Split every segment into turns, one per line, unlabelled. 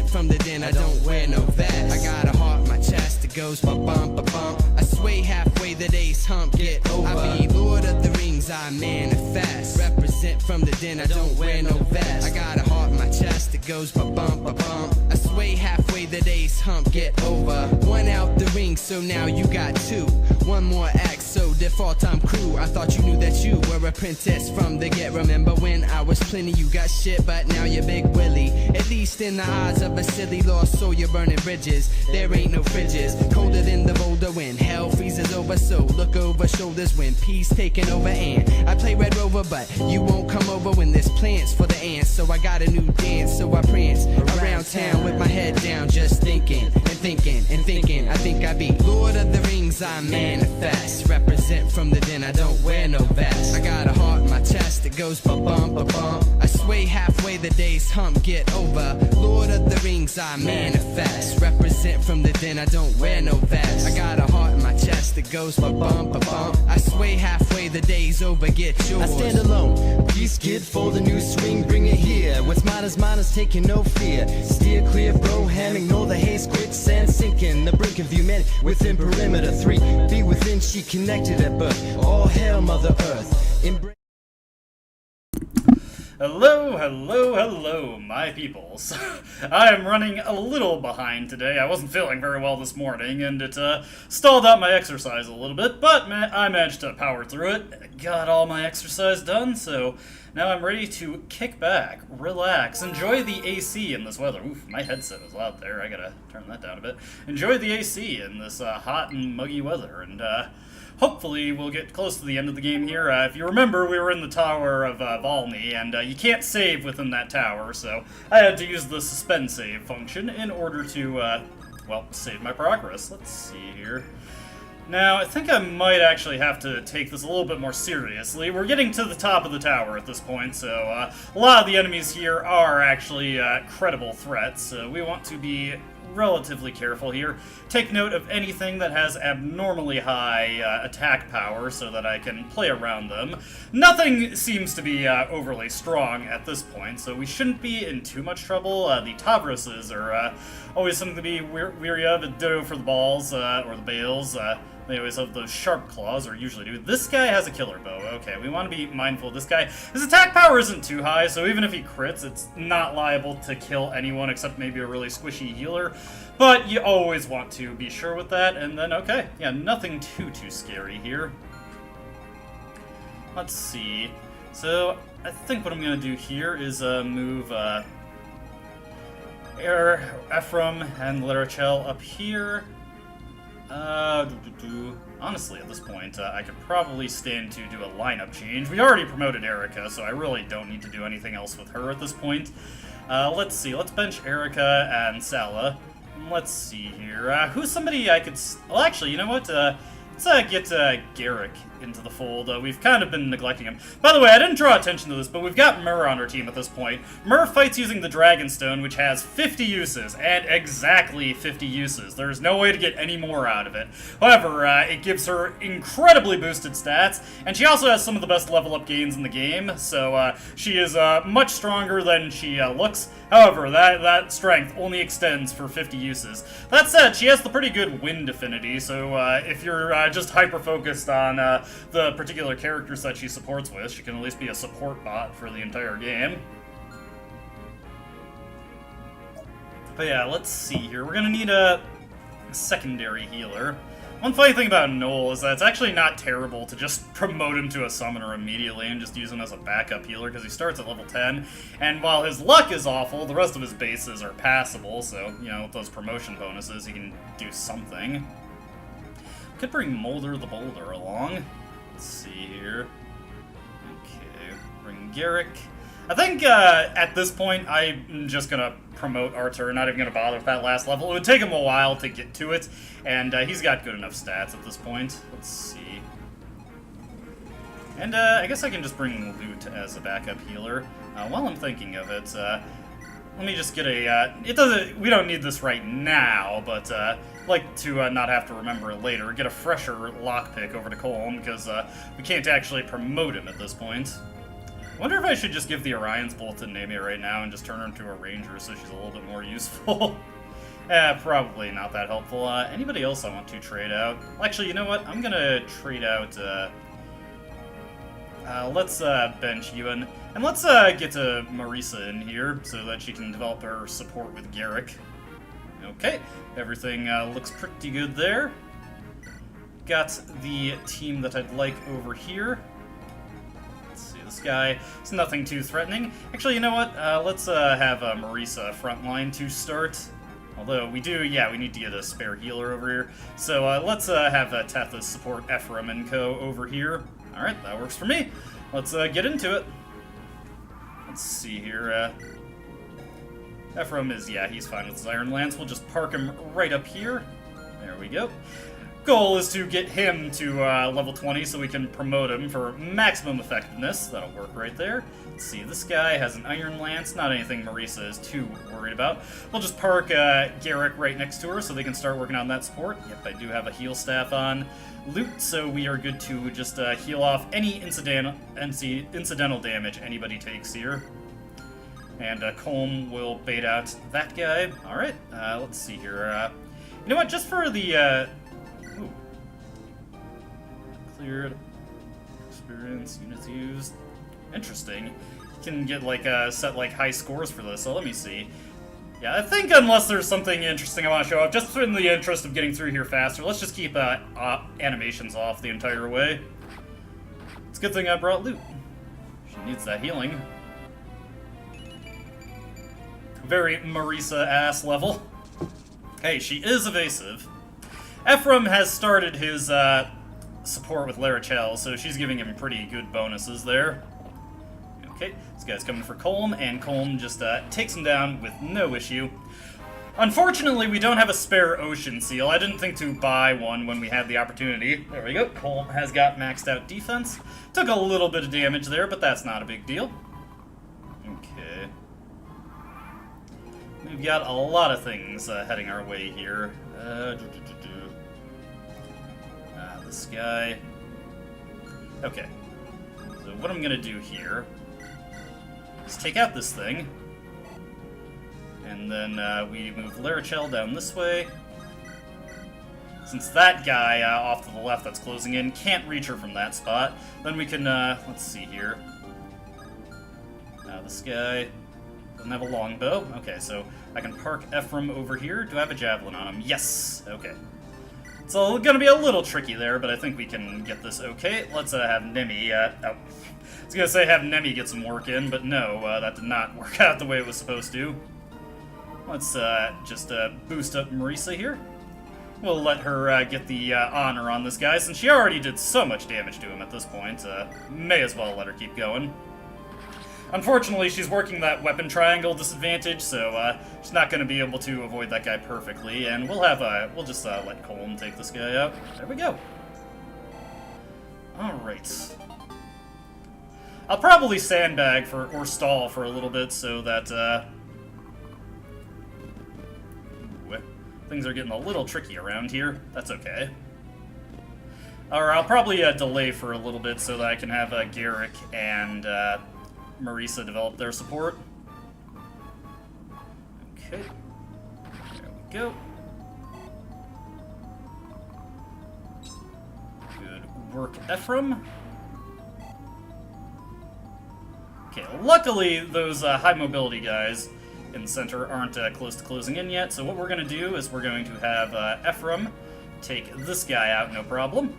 Represent from the den, I don't wear no vest. I got a heart in my chest, it goes ba-bump, ba-bump. I sway halfway, the day's hump, get over. I be Lord of the Rings, I manifest. Represent from the den, I don't wear no vest. I got a heart in my chest, it goes ba-bump, ba-bump. I sway halfway, the day's hump, get over. One out the ring, so now you got two. One more act, so default I'm crew. I thought you knew that you were a princess from the get. Remember when I was plenty, you got shit, but now you're Big Willie. At least in the eyes of a silly lost soul, you're burning bridges. There ain't no fridges, colder than the boulder when hell freezes over. So look over shoulders when peace taking over. And I play Red Rover, but you won't come over when there's plants for the ants. So I got a new dance, so I prance around town with my head down, just thinking and thinking and thinking. I think I be Lord of the Rings, I manifest. Represent from the den, I don't wear no vest. I got a heart in my chest, it goes ba-bump, ba-bump. I sway halfway, the day's hump, get over. Lord of the Rings, I manifest. Represent from the den, I don't wear no vest. I got a heart in my chest, it goes ba-bump, ba-bump. I sway halfway, the day's over, get yours.
I stand alone, peace kid for the new swing, bring it here. What's mine is taking no fear. Steer clear, bro, ham, ignore the haze, quicksand sinking. The brink of humanity within perimeter 3. Be within, she connected at birth. All hail Mother Earth.
Hello, hello, hello, my peoples. I am running a little behind today. I wasn't feeling very well this morning, and it stalled out my exercise a little bit, but I managed to power through it. Got all my exercise done, so now I'm ready to kick back, relax, enjoy the AC in this weather. Oof, my headset is loud there. I gotta turn that down a bit. Enjoy the AC in this hot and muggy weather, and hopefully we'll get close to the end of the game here. If you remember, we were in the Tower of Valny, and you can't save within that tower, so I had to use the suspend save function in order to, well, save my progress. Let's see here. Now, I think I might actually have to take this a little bit more seriously. We're getting to the top of the tower at this point, so a lot of the enemies here are actually credible threats, so we want to be relatively careful here. Take note of anything that has abnormally high attack power so that I can play around them. Nothing seems to be overly strong at this point, so we shouldn't be in too much trouble. The Tavroses are always something to be weary of. Ditto for the balls, or the bales. They always have those sharp claws, or usually do. This guy has a killer bow. Okay, we want to be mindful of this guy. His attack power isn't too high, so even if he crits, it's not liable to kill anyone except maybe a really squishy healer. But you always want to be sure with that, and then, okay, yeah, nothing too scary here. Let's see. So, I think what I'm going to do here is move Ephraim and Larachel up here. Honestly, at this point, I could probably stand to do a lineup change. We already promoted Erica, so I really don't need to do anything else with her at this point. Let's see, let's bench Erica and Sala. Let's see here, who's somebody I could... Well, actually, you know what, let's get Garrick into the fold. We've kind of been neglecting him. By the way, I didn't draw attention to this, but we've got Myrrh on our team at this point. Myrrh fights using the Dragonstone, which has 50 uses, and exactly 50 uses. There's no way to get any more out of it. However, it gives her incredibly boosted stats, and she also has some of the best level up gains in the game, so she is much stronger than she looks. However, that strength only extends for 50 uses. That said, she has the pretty good wind affinity, so if you're just hyper-focused on the particular characters that she supports with, she can at least be a support bot for the entire game. But yeah, let's see here. We're gonna need a secondary healer. One funny thing about Noel is that it's actually not terrible to just promote him to a summoner immediately and just use him as a backup healer, because he starts at level 10, and while his luck is awful, the rest of his bases are passable, so, you know, with those promotion bonuses, he can do something. Could bring Molder the Boulder along. Let's see here. Okay, bring Garrick. I think at this point I'm just gonna promote Artur, not even gonna bother with that last level. It would take him a while to get to it, and he's got good enough stats at this point. Let's see. And I guess I can just bring Loot as a backup healer. While I'm thinking of it, let me just get a, we don't need this right now, but like to not have to remember it later. Get a fresher lockpick over to Colm, because we can't actually promote him at this point. wonder if I should just give the Orion's Bolt to Nemia right now and just turn her into a ranger so she's a little bit more useful. Probably not that helpful. Anybody else I want to trade out? Actually, you know what? I'm gonna trade out, let's bench Ewan. And let's get Marisa in here so that she can develop her support with Garrick. Okay, everything looks pretty good there. Got the team that I'd like over here. Let's see, this guy is nothing too threatening. Actually, you know what? Let's have Marisa frontline to start. Although we do, yeah, we need to get a spare healer over here. So let's have Tethys support Ephraim and co over here. Alright, that works for me. Let's get into it. Let's see here. Ephraim is, yeah, he's fine with his Iron Lance. We'll just park him right up here. There we go. Goal is to get him to level 20 so we can promote him for maximum effectiveness. That'll work right there. Let's see, this guy has an Iron Lance. Not anything Marisa is too worried about. We'll just park Garrick right next to her so they can start working on that support. Yep, I do have a heal staff on loot, so we are good to just heal off any incidental damage anybody takes here. And Colm will bait out that guy. Alright, let's see here. You know what, just for the... Cleared. Experience, units used. Interesting. You can get, like, set, like, high scores for this, so let me see. Yeah, I think unless there's something interesting I want to show off, just in the interest of getting through here faster, let's just keep animations off the entire way. It's a good thing I brought loot. She needs that healing. Very Marisa-ass level. Hey, she is evasive. Ephraim has started his support with Larachel, so she's giving him pretty good bonuses there. Okay, this guy's coming for Colm, and Colm just takes him down with no issue. Unfortunately, we don't have a spare Ocean Seal. I didn't think to buy one when we had the opportunity. There we go. Colm has got maxed out defense. Took a little bit of damage there, but that's not a big deal. Okay. We've got a lot of things heading our way here. This guy. Okay. So what I'm gonna do here is take out this thing. And then we move Larachel down this way. Since that guy off to the left that's closing in can't reach her from that spot, then we can, let's see here. This guy doesn't have a longbow. Okay, so I can park Ephraim over here. Do I have a javelin on him? Yes! Okay. It's gonna be a little tricky there, but I think we can get this okay. Let's have Nemi, I was gonna say have Nemi get some work in, but no, that did not work out the way it was supposed to. Let's just boost up Marisa here. We'll let her get the honor on this guy, since she already did so much damage to him at this point. May as well let her keep going. Unfortunately, she's working that weapon triangle disadvantage, so she's not going to be able to avoid that guy perfectly, and we'll just let Colm take this guy out. There we go. Alright. I'll probably sandbag or stall for a little bit so that, things are getting a little tricky around here. That's okay. Or I'll probably delay for a little bit so that I can have Garrick and Marisa develop their support. Okay. There we go. Good work, Ephraim. Okay, luckily those high mobility guys in the center aren't close to closing in yet, so what we're going to do is we're going to have Ephraim take this guy out, no problem.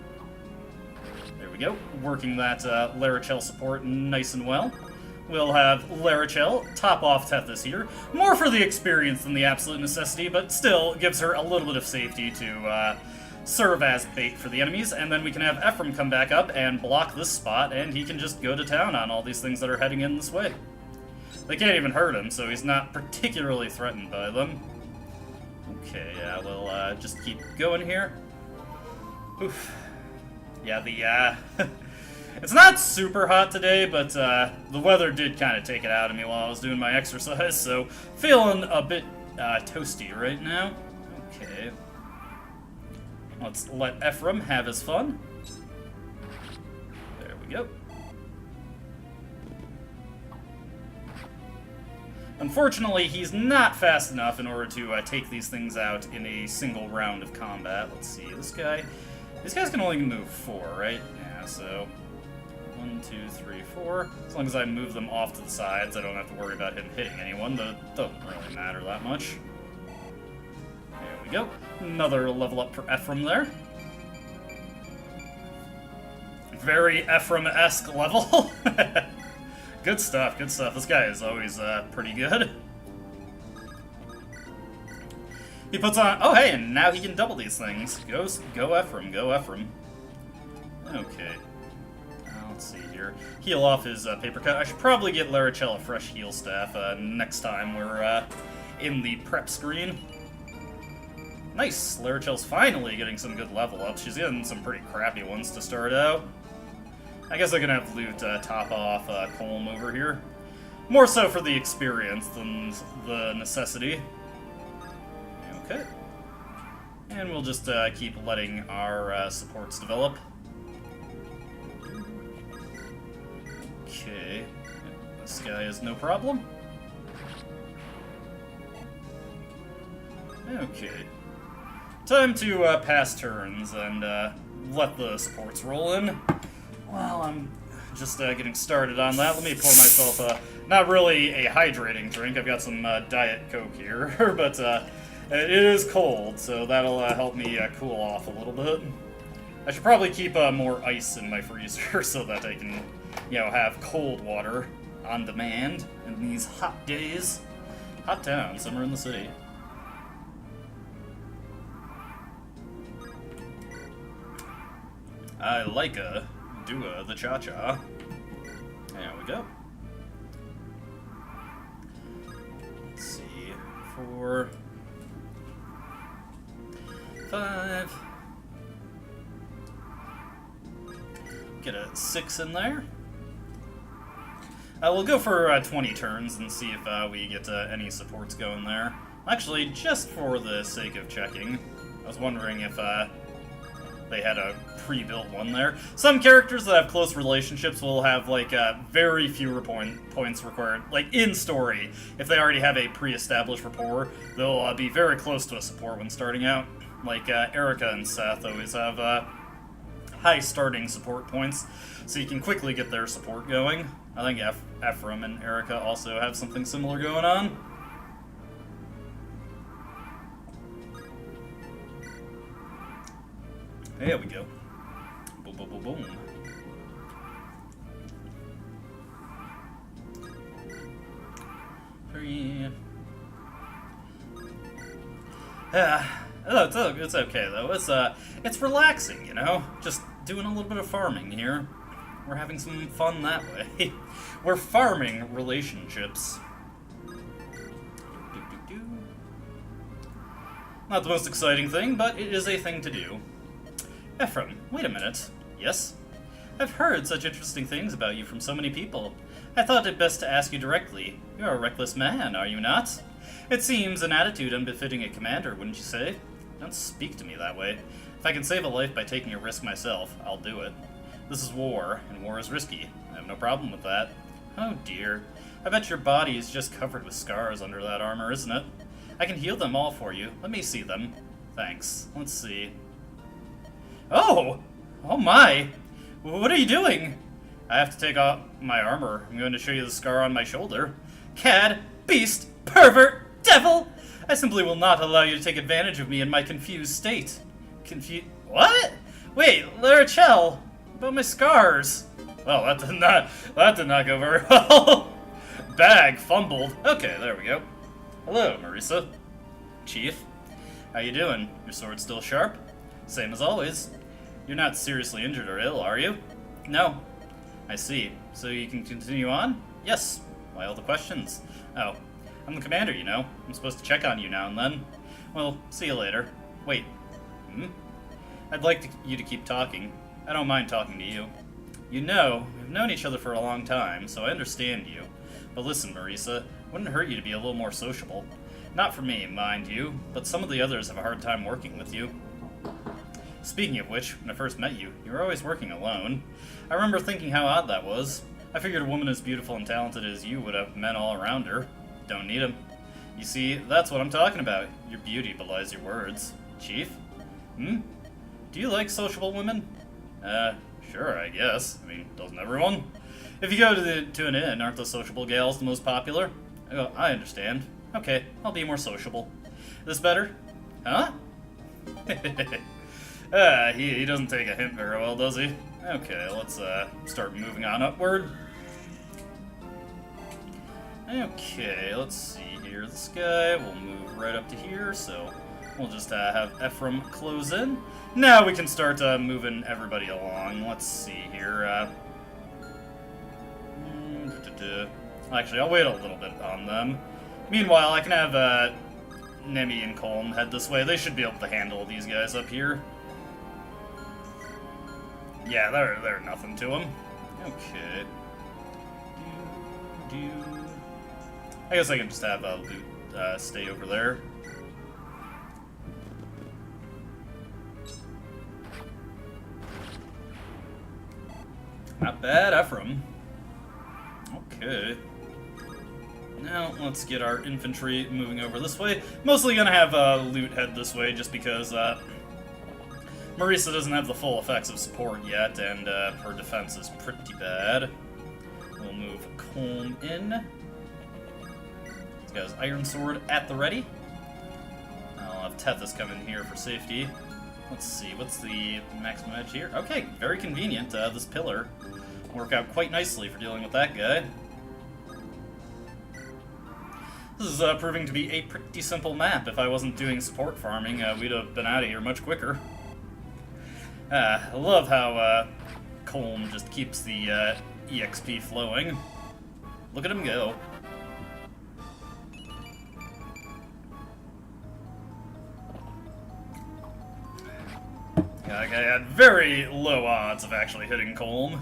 There we go, working that Larachel support nice and well. We'll have Larachel top off Tethys here, more for the experience than the absolute necessity, but still gives her a little bit of safety to serve as bait for the enemies, and then we can have Ephraim come back up and block this spot, and he can just go to town on all these things that are heading in this way. They can't even hurt him, so he's not particularly threatened by them. Okay, yeah, we'll just keep going here. Oof. Yeah, the, it's not super hot today, but the weather did kind of take it out of me while I was doing my exercise, so feeling a bit toasty right now. Okay. Let's let Ephraim have his fun. There we go. Unfortunately, he's not fast enough in order to take these things out in a single round of combat. Let's see, this guy... These guys can only move 4, right? Yeah, so... 1, 2, 3, 4. As long as I move them off to the sides, I don't have to worry about him hitting anyone. That doesn't really matter that much. There we go. Another level up for Ephraim there. Very Ephraim-esque level. Good stuff, good stuff. This guy is always pretty good. He puts on... Oh, hey, and now he can double these things. Go Ephraim, go Ephraim. Okay. Let's see here. Heal off his paper cut. I should probably get Larachel a fresh heal staff next time we're in the prep screen. Nice! Larachel's finally getting some good level ups. She's getting some pretty crappy ones to start out. I guess I can have Loot top off Colm over here. More so for the experience than the necessity. Okay. And we'll just keep letting our supports develop. Okay. This guy is no problem. Okay. Time to pass turns and let the supports roll in. Well, I'm just getting started on that. Let me pour myself not really a hydrating drink. I've got some Diet Coke here, but it is cold, so that'll help me cool off a little bit. I should probably keep more ice in my freezer so that I can, you know, have cold water on demand in these hot days. Hot town, summer in the city. I like Dua the Cha-Cha. There we go. Let's see. 4, 5. Get a 6 in there. We'll go for 20 turns and see if we get any supports going there. Actually, just for the sake of checking, I was wondering if they had a pre-built one there. Some characters that have close relationships will have like very few points required. Like in story, if they already have a pre-established rapport, they'll be very close to a support when starting out. Like Erica and Seth always have high starting support points, so you can quickly get their support going. I think Ephraim and Erica also have something similar going on. There we go. Boom, boom, boom, boom. Three. It's okay though. It's relaxing, you know. Just doing a little bit of farming here. We're having some fun that way. We're farming relationships. Not the most exciting thing, but it is a thing to do. Ephraim, wait a minute. Yes? I've heard such interesting things about you from so many people. I thought it best to ask you directly. You're a reckless man, are you not? It seems an attitude unbefitting a commander, wouldn't you say? Don't speak to me that way. If I can save a life by taking a risk myself, I'll do it. This is war, and war is risky. I have no problem with that. Oh dear. I bet your body is just covered with scars under that armor, isn't it? I can heal them all for you. Let me see them. Thanks. Let's see. Oh! Oh my! What are you doing? I have to take off my armor. I'm going to show you the scar on my shoulder. Cad, beast, pervert, devil! I simply will not allow you to take advantage of me in my confused state. What? Wait, Larachel! About my scars. Well, that did not go very well. Bag fumbled. Okay, there we go. Hello, Marisa. Chief. How you doing? Your sword still sharp? Same as always. You're not seriously injured or ill, are you? No. I see. So you can continue on? Yes. Why all the questions? Oh, I'm the commander, you know. I'm supposed to check on you now and then. Well, see you later. Wait. I'd like you to keep talking. I don't mind talking to you. You know, we've known each other for a long time, so I understand you. But listen, Marisa, wouldn't it hurt you to be a little more sociable? Not for me, mind you, but some of the others have a hard time working with you. Speaking of which, when I first met you, you were always working alone. I remember thinking how odd that was. I figured a woman as beautiful and talented as you would have men all around her. Don't need him. You see, that's what I'm talking about. Your beauty belies your words. Chief? Hmm? Do you like sociable women? Sure, I guess. I mean, doesn't everyone? If you go to an inn, aren't the sociable gals the most popular? Oh, I understand. Okay, I'll be more sociable. This better? Huh? He doesn't take a hint very well, does he? Okay, let's start moving on upward. Okay, let's see here. This guy will move right up to here, so we'll just have Ephraim close in. Now we can start moving everybody along. Let's see here. Actually, I'll wait a little bit on them. Meanwhile, I can have Nemi and Colm head this way. They should be able to handle these guys up here. Yeah, they're nothing to them. Okay. I guess I can just have Loot stay over there. Not bad, Ephraim. Okay. Now, let's get our infantry moving over this way. Mostly gonna have Loot head this way, just because Marisa doesn't have the full effects of support yet, and her defense is pretty bad. We'll move Colm in. This guy's Iron Sword at the ready. I'll have Tethys come in here for safety. Let's see, what's the maximum edge here? Okay, very convenient. This pillar will work out quite nicely for dealing with that guy. This is proving to be a pretty simple map. If I wasn't doing support farming, we'd have been out of here much quicker. I love how Colm just keeps the EXP flowing. Look at him go. That guy had very low odds of actually hitting Colm.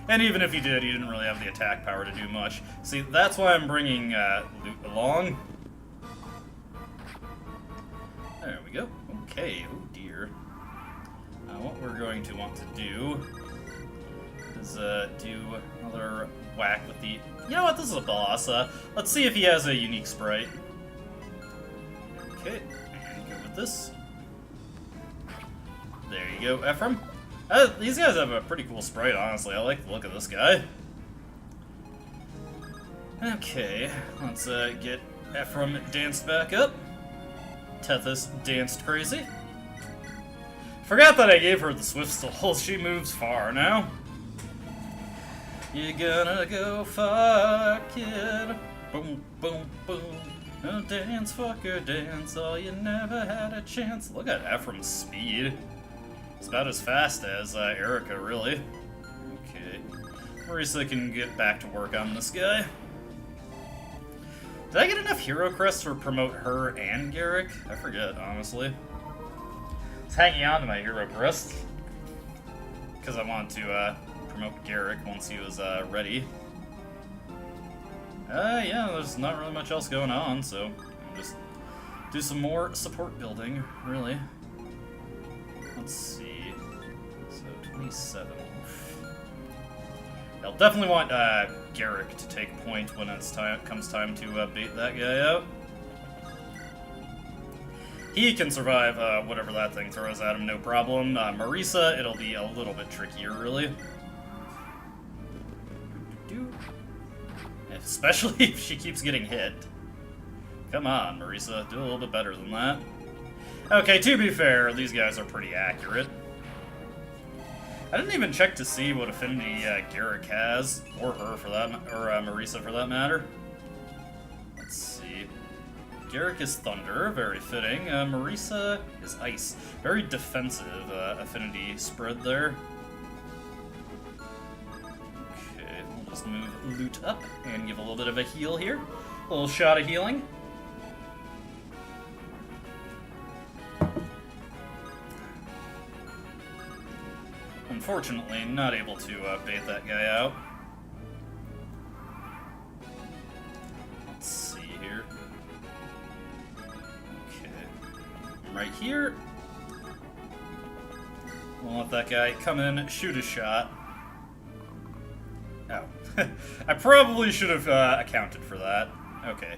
And even if he did, he didn't really have the attack power to do much. See, that's why I'm bringing Loot along. There we go. Okay, oh dear. What we're going to want to do is do another whack with the... You know what, this is a boss. Let's see if he has a unique sprite. Okay, and go with this. There you go, Ephraim. These guys have a pretty cool sprite, honestly. I like the look of this guy. Okay, let's get Ephraim danced back up. Tethys danced crazy. Forgot that I gave her the Swift Stole. She moves far now. You're gonna go far, kid. Boom, boom, boom. Oh, dance, fucker, dance. Oh, you never had a chance. Look at Ephraim's speed. It's about as fast as Erica, really. Okay. Marisa can get back to work on this guy. Did I get enough hero crests to promote her and Garrick? I forget, honestly. I was hanging on to my hero crest because I wanted to promote Garrick once he was ready. Yeah, there's not really much else going on, so I'll just do some more support building, really. Let's see. So 27. I'll definitely want Garrick to take point when it's comes time to bait that guy out. He can survive whatever that thing throws at him, no problem. Marisa, it'll be a little bit trickier, really. Especially if she keeps getting hit. Come on, Marisa, do a little bit better than that. Okay, to be fair, these guys are pretty accurate. I didn't even check to see what affinity Garrick has, or her for that, or Marisa for that matter. Let's see. Garrick is Thunder, very fitting. Marisa is Ice, very defensive affinity spread there. Okay, we'll just move Loot up and give a little bit of a heal here. A little shot of healing. Unfortunately, not able to bait that guy out. Let's see here. Okay. Right here. We'll let that guy come in, shoot a shot. Oh. I probably should have accounted for that. Okay.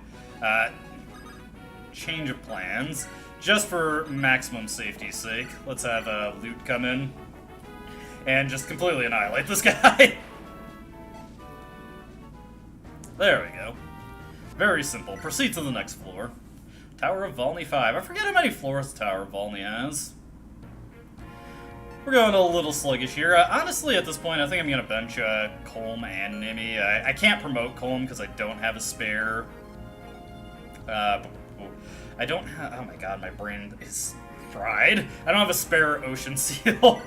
Change of plans. Just for maximum safety's sake, let's have Loot come in and just completely annihilate this guy. There we go. Very simple. Proceed to the next floor. Tower of Volney 5. I forget how many floors the Tower of Volney has. We're going a little sluggish here. Honestly, at this point, I think I'm going to bench Colm and Nimi. I can't promote Colm because I don't have a spare. I don't have... Oh my god, my brain is fried. I don't have a spare Ocean Seal.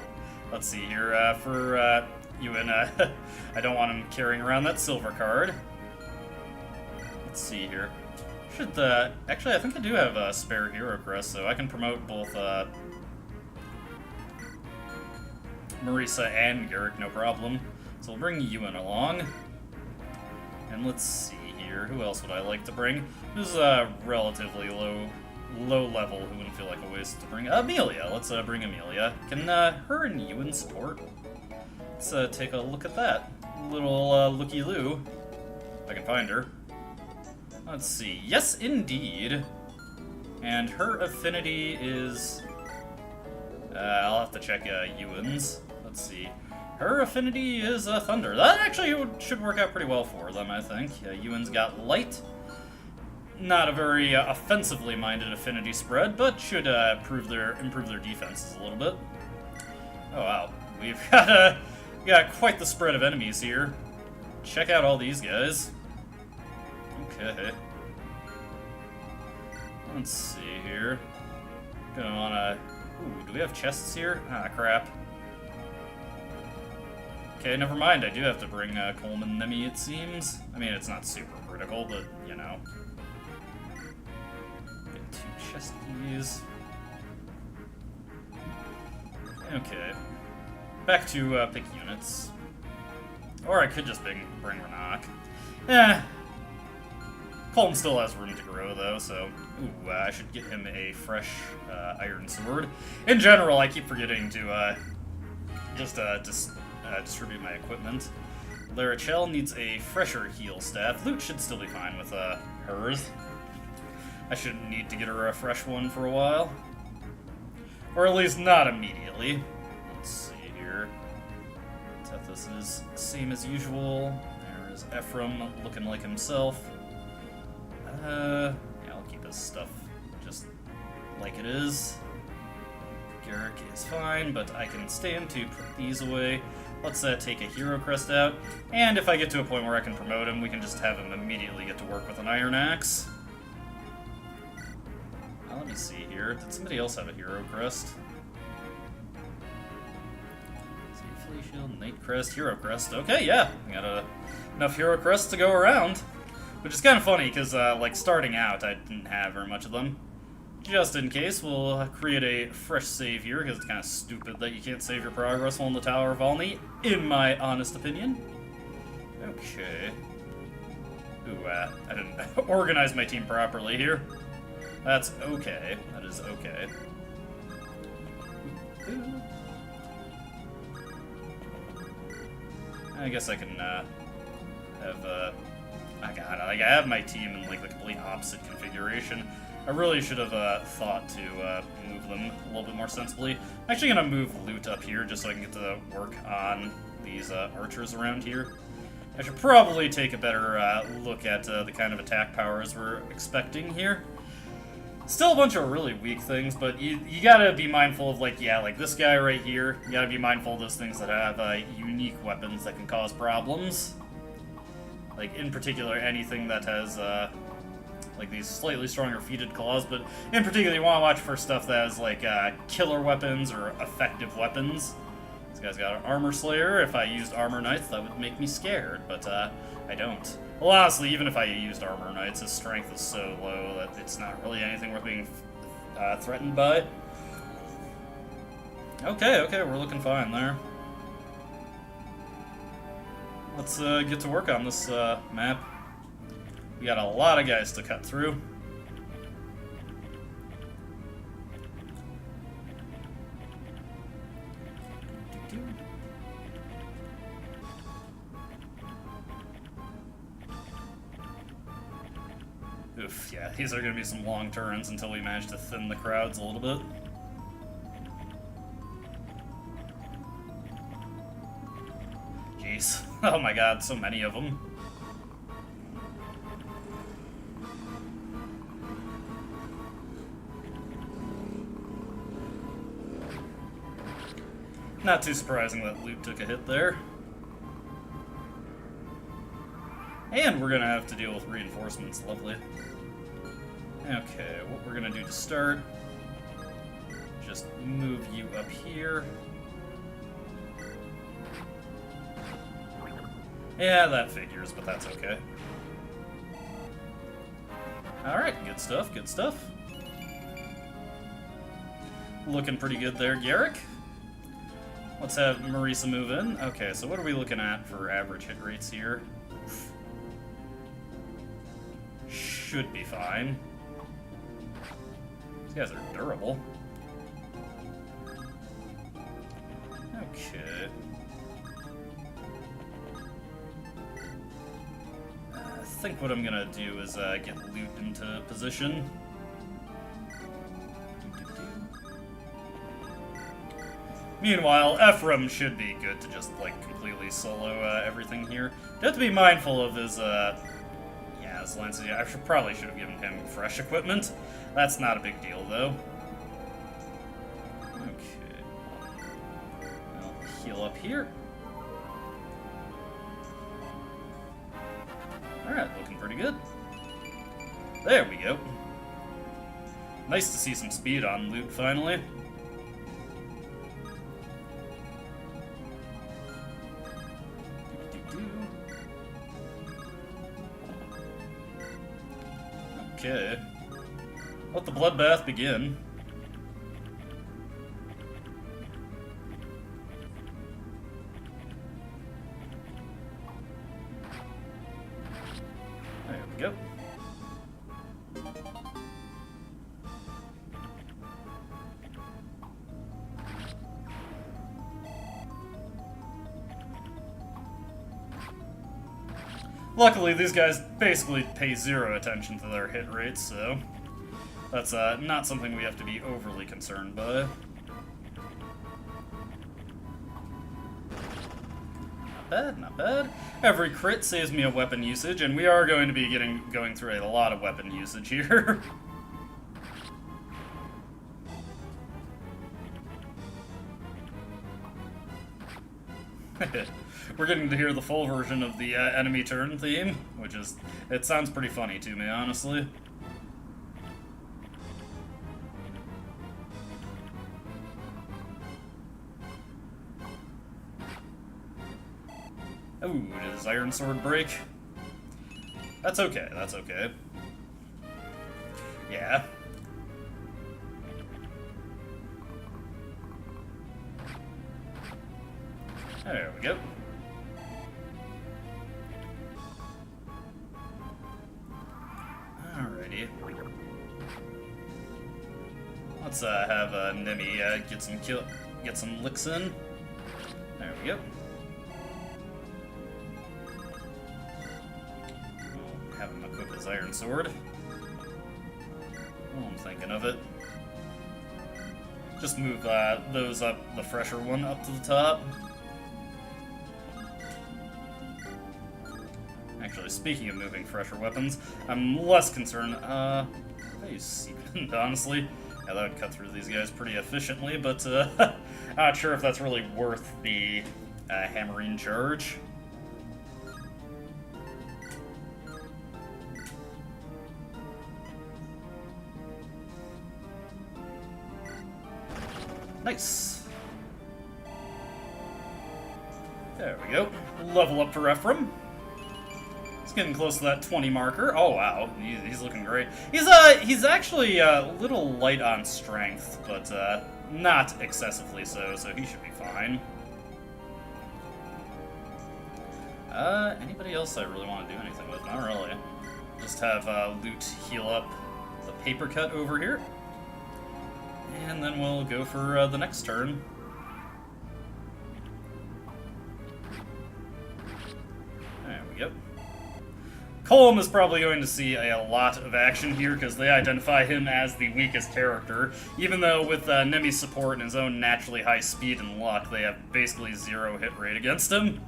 Let's see here. For Ewan, I don't want him carrying around that silver card. Let's see here. Should actually, I think I do have a spare Hero Crest, so I can promote both Marisa and Garrick, no problem. So we'll bring Ewan along. And let's see here. Who else would I like to bring? Who's relatively low level who wouldn't feel like a waste to bring? Amelia. Let's bring Amelia. Can her and Ewan support? Let's take a look at that. Little looky-loo. If I can find her. Let's see. Yes, indeed. And her affinity is... I'll have to check Ewan's. Let's see. Her affinity is Thunder. That actually should work out pretty well for them, I think. Ewan's got Light. Not a very offensively minded affinity spread, but should improve their defenses a little bit. Oh wow, we've got quite the spread of enemies here. Check out all these guys. Okay. Let's see here. Gonna wanna... Ooh, do we have chests here? Ah, crap. Okay, never mind. I do have to bring Coleman Nemi, it seems. I mean, it's not super critical, but, you know. Get 2 chesties. Okay. Back to pick units. Or I could just bring Renak. Colm still has room to grow, though, so... Ooh, I should get him a fresh iron sword. In general, I keep forgetting to distribute my equipment. Larachel needs a fresher heal staff. Loot should still be fine with hers. I shouldn't need to get her a fresh one for a while. Or at least not immediately. Let's see here. Tethys is same as usual. There is Ephraim looking like himself. Yeah, I'll keep his stuff just like it is. Garrick is fine, but I can stand to put these away. Let's take a Hero Crest out, and if I get to a point where I can promote him, we can just have him immediately get to work with an Iron Axe. Now, let me see here. Did somebody else have a Hero Crest? Let's see, Flea Shield, Knight Crest, Hero Crest. Okay, yeah, we got enough Hero Crests to go around. Which is kind of funny, because, like, starting out, I didn't have very much of them. Just in case, we'll create a fresh save here, because it's kind of stupid that you can't save your progress while in the Tower of Volney, in my honest opinion. Okay. Ooh, I didn't organize my team properly here. That's okay. That is okay. I guess I can, have, I have my team in like the complete opposite configuration. I really should have thought to move them a little bit more sensibly. I'm actually going to move Loot up here just so I can get to work on these archers around here. I should probably take a better look at the kind of attack powers we're expecting here. Still a bunch of really weak things, but you gotta be mindful of, like, yeah, like this guy right here. You gotta be mindful of those things that have unique weapons that can cause problems. Like, in particular, anything that has, like, these slightly stronger feated claws, but in particular, you want to watch for stuff that has, like, killer weapons or effective weapons. This guy's got an Armor Slayer. If I used Armor Knights, that would make me scared, but, I don't. Well, honestly, even if I used Armor Knights, his strength is so low that it's not really anything worth being threatened by. Okay, we're looking fine there. Let's get to work on this map. We got a lot of guys to cut through. Oof, yeah, these are going to be some long turns until we manage to thin the crowds a little bit. Jeez. Oh my god, so many of them. Not too surprising that loot took a hit there. And we're gonna have to deal with reinforcements, lovely. Okay, what we're gonna do to start, just move you up here. Yeah, that figures, but that's okay. Alright, good stuff, good stuff. Looking pretty good there, Garrick. Let's have Marisa move in. Okay, so what are we looking at for average hit rates here? Should be fine. These guys are durable. Okay. I think what I'm gonna do is get loot into position. Meanwhile, Ephraim should be good to just, like, completely solo everything here. You have to be mindful of his, yeah, his lances. I probably should have given him fresh equipment. That's not a big deal, though. Okay. I'll heal up here. Alright, looking pretty good. There we go. Nice to see some speed on loot, finally. Okay. Let the bloodbath begin. There we go. Luckily, these guys basically pay zero attention to their hit rates, so that's not something we have to be overly concerned by. Not bad, not bad. Every crit saves me a weapon usage, and we are going to be going through a lot of weapon usage here. We're getting to hear the full version of the enemy turn theme, which is, it sounds pretty funny to me, honestly. Ooh, did his iron sword break? That's okay, that's okay. Yeah. There we go. Alrighty. Let's have Nemi get some licks in. There we go. We'll have him equip his iron sword. Oh, I'm thinking of it. Just move those up, the fresher one up to the top. Actually, speaking of moving fresher weapons, I'm less concerned. I use Seepin, honestly. Yeah, that would cut through these guys pretty efficiently, but not sure if that's really worth the hammering charge. Nice. There we go. Level up for Ephraim. Getting close to that 20 marker. Oh wow, he's looking great. He's actually a little light on strength, but not excessively so he should be fine. Anybody else I really want to do anything with? Not really. Just have Loot heal up the paper cut over here, and then we'll go for the next turn. There we go. Colm is probably going to see a lot of action here because they identify him as the weakest character, even though with Nemi's support and his own naturally high speed and luck, they have basically 0 hit rate against him.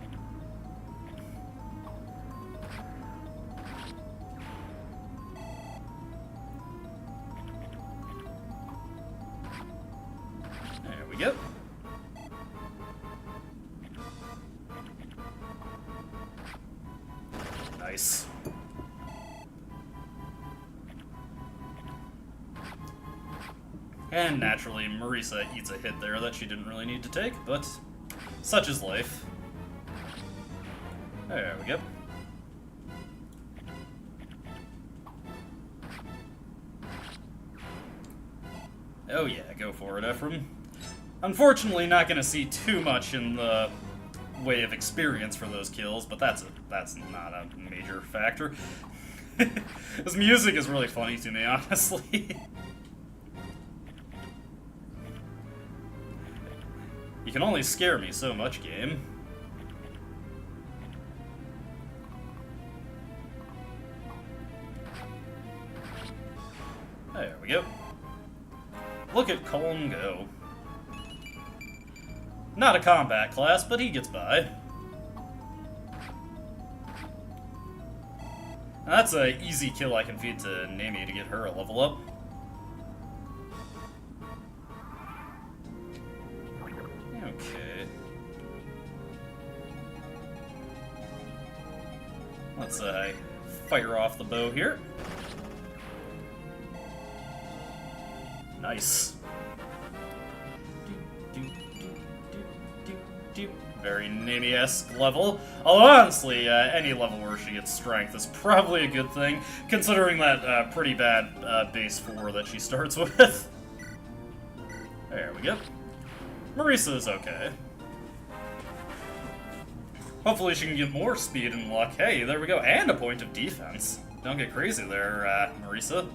There we go. Nice. And naturally, Marisa eats a hit there that she didn't really need to take, but such is life. There we go. Oh yeah, go for it, Ephraim. Unfortunately, not going to see too much in the way of experience for those kills, but that's not a major factor. This music is really funny to me, honestly. You can only scare me so much, game. There we go. Look at Colm go. Not a combat class, but he gets by. Now that's an easy kill I can feed to Nemi to get her a level up. Okay. Let's fire off the bow here. Nice. Very Nemi-esque level. Although honestly, any level where she gets strength is probably a good thing, considering that pretty bad base 4 that she starts with. There we go. Marisa is okay. Hopefully she can get more speed and luck. Hey, there we go. And a point of defense. Don't get crazy there, Marisa.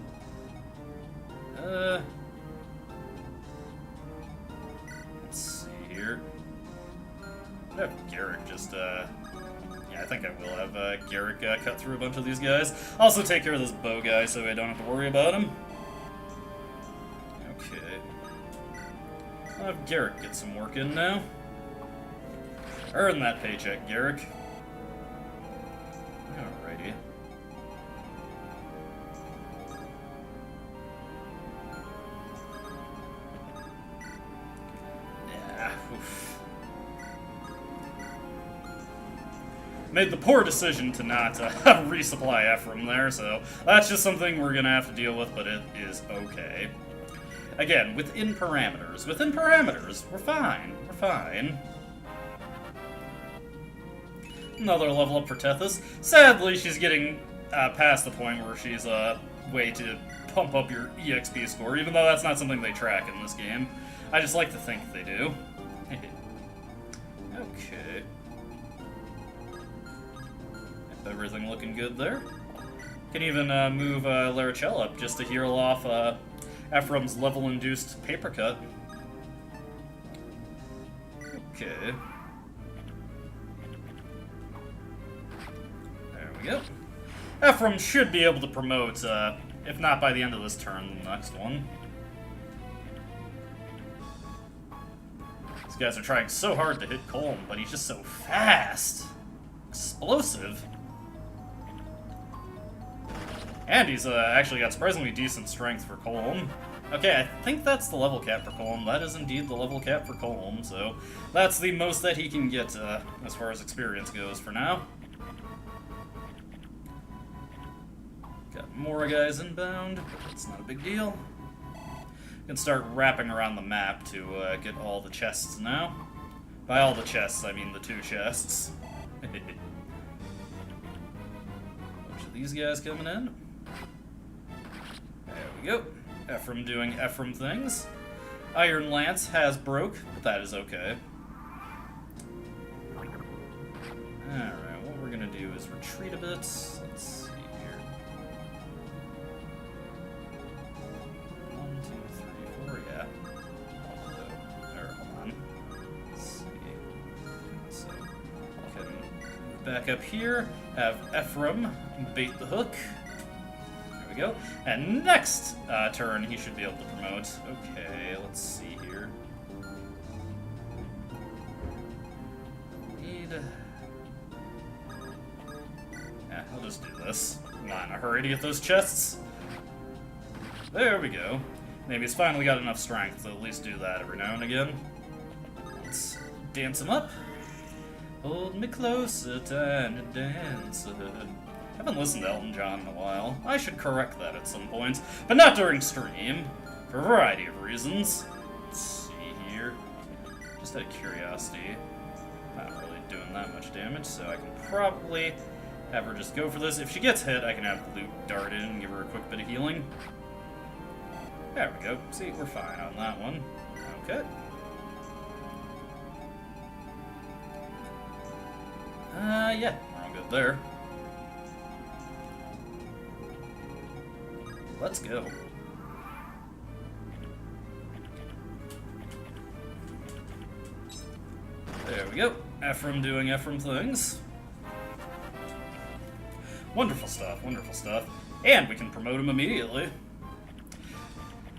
Let's see here. I have Garrick just, yeah, I think I will have Garrick cut through a bunch of these guys. Also take care of this bow guy so I don't have to worry about him. Okay. I'll have Garrick get some work in now. Earn that paycheck, Garrick. Alrighty. Yeah, oof. Made the poor decision to not resupply Ephraim there, so that's just something we're gonna have to deal with, but it is okay. Again, within parameters. Within parameters, we're fine. We're fine. Another level up for Tethys. Sadly, she's getting past the point where she's a way to pump up your EXP score, even though that's not something they track in this game. I just like to think they do. Okay. Everything looking good there. Can even move Larachel up just to heal off Ephraim's level-induced paper cut. Okay. There we go. Ephraim should be able to promote, if not by the end of this turn, the next one. These guys are trying so hard to hit Colm, but he's just so fast. Explosive. And he's actually got surprisingly decent strength for Colm. Okay, I think that's the level cap for Colm. That is indeed the level cap for Colm, so that's the most that he can get as far as experience goes for now. Got more guys inbound, but it's not a big deal. Can start wrapping around the map to get all the chests now. By all the chests, I mean the 2 chests. Bunch of these guys coming in. There we go. Ephraim doing Ephraim things. Iron Lance has broke, but that is okay. Alright, what we're gonna do is retreat a bit. Let's see here. 1, 2, 3, 4, yeah. There, hold on. Let's see. So, we can move back up here. Have Ephraim bait the hook. There we go. And next turn, he should be able to promote. Okay, let's see here. Yeah, I'll just do this. I'm not in a hurry to get those chests. There we go. Maybe he's finally got enough strength to at least do that every now and again. Let's dance him up. Hold me closer, tiny dancer. I haven't listened to Elton John in a while. I should correct that at some point, but not during stream, for a variety of reasons. Let's see here. Just out of curiosity, not really doing that much damage, so I can probably have her just go for this. If she gets hit, I can have Luke dart in and give her a quick bit of healing. There we go. See, we're fine on that one. Okay. Yeah, we're all good there. Let's go. There we go. Ephraim doing Ephraim things. Wonderful stuff, wonderful stuff. And we can promote him immediately.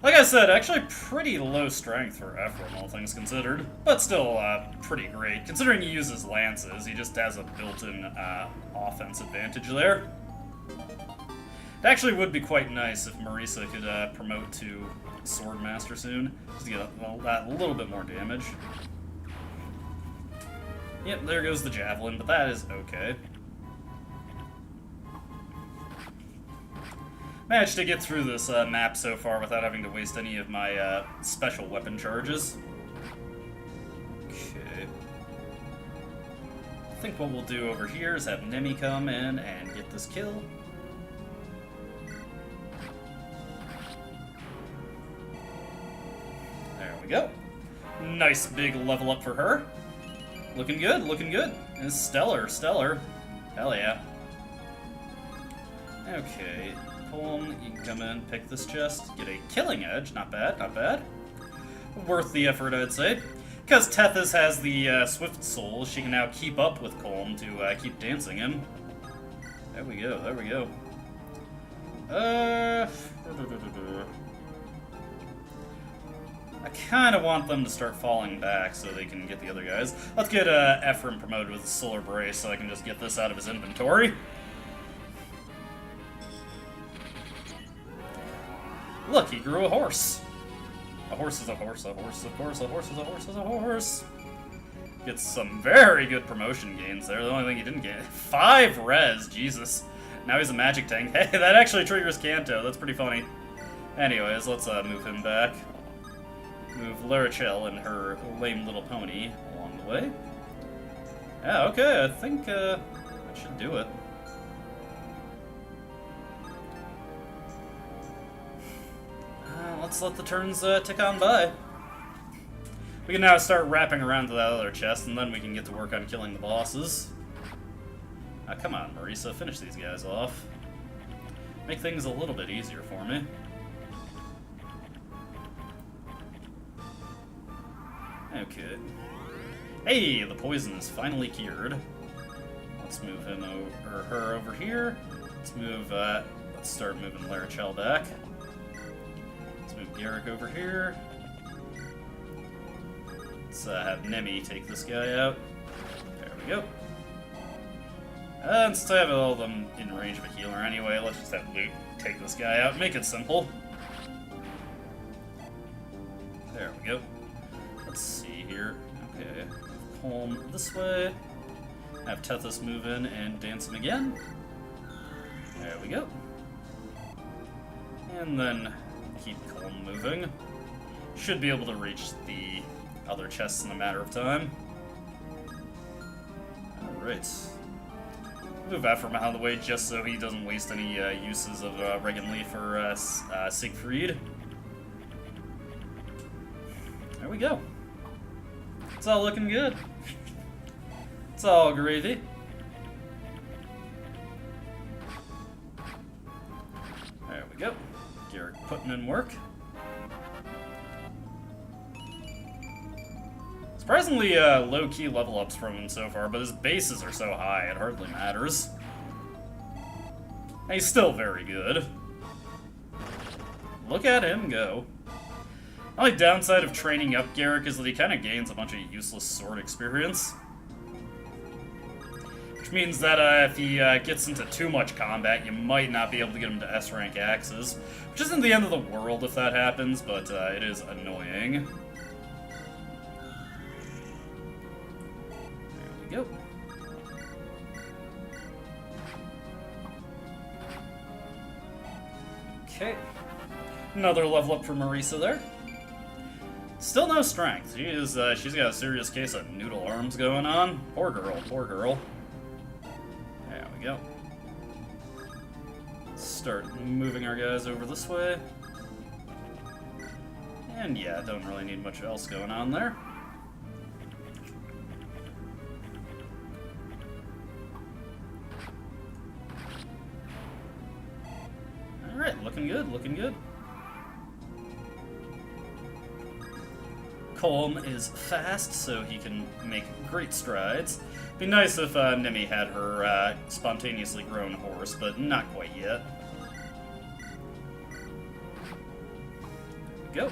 Like I said, actually pretty low strength for Ephraim, all things considered. But still pretty great. Considering he uses lances, he just has a built-in offense advantage there. It actually would be quite nice if Marisa could promote to Swordmaster soon, just to get a little bit more damage. Yep, there goes the Javelin, but that is okay. Managed to get through this map so far without having to waste any of my special weapon charges. Okay. I think what we'll do over here is have Nemi come in and get this kill. There we go. Nice big level up for her. Looking good, looking good. And stellar, stellar. Hell yeah. Okay. You can come in, pick this chest, get a killing edge. Not bad, not bad. Worth the effort, I'd say. Because Tethys has the Swift Soul, she can now keep up with Colm to keep dancing him. There we go, there we go. I kind of want them to start falling back so they can get the other guys. Let's get Ephraim promoted with a Solar Brace so I can just get this out of his inventory. Look, he grew a horse. A horse is a horse, a horse, of course, a horse is a horse is a horse. Gets some very good promotion gains there. The only thing he didn't get, 5 res, Jesus. Now he's a magic tank. Hey, that actually triggers Kanto. That's pretty funny. Anyways, let's move him back. Move Larachel and her lame little pony along the way. Yeah, okay, I think that should do it. Let's let the turns tick on by. We can now start wrapping around to that other chest, and then we can get to work on killing the bosses. Come on, Marisa, finish these guys off. Make things a little bit easier for me. Okay. Hey, the poison is finally cured. Let's move him over, or her over here. Let's move, let's start moving Larachel back. Let's move Garrick over here. Let's have Nemi take this guy out. There we go. And since I have all of them in range of a healer anyway, let's just have Luke take this guy out. Make it simple. There we go. Let's see here. Okay. Colm this way. Have Tethys move in and dance him again. There we go. And then keep Colm moving. Should be able to reach the other chests in a matter of time. Alright. Move Ephraim out of the way just so he doesn't waste any uses of Regan Leaf or Siegfried. There we go. It's all looking good. It's all gravy. There we go. Garrick putting in work. Surprisingly low-key level ups from him so far, but his bases are so high it hardly matters. And he's still very good. Look at him go. The only downside of training up Garrick is that he kind of gains a bunch of useless sword experience. Which means that if he gets into too much combat, you might not be able to get him to S-rank axes. Which isn't the end of the world if that happens, but it is annoying. There we go. Okay. Another level up for Marisa there. Still no strength. She's got a serious case of noodle arms going on. Poor girl, poor girl. There we go. Start moving our guys over this way. And yeah, don't really need much else going on there. Alright, looking good, looking good. Colm is fast, so he can make great strides. Be nice if Nimi had her spontaneously grown horse, but not quite yet. There we go.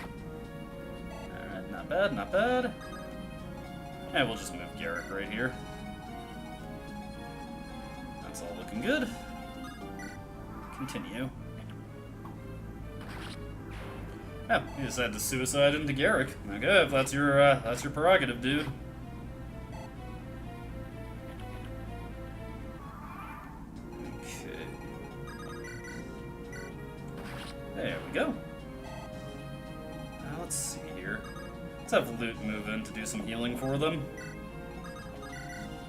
Alright, not bad, not bad. And we'll just move Garrick right here. That's all looking good. Continue. Oh, you just had to suicide into Garrick. Okay, if that's your prerogative, dude. Okay. There we go. Now let's see here. Let's have Loot move in to do some healing for them.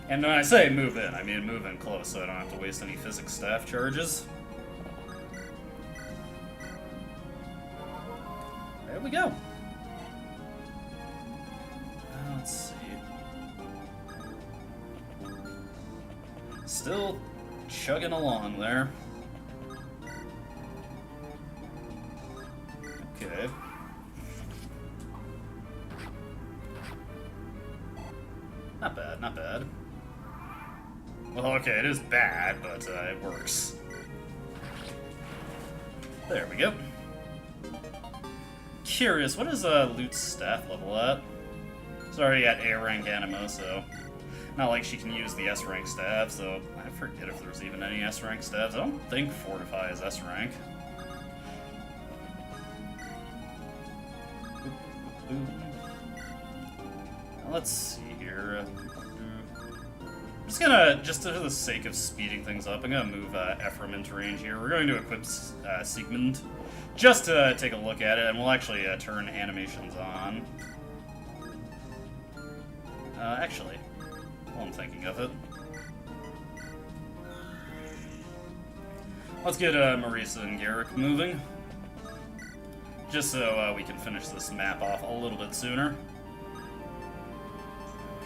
And when I say move in, I mean move in close so I don't have to waste any physics staff charges. There we go. Let's see. Still chugging along there. Okay. Not bad, not bad. Well, okay, it is bad, but it works. There we go. Curious, what is Loot's staff level at? It's already at A rank animo, so not like she can use the S rank staff, so I forget if there's even any S rank staffs. I don't think Fortify is S rank. Now, let's see here. I'm just gonna, just for the sake of speeding things up, I'm gonna move Ephraim into range here. We're going to equip Siegmund just to take a look at it, and we'll actually turn animations on. Actually, while I'm thinking of it, let's get Marisa and Garrick moving, just so we can finish this map off a little bit sooner.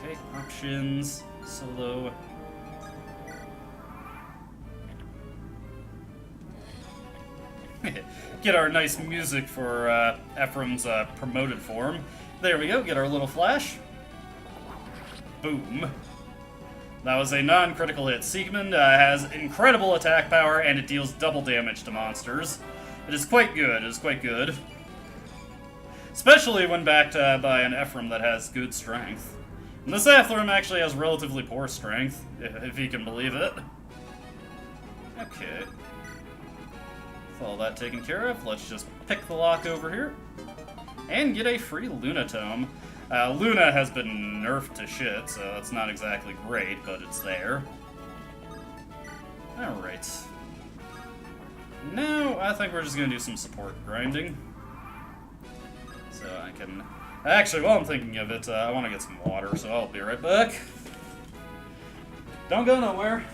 Okay, options, solo. Get our nice music for Ephraim's promoted form. There we go, get our little flash. Boom. That was a non-critical hit. Siegmund has incredible attack power, and it deals double damage to monsters. It is quite good, it is quite good. Especially when backed by an Ephraim that has good strength. And this Ephraim actually has relatively poor strength, if you can believe it. Okay. With all that taken care of, let's just pick the lock over here. And get a free Luna Tome. Luna has been nerfed to shit, so that's not exactly great, but it's there. Alright. Now, I think we're just gonna do some support grinding. So I can... Actually, while I'm thinking of it, I want to get some water, so I'll be right back. Don't go nowhere.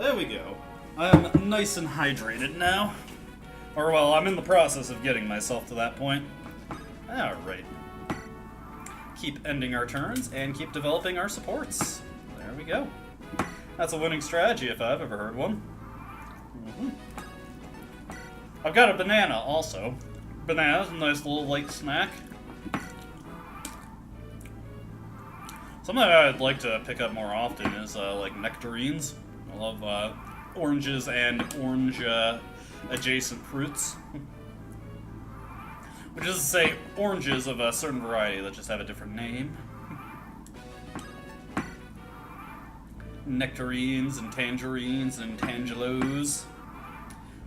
there we go. I'm nice and hydrated now. Or, well, I'm in the process of getting myself to that point. Alright. Keep ending our turns and keep developing our supports. There we go. That's a winning strategy if I've ever heard one. I've got a banana also. Banana's a nice little light snack. Something I'd like to pick up more often is like nectarines. I love oranges and orange adjacent fruits. Which is to say, oranges of a certain variety that just have a different name. Nectarines and tangerines and tangelos.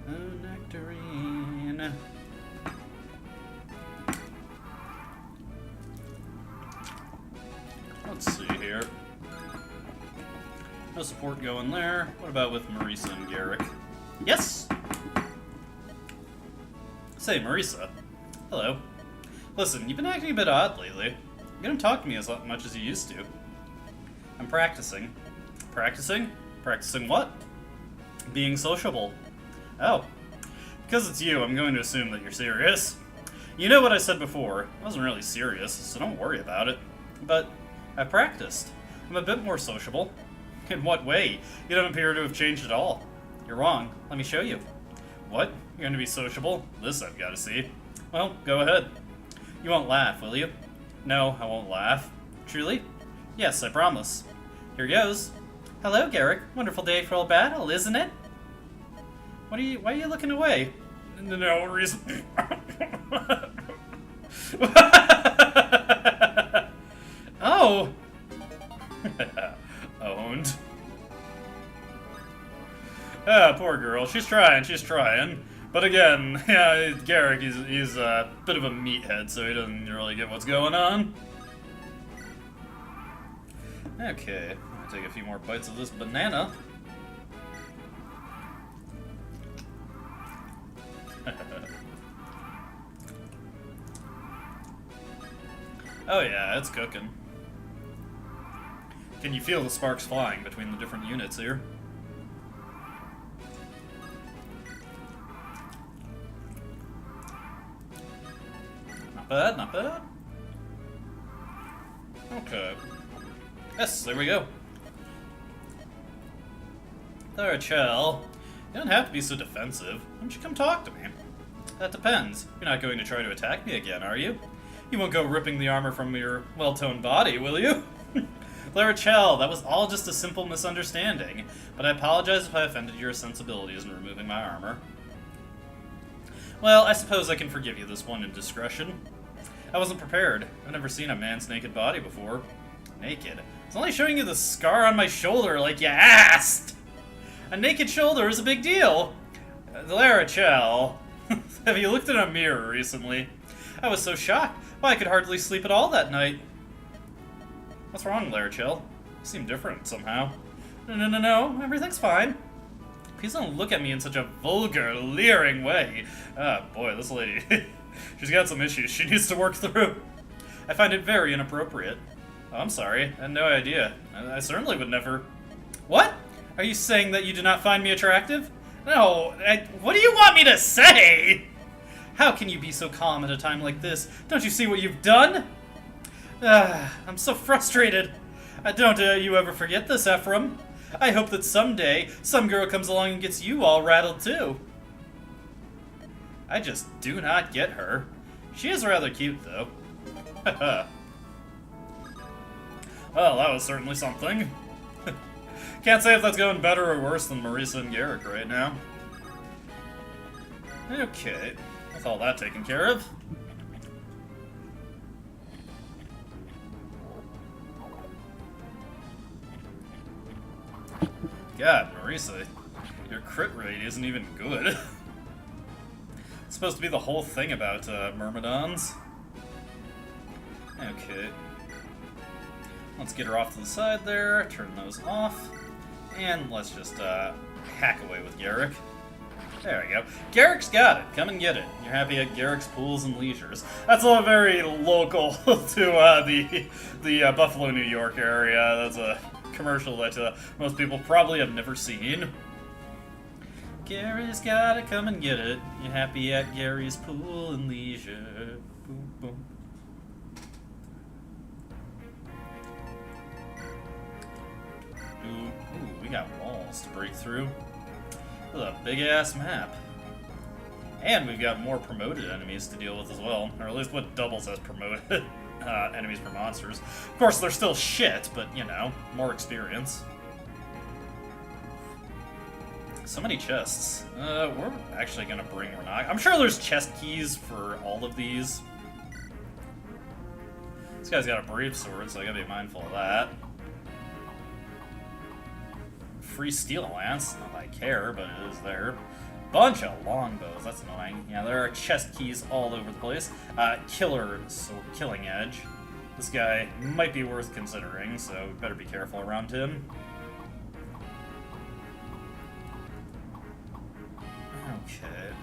Oh, nectarine. Let's see here. No support going there. What about with Marisa and Garrick? Yes! Say, Marisa. Hello. Listen, you've been acting a bit odd lately. You don't talk to me as much as you used to. I'm practicing. Practicing? Practicing what? Being sociable. Oh. Because it's you, I'm going to assume that you're serious. You know what I said before. I wasn't really serious, so don't worry about it. But I've practiced. I'm a bit more sociable. In what way? You don't appear to have changed at all. You're wrong. Let me show you. What? You're going to be sociable? This I've got to see. Well, go ahead. You won't laugh, will you? No, I won't laugh. Truly? Yes, I promise. Here goes. Hello, Garrick. Wonderful day for old battle, isn't it? Why are you looking away? No reason. Oh! Owned. Ah, poor girl. She's trying. But again, yeah, Garrick, he's a bit of a meathead, so he doesn't really get what's going on. Okay, I'll take a few more bites of this banana. Oh yeah, it's cooking. Can you feel the sparks flying between the different units here? Not bad, not bad. Okay. Yes, there we go. There, Chell. You don't have to be so defensive. Why don't you come talk to me? That depends. You're not going to try to attack me again, are you? You won't go ripping the armor from your well-toned body, will you? Chell, that was all just a simple misunderstanding, but I apologize if I offended your sensibilities in removing my armor. Well, I suppose I can forgive you this one indiscretion. I wasn't prepared. I've never seen a man's naked body before. Naked? It's only showing you the scar on my shoulder like you asked! A naked shoulder is a big deal! Chell, have you looked in a mirror recently? I was so shocked. Why, I could hardly sleep at all that night. What's wrong, Chell? You seem different somehow. No, everything's fine. Please don't look at me in such a vulgar, leering way. Ah, boy, this lady. She's got some issues she needs to work through. I find it very inappropriate. Oh, I'm sorry. I had no idea. I certainly would never... What? Are you saying that you do not find me attractive? No, what do you want me to say? How can you be so calm at a time like this? Don't you see what you've done? I'm so frustrated. Don't you ever forget this, Ephraim. I hope that someday some girl comes along and gets you all rattled too. I just do not get her. She is rather cute, though. Well, that was certainly something. Can't say if that's going better or worse than Marisa and Garrick right now. Okay, with all that taken care of. God, Marisa, your crit rate isn't even good. It's supposed to be the whole thing about Myrmidons. Okay. Let's get her off to the side there, turn those off, and let's just hack away with Garrick. There we go. Garrick's got it. Come and get it. You're happy at Garrick's Pools and Leisures. That's all very local to the Buffalo, New York area. That's a commercial that most people probably have never seen. Gary's gotta come and get it. You happy at Gary's pool and leisure. Boom, boom. Ooh, we got walls to break through. This is a big-ass map. And we've got more promoted enemies to deal with as well. Or at least what doubles as promoted enemies per monsters. Of course, they're still shit, but, you know, more experience. So many chests. We're actually gonna bring Renok. I'm sure there's chest keys for all of these. This guy's got a brave sword, so I gotta be mindful of that. Free steel lance. Not that I care, but it is there. Bunch of longbows. That's annoying. Yeah, there are chest keys all over the place. Killing edge. This guy might be worth considering, so we better be careful around him. Okay.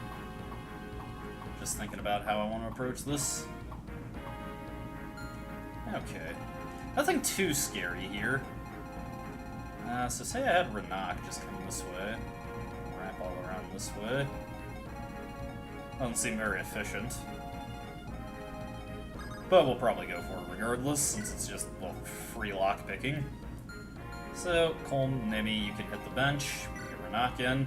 Just thinking about how I want to approach this. Okay. Nothing too scary here. So say I had Renok just come this way. Wrap all around this way. Doesn't seem very efficient. But we'll probably go for it regardless, since it's just, well, free lockpicking. So, Colm, Nemi, you can hit the bench. We get Renok in.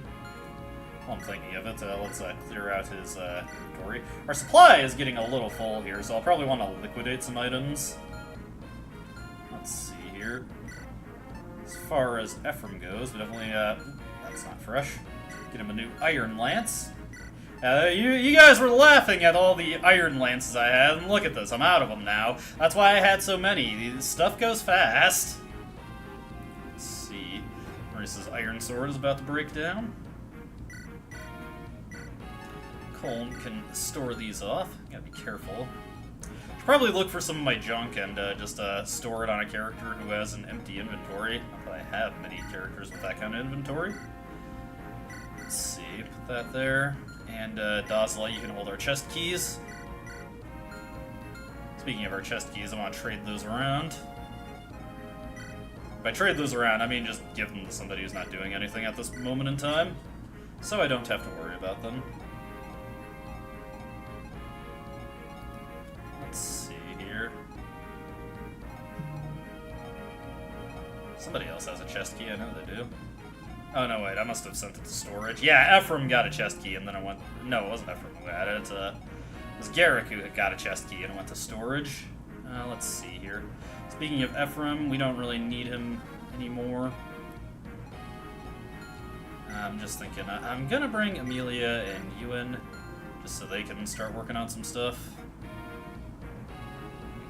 While I'm thinking of it, let's clear out his inventory. Our supply is getting a little full here, so I'll probably want to liquidate some items. Let's see here. As far as Ephraim goes, we definitely, that's not fresh. Get him a new Iron Lance. You guys were laughing at all the Iron Lances I had, and look at this, I'm out of them now. That's why I had so many. This stuff goes fast. Let's see. Maurice's Iron Sword is about to break down. Colm can store these off. Gotta be careful. Should probably look for some of my junk and just store it on a character who has an empty inventory. Not that I have many characters with that kind of inventory. Let's see, put that there. And Dazla, you can hold our chest keys. Speaking of our chest keys, I want to trade those around. By trade those around, I mean just give them to somebody who's not doing anything at this moment in time, so I don't have to worry about them. Let's see here. Somebody else has a chest key, I know they do. Oh no, wait, I must have sent it to storage. Yeah, Ephraim got a chest key and then I went... No, it wasn't Ephraim who had it. It was Garrick who got a chest key and went to storage. Let's see here. Speaking of Ephraim, we don't really need him anymore. I'm just thinking, I'm gonna bring Amelia and Ewan just so they can start working on some stuff.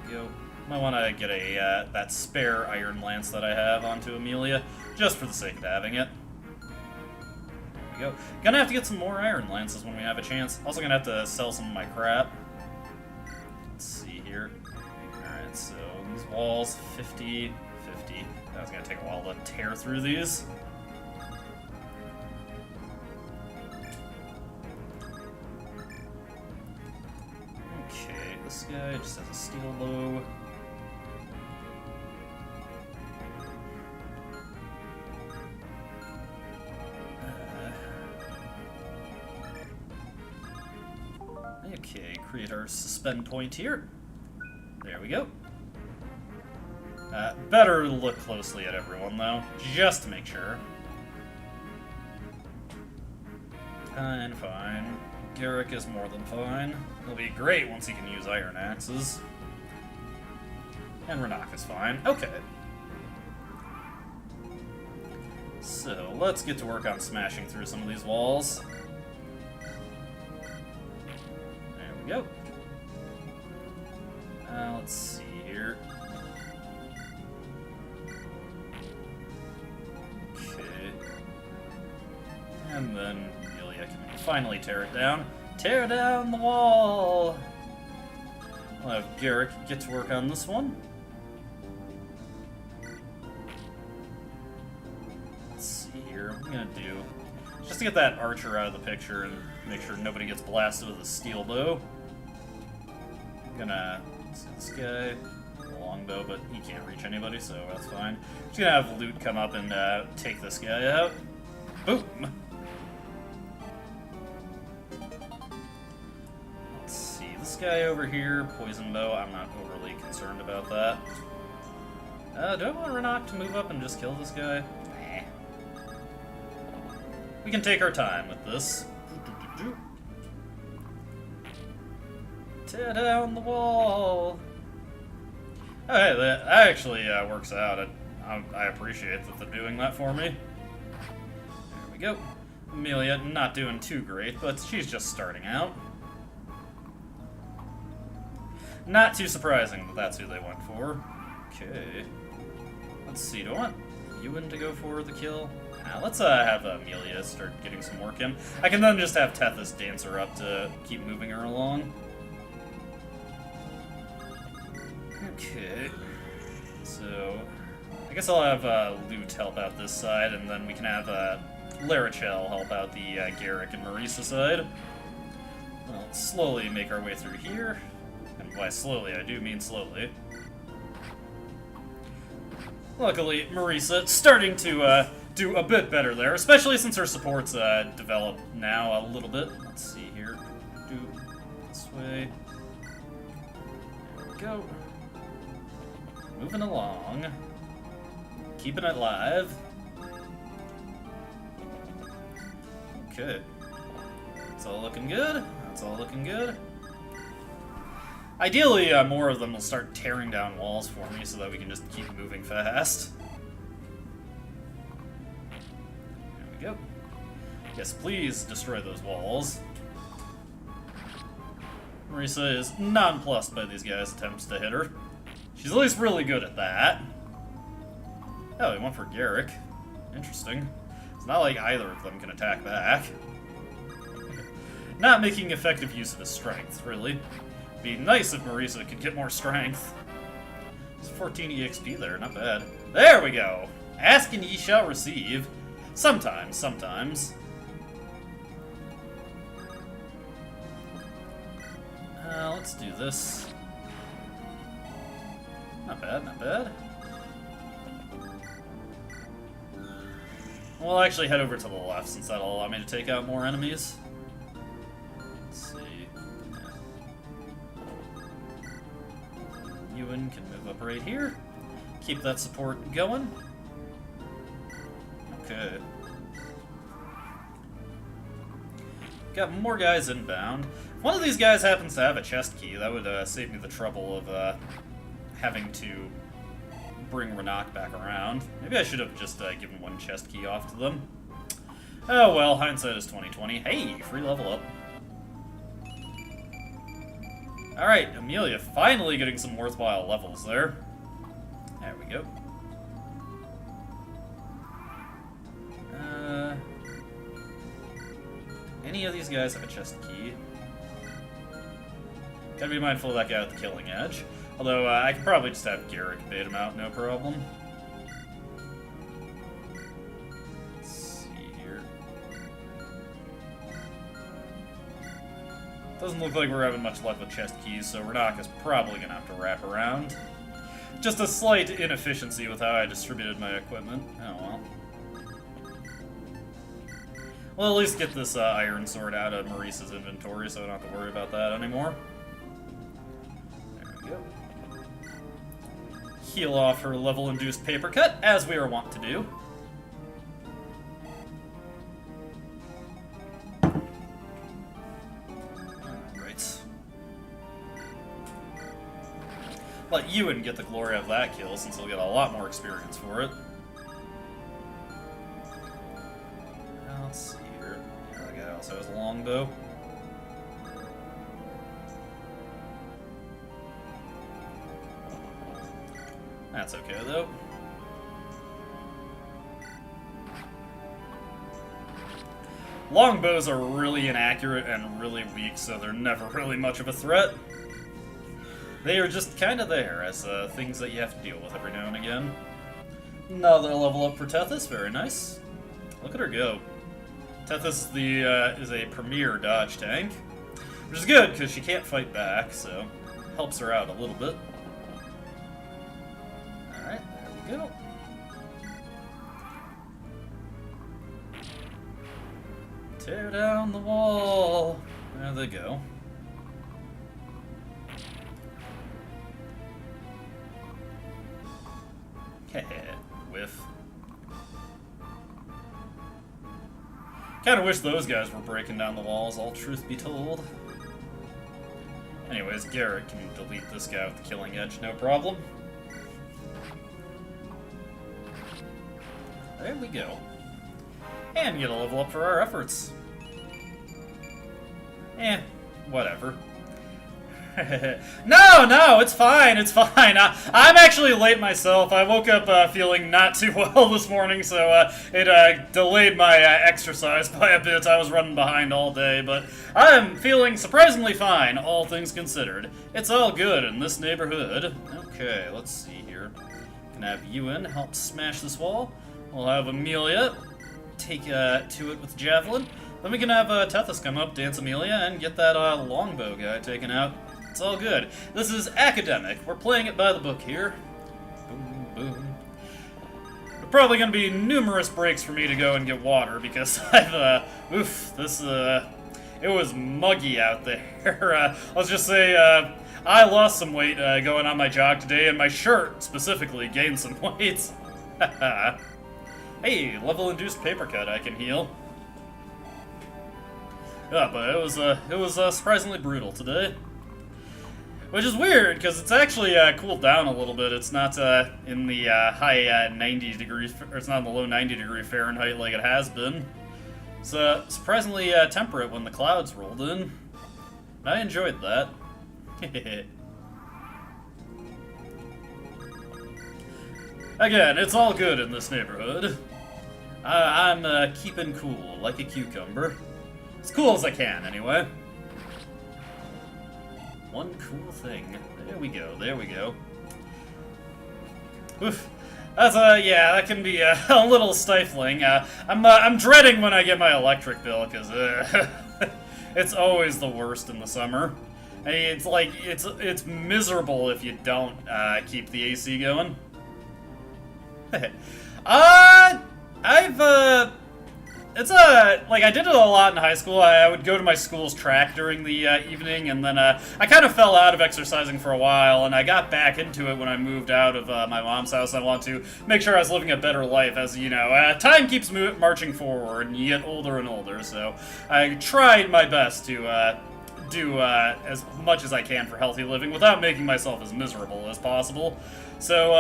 There we go. Might want to get a that spare Iron Lance that I have onto Amelia, just for the sake of having it. Go. Gonna have to get some more Iron Lances when we have a chance. Also gonna have to sell some of my crap. Let's see here. Alright, so these walls, 50, 50. That's gonna take a while to tear through these. Okay, this guy just has a steel bow. Okay, create our suspend point here. There we go. Better look closely at everyone, though, just to make sure. Fine, fine. Garrick is more than fine. He'll be great once he can use iron axes. And Renok is fine. Okay. So, let's get to work on smashing through some of these walls. Go. Let's see here. Okay. And then Amelia can finally tear it down. Tear down the wall! I'll have Garrick get to work on this one. Let's see here. What I'm gonna do, just to get that archer out of the picture and make sure nobody gets blasted with a steel bow. I'm gonna see this guy, longbow, but he can't reach anybody, so that's fine. Just gonna have loot come up and take this guy out. Boom! this guy over here, poison bow, I'm not overly concerned about that. Do I want Renak to move up and just kill this guy? Nah. We can take our time with this. Tear down the wall! Oh, hey, that actually works out. I appreciate that they're doing that for me. There we go. Amelia, not doing too great, but she's just starting out. Not too surprising that that's who they went for. Okay. Let's see, do I want Ewan to go for the kill? Let's have Amelia start getting some work in. I can then just have Tethys dance her up to keep moving her along. Okay. So, I guess I'll have Lute help out this side, and then we can have Larichel help out the Garrick and Marisa side. We'll slowly make our way through here. And by slowly, I do mean slowly. Luckily, Marisa starting to do a bit better there, especially since her support's developed now a little bit. Let's see here. Do this way. There we go. Moving along. Keeping it live. Okay. That's all looking good. That's all looking good. Ideally, more of them will start tearing down walls for me so that we can just keep moving fast. There we go. Yes, please destroy those walls. Marisa is nonplussed by these guys' attempts to hit her. She's at least really good at that. Oh, they went for Garrick. Interesting. It's not like either of them can attack back. Not making effective use of his strength, really. Be nice if Marisa could get more strength. There's 14 EXP there, not bad. There we go! Ask and ye shall receive. Sometimes, sometimes. Let's do this. Not bad, not bad. We'll actually head over to the left since that'll allow me to take out more enemies. Let's see. Ewan can move up right here. Keep that support going. Okay. Got more guys inbound. If one of these guys happens to have a chest key, that would save me the trouble of having to bring Renak back around. Maybe I should have just given one chest key off to them. Oh well, hindsight is 20/20. Hey, free level up. Alright, Amelia finally getting some worthwhile levels there. There we go. Any of these guys have a chest key? Gotta be mindful of that guy with the killing edge. Although, I could probably just have Garrick bait him out, no problem. Let's see here. Doesn't look like we're having much luck with chest keys, so Renak is probably gonna have to wrap around. Just a slight inefficiency with how I distributed my equipment. Oh well. Well, at least get this iron sword out of Marisa's inventory so I don't have to worry about that anymore. There we go. Heal off her level-induced paper cut, as we are wont to do. Alright. Let Ewan get the glory of that kill, since he'll get a lot more experience for it. Let's see here. Yeah, that guy also has a longbow. That's okay, though. Longbows are really inaccurate and really weak, so they're never really much of a threat. They are just kind of there as things that you have to deal with every now and again. Another level up for Tethys, very nice. Look at her go. Tethys is a premier dodge tank, which is good because she can't fight back, so helps her out a little bit. Alright, there we go. Tear down the wall. There they go. Whiff. Kinda wish those guys were breaking down the walls, all truth be told. Anyways, Garrett can delete this guy with the killing edge, no problem. There we go. And get a level up for our efforts. Whatever. No, it's fine, it's fine. I'm actually late myself. I woke up feeling not too well this morning, so it delayed my exercise by a bit. I was running behind all day, but I'm feeling surprisingly fine, all things considered. It's all good in this neighborhood. Okay, let's see here. Can have Ewan help smash this wall. We'll have Amelia take to it with Javelin. Then we can have Tethys come up, dance Amelia, and get that longbow guy taken out. It's all good. This is academic. We're playing it by the book here. Boom, boom. There's probably going to be numerous breaks for me to go and get water because I've, it was muggy out there. Let's just say, I lost some weight going on my jog today, and my shirt, specifically, gained some weight. Hey, level-induced paper cut I can heal. Yeah, but it was surprisingly brutal today. Which is weird, because it's actually cooled down a little bit. It's not in the high 90 degrees, or it's not in the low 90-degree Fahrenheit like it has been. It's surprisingly temperate when the clouds rolled in. I enjoyed that. Again, it's all good in this neighborhood. I'm keeping cool, like a cucumber. As cool as I can, anyway. One cool thing. There we go, there we go. Oof. That's, yeah, that can be a little stifling. I'm dreading when I get my electric bill, because, it's always the worst in the summer. I mean, it's like, it's miserable if you don't, keep the AC going. Like, I did it a lot in high school. I would go to my school's track during the evening, and then I kind of fell out of exercising for a while, and I got back into it when I moved out of my mom's house. I wanted to make sure I was living a better life, as, you know, time keeps marching forward, and you get older and older, so I tried my best to do as much as I can for healthy living without making myself as miserable as possible. So,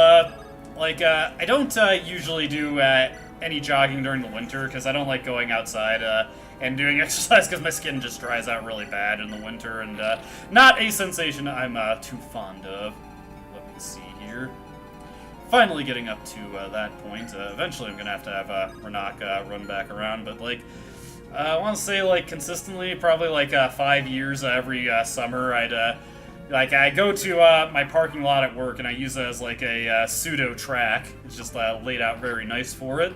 I don't usually do any jogging during the winter, because I don't like going outside and doing exercise, because my skin just dries out really bad in the winter, and not a sensation I'm too fond of. Let me see here. Finally getting up to that point. Eventually I'm going to have Renak run back around, but, like, I want to say, like, consistently, probably, like, 5 years every summer, I go to my parking lot at work, and I use it as, like, a pseudo track. It's just laid out very nice for it.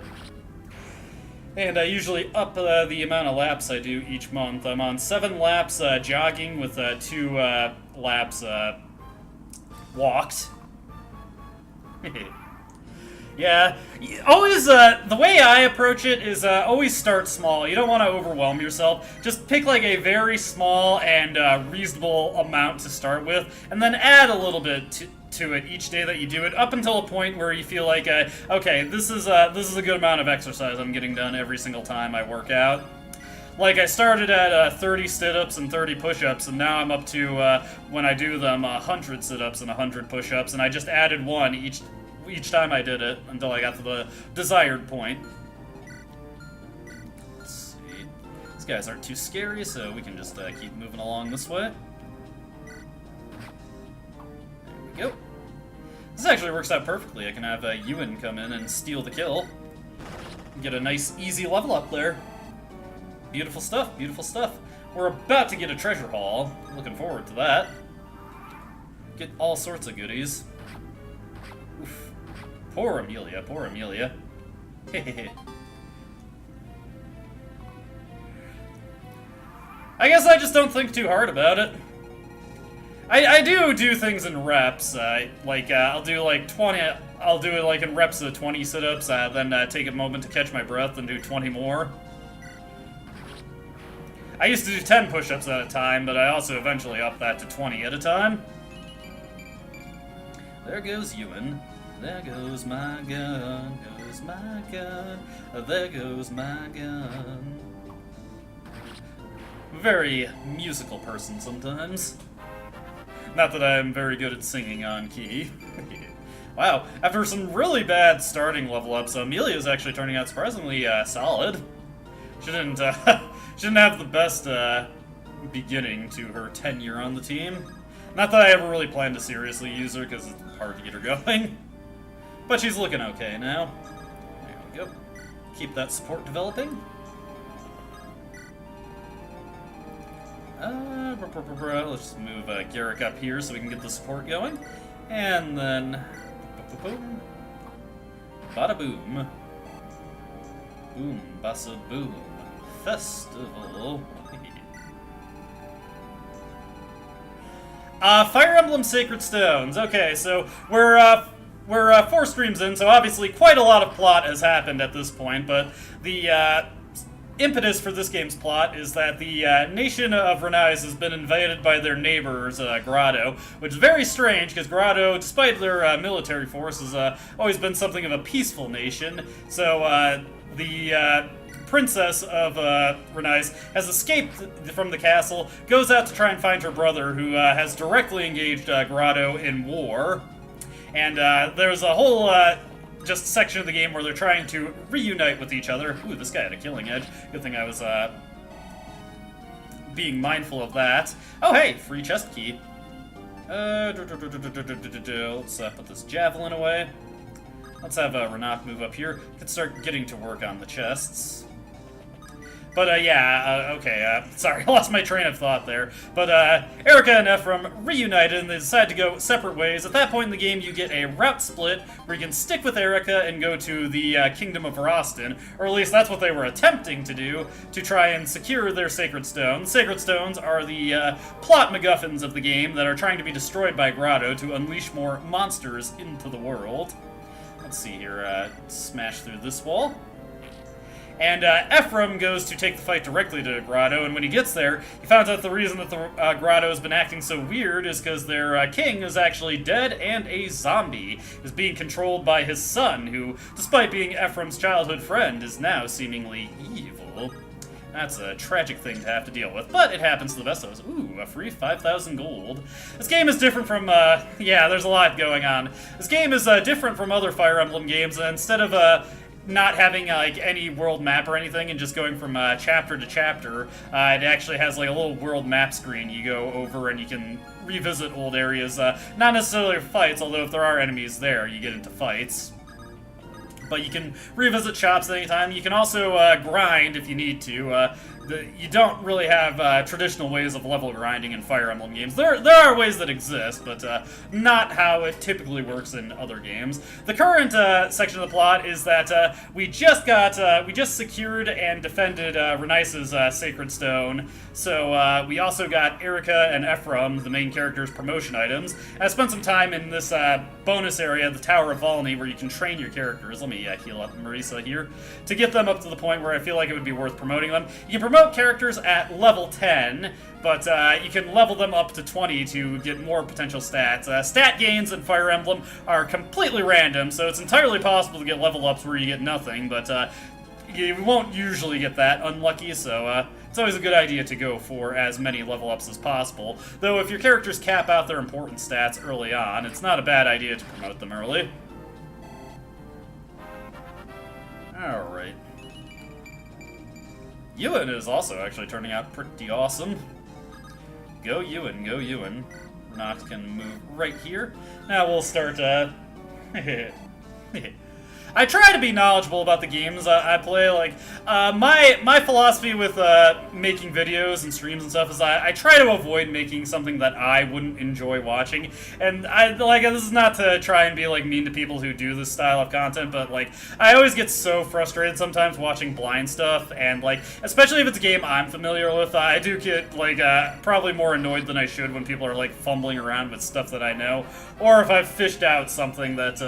And I usually up the amount of laps I do each month. I'm on 7 laps jogging with 2 laps walked. Yeah, always, the way I approach it is always start small. You don't want to overwhelm yourself. Just pick, like, a very small and reasonable amount to start with, and then add a little bit to it each day that you do it, up until a point where you feel like, okay, this is a good amount of exercise I'm getting done every single time I work out. Like, I started at 30 sit-ups and 30 push-ups, and now I'm up to, when I do them, 100 sit-ups and 100 push-ups, and I just added one each time I did it, until I got to the desired point. Let's see. These guys aren't too scary, so we can just keep moving along this way. There we go. This actually works out perfectly. I can have Ewan come in and steal the kill. Get a nice, easy level up there. Beautiful stuff, beautiful stuff. We're about to get a treasure haul. Looking forward to that. Get all sorts of goodies. Oof. Poor Amelia, poor Amelia. I guess I just don't think too hard about it. I do things in reps. I'll do like 20. I'll do it like in reps of 20 sit-ups. Then take a moment to catch my breath and do 20 more. I used to do 10 push-ups at a time, but I also eventually upped that to 20 at a time. There goes Ewan. There goes my gun, goes my gun, there goes my gun. Very musical person sometimes. Not that I'm very good at singing on key. Wow, after some really bad starting level ups, Amelia's actually turning out surprisingly solid. She didn't have the best beginning to her tenure on the team. Not that I ever really planned to seriously use her, because it's hard to get her going. But she's looking okay now. There we go. Keep that support developing. Let's just move Garrick up here so we can get the support going. And then... boom. Bada boom. Boom, bassa boom. Festival. Fire Emblem Sacred Stones. Okay, so we're 4 streams in, so obviously quite a lot of plot has happened at this point, but the impetus for this game's plot is that the nation of Renais has been invaded by their neighbors, Grotto, which is very strange, because Grotto, despite their military force, has always been something of a peaceful nation. So the princess of Renais has escaped from the castle, goes out to try and find her brother, who has directly engaged Grotto in war. And there's a whole just section of the game where they're trying to reunite with each other. Ooh, this guy had a killing edge. Good thing I was being mindful of that. Oh, hey, free chest key. Let's put this javelin away. Let's have Renat move up here. Could start getting to work on the chests. But, okay, sorry, I lost my train of thought there. But, Erica and Ephraim reunited, and they decide to go separate ways. At that point in the game, you get a route split, where you can stick with Erica and go to the Kingdom of Roston, or at least that's what they were attempting to do, to try and secure their Sacred Stones. Sacred Stones are the plot MacGuffins of the game that are trying to be destroyed by Grotto to unleash more monsters into the world. Let's see here, smash through this wall. And Ephraim goes to take the fight directly to Grotto, and when he gets there, he finds out the reason that the Grotto has been acting so weird is because their king is actually dead and a zombie, is being controlled by his son, who, despite being Ephraim's childhood friend, is now seemingly evil. That's a tragic thing to have to deal with, but it happens to the best of us. Ooh, a free 5,000 gold. This game is different from, yeah, there's a lot going on. This game is different from other Fire Emblem games, and instead of, not having like any world map or anything and just going from chapter to chapter, it actually has like a little world map screen you go over and you can revisit old areas. Not necessarily fights, although if there are enemies there, you get into fights. But you can revisit shops at any time. You can also grind if you need to. You don't really have traditional ways of level grinding in Fire Emblem games. There are ways that exist, but not how it typically works in other games. The current section of the plot is that we just secured and defended Renais' Sacred Stone. So we also got Erica and Ephraim, the main characters' promotion items. I spent some time in this bonus area, the Tower of Volney, where you can train your characters. Let me heal up Marisa here to get them up to the point where I feel like it would be worth promoting them. You can promote characters at level 10, but you can level them up to 20 to get more potential stats. Stat gains in Fire Emblem are completely random, so it's entirely possible to get level ups where you get nothing, but you won't usually get that unlucky, so it's always a good idea to go for as many level ups as possible. Though if your characters cap out their important stats early on, it's not a bad idea to promote them early. Alright. Ewan is also actually turning out pretty awesome. Go Ewan, go Ewan. Renat can move right here. Now we'll start, I try to be knowledgeable about the games I play. Like, my philosophy with making videos and streams and stuff is I try to avoid making something that I wouldn't enjoy watching. And this is not to try and be like mean to people who do this style of content, but like I always get so frustrated sometimes watching blind stuff, and like especially if it's a game I'm familiar with, I do get like probably more annoyed than I should when people are like fumbling around with stuff that I know, or if I've fished out something that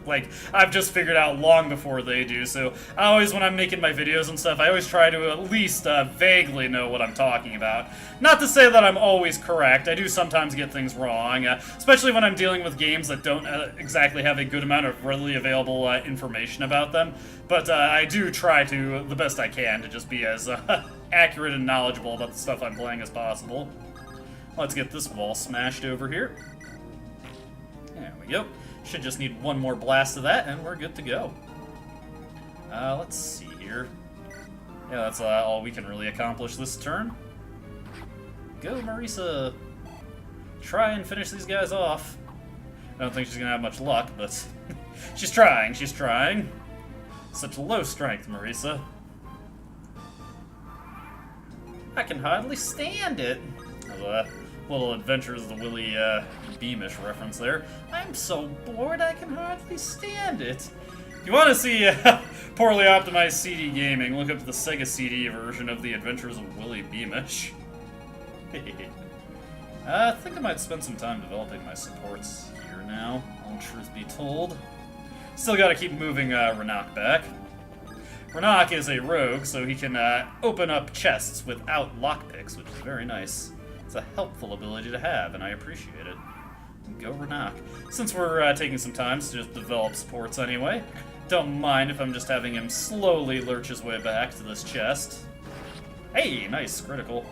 like, I've just figured out long before they do, so I always, when I'm making my videos and stuff, I always try to at least vaguely know what I'm talking about. Not to say that I'm always correct, I do sometimes get things wrong, especially when I'm dealing with games that don't exactly have a good amount of readily available information about them, but I do try to, the best I can, to just be as accurate and knowledgeable about the stuff I'm playing as possible. Let's get this wall smashed over here. There we go. Should just need one more blast of that, and we're good to go. Let's see here. Yeah, that's all we can really accomplish this turn. Go, Marisa. Try and finish these guys off. I don't think she's gonna have much luck, but she's trying, she's trying. Such low strength, Marisa. I can hardly stand it. Little Adventures of the Willy Beamish reference there. I'm so bored I can hardly stand it. If you want to see poorly optimized CD gaming, look up the Sega CD version of the Adventures of Willy Beamish. I think I might spend some time developing my supports here now, all truth be told. Still gotta keep moving Renak back. Renak is a rogue, so he can open up chests without lockpicks, which is very nice. It's a helpful ability to have, and I appreciate it. Go Renak. Since we're taking some time to just develop supports anyway, don't mind if I'm just having him slowly lurch his way back to this chest. Hey, nice, critical.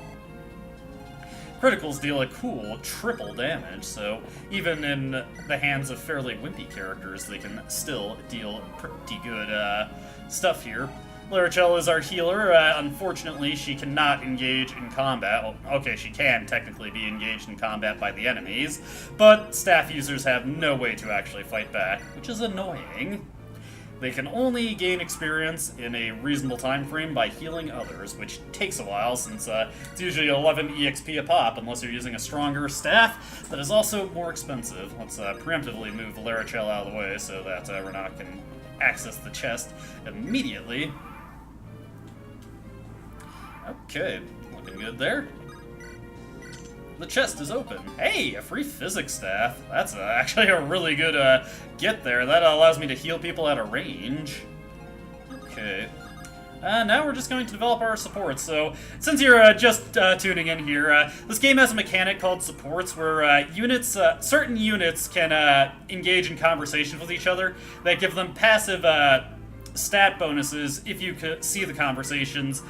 Criticals deal a cool triple damage, so even in the hands of fairly wimpy characters, they can still deal pretty good stuff here. Larichel is our healer. Unfortunately, she cannot engage in combat. Well, okay, she can technically be engaged in combat by the enemies, but staff users have no way to actually fight back, which is annoying. They can only gain experience in a reasonable time frame by healing others, which takes a while since it's usually 11 EXP a pop unless you're using a stronger staff that is also more expensive. Let's preemptively move Larichel out of the way so that Renak can access the chest immediately. Okay, looking good there. The chest is open. Hey, a free physics staff. That's actually a really good get there. That allows me to heal people at a range. Okay. Now we're just going to develop our supports. So, since you're just tuning in here, this game has a mechanic called supports where certain units can engage in conversation with each other that give them passive stat bonuses if you could see the conversations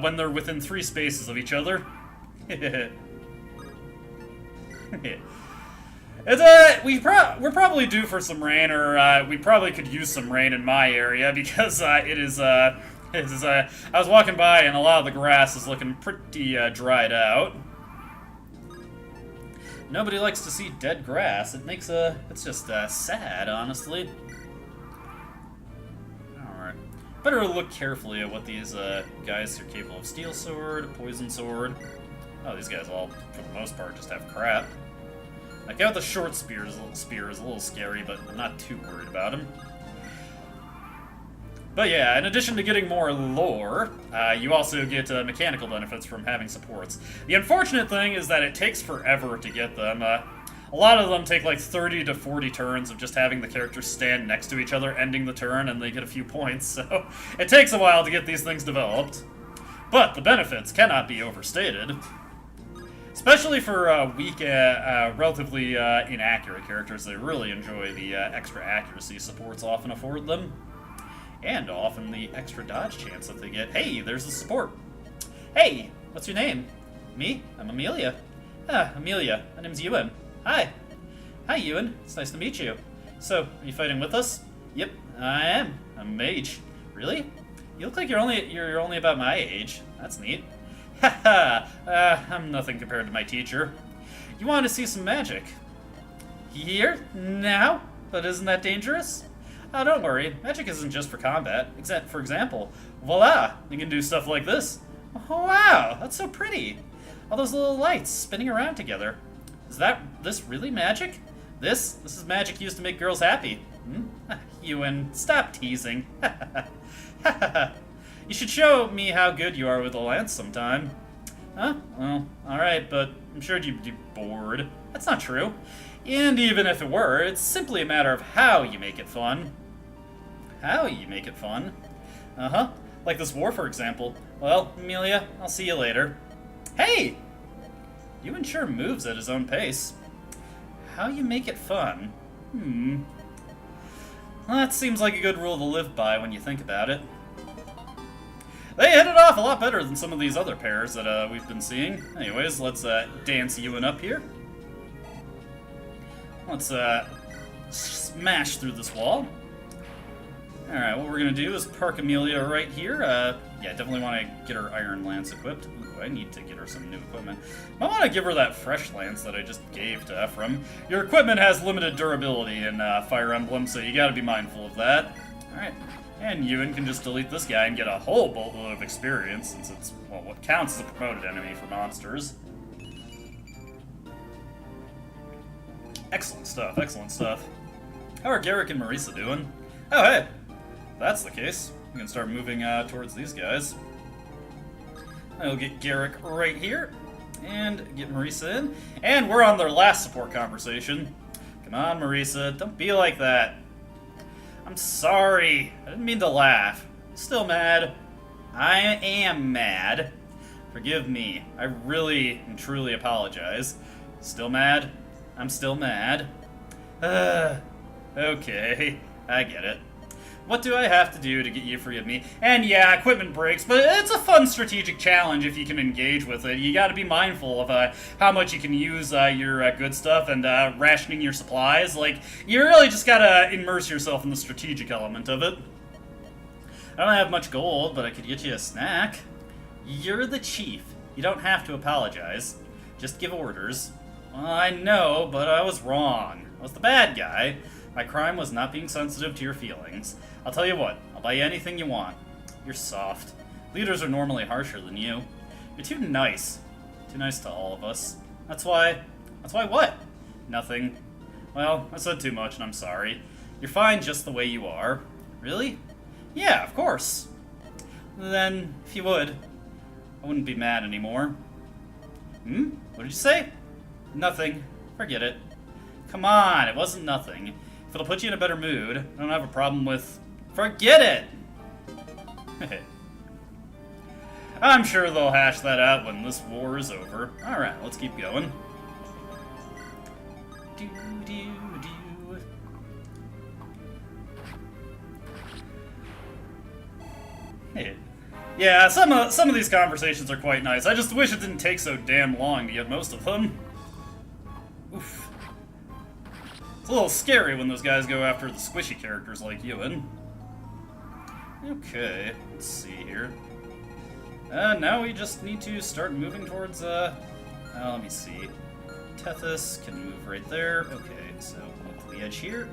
when they're within 3 spaces of each other. We're probably due for some rain, or we probably could use some rain in my area because I was walking by and a lot of the grass is looking pretty dried out. Nobody likes to see dead grass. It's just sad, honestly. Alright. Better look carefully at what these guys are capable of. Steel sword, poison sword. Oh, these guys all, for the most part, just have crap. Like, out the short spear is a little scary, but I'm not too worried about him. But yeah, in addition to getting more lore, you also get mechanical benefits from having supports. The unfortunate thing is that it takes forever to get them. A lot of them take like 30 to 40 turns of just having the characters stand next to each other, ending the turn, and they get a few points, so it takes a while to get these things developed. But the benefits cannot be overstated. Especially for weak, relatively inaccurate characters, they really enjoy the extra accuracy supports often afford them. And often the extra dodge chance that they get. Hey, there's the support. Hey, what's your name? Me? I'm Amelia. Ah, Amelia. My name's Ewan. Hi. Hi, Ewan. It's nice to meet you. So, are you fighting with us? Yep, I am. I'm a mage. Really? You look like you're only about my age. That's neat. Haha, I'm nothing compared to my teacher. You want to see some magic? Here? Now? But isn't that dangerous? Oh, don't worry. Magic isn't just for combat. For example, voila! You can do stuff like this. Oh, wow! That's so pretty! All those little lights spinning around together. Is this really magic? This is magic used to make girls happy. Ewan, stop teasing. You should show me how good you are with a lance sometime. Huh? Well, alright, but I'm sure you'd be bored. That's not true. And even if it were, it's simply a matter of how you make it fun. How you make it fun. Uh-huh. Like this war, for example. Well, Amelia, I'll see you later. Hey! Ewan sure moves at his own pace. How you make it fun? Well, that seems like a good rule to live by when you think about it. They hit it off a lot better than some of these other pairs that we've been seeing. Anyways, let's dance Ewan up here. Let's smash through this wall. Alright, what we're going to do is park Amelia right here. Yeah, definitely want to get her Iron Lance equipped. Ooh, I need to get her some new equipment. I want to give her that fresh lance that I just gave to Ephraim. Your equipment has limited durability in Fire Emblem, so you got to be mindful of that. Alright, and Ewan can just delete this guy and get a whole boatload of experience, since it's, well, what counts as a promoted enemy for monsters. Excellent stuff, excellent stuff. How are Garrick and Marisa doing? Oh, hey! If that's the case, we can start moving towards these guys. I'll get Garrick right here, and get Marisa in. And we're on their last support conversation. Come on, Marisa, don't be like that. I'm sorry, I didn't mean to laugh. Still mad. I am mad. Forgive me, I really and truly apologize. Still mad? I'm still mad. Okay, I get it. What do I have to do to get you free of me? And yeah, equipment breaks, but it's a fun strategic challenge if you can engage with it. You gotta be mindful of how much you can use your good stuff and rationing your supplies. Like, you really just gotta immerse yourself in the strategic element of it. I don't have much gold, but I could get you a snack. You're the chief. You don't have to apologize. Just give orders. Well, I know, but I was wrong. I was the bad guy. My crime was not being sensitive to your feelings. I'll tell you what, I'll buy you anything you want. You're soft. Leaders are normally harsher than you. You're too nice. Too nice to all of us. That's why what? Nothing. Well, I said too much and I'm sorry. You're fine just the way you are. Really? Yeah, of course. Then, if you would, I wouldn't be mad anymore. What did you say? Nothing. Forget it. Come on, it wasn't nothing. If it'll put you in a better mood, I don't have a problem with... Forget it! I'm sure they'll hash that out when this war is over. Alright, let's keep going. Yeah, some of these conversations are quite nice. I just wish it didn't take so damn long to get most of them. Oof. It's a little scary when those guys go after the squishy characters like Ewan. Okay, let's see here. Now we just need to start moving towards, let me see. Tethys can move right there. Okay, so look to the edge here.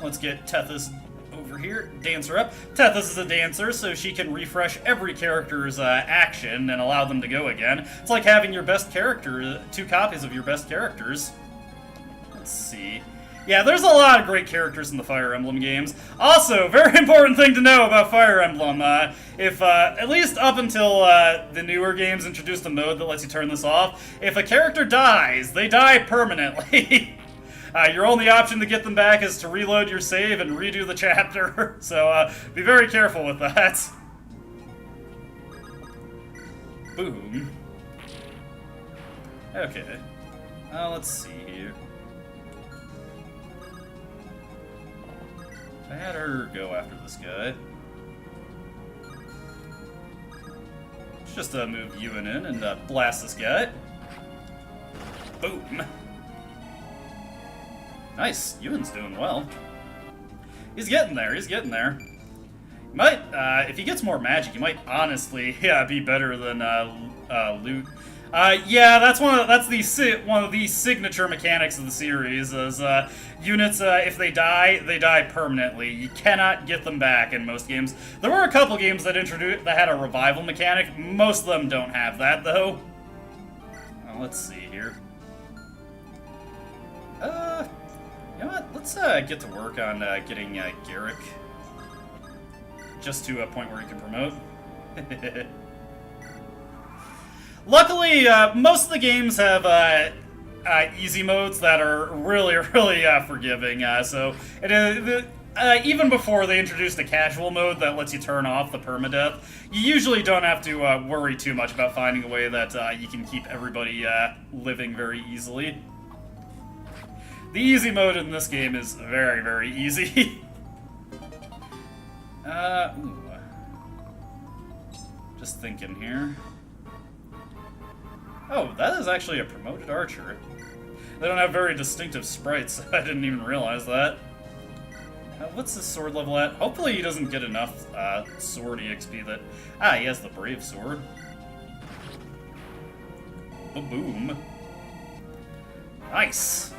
Let's get Tethys over here, dance her up. Tethys is a dancer, so she can refresh every character's action and allow them to go again. It's like having your best character, 2 copies of your best characters. Let's see. Yeah, there's a lot of great characters in the Fire Emblem games. Also, very important thing to know about Fire Emblem, if, at least up until the newer games introduced a mode that lets you turn this off, if a character dies, they die permanently. Your only option to get them back is to reload your save and redo the chapter, so be very careful with that. Boom. Okay. Let's see here. I had her go after this guy. Let's just move Ewan in and blast this guy. Boom. Nice, Ewan's doing well. He's getting there, he's getting there. He might, if he gets more magic, he might honestly, be better than Loot. Yeah, that's one of the signature mechanics of the series. Is units, if they die permanently. You cannot get them back in most games. There were a couple games that had a revival mechanic. Most of them don't have that though. Let's see here. You know what? Let's get to work on getting Garrick just to a point where he can promote. Luckily, most of the games have easy modes that are really, really forgiving. So even before they introduced the casual mode that lets you turn off the permadeath, you usually don't have to worry too much about finding a way that you can keep everybody living very easily. The easy mode in this game is very, very easy. Ooh. Just thinking here. Oh, that is actually a promoted archer. They don't have very distinctive sprites. I didn't even realize that. What's his sword level at? Hopefully he doesn't get enough sword EXP that... Ah, he has the brave sword. Boom. Nice.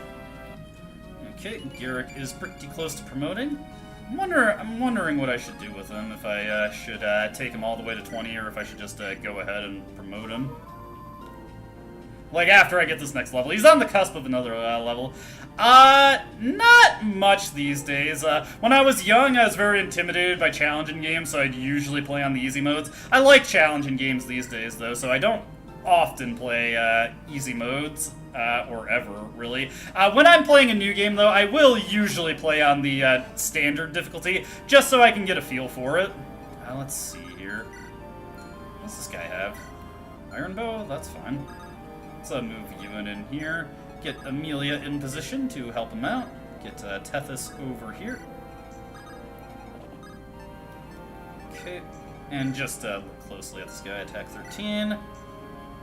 Okay, Garrick is pretty close to promoting. I'm wondering what I should do with him. If I should take him all the way to 20, or if I should just go ahead and promote him. Like, after I get this next level. He's on the cusp of another level. Not much these days. When I was young, I was very intimidated by challenging games, so I'd usually play on the easy modes. I like challenging games these days, though, so I don't often play easy modes. Or ever, really. When I'm playing a new game, though, I will usually play on the standard difficulty, just so I can get a feel for it. Let's see here. What does this guy have? Iron bow? That's fine. Let's move Ewan in here. Get Amelia in position to help him out. Get Tethys over here. Okay. And just look closely at this guy. Attack 13.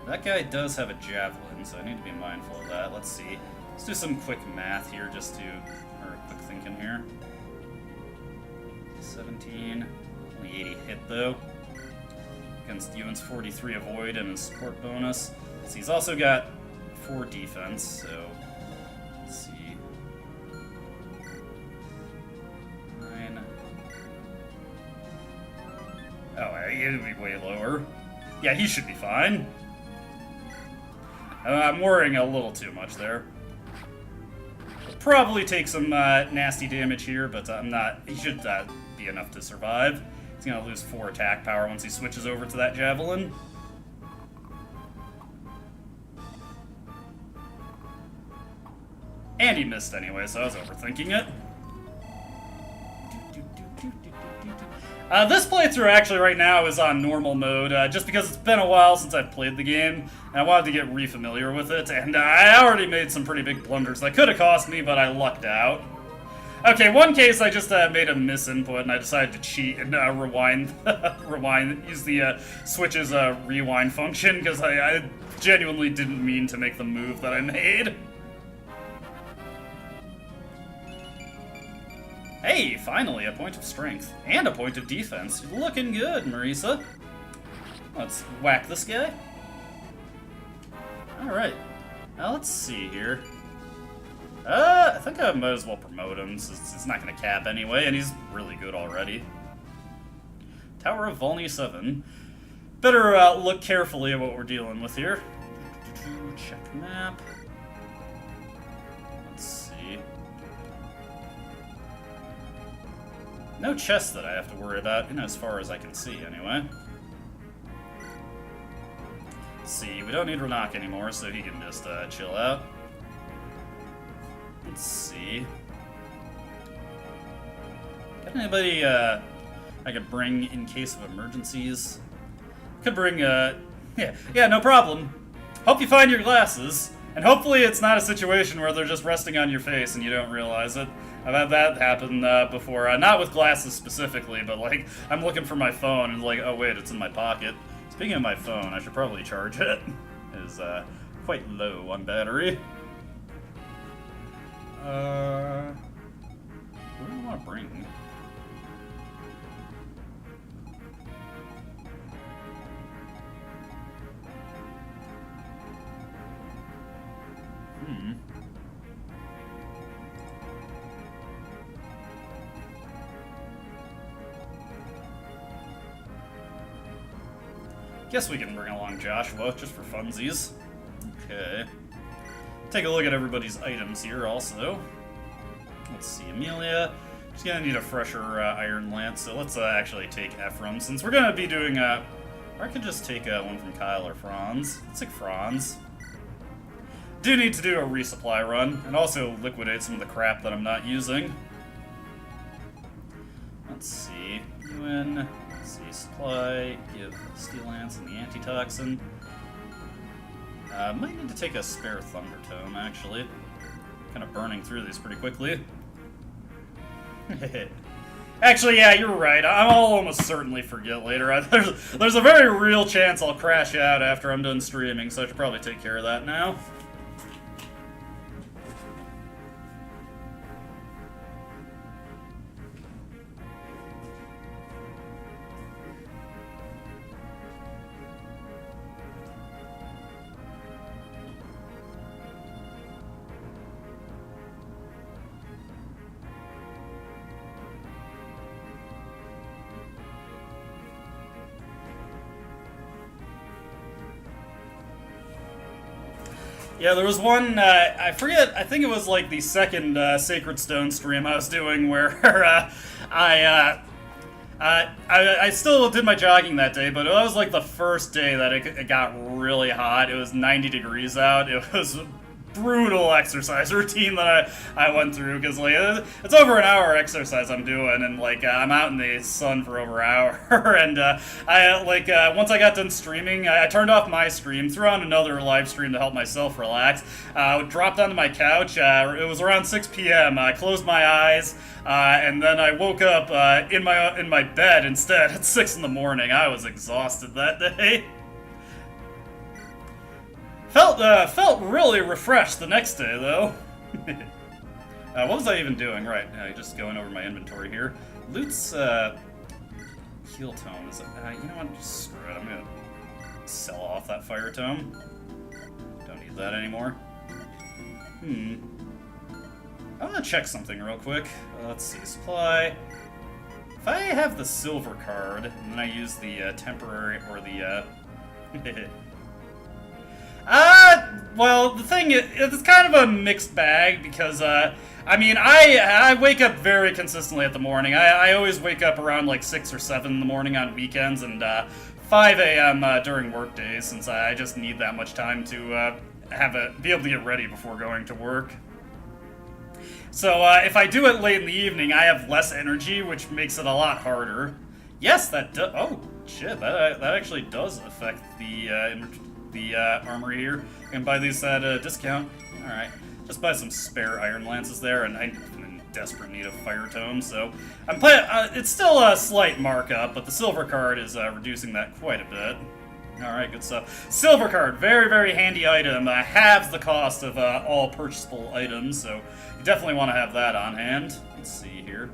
That guy does have a javelin, so I need to be mindful of that. Let's see. Let's do some quick math here, just to... or quick thinking here. 17. Only 80 hit, though. Against Ewan's 43 avoid and his support bonus. So he's also got 4 defense, so... let's see. 9. Oh, it'd be way lower. Yeah, he should be fine. I'm worrying a little too much there. Probably take some nasty damage here, but I'm not... he should be enough to survive. He's going to lose 4 attack power once he switches over to that javelin. And he missed anyway, so I was overthinking it. This playthrough actually right now is on normal mode, just because it's been a while since I've played the game, and I wanted to get re-familiar with it, and I already made some pretty big blunders that could have cost me, but I lucked out. Okay, one case I just made a misinput, and I decided to cheat and rewind, use the Switch's rewind function, because I genuinely didn't mean to make the move that I made. Hey, finally, a point of strength. And a point of defense. Looking good, Marisa. Let's whack this guy. Alright. Now, let's see here. I think I might as well promote him, since it's not going to cap anyway, and he's really good already. Tower of Volney 7. Better look carefully at what we're dealing with here. Check map. Let's see. No chest that I have to worry about, as far as I can see, anyway. Let's see, we don't need Renak anymore, so he can just chill out. Let's see. Got anybody I could bring in case of emergencies? Could bring, yeah, no problem. Hope you find your glasses. And hopefully it's not a situation where they're just resting on your face and you don't realize it. I've had that happen before. Not with glasses specifically, but like, I'm looking for my phone and like, oh wait, it's in my pocket. Speaking of my phone, I should probably charge it. It is quite low on battery. What do I want to bring? Guess we can bring along Joshua, just for funsies. Okay. Take a look at everybody's items here, also. Let's see, Amelia. She's gonna need a fresher Iron Lance, so let's actually take Ephraim, since we're gonna be doing, or I could just take one from Kyle or Franz. Let's take Franz. do need to do a resupply run, and also liquidate some of the crap that I'm not using. Let's see. UN, let's see, supply, give Steel Lance and the antitoxin. Might need to take a spare Thunder Tome, actually. Kind of burning through these pretty quickly. Actually, yeah, you're right. I'll almost certainly forget later. There's a very real chance I'll crash out after I'm done streaming, so I should probably take care of that now. Yeah, there was one, I forget, I think it was like the second Sacred Stone stream I was doing where I still did my jogging that day, but it was like the first day that it got really hot. It was 90 degrees out. It was a brutal exercise routine that I went through, because like it's over an hour exercise I'm doing, and like I'm out in the sun for over an hour. And once I got done streaming, I turned off my stream, threw on another live stream to help myself relax, dropped onto my couch. It was around 6 p.m. I closed my eyes, and then I woke up in my bed instead at 6 in the morning. I was exhausted that day. Felt really refreshed the next day, though. What was I even doing? Right, just going over my inventory here. Loot's, heal tome is, you know what, just screw it. I'm gonna sell off that fire tome. Don't need that anymore. I'm gonna check something real quick. Let's see, supply. If I have the silver card, and then I use the, temporary, or the, well, the thing is, it's kind of a mixed bag, because, I mean, I wake up very consistently at the morning. I always wake up around, like, 6 or 7 in the morning on weekends, and, 5 a.m. During work days, since I just need that much time to, be able to get ready before going to work. So, if I do it late in the evening, I have less energy, which makes it a lot harder. Yes, that does. Oh, shit, that actually does affect the armory here. You can buy these at a discount. Alright. Just buy some spare iron lances there, and I'm in desperate need of fire tomes, so I'm it's still a slight markup, but the silver card is reducing that quite a bit. Alright, good stuff. Silver card, very, very handy item. Halves the cost of all purchasable items, so you definitely want to have that on hand. Let's see here.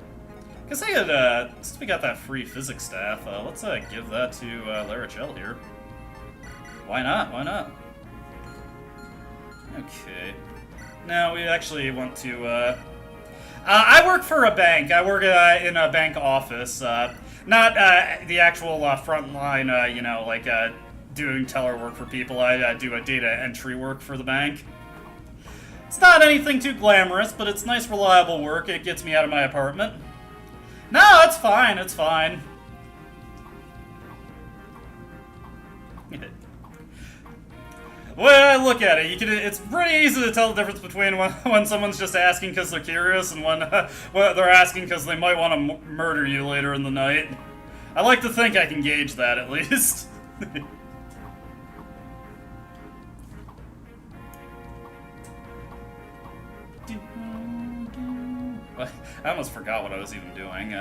Guess I could, since we got that free physics staff, let's give that to Larichel here. Why not? Why not? Okay. Now we actually want to, I work for a bank. I work in a bank office. Not the actual front line, you know, like doing teller work for people. I do a data entry work for the bank. It's not anything too glamorous, but it's nice, reliable work. It gets me out of my apartment. No, it's fine. It's fine. Well, look at it. It's pretty easy to tell the difference between when someone's just asking because they're curious and when they're asking because they might want to murder you later in the night. I like to think I can gauge that, at least. I almost forgot what I was even doing.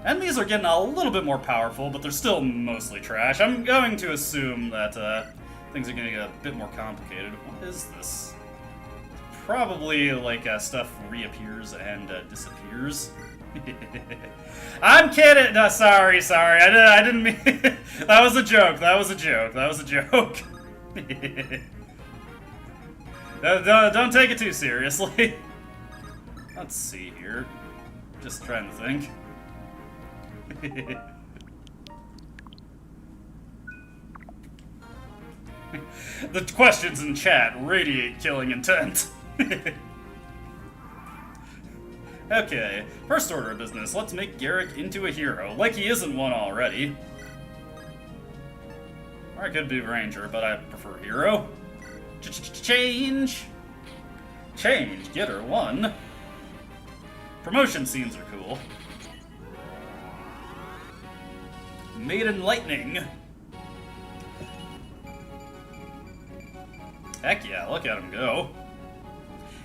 Enemies are getting a little bit more powerful, but they're still mostly trash. I'm going to assume that things are going to get a bit more complicated. What is this? Probably like stuff reappears and disappears. I'm kidding. No, sorry. I didn't mean. That was a joke. That was a joke. Don't take it too seriously. Let's see here. Just trying to think. The questions in chat radiate killing intent. Okay, first order of business. Let's make Garrick into a hero, like he isn't one already. Or I could be Ranger, but I prefer hero. Change. Change. Get her 1. Promotion scenes are cool. Maiden Lightning. Heck yeah, look at him go.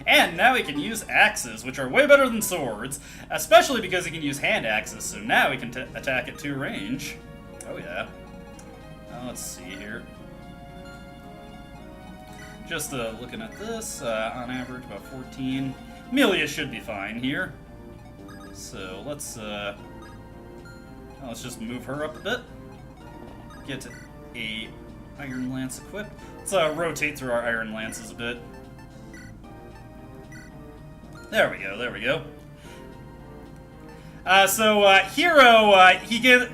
And now he can use axes, which are way better than swords, especially because he can use hand axes, so now he can attack at 2 range. Oh yeah. Let's see here. Just looking at this, on average about 14. Amelia should be fine here. So let's just move her up a bit. Get a Iron Lance equipped. Let's rotate through our Iron Lances a bit. There we go, there we go. Hero, he get,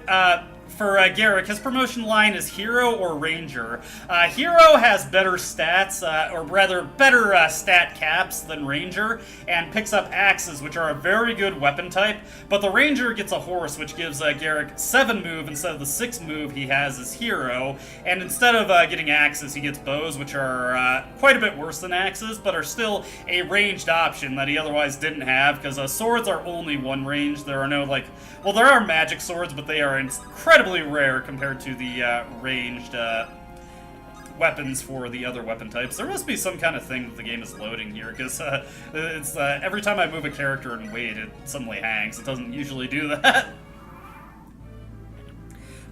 for Garrick, his promotion line is Hero or Ranger. Hero has better stats, or rather, better stat caps than Ranger, and picks up axes, which are a very good weapon type, but the Ranger gets a horse, which gives Garrick 7 move instead of the 6 move he has as Hero, and instead of getting axes, he gets bows, which are quite a bit worse than axes, but are still a ranged option that he otherwise didn't have, because swords are only 1 range. There are no, like, well, there are magic swords, but they are incredibly rare compared to the ranged weapons for the other weapon types. There must be some kind of thing that the game is loading here, because it's every time I move a character and wait, it suddenly hangs. It doesn't usually do that.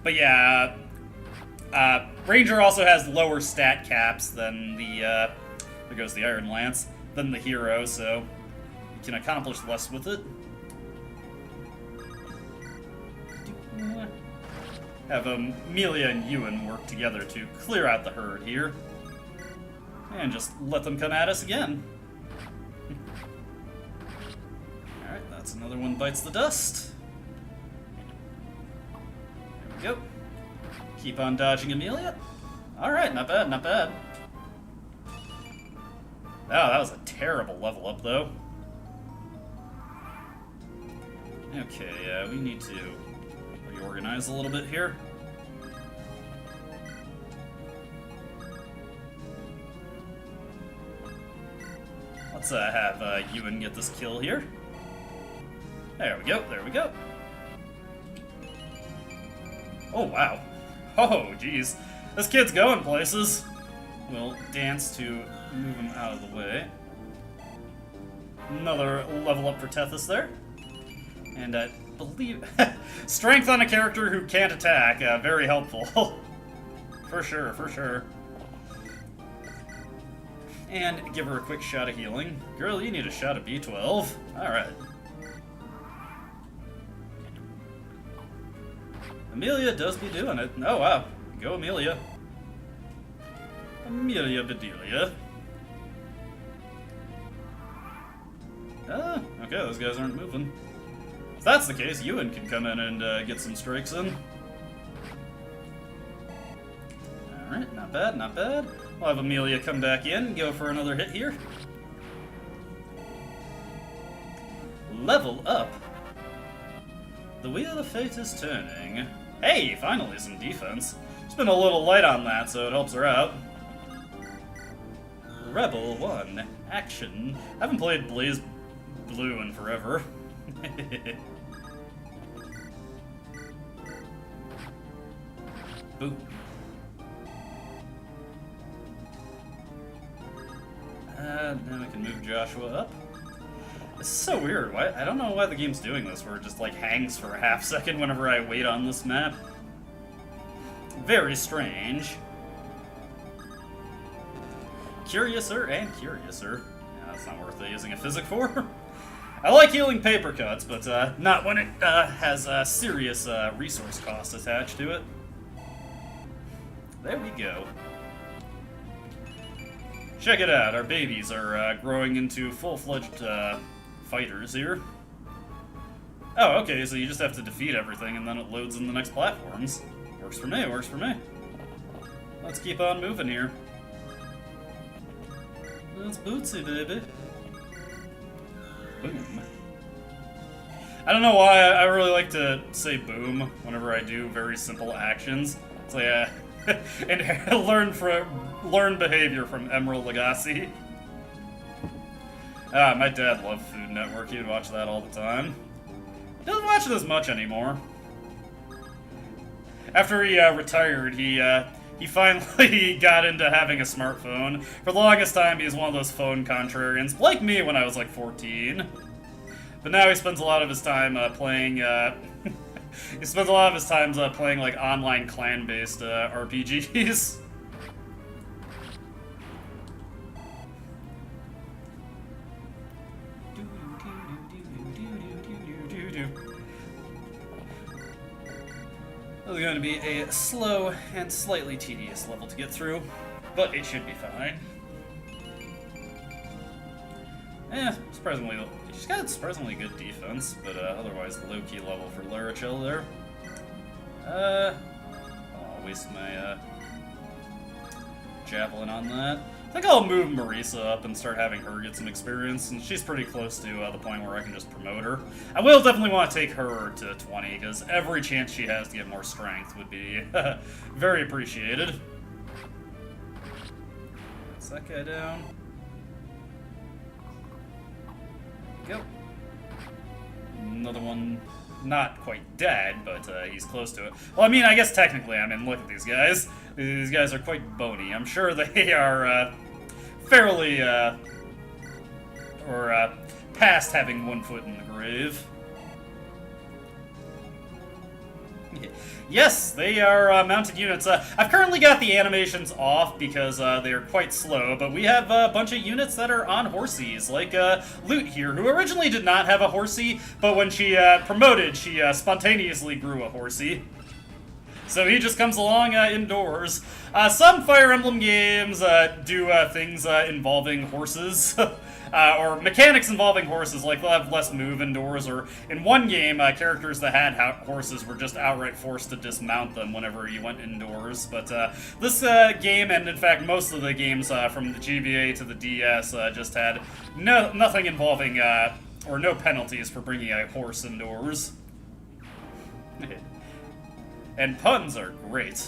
But yeah, Ranger also has lower stat caps than the, there goes the Iron Lance, than the Hero, so you can accomplish less with it. Have Amelia and Ewan work together to clear out the herd here. And just let them come at us again. Alright, that's another one bites the dust. There we go. Keep on dodging Amelia. Alright, not bad, not bad. Oh, that was a terrible level up, though. Okay, we need to reorganize a little bit here. Let's have Ewan get this kill here. There we go, there we go. Oh, wow. Oh, geez. This kid's going places. We'll dance to move him out of the way. Another level up for Tethys there. And I believe... strength on a character who can't attack, very helpful. For sure, for sure. And give her a quick shot of healing. Girl, you need a shot of B12. Alright. Amelia does be doing it. Oh, wow. Go, Amelia. Amelia Bedelia. Ah, okay, those guys aren't moving. If that's the case, Ewan can come in and get some strikes in. Alright, not bad, not bad. We'll have Amelia come back in and go for another hit here. Level up. The wheel of fate is turning. Hey, finally some defense. It's been a little light on that, so it helps her out. Rebel 1. Action. I haven't played Blaze Blue in forever. Boom. Now we can move Joshua up. This is so weird. Why? I don't know why the game's doing this, where it just like hangs for a half second whenever I wait on this map. Very strange. Curiouser and curiouser. Yeah, that's not worth using a physic for. I like healing paper cuts, but not when it has serious resource cost attached to it. There we go. Check it out, our babies are growing into full-fledged fighters here. Oh, okay, so you just have to defeat everything and then it loads in the next platforms. Works for me, works for me. Let's keep on moving here. That's Bootsy, baby. Boom. I don't know why I really like to say boom whenever I do very simple actions. It's like, and learn behavior from Emerald Lagasse. My dad loved Food Network. He would watch that all the time. He doesn't watch it as much anymore. After he retired, he finally got into having a smartphone. For the longest time, he was one of those phone contrarians, like me when I was like 14. But now he spends a lot of his time playing. He spends a lot of his time playing like online clan-based RPGs. This is going to be a slow and slightly tedious level to get through, but it should be fine. Surprisingly, she's got surprisingly good defense, but otherwise low-key level for Larachill there. I'll waste my javelin on that. I think I'll move Marisa up and start having her get some experience, and she's pretty close to the point where I can just promote her. I will definitely want to take her to 20, because every chance she has to get more strength would be very appreciated. That's that guy down. Go. Another one, not quite dead, but he's close to it. Well, I mean, I guess technically, I mean, look at these guys. These guys are quite bony. I'm sure they are fairly, past having one foot in the grave. Yes, they are mounted units. I've currently got the animations off because they're quite slow, but we have a bunch of units that are on horsies, like Loot here, who originally did not have a horsey, but when she promoted, she spontaneously grew a horsey. So he just comes along indoors. Some Fire Emblem games do things involving horses. Or mechanics involving horses, like they'll have less move indoors, or in one game, characters that had horses were just outright forced to dismount them whenever you went indoors. But this game, and in fact most of the games from the GBA to the DS, just had nothing involving, or no penalties for bringing a horse indoors. And puns are great.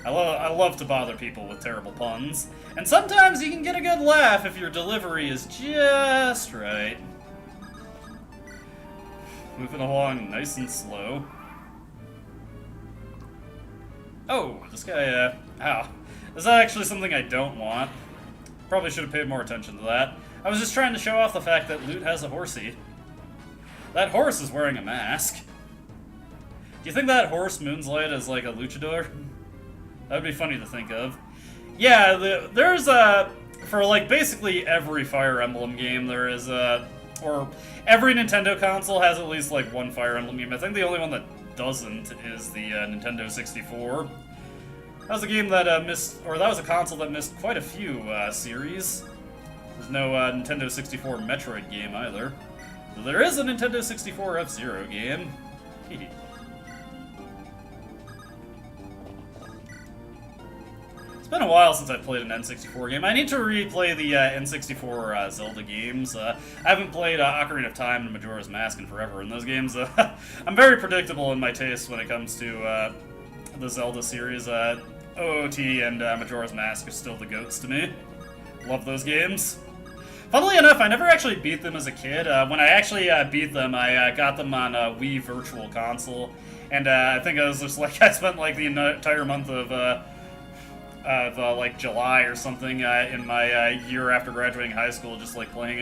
I love to bother people with terrible puns. And sometimes you can get a good laugh if your delivery is just right. Moving along nice and slow. Oh, this guy, ow. This is actually something I don't want. Probably should have paid more attention to that. I was just trying to show off the fact that Loot has a horsey. That horse is wearing a mask. Do you think that horse Moonslight is like a luchador? That would be funny to think of. Yeah, there's for like basically every Fire Emblem game there is or every Nintendo console has at least like one Fire Emblem game. I think the only one that doesn't is the Nintendo 64. That was a game that that was a console that missed quite a few series. There's no Nintendo 64 Metroid game either. But there is a Nintendo 64 F-Zero game. It's been a while since I've played an N64 game. I need to replay the N64 Zelda games. I haven't played Ocarina of Time and Majora's Mask in forever, and those games, I'm very predictable in my taste when it comes to the Zelda series. OOT and Majora's Mask are still the goats to me. Love those games. Funnily enough, I never actually beat them as a kid. When I actually beat them, I got them on Wii Virtual Console, and I think I was just like, I spent like the entire month of like July or something in my year after graduating high school, just like playing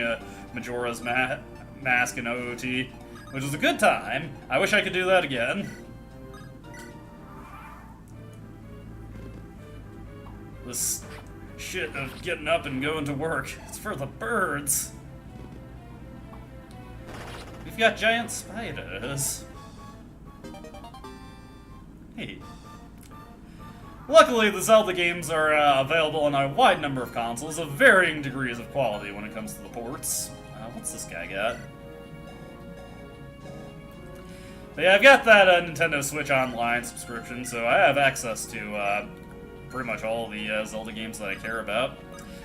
Majora's Mask and OOT, which was a good time. I wish I could do that again. This shit of getting up and going to work, it's for the birds. We've got giant spiders. Hey. Luckily, the Zelda games are available on a wide number of consoles of varying degrees of quality when it comes to the ports. What's this guy got? But yeah, I've got that Nintendo Switch Online subscription, so I have access to pretty much all the Zelda games that I care about.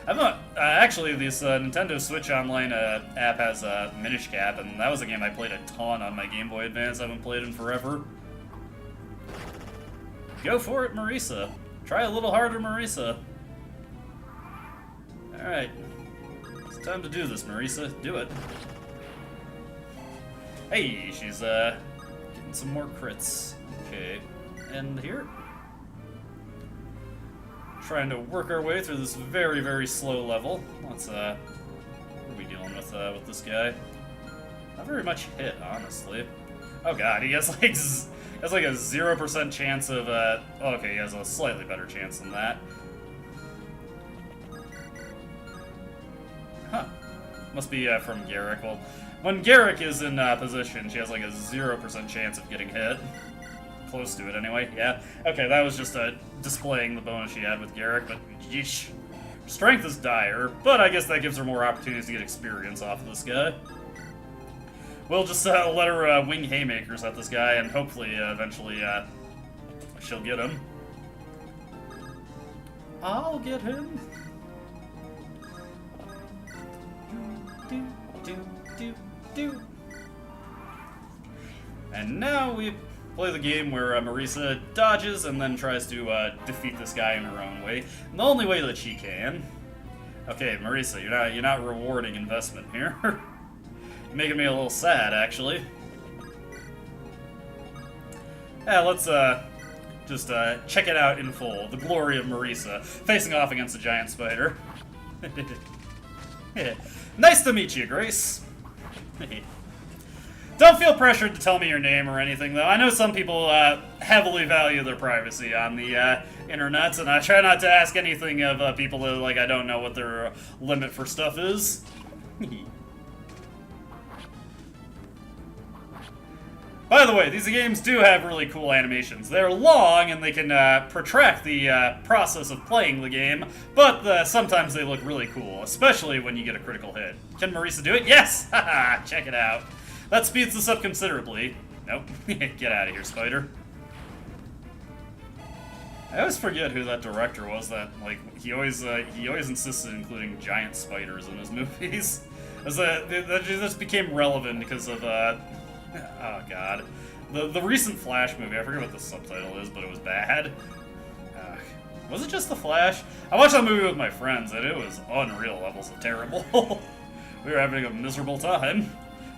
I've not, actually, this Nintendo Switch Online app has Minish Cap, and that was a game I played a ton on my Game Boy Advance. I haven't played in forever. Go for it, Marisa. Try a little harder, Marisa. Alright. It's time to do this, Marisa. Do it. Hey, she's getting some more crits. Okay. And here. Trying to work our way through this very, very slow level. Let's, what are we dealing with this guy? Not very much hit, honestly. Oh god, he has like a 0% chance of, okay, he has a slightly better chance than that. Huh. Must be, from Garrick. Well, when Garrick is in, position, she has like a 0% chance of getting hit. Close to it, anyway. Yeah. Okay, that was just, displaying the bonus she had with Garrick, but yeesh. Strength is dire, but I guess that gives her more opportunities to get experience off of this guy. We'll just let her wing haymakers at this guy, and hopefully, eventually, she'll get him. I'll get him. Do, do, do, do. And now we play the game where Marisa dodges and then tries to defeat this guy in her own way, in the only way that she can. Okay, Marisa, you're not rewarding investment here. You're making me a little sad, actually. Yeah, let's just check it out in full. The glory of Marisa facing off against a giant spider. Yeah. Nice to meet you, Grace. Don't feel pressured to tell me your name or anything, though. I know some people heavily value their privacy on the internet, and I try not to ask anything of people that, like, I don't know what their limit for stuff is. By the way, these games do have really cool animations. They're long, and they can protract the process of playing the game, but sometimes they look really cool, especially when you get a critical hit. Can Marisa do it? Yes! Haha, check it out. That speeds this up considerably. Nope. Get out of here, spider. I always forget who that director was that, like, he always insisted in including giant spiders in his movies. That just became relevant because of, oh god. The recent Flash movie, I forget what the subtitle is, but it was bad. Was it just The Flash? I watched that movie with my friends, and it was unreal levels of terrible. We were having a miserable time.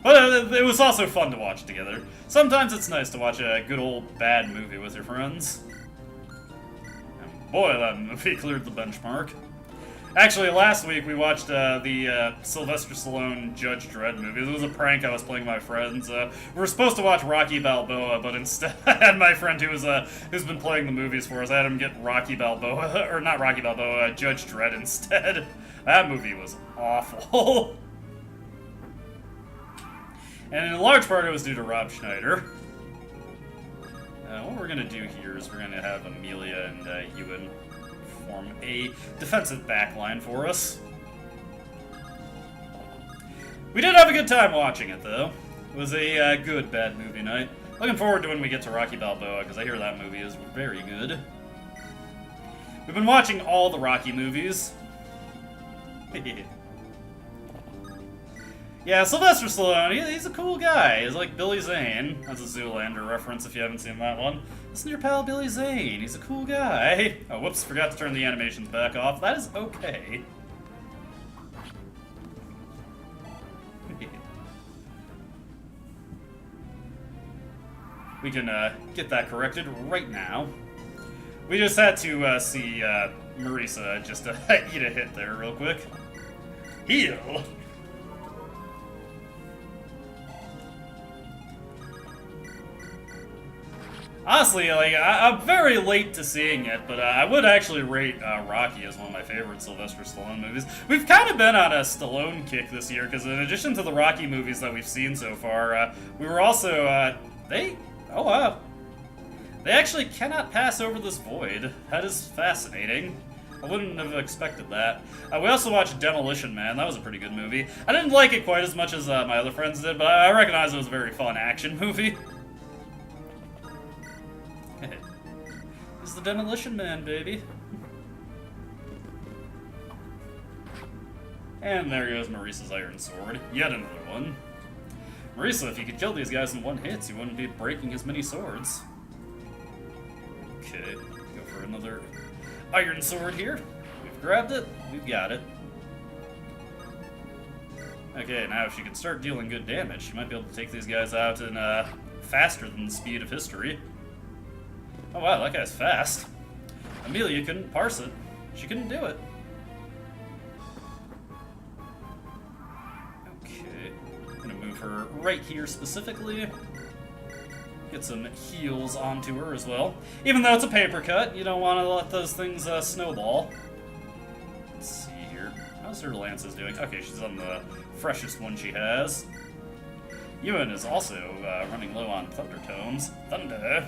But it was also fun to watch together. Sometimes it's nice to watch a good old bad movie with your friends. And boy, that movie cleared the benchmark. Actually, last week we watched the Sylvester Stallone Judge Dredd movie. It was a prank I was playing with my friends. We were supposed to watch Rocky Balboa, but instead I had my friend who's been playing the movies for us. I had him get Rocky Balboa, or not Rocky Balboa, Judge Dredd instead. That movie was awful. And in large part, it was due to Rob Schneider. What we're going to do here is we're going to have Amelia and Ewan form a defensive backline for us. We did have a good time watching it, though. It was a good bad movie night. Looking forward to when we get to Rocky Balboa, because I hear that movie is very good. We've been watching all the Rocky movies. Yeah, Sylvester Stallone, he's a cool guy. He's like Billy Zane. That's a Zoolander reference if you haven't seen that one. Listen to your pal Billy Zane. He's a cool guy. Oh, whoops, forgot to turn the animations back off. That is okay. We can get that corrected right now. We just had to see Marisa just eat a hit there real quick. Heal! Honestly, like, I'm very late to seeing it, but I would actually rate Rocky as one of my favorite Sylvester Stallone movies. We've kind of been on a Stallone kick this year, because in addition to the Rocky movies that we've seen so far, we were also, oh wow. They actually cannot pass over this void. That is fascinating. I wouldn't have expected that. We also watched Demolition Man. That was a pretty good movie. I didn't like it quite as much as my other friends did, but I recognize it was a very fun action movie. It's the Demolition Man, baby. And there goes Marisa's Iron Sword. Yet another one. Marisa, if you could kill these guys in one hit, you wouldn't be breaking as many swords. Okay, go for another iron sword here. We've grabbed it. We've got it. Okay, now if she can start dealing good damage, she might be able to take these guys out in faster than the speed of history. Oh wow, that guy's fast. Amelia couldn't parse it. She couldn't do it. Okay, I'm gonna move her right here specifically. Get some heals onto her as well. Even though it's a paper cut, you don't want to let those things snowball. Let's see here. How's her lances doing? Okay, she's on the freshest one she has. Ewan is also running low on thunder tones. Thunder.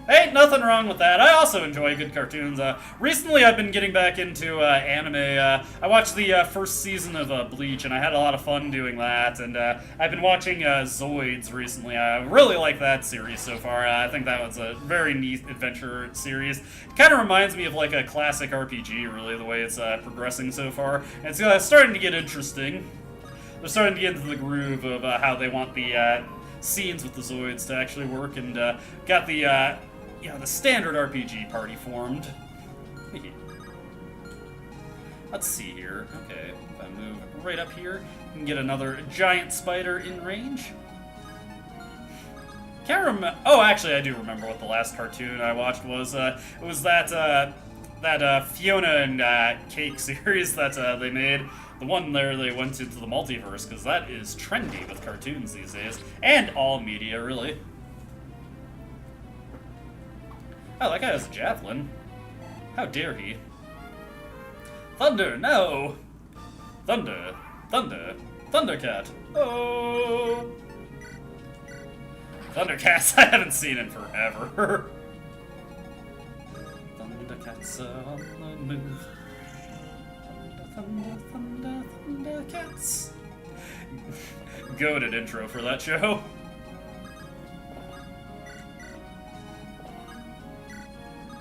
Ain't nothing wrong with that. I also enjoy good cartoons. Recently, I've been getting back into anime. I watched the first season of Bleach, and I had a lot of fun doing that. And I've been watching Zoids recently. I really like that series so far. I think that was a very neat adventure series. It kind of reminds me of like a classic RPG, really, the way it's progressing so far. And it's starting to get interesting. They're starting to get into the groove of how they want the scenes with the Zoids to actually work, and got the the standard RPG party formed. Let's see here. Okay, if I move right up here, we can get another giant spider in range. Can't remember. Oh, actually, I do remember what the last cartoon I watched was. It was that Fiona and Cake series that they made. The one there they went into the multiverse, because that is trendy with cartoons these days, and all media, really. Oh, that guy has a javelin. How dare he? Thunder, no! Thunder, thunder, Thundercat. Oh! Thundercats, I haven't seen in forever. Thundercats are on the move. Thunder, thunder, Thundercats. Goated intro for that show.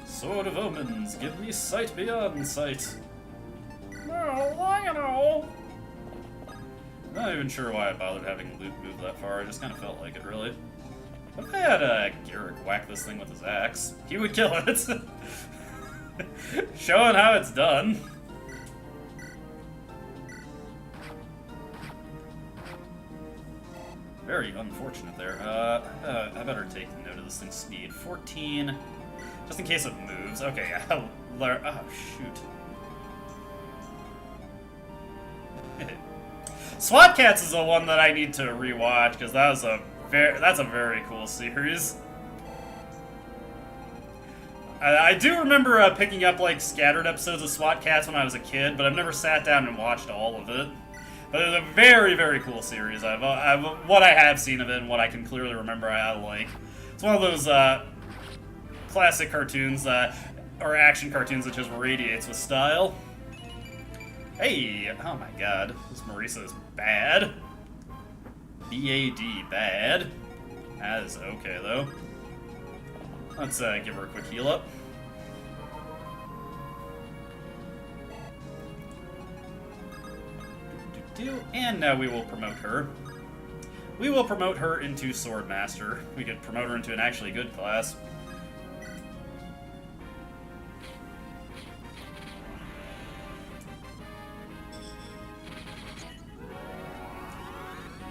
Sword of Omens, give me sight beyond sight. No, I know. Not even sure why I bothered having Luke move that far, I just kind of felt like it, really. What if I had Garrick whack this thing with his axe? He would kill it. Showing how it's done. Very unfortunate there. I better take note of this thing's speed. 14, just in case it moves. Okay, oh shoot. SWAT Cats is the one that I need to rewatch, because that's a very cool series. I do remember picking up like scattered episodes of SWAT Cats when I was a kid, but I've never sat down and watched all of it. But it's a very, very cool series. What I have seen of it and what I can clearly remember I like. It's one of those classic cartoons, or action cartoons that just radiates with style. Hey, oh my god, this Marisa is bad. B-A-D, bad. That is okay, though. Let's give her a quick heal up. And now we will promote her. We will promote her into Swordmaster. We could promote her into an actually good class.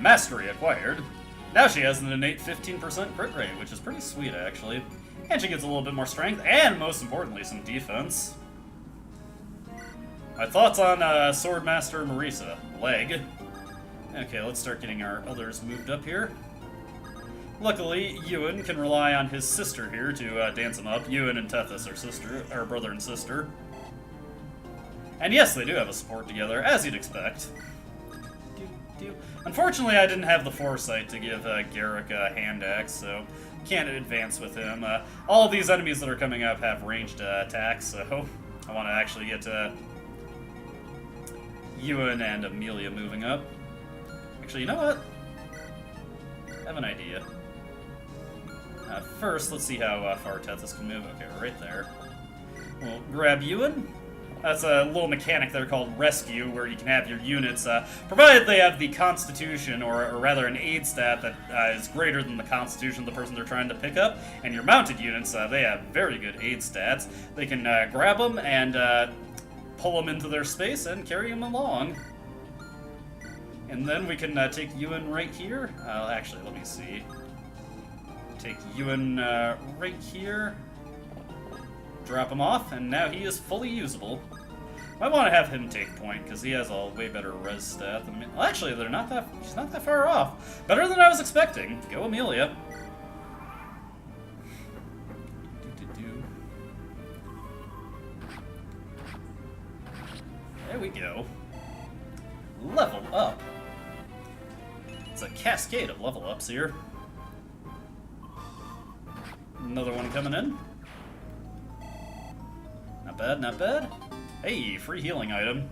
Mastery acquired. Now she has an innate 15% crit rate, which is pretty sweet, actually. And she gets a little bit more strength, and most importantly, some defense. My thoughts on Swordmaster Marisa. Leg. Okay, let's start getting our others moved up here. Luckily, Ewan can rely on his sister here to dance him up. Ewan and Tethys are brother and sister. And yes, they do have a support together, as you'd expect. Unfortunately, I didn't have the foresight to give Garrick a hand axe, so can't advance with him. All of these enemies that are coming up have ranged attacks, so I want to actually get Ewan and Amelia moving up. Actually, you know what? I have an idea. First, let's see how far Tethys can move. Okay, right there. We'll grab Ewan. That's a little mechanic there called Rescue, where you can have your units, provided they have the Constitution, or rather an aid stat that is greater than the Constitution of the person they're trying to pick up, and your mounted units, they have very good aid stats. They can grab them and pull them into their space and carry them along. And then we can take Ewan right here. Actually, let me see. Take Ewan right here. Drop him off, and now he is fully usable. I want to have him take point because he has a way better res stat than me. Well, actually, they're not that. She's not that far off. Better than I was expecting. Go, Amelia. There we go. Level up. It's a cascade of level ups here. Another one coming in. Not bad, not bad. Hey, free healing item.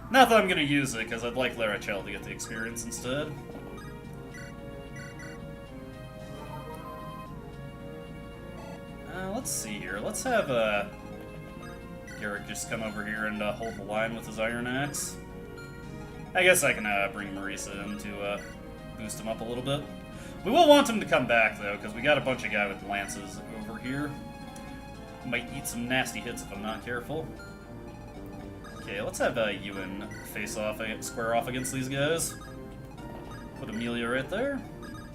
Not that I'm gonna use it, because I'd like Larachel to get the experience instead. Let's see here. Let's have Garrick just come over here and hold the line with his Iron Axe. I guess I can bring Marisa in to boost him up a little bit. We will want him to come back, though, because we got a bunch of guy with lances over here. Might eat some nasty hits if I'm not careful. Okay, let's have Ewan face off, square off against these guys. Put Amelia right there.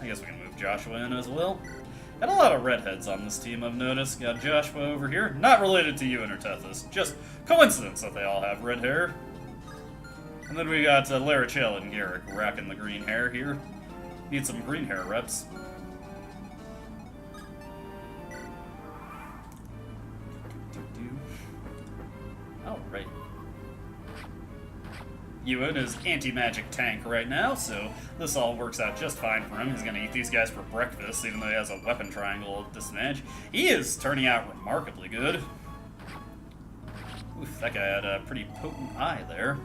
I guess we can move Joshua in as well. Got a lot of redheads on this team, I've noticed. Got Joshua over here. Not related to Ewan or Tethys. Just coincidence that they all have red hair. And then we got Larachel and Garrick racking the green hair here. Need some green hair reps. Alright. Ewan is anti-magic tank right now, so this all works out just fine for him. He's gonna eat these guys for breakfast, even though he has a weapon triangle disadvantage. He is turning out remarkably good. Oof, that guy had a pretty potent eye there.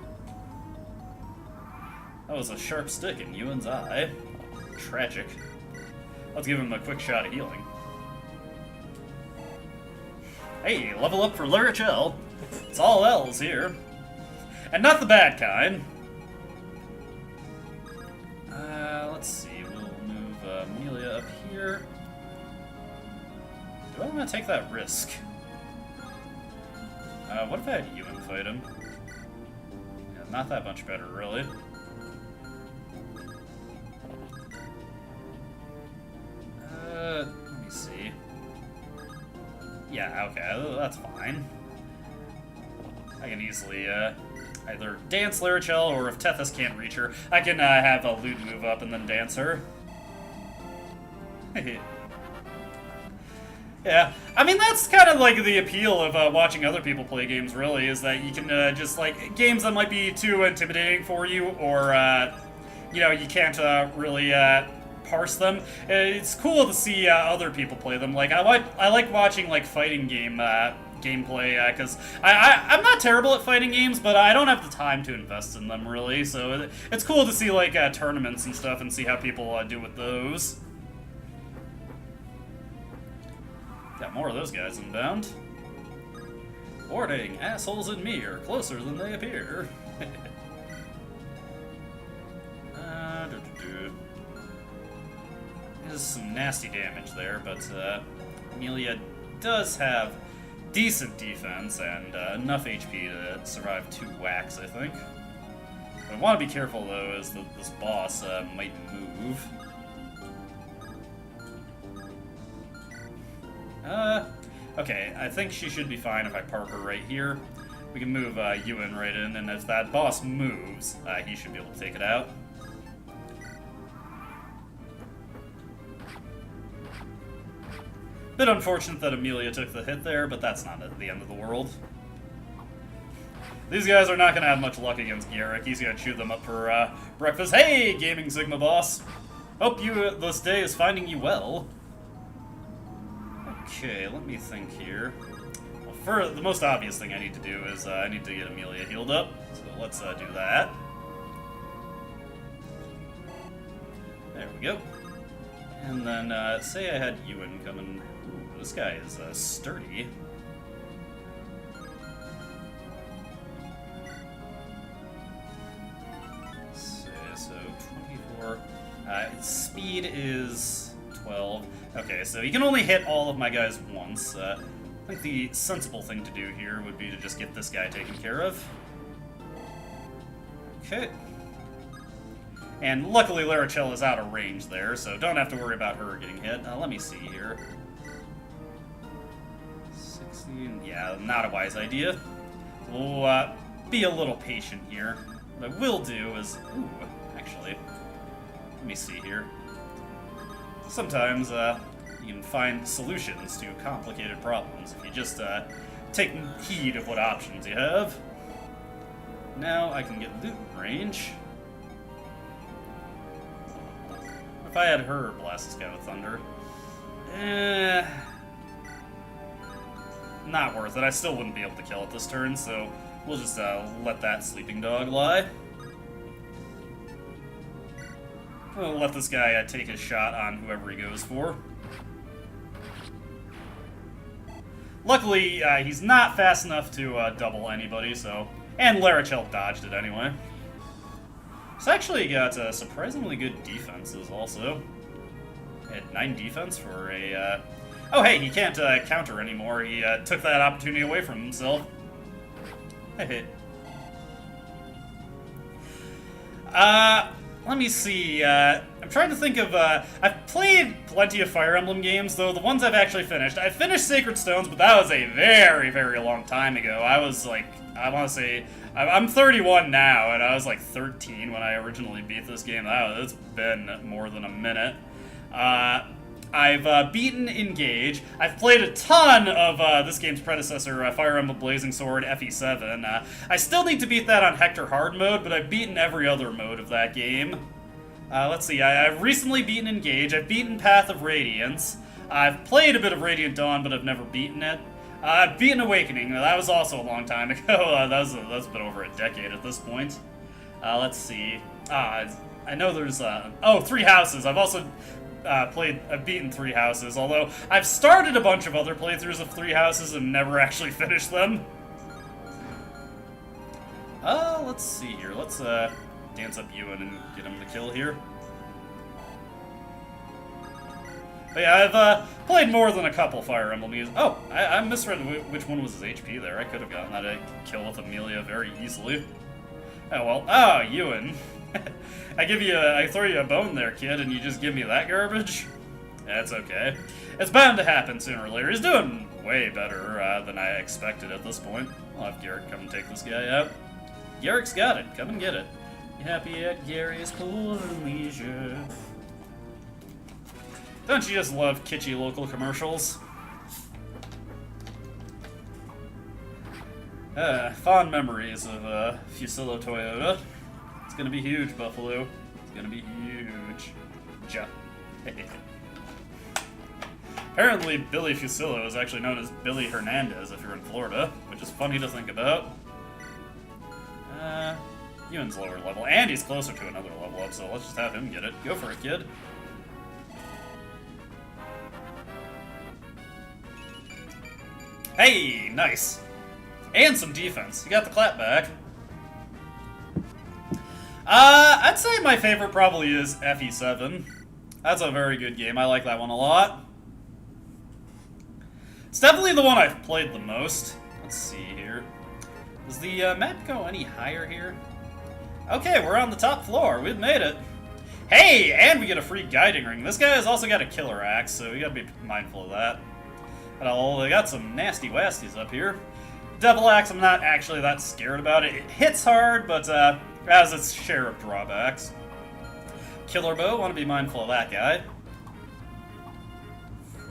That was a sharp stick in Ewan's eye. Tragic. Let's give him a quick shot of healing. Hey, level up for Larachel. It's all L's here. And not the bad kind. Let's see, we'll move Amelia up here. Do I want to take that risk? What if I had Ewan fight him? Yeah, not that much better, really. Let me see. Yeah, okay, that's fine. I can easily either dance Larachel, or if Tethys can't reach her, I can have a loot move up and then dance her. Yeah, I mean, that's kind of like the appeal of watching other people play games, really, is that you can just, like, games that might be too intimidating for you, or, you know, you can't really parse them. It's cool to see other people play them. Like, I like watching, like, fighting game gameplay, because I'm not terrible at fighting games, but I don't have the time to invest in them, really, so it's cool to see, like, tournaments and stuff and see how people do with those. Got more of those guys inbound. Warning, assholes and me are closer than they appear. There's some nasty damage there, but Amelia does have decent defense and enough HP to survive 2 whacks, I think. What I want to be careful, though, is that this boss might move. Okay, I think she should be fine if I park her right here. We can move Ewan right in, and if that boss moves, he should be able to take it out. Bit unfortunate that Amelia took the hit there, but that's not at the end of the world. These guys are not going to have much luck against Garrick. He's going to chew them up for breakfast. Hey, Gaming Sigma boss! Hope this day is finding you well. Okay, let me think here. Well, the most obvious thing I need to do is I need to get Amelia healed up. So let's do that. There we go. And then, say I had Ewan coming. Ooh, this guy is sturdy. 54. Its speed is 12. Okay, so you can only hit all of my guys once. I think the sensible thing to do here would be to just get this guy taken care of. Okay. And luckily Larachel is out of range there, so don't have to worry about her getting hit. Let me see here. 16, yeah, not a wise idea. We'll be a little patient here. What I will do is, ooh, actually, let me see here. Sometimes you can find solutions to complicated problems if you just take heed of what options you have. Now I can get loot range. If I had her blast this guy with thunder, not worth it. I still wouldn't be able to kill it this turn, so we'll just let that sleeping dog lie. We'll let this guy take his shot on whoever he goes for. Luckily, he's not fast enough to double anybody, so... And Larachel dodged it anyway. He's actually got surprisingly good defenses, also. He had 9 defense for a... Oh, hey, he can't counter anymore. He took that opportunity away from himself. Hey. Let me see. I'm trying to think of... I've played plenty of Fire Emblem games, though the ones I've actually finished... I finished Sacred Stones, but that was a very, very long time ago. I was, like... I want to say... I'm 31 now, and I was, like, 13 when I originally beat this game. It's been more than a minute. I've beaten Engage. I've played a ton of this game's predecessor, Fire Emblem Blazing Sword FE7. I still need to beat that on Hector Hard mode, but I've beaten every other mode of that game. Let's see, I've recently beaten Engage. I've beaten Path of Radiance. I've played a bit of Radiant Dawn, but I've never beaten it. I've beaten Awakening. That was also a long time ago. That's been over a decade at this point. Let's see. I know there's... Oh, Three Houses. I've also... I've beaten Three Houses, although I've started a bunch of other playthroughs of Three Houses and never actually finished them. Let's see here. Let's dance up Ewan and get him to kill here. But yeah, I've played more than a couple Fire Emblem games. Oh, I misread which one was his HP there. I could have gotten that kill with Amelia very easily. Oh well. Oh, Ewan. I throw you a bone there, kid, and you just give me that garbage? That's okay. It's bound to happen sooner or later. He's doing way better than I expected at this point. I'll have Garrick come and take this guy out. Garrick's got it. Come and get it. You happy at Gary's Pool and Leisure? Don't you just love kitschy local commercials? Fond memories of Fusillo Toyota. It's gonna be huge, Buffalo. It's gonna be huge. Apparently, Billy Fusillo is actually known as Billy Hernandez if you're in Florida, which is funny to think about. Ewan's lower level, and he's closer to another level up, so let's just have him get it. Go for it, kid. Hey, nice. And some defense. You got the clap back. I'd say my favorite probably is FE7. That's a very good game. I like that one a lot. It's definitely the one I've played the most. Let's see here. Does the map go any higher here? Okay, we're on the top floor. We've made it. Hey, and we get a free guiding ring. This guy has also got a killer axe, so we gotta be mindful of that. But they got some nasty wasties up here. Devil axe, I'm not actually that scared about it. It hits hard, but has its share of drawbacks. Killer bow, want to be mindful of that guy.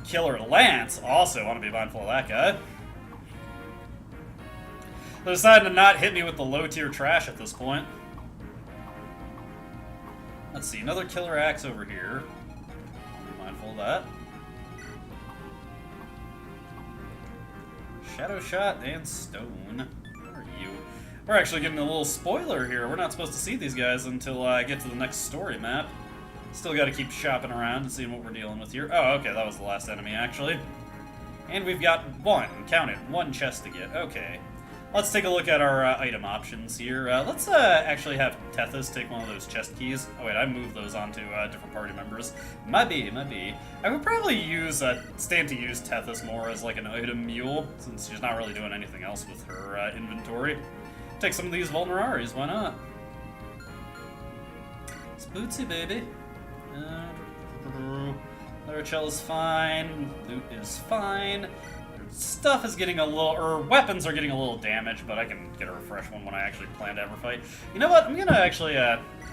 Killer lance, also want to be mindful of that guy. They decided to not hit me with the low tier trash at this point. Let's see, another killer axe over here. Be mindful of that. Shadow shot and stone. Where are you? We're actually getting a little spoiler here. We're not supposed to see these guys until I get to the next story map. Still got to keep shopping around and seeing what we're dealing with here. Oh, okay, that was the last enemy, actually. And we've got one, count it, one chest to get. Okay. let's take a look at our item options here. Let's actually have Tethys take one of those chest keys. Oh wait, I moved those onto different party members. Might be. I would probably stand to use Tethys more as like an item mule, since she's not really doing anything else with her inventory. Take some of these vulneraries, why not? It's Bootsy, baby. Lurachel is fine. Loot is fine. Stuff is getting a little, or weapons are getting a little damaged, but I can get a refresh one when I actually plan to ever fight. You know what? I'm gonna actually,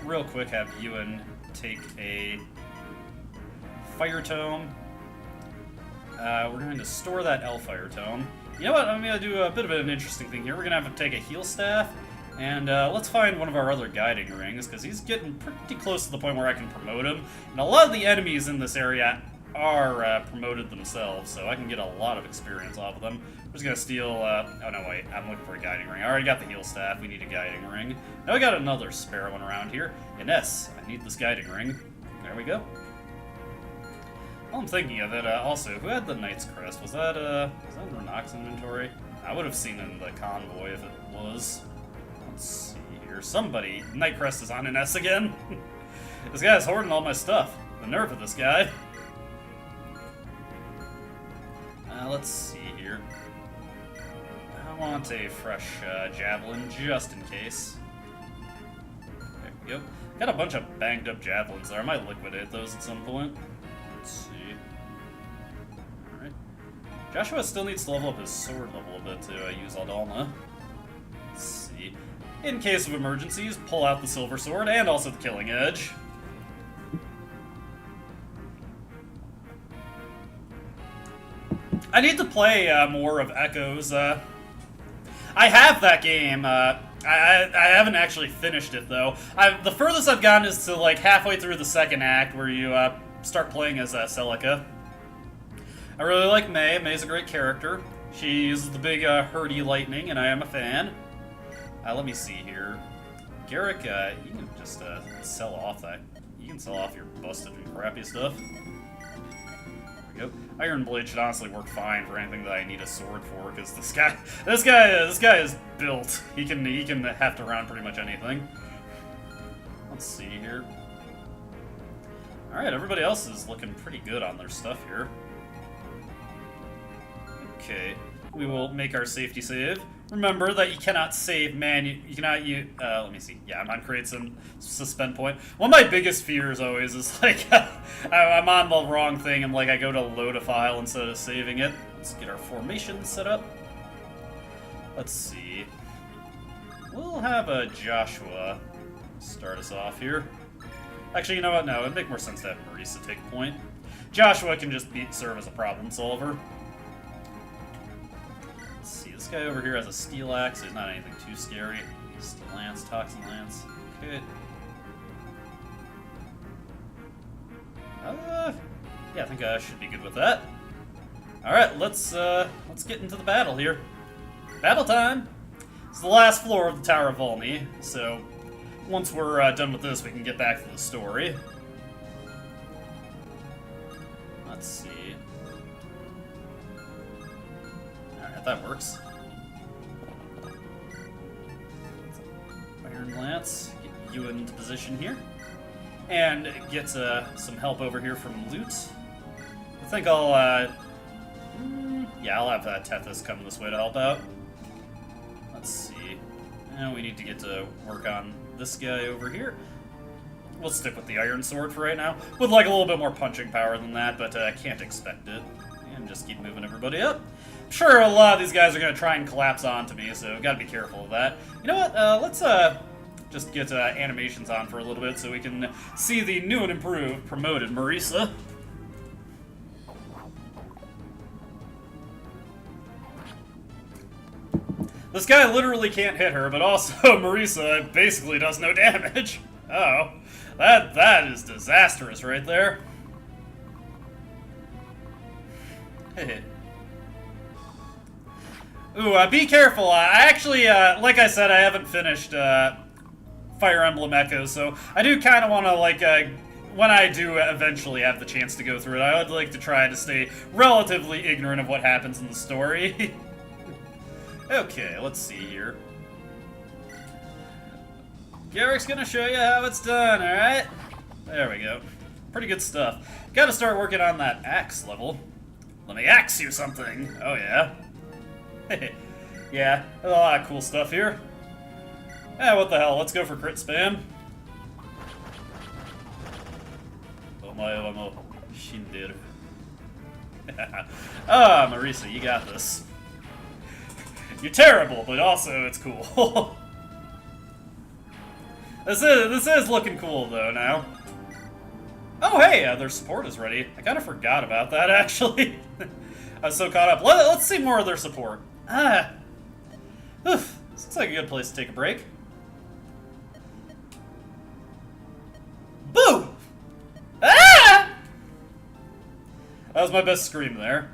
real quick, have Ewan take a fire tome. We're going to store that L-fire tome. You know what? I'm gonna do a bit of an interesting thing here. We're gonna have him take a heal staff, and let's find one of our other guiding rings, because he's getting pretty close to the point where I can promote him. And a lot of the enemies in this area are promoted themselves, so I can get a lot of experience off of them. I'm just gonna steal, oh no, wait, I'm looking for a guiding ring. I already got the heal staff, we need a guiding ring. Now I got another spare one around here. Ines, I need this guiding ring. There we go. While I'm thinking of it, also, who had the Knight's Crest? Was that Renok's inventory? I would have seen it in the convoy if it was. Let's see here. Somebody, Knight Crest is on Ines again. This guy's hoarding all my stuff. The nerve of this guy. Let's see here. I want a fresh javelin just in case. There we go. Got a bunch of banged up javelins there. I might liquidate those at some point. Let's see. Alright. Joshua still needs to level up his sword level a bit to use Aldalna. Let's see. In case of emergencies, pull out the silver sword and also the killing edge. I need to play more of Echoes. I have that game. I haven't actually finished it though. The furthest I've gotten is to like halfway through the second act, where you start playing as Celica. I really like May. May's a great character. She uses the big hurdy lightning, and I am a fan. Let me see here. Garrick, you can just sell off that. You can sell off your busted and crappy stuff. Iron Blade should honestly work fine for anything that I need a sword for, because this guy is built. He can heft around pretty much anything. Let's see here. All right, everybody else is looking pretty good on their stuff here. Okay, we will make our safety save. Remember that you cannot save you cannot use, let me see. Yeah, I'm on create some suspend point. One of my biggest fears always is like, I'm on the wrong thing and like I go to load a file instead of saving it. Let's get our formation set up. Let's see. We'll have a Joshua start us off here. Actually, you know what? No, it'd make more sense to have Marisa take point. Joshua can just serve as a problem solver. This guy over here has a steel axe. There's not anything too scary. Steel lance, toxin lance. Okay. Yeah, I think I should be good with that. All right, let's get into the battle here. Battle time. It's the last floor of the Tower of Volney, so once we're done with this, we can get back to the story. Let's see. All right, that works. Iron Lance, get you into position here. And get some help over here from Loot. I think I'll, yeah, I'll have Tethys come this way to help out. Let's see. Now we need to get to work on this guy over here. We'll stick with the Iron Sword for right now. Would like a little bit more punching power than that, but I can't expect it. And just keep moving everybody up. I'm sure a lot of these guys are going to try and collapse onto me, so gotta be careful of that. You know what? Let's just get animations on for a little bit so we can see the new and improved promoted Marisa. This guy literally can't hit her, but also Marisa basically does no damage. Oh, that is disastrous right there. Hey. Ooh, be careful. I actually, like I said, I haven't finished Fire Emblem Echoes, so I do kind of want to, like, when I do eventually have the chance to go through it, I would like to try to stay relatively ignorant of what happens in the story. Okay, let's see here. Garrick's gonna show you how it's done, alright? There we go. Pretty good stuff. Gotta start working on that axe level. Let me axe you something. Oh, yeah. Yeah, there's a lot of cool stuff here. Eh, what the hell, let's go for crit spam. Omae wa mo shinderu. Ah, Marisa, you got this. You're terrible, but also it's cool. This is looking cool though now. Oh hey, their support is ready. I kind of forgot about that actually. I was so caught up. Let's see more of their support. Ah, oof. This looks like a good place to take a break. Boo! Ah! That was my best scream there.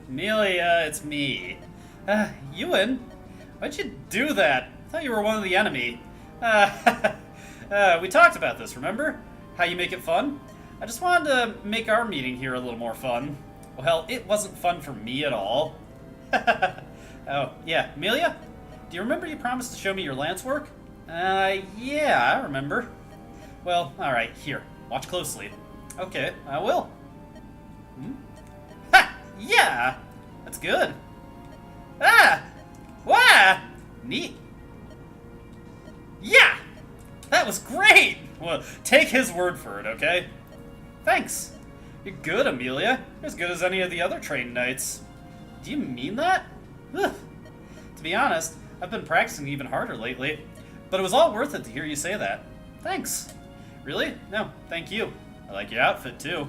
Amelia, it's me. Ewan, why'd you do that? I thought you were one of the enemy. We talked about this, remember? How you make it fun? I just wanted to make our meeting here a little more fun. Well, it wasn't fun for me at all. Oh, yeah. Amelia? Do you remember you promised to show me your lance work? Yeah, I remember. Well, alright, here. Watch closely. Okay, I will. Hmm? Ha! Yeah! That's good. Ah! Wow! Neat. Yeah! That was great! Well, take his word for it, okay? Thanks. You're good, Amelia. You're as good as any of the other trained knights. Do you mean that? Ugh. To be honest, I've been practicing even harder lately. But it was all worth it to hear you say that. Thanks. Really? No, thank you. I like your outfit, too.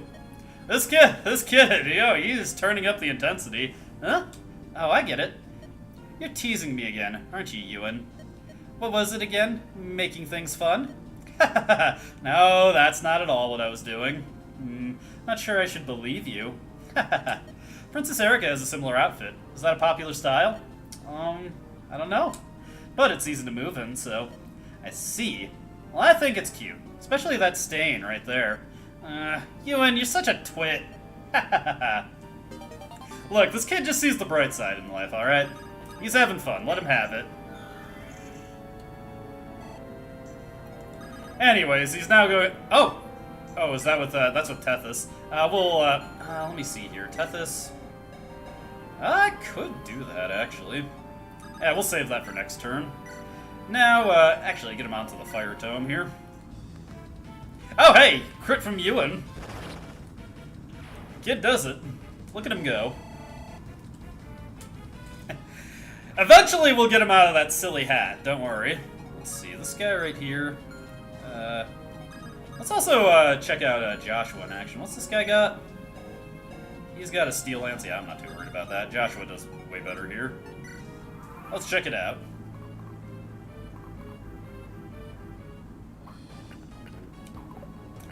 This kid, yo, he's turning up the intensity. Huh? Oh, I get it. You're teasing me again, aren't you, Ewan? What was it again? Making things fun? No, that's not at all what I was doing. Not sure I should believe you. Princess Erica has a similar outfit. Is that a popular style? I don't know. But it's easy to move in, so... I see. Well, I think it's cute. Especially that stain right there. Ewan, you're such a twit. Look, this kid just sees the bright side in life, alright? He's having fun. Let him have it. Anyways, he's now going... Oh! Oh, is that with... that's with Tethys. Let me see here. Tethys... I could do that, actually. Yeah, we'll save that for next turn. Now, actually, get him onto the fire tome here. Oh, hey! Crit from Ewan. Kid does it. Look at him go. Eventually, we'll get him out of that silly hat. Don't worry. Let's see. This guy right here... let's also check out Joshua in action. What's this guy got? He's got a steel lance. Yeah, I'm not too worried about that. Joshua does way better here. Let's check it out.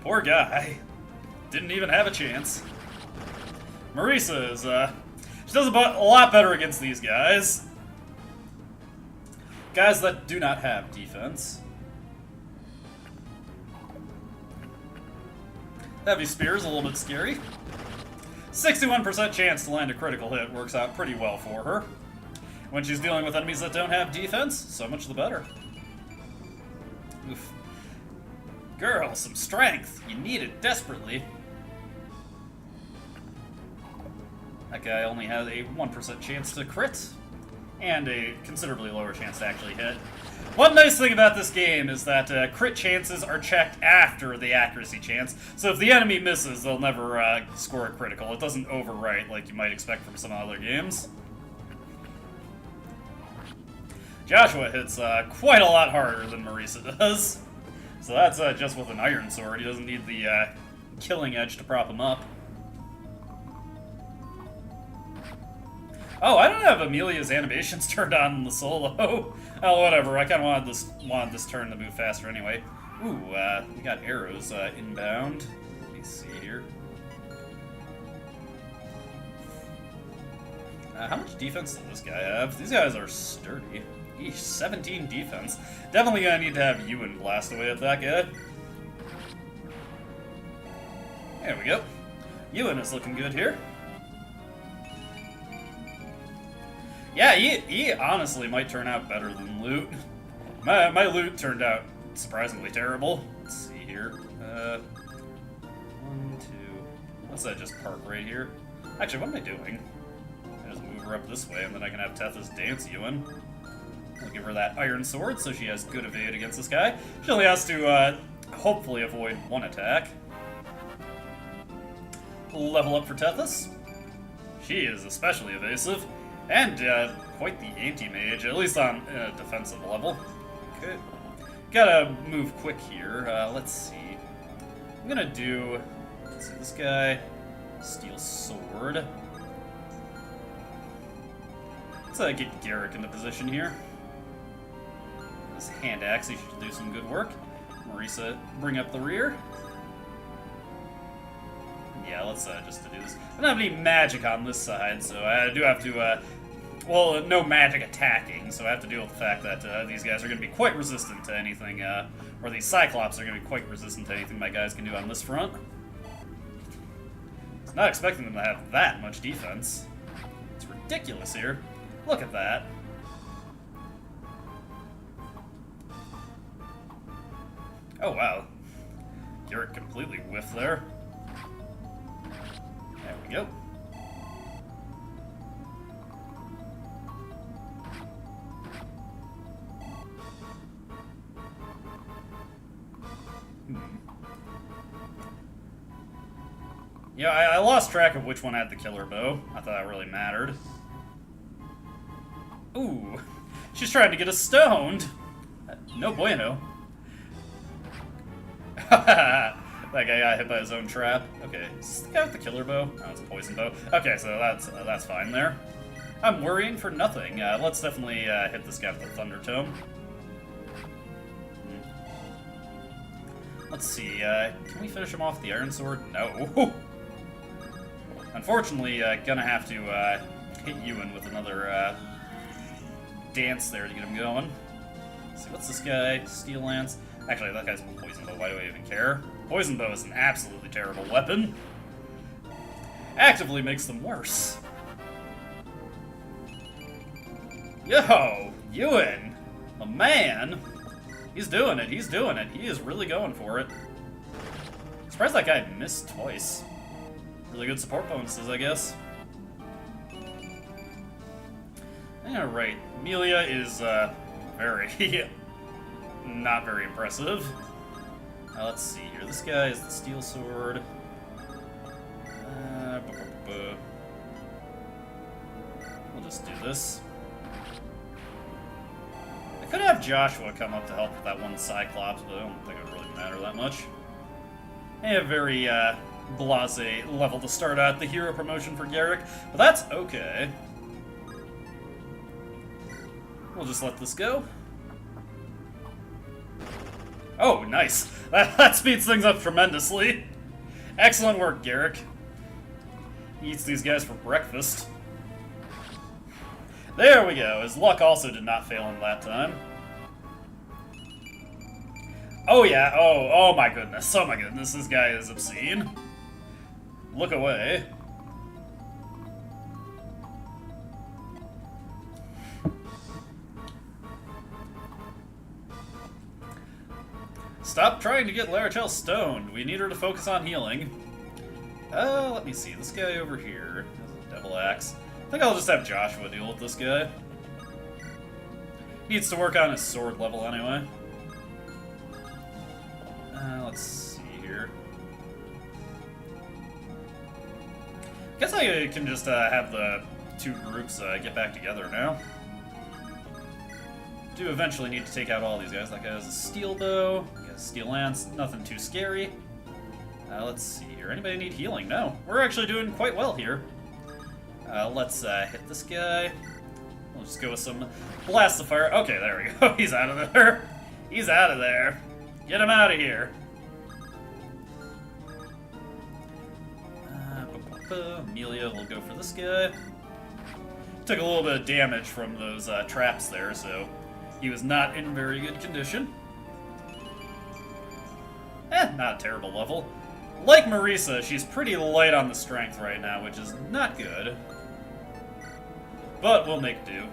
Poor guy. Didn't even have a chance. Marisa is, she does a lot better against these guys. Guys that do not have defense. Heavy Spear is a little bit scary. 61% chance to land a critical hit works out pretty well for her. When she's dealing with enemies that don't have defense, so much the better. Oof. Girl, some strength. You need it desperately. That guy only has a 1% chance to crit, and a considerably lower chance to actually hit. One nice thing about this game is that crit chances are checked after the accuracy chance, so if the enemy misses, they'll never score a critical. It doesn't overwrite like you might expect from some other games. Joshua hits quite a lot harder than Marisa does, so that's just with an iron sword. He doesn't need the killing edge to prop him up. Oh, I don't have Amelia's animations turned on in the solo. Oh, whatever. I kind of wanted this turn to move faster anyway. Ooh, we got arrows inbound. Let me see here. How much defense does this guy have? These guys are sturdy. Eesh, 17 defense. Definitely gonna need to have Ewan blast away at that guy. There we go. Ewan is looking good here. Yeah, he honestly might turn out better than loot. My loot turned out surprisingly terrible. Let's see here. 1, 2. Let's just park right here. Actually, what am I doing? I just move her up this way, and then I can have Tethys dance you in. I'll give her that iron sword, so she has good evade against this guy. She only has to hopefully avoid 1 attack. Level up for Tethys. She is especially evasive, and quite the anti-mage, at least on a defensive level. Okay. Gotta move quick here. Let's see. I'm gonna do... Let's see, this guy... Steel sword. Let's get Garrick into position here. This hand axe, he should do some good work. Marisa, bring up the rear. Yeah, let's just do this. I don't have any magic on this side, so I do have to, well, no magic attacking, so I have to deal with the fact that these guys are going to be quite resistant to anything, or these Cyclops are going to be quite resistant to anything my guys can do on this front. I'm not expecting them to have that much defense. It's ridiculous here. Look at that. Oh, wow. Garrett completely whiffed there. There we go. Yeah, I lost track of which one had the killer bow. I thought that really mattered. Ooh, she's trying to get us stoned. No bueno. That guy got hit by his own trap. Okay, is this the guy with the killer bow? Oh, it's a poison bow. Okay, so that's fine there. I'm worrying for nothing. Let's definitely hit this guy with the Thunder Tome. Let's see, can we finish him off with the Iron Sword? No. Unfortunately, gonna have to hit Ewan with another dance there to get him going. Let's see, what's this guy? Steel Lance. Actually, that guy's poison bow. Why do I even care? Poison bow is an absolutely terrible weapon. Actively makes them worse. Yo, Ewan, a man. He's doing it. He's doing it. He is really going for it. Surprised that guy missed twice. Really good support bonuses, I guess. Alright, Amelia is very not very impressive. Let's see here. This guy is the Steel Sword. We'll just do this. I could have Joshua come up to help with that one Cyclops, but I don't think it would really matter that much. A very blase level to start at the hero promotion for Garrick, but that's okay. We'll just let this go. Oh, nice. That speeds things up tremendously. Excellent work, Garrick. He eats these guys for breakfast. There we go. His luck also did not fail him that time. Oh yeah. Oh my goodness. Oh my goodness. This guy is obscene. Look away. Stop trying to get Larachel stoned. We need her to focus on healing. Let me see. This guy over here has a devil axe. I think I'll just have Joshua deal with this guy. Needs to work on his sword level anyway. Let's see here. Guess I can just have the two groups get back together now. Do eventually need to take out all these guys. That guy has a steel bow, got a steel lance, nothing too scary. Let's see here. Anybody need healing? No. We're actually doing quite well here. Let's hit this guy. We'll just go with some blast of fire. Okay, there we go. He's out of there. He's out of there. Get him out of here. Amelia will go for this guy. Took a little bit of damage from those traps there, so he was not in very good condition. Not a terrible level. Like Marisa, she's pretty light on the strength right now, which is not good. But we'll make do.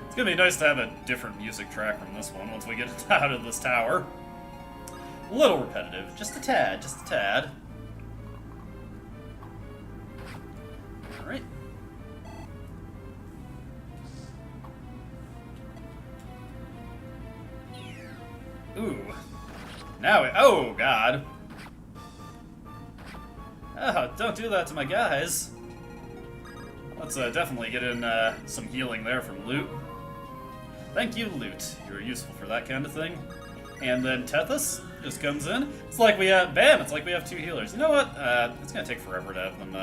It's gonna be nice to have a different music track from this one once we get out of this tower. A little repetitive, just a tad, just a tad. Alright. Ooh. Now we, oh god. Oh, don't do that to my guys. Let's definitely get in some healing there from Loot. Thank you, Loot. You're useful for that kind of thing. And then Tethys just comes in. It's like we have, bam, it's like we have two healers. You know what? It's gonna take forever to have them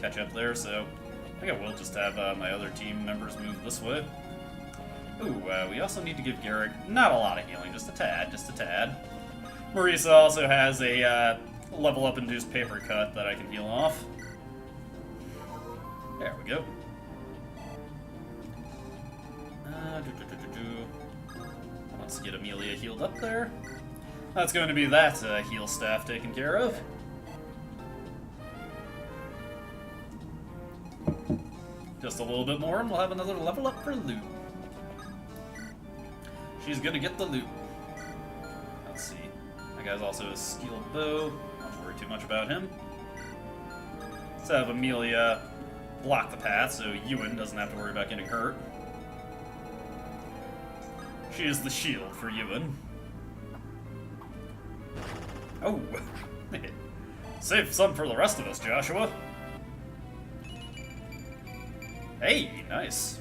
catch up there, so I think I will just have my other team members move this way. Ooh, we also need to give Garrick not a lot of healing, just a tad, just a tad. Marisa also has a level up induced paper cut that I can heal off. There we go. Let's get Amelia healed up there. That's going to be that heal staff taken care of. Just a little bit more and we'll have another level up for Loot. She's gonna get the loot. Let's see. That guy's also a skilled bow. Not worry too much about him. Let's have Amelia block the path so Ewan doesn't have to worry about getting hurt. She is the shield for Ewan. Oh! Save some for the rest of us, Joshua. Hey, nice.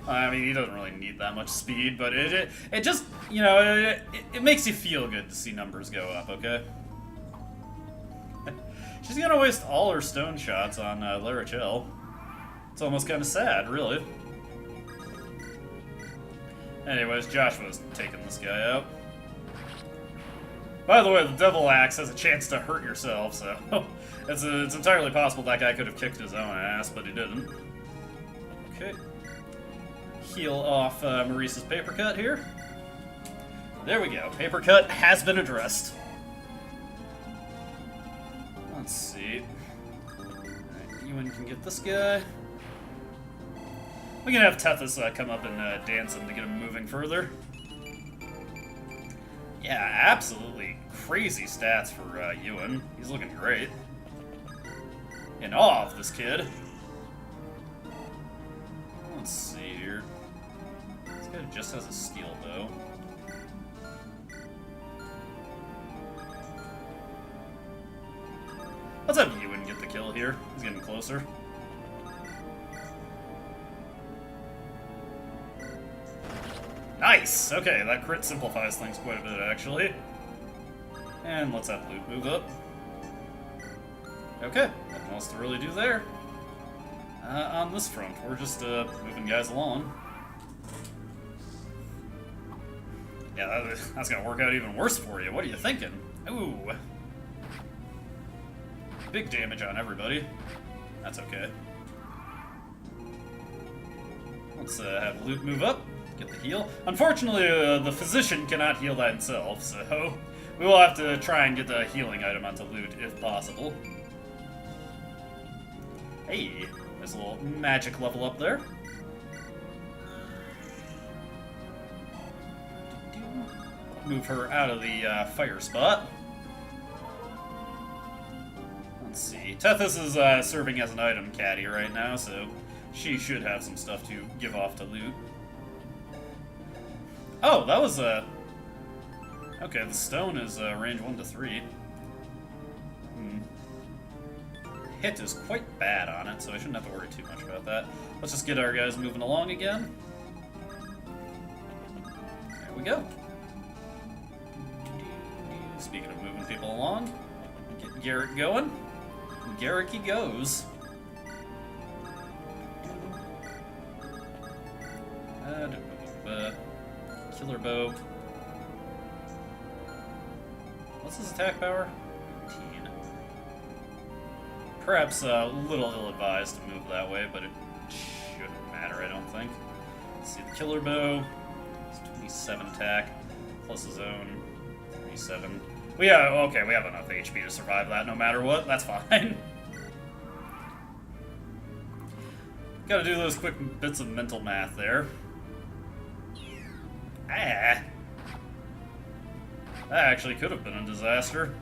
I mean, he doesn't really need that much speed, but it just, you know, it makes you feel good to see numbers go up, okay? She's gonna waste all her stone shots on Larichel. It's almost kind of sad, really. Anyways, Joshua's taking this guy out. By the way, the Devil Axe has a chance to hurt yourself, so it's entirely possible that guy could have kicked his own ass, but he didn't. Okay. Heal off Marisa's paper cut here. There we go. Paper cut has been addressed. Let's see. Alright, Ewan can get this guy. We can have Tethys come up and dance him to get him moving further. Yeah, absolutely crazy stats for Ewan. He's looking great. In awe of this kid. Let's see here. This guy just has a steel bow. Let's have Ewan get the kill here. He's getting closer. Nice! Okay, that crit simplifies things quite a bit, actually. And let's have Loot move up. Okay, nothing else to really do there. On this front, we're just moving guys along. Yeah, that's gonna work out even worse for you. What are you thinking? Ooh. Big damage on everybody. That's okay. Let's have Loot move up, get the heal. Unfortunately, the Physician cannot heal that himself, so we will have to try and get the healing item onto Loot if possible. Hey, there's a little magic level up there. Move her out of the fire spot. Let's see. Tethys is serving as an item caddy right now, so she should have some stuff to give off to Loot. Oh, that was okay, the stone is range 1 to 3. Hit is quite bad on it, so I shouldn't have to worry too much about that. Let's just get our guys moving along again. There we go. Speaking of moving people along, get Garrick going. Garrick he goes. Killer bow. What's his attack power? 18. Perhaps a little ill-advised to move that way, but it shouldn't matter, I don't think. Let's see, the killer bow. It's 27 attack, plus his own 37. We have, okay, we have enough HP to survive that no matter what. That's fine. Gotta do those quick bits of mental math there. Ah. That actually could have been a disaster.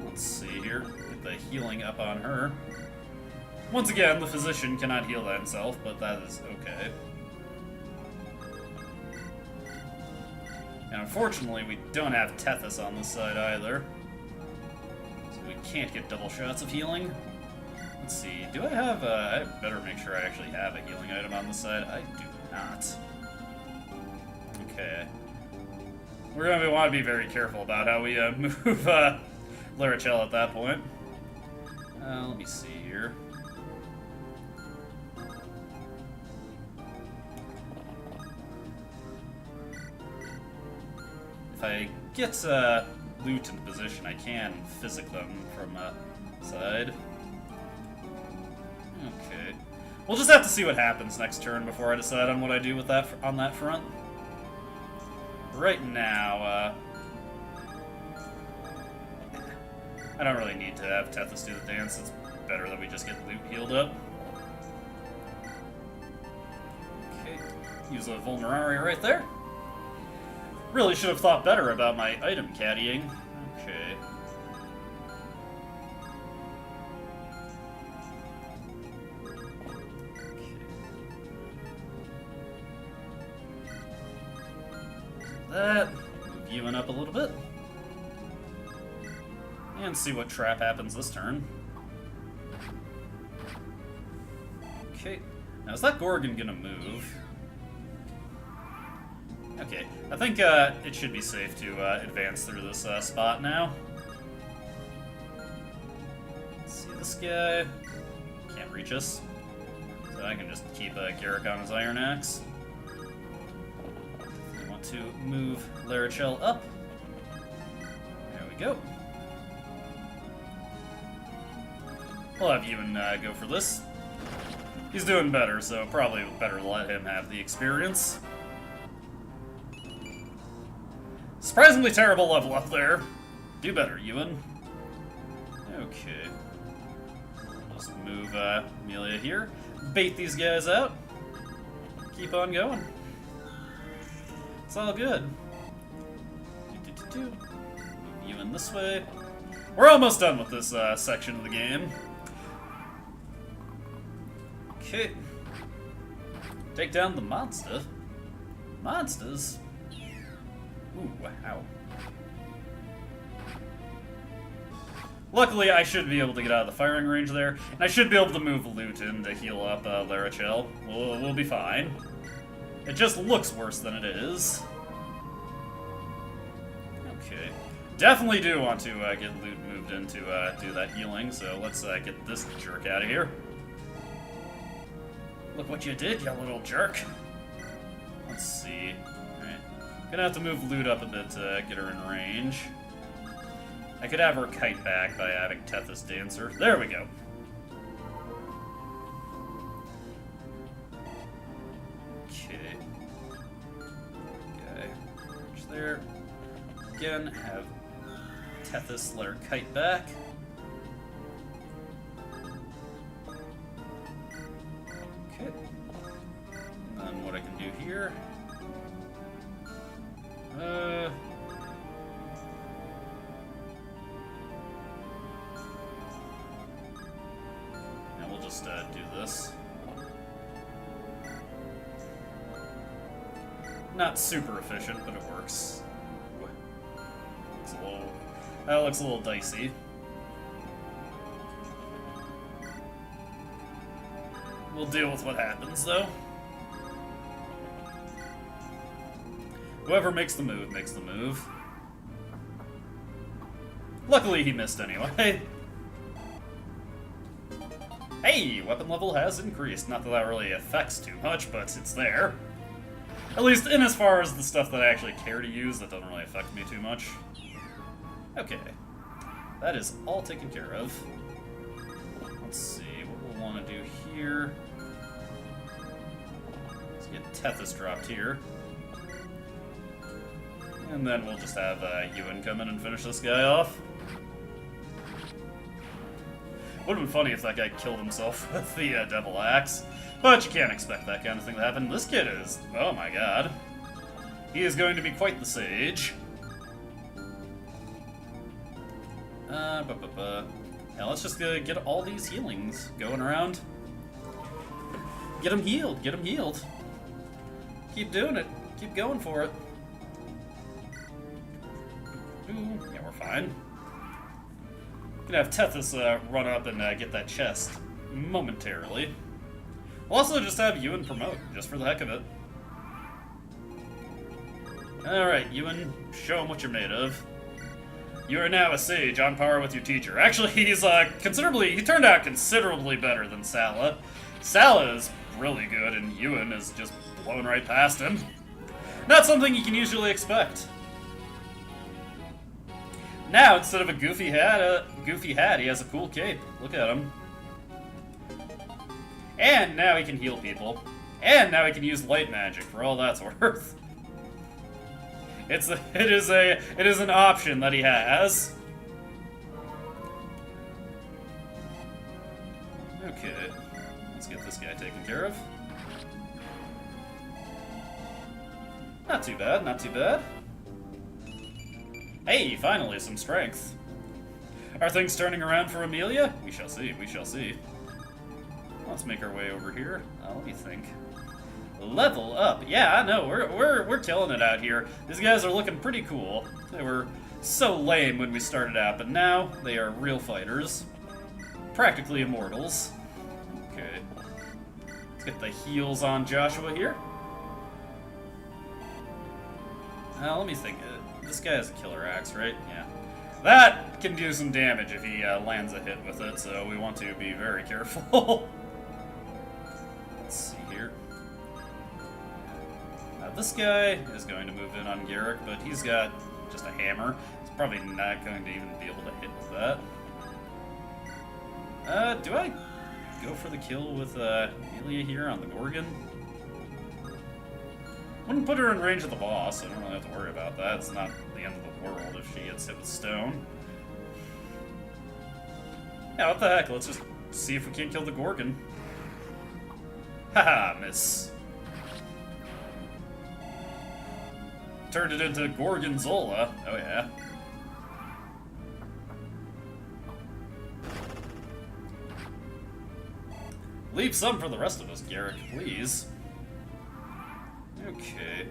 Let's see here. Get the healing up on her. Once again, the physician cannot heal himself, but that is okay. And unfortunately, we don't have Tethys on this side either. So we can't get double shots of healing. Let's see, do I have I better make sure I actually have a healing item on this side. I do not. Okay. We're going to want to be very careful about how we move Larachel at that point. Let me see here. If I get loot in position, I can physic them from side. Okay. We'll just have to see what happens next turn before I decide on what I do with that on that front. Right now, I don't really need to have Tethys do the dance. It's better that we just get loot healed up. Okay. Use a Vulnerari right there. Really should have thought better about my item caddying. Okay. That. Move you up a little bit. And see what trap happens this turn. Okay. Now is that Gorgon gonna move? Okay, I think it should be safe to advance through this spot now. Let's see this guy. Can't reach us. So I can just keep Garrick on his Iron Axe. I want to move Larachel up. There we go. We'll have Ewan go for this. He's doing better, so probably better to let him have the experience. Surprisingly terrible level up there. Do better, Ewan. Okay. Just move Amelia here. Bait these guys out. Keep on going. It's all good. Move Ewan this way. We're almost done with this section of the game. Okay. Take down the monster. Monsters? Ooh, wow. Luckily, I should be able to get out of the firing range there, and I should be able to move loot in to heal up Larachel. We'll be fine. It just looks worse than it is. Okay. Definitely do want to get loot moved in to do that healing, so let's get this jerk out of here. Look what you did, you little jerk. Let's see. Alright. Gonna have to move loot up a bit to get her in range. I could have her kite back by having Tethys Dancer. There we go. Okay. Okay. Reach there. Again, have Tethys let her kite back. Okay. And then what I can do here. And we'll just do this. Not super efficient, but it works. That looks a little dicey. We'll deal with what happens, though. Whoever makes the move makes the move. Luckily, he missed anyway. Hey, weapon level has increased. Not that that really affects too much, but it's there. At least in as far as the stuff that I actually care to use, that doesn't really affect me too much. Okay. That is all taken care of. Let's see what we'll want to do here. Let's get Tethys dropped here. And then we'll just have Ewan come in and finish this guy off. Would have been funny if that guy killed himself with the Devil Axe. But you can't expect that kind of thing to happen. This kid is... oh my god. He is going to be quite the sage. Now let's just get all these healings going around. Get him healed, get him healed. Keep doing it, keep going for it. Ooh, yeah, we're fine. Gonna have Tethys run up and get that chest momentarily. We'll also just have Ewan promote, just for the heck of it. Alright, Ewan, show him what you're made of. You are now a sage on par with your teacher. Actually, he turned out considerably better than Sala. Sala is really good, and Ewan is just blown right past him. Not something you can usually expect. Now, instead of a goofy hat, he has a cool cape. Look at him. And now he can heal people. And now he can use light magic, for all that's worth. It is an option that he has. Okay, let's get this guy taken care of. Not too bad, not too bad. Hey, finally some strength. Are things turning around for Amelia? We shall see, we shall see. Let's make our way over here. Let me think. Level up. Yeah, I know. We're killing it out here. These guys are looking pretty cool. They were so lame when we started out, but now they are real fighters. Practically immortals. Okay. Let's get the heals on Joshua here. Let me think. This guy has a killer axe, right? Yeah. That can do some damage if he lands a hit with it, so we want to be very careful. Let's see here. This guy is going to move in on Garrick, but he's got just a hammer. He's probably not going to even be able to hit with that. Do I go for the kill with Amelia here on the Gorgon? Wouldn't put her in range of the boss, so I don't really have to worry about that. It's not the end of the world if she gets hit with stone. Yeah, what the heck? Let's just see if we can't kill the Gorgon. Haha, miss. Turned it into Gorgonzola. Oh yeah. Leave some for the rest of us, Garrick, please. Okay.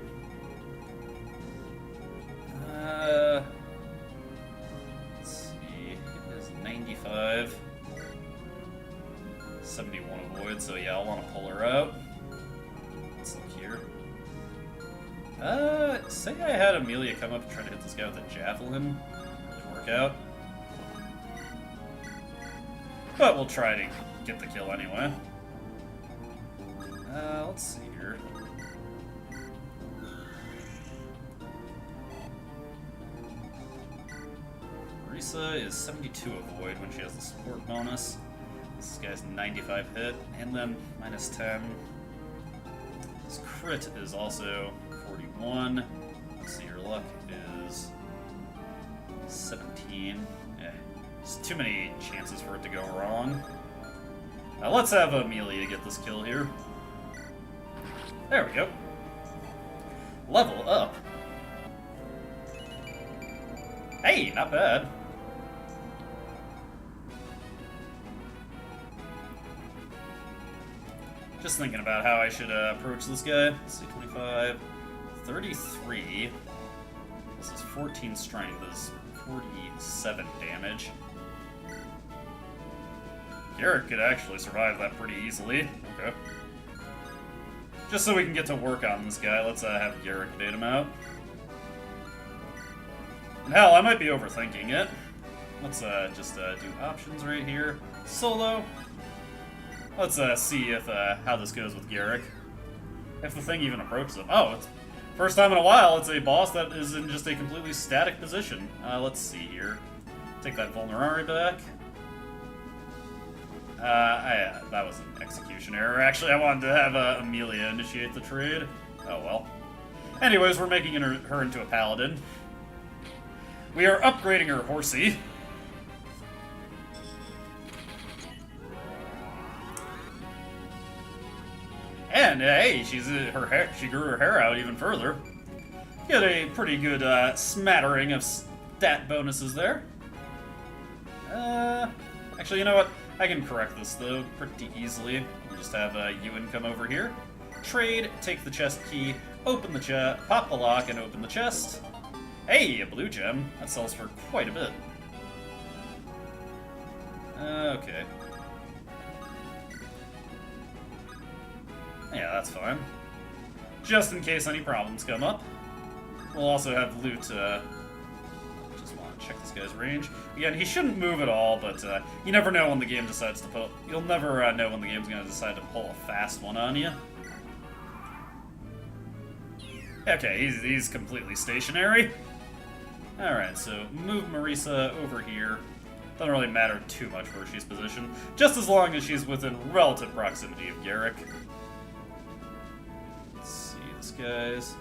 Let's see. It is 95. 71 avoid, so yeah, I'll want to pull her out. Let's look here. Say I had Amelia come up and try to hit this guy with a javelin. It'd work out. But we'll try to get the kill anyway. Let's see here. Risa is 72 avoid when she has the support bonus. This guy's 95 hit, and then minus 10. His crit is also 41. Let's see, your luck is 17. There's too many chances for it to go wrong. Let's have Amelia get this kill here. There we go. Level up. Hey, not bad. Just thinking about how I should approach this guy. Let's see, 25, 33. This is 14 strength. This is 47 damage. Garrett could actually survive that pretty easily. Okay. Just so we can get to work on this guy, let's have Garrett bait him out. And hell, I might be overthinking it. Let's just do options right here. Solo. Let's see if how this goes with Garrick. If the thing even approaches him. Oh, it's first time in a while it's a boss that is in just a completely static position. Let's see here. Take that Vulnerari back. That was an execution error. Actually, I wanted to have Amelia initiate the trade. Oh well. Anyways, we're making her into a paladin. We are upgrading her horsey. And hey, she grew her hair out even further. Get a pretty good smattering of stat bonuses there. Actually, you know what? I can correct this though pretty easily. We'll just have Ewan come over here, trade, take the chest key, open the chest, pop the lock, and open the chest. Hey, a blue gem. That sells for quite a bit. Okay. Yeah, that's fine. Just in case any problems come up. We'll also have loot, just want to check this guy's range. Again, he shouldn't move at all, but you never know when the game decides to pull... You'll never know when the game's going to decide to pull a fast one on you. Okay, he's completely stationary. Alright, so move Marisa over here. Doesn't really matter too much where she's positioned, just as long as she's within relative proximity of Garrick. Let's see, this guy's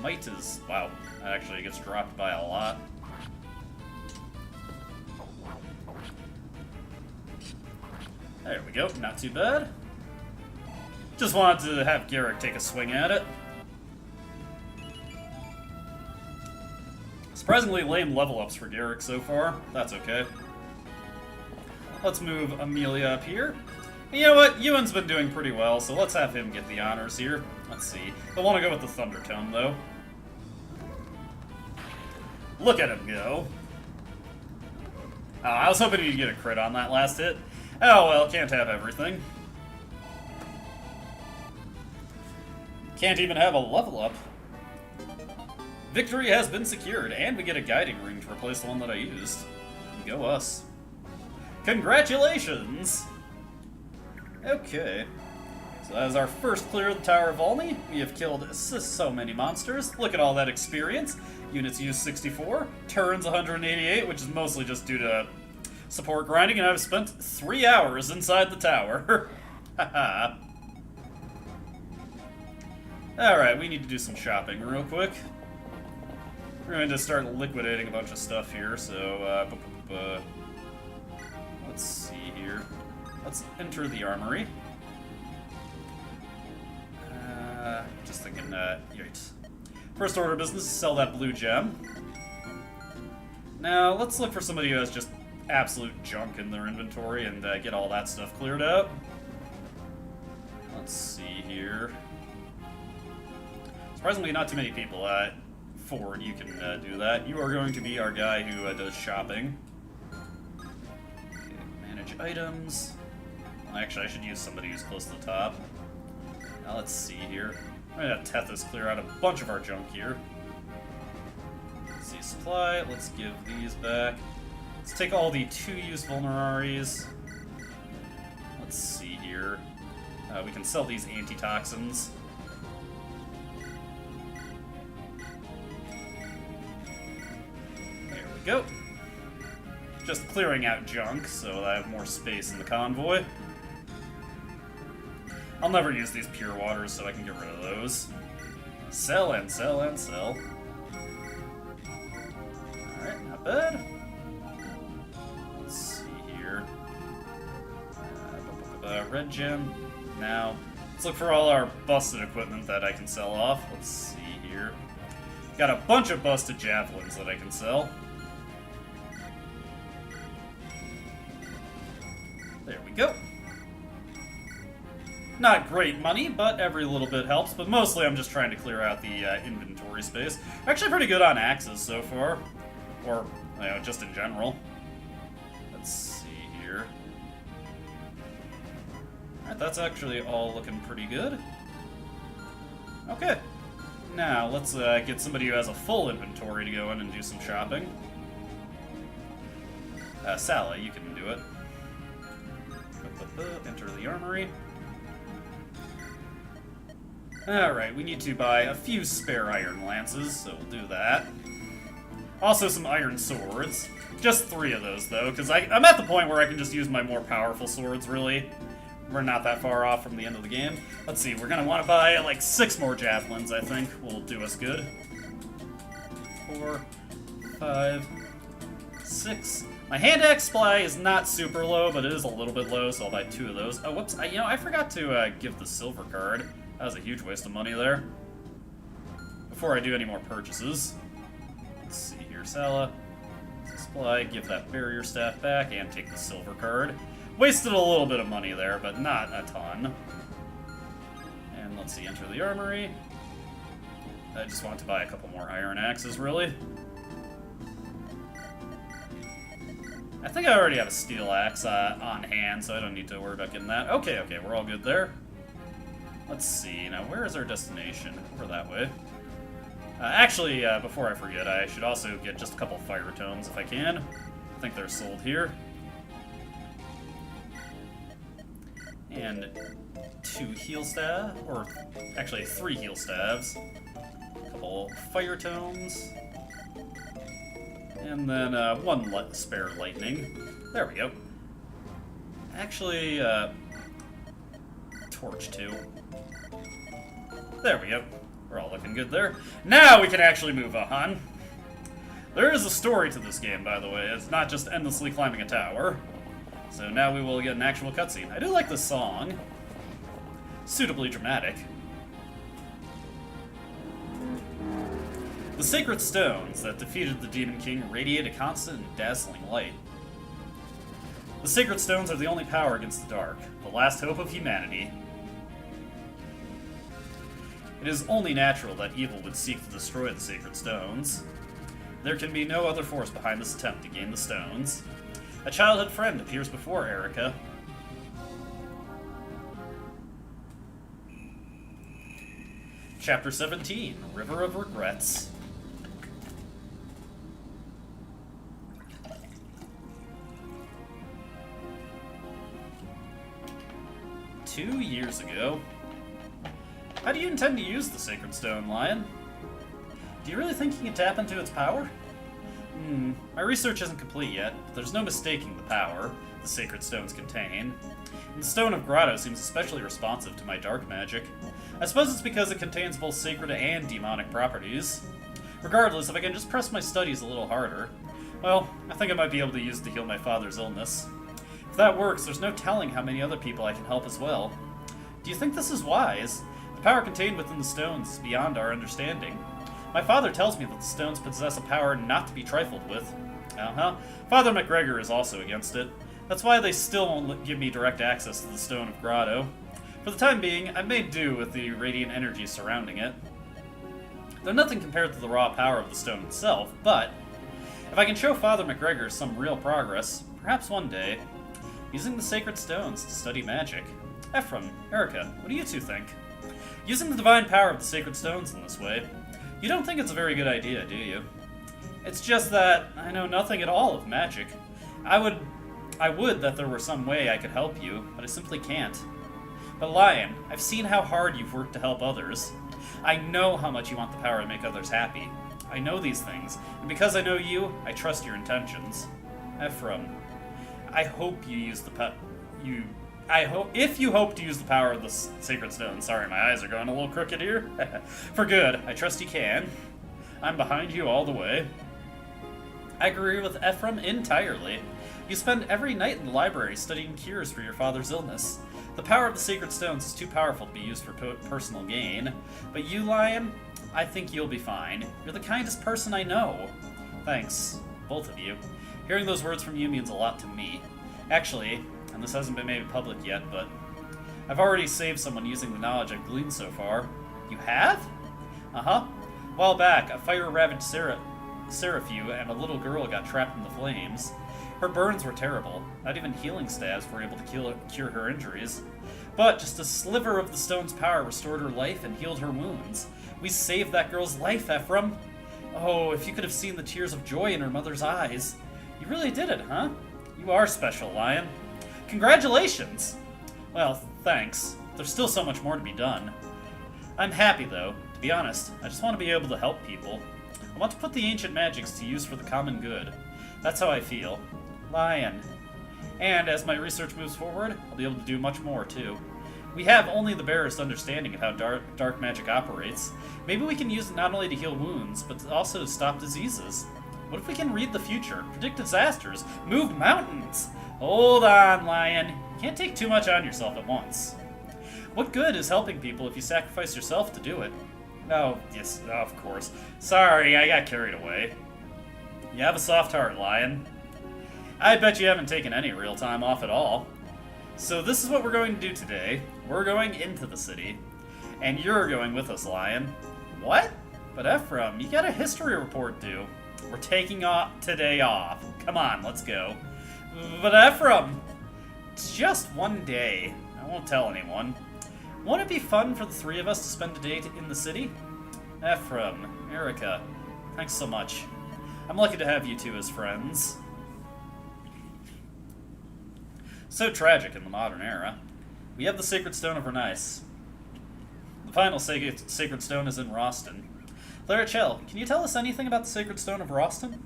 might is... wow, that actually gets dropped by a lot. There we go, not too bad. Just wanted to have Garrick take a swing at it. Surprisingly lame level ups for Garrick so far. That's okay. Let's move Amelia up here. And you know what? Ewan's been doing pretty well, so let's have him get the honors here. Let's see. I want to go with the Thunder Tone, though. Look at him go. Oh, I was hoping he'd get a crit on that last hit. Oh well, can't have everything. Can't even have a level up. Victory has been secured, and we get a guiding ring to replace the one that I used. Go us. Congratulations! Okay. So that is our first clear of the Tower of Volney. We have killed so many monsters. Look at all that experience. Units used 64, turns 188, which is mostly just due to support grinding, and I've spent 3 hours inside the tower. Haha. Alright, we need to do some shopping real quick. We're going to start liquidating a bunch of stuff here, so, let's see here. Let's enter the armory. Just thinking, yikes. First order of business, sell that blue gem. Now, let's look for somebody who has just absolute junk in their inventory and get all that stuff cleared out. Let's see here. Surprisingly, not too many people. Ford, you can do that. You are going to be our guy who does shopping. Okay, manage items. Well, actually, I should use somebody who's close to the top. Now let's see here. I'm gonna have Tethys clear out a bunch of our junk here. Let's see, supply. Let's give these back. Let's take all the 2-use vulneraries. Let's see here. We can sell these antitoxins. There we go. Just clearing out junk so that I have more space in the convoy. I'll never use these pure waters, so I can get rid of those. Sell and sell and sell. Alright, not bad. Let's see here. Red gem. Now, let's look for all our busted equipment that I can sell off. Let's see here. Got a bunch of busted javelins that I can sell. There we go. Not great money, but every little bit helps. But mostly I'm just trying to clear out the inventory space. Actually pretty good on axes so far. Or, you know, just in general. Let's see here. Alright, that's actually all looking pretty good. Okay. Now, let's get somebody who has a full inventory to go in and do some shopping. Sally, you can do it. Enter the armory. Alright, we need to buy a few spare iron lances, so we'll do that. Also some iron swords. Just 3 of those, though, because I'm at the point where I can just use my more powerful swords, really, we're not that far off from the end of the game. Let's see, we're gonna want to buy like 6 more javelins, I think, will do us good. 4, 5, 6. My hand axe supply is not super low, but it is a little bit low, so I'll buy 2 of those. Oh, whoops, I forgot to give the silver card. That was a huge waste of money there. Before I do any more purchases. Let's see here, Sala. Supply, give that barrier staff back, and take the silver card. Wasted a little bit of money there, but not a ton. And let's see, enter the armory. I just want to buy a couple more iron axes, really. I think I already have a steel axe on hand, so I don't need to worry about getting that. Okay, we're all good there. Let's see, now where is our destination? Over that way. Actually, before I forget, I should also get just a couple fire tomes if I can. I think they're sold here. And 2 heal staff, or actually 3 heal staves. A couple fire tomes. And then 1 spare lightning. There we go. Actually, torch 2. There we go. We're all looking good there. Now we can actually move on. There is a story to this game, by the way. It's not just endlessly climbing a tower. So now we will get an actual cutscene. I do like this song. Suitably dramatic. The sacred stones that defeated the Demon King radiate a constant and dazzling light. The sacred stones are the only power against the dark, the last hope of humanity. It is only natural that evil would seek to destroy the sacred stones. There can be no other force behind this attempt to gain the stones. A childhood friend appears before Erica. Chapter 17, River of Regrets. Two years ago. How do you intend to use the Sacred Stone, Lion? Do you really think you can tap into its power? My research isn't complete yet, but there's no mistaking the power the Sacred Stones contain. And the Stone of Grotto seems especially responsive to my dark magic. I suppose it's because it contains both sacred and demonic properties. Regardless, if I can just press my studies a little harder, well, I think I might be able to use it to heal my father's illness. If that works, there's no telling how many other people I can help as well. Do you think this is wise? The power contained within the stones is beyond our understanding. My father tells me that the stones possess a power not to be trifled with. Father McGregor is also against it. That's why they still won't give me direct access to the Stone of Grotto. For the time being, I've made do with the radiant energy surrounding it. They're nothing compared to the raw power of the stone itself, but if I can show Father McGregor some real progress, perhaps one day, using the sacred stones to study magic. Ephraim, Erica, what do you two think? Using the divine power of the sacred stones in this way, you don't think it's a very good idea, do you? It's just that I know nothing at all of magic. I would that there were some way I could help you, but I simply can't. But Lion, I've seen how hard you've worked to help others. I know how much you want the power to make others happy. I know these things, and because I know you, I trust your intentions. Ephraim, I hope you use the if you hope to use the power of the sacred stone. Sorry, my eyes are going a little crooked here. For good, I trust you can. I'm behind you all the way. I agree with Ephraim entirely. You spend every night in the library studying cures for your father's illness. The power of the sacred stones is too powerful to be used for personal gain. But you, Lion, I think you'll be fine. You're the kindest person I know. Thanks, both of you. Hearing those words from you means a lot to me. Actually, and this hasn't been made public yet, but I've already saved someone using the knowledge I've gleaned so far. You have? A while back, a fire-ravaged Seraphew and a little girl got trapped in the flames. Her burns were terrible. Not even healing staves were able to cure her injuries. But just a sliver of the stone's power restored her life and healed her wounds. We saved that girl's life, Ephraim. Oh, if you could have seen the tears of joy in her mother's eyes. You really did it, huh? You are special, Lion. Congratulations! Well, thanks. There's still so much more to be done. I'm happy, though. To be honest, I just want to be able to help people. I want to put the ancient magics to use for the common good. That's how I feel. Lion, And as my research moves forward, I'll be able to do much more, too. We have only the barest understanding of how dark magic operates. Maybe we can use it not only to heal wounds, but also to stop diseases. What if we can read the future, predict disasters, move mountains? Hold on, Lion. You can't take too much on yourself at once. What good is helping people if you sacrifice yourself to do it? Oh, yes, of course. Sorry, I got carried away. You have a soft heart, Lion. I bet you haven't taken any real time off at all. So this is what we're going to do today. We're going into the city. And you're going with us, Lion. What? But Ephraim, you got a history report due. We're taking today off. Come on, let's go. But Ephraim, it's just one day. I won't tell anyone. Won't it be fun for the three of us to spend a day in the city? Ephraim, Erica, thanks so much. I'm lucky to have you two as friends. So tragic in the modern era. We have the Sacred Stone of Renice. The final Sacred Stone is in Roston. Larachel, can you tell us anything about the Sacred Stone of Roston?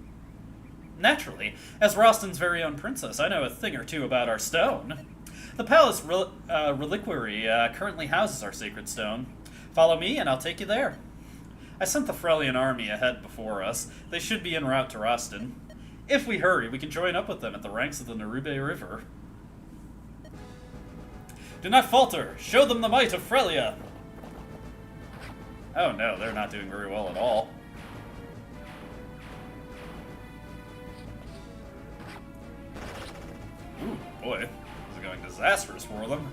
Naturally. As Roston's very own princess, I know a thing or two about our stone. The palace reliquary currently houses our Sacred Stone. Follow me and I'll take you there. I sent the Frelian army ahead before us. They should be en route to Roston. If we hurry, we can join up with them at the ranks of the Nerube River. Do not falter! Show them the might of Frelia! Oh no, they're not doing very well at all. Ooh, boy. This is going disastrous for them.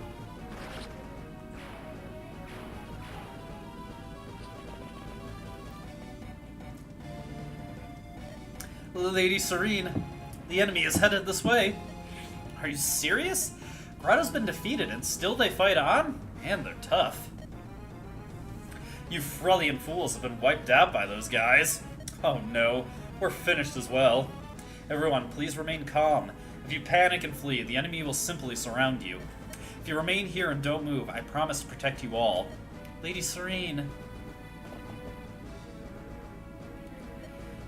Lady Serene, the enemy is headed this way. Are you serious? Grotto's been defeated and still they fight on? Man, they're tough. You Frelian fools have been wiped out by those guys. Oh no, we're finished as well. Everyone, please remain calm. If you panic and flee, the enemy will simply surround you. If you remain here and don't move, I promise to protect you all. Lady Serene.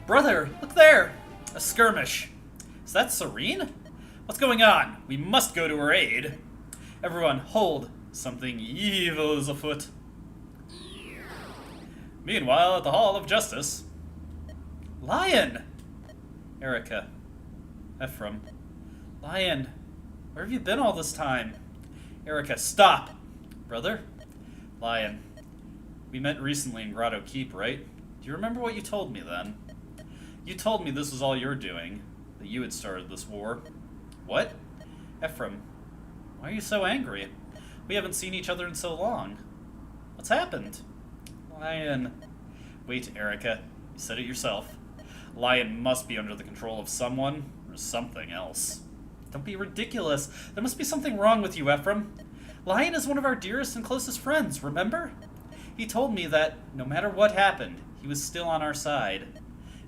Brother, look there! A skirmish. Is that Serene? What's going on? We must go to her aid. Everyone, hold. Something evil is afoot. Meanwhile, at the Hall of Justice. Lion! Erica. Ephraim. Lion, where have you been all this time? Erica, stop! Brother? Lion. We met recently in Grotto Keep, right? Do you remember what you told me then? You told me this was all your doing, that you had started this war. What? Ephraim, why are you so angry? We haven't seen each other in so long. What's happened? Lion. Wait, Erica. You said it yourself. Lion must be under the control of someone or something else. Don't be ridiculous. There must be something wrong with you, Ephraim. Lion is one of our dearest and closest friends, remember? He told me that no matter what happened, he was still on our side.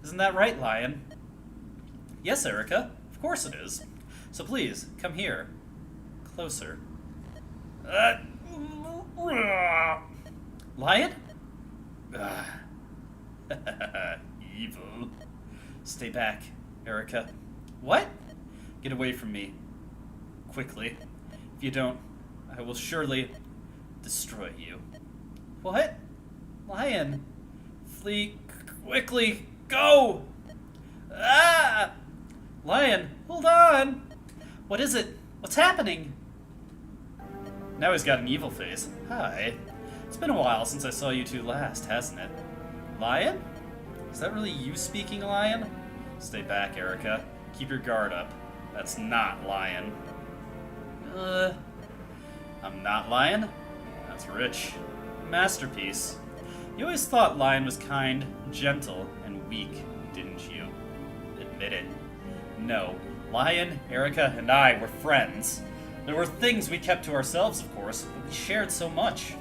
Isn't that right, Lion? Yes, Erica. Of course it is. So please, come here. Closer. Lion? Evil. Stay back, Erica. What? Get away from me. Quickly. If you don't, I will surely destroy you. What? Lion. Flee quickly. Go! Ah! Lion, hold on! What is it? What's happening? Now he's got an evil face. Hi. It's been a while since I saw you two last, hasn't it? Lion? Is that really you speaking, Lion? Stay back, Erica. Keep your guard up. That's not Lion. I'm not Lion? That's Rich. Masterpiece. You always thought Lion was kind, gentle, and weak, didn't you? Admit it. No. Lion, Erica, and I were friends. There were things we kept to ourselves, of course, but we shared so much.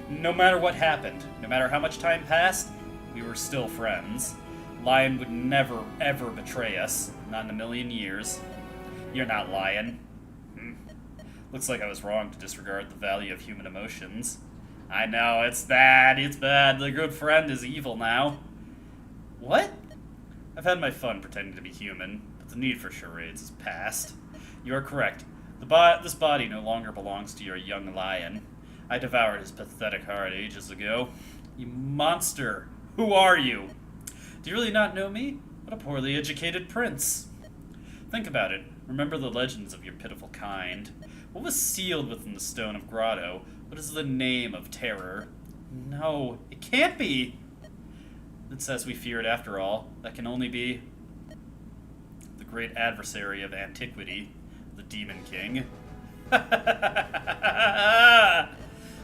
No matter what happened, no matter how much time passed, we were still friends. Lion would never, ever betray us. Not in a million years. You're not Lion. Looks like I was wrong to disregard the value of human emotions. I know, it's bad, it's bad. The good friend is evil now. What? I've had my fun pretending to be human, but the need for charades is past. You are correct. This body no longer belongs to your young lion. I devoured his pathetic heart ages ago. You monster! Who are you? Do you really not know me? What a poorly educated prince. Think about it. Remember the legends of your pitiful kind. What was sealed within the stone of Grotto? What is the name of terror? No, it can't be! It's as we feared after all. That can only be the great adversary of antiquity, the Demon King.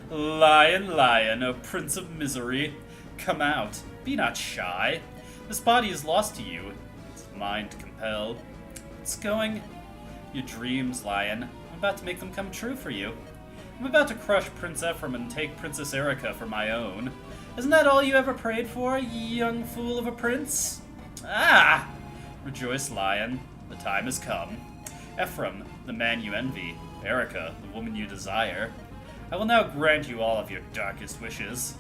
Lion, lion, O prince of misery, come out. Be not shy. This body is lost to you. It's mine to compel. It's going. Your dreams, lion. I'm about to make them come true for you. I'm about to crush Prince Ephraim and take Princess Erica for my own. Isn't that all you ever prayed for, young fool of a prince? Ah! Rejoice, lion. The time has come. Ephraim, the man you envy. Erica, the woman you desire. I will now grant you all of your darkest wishes.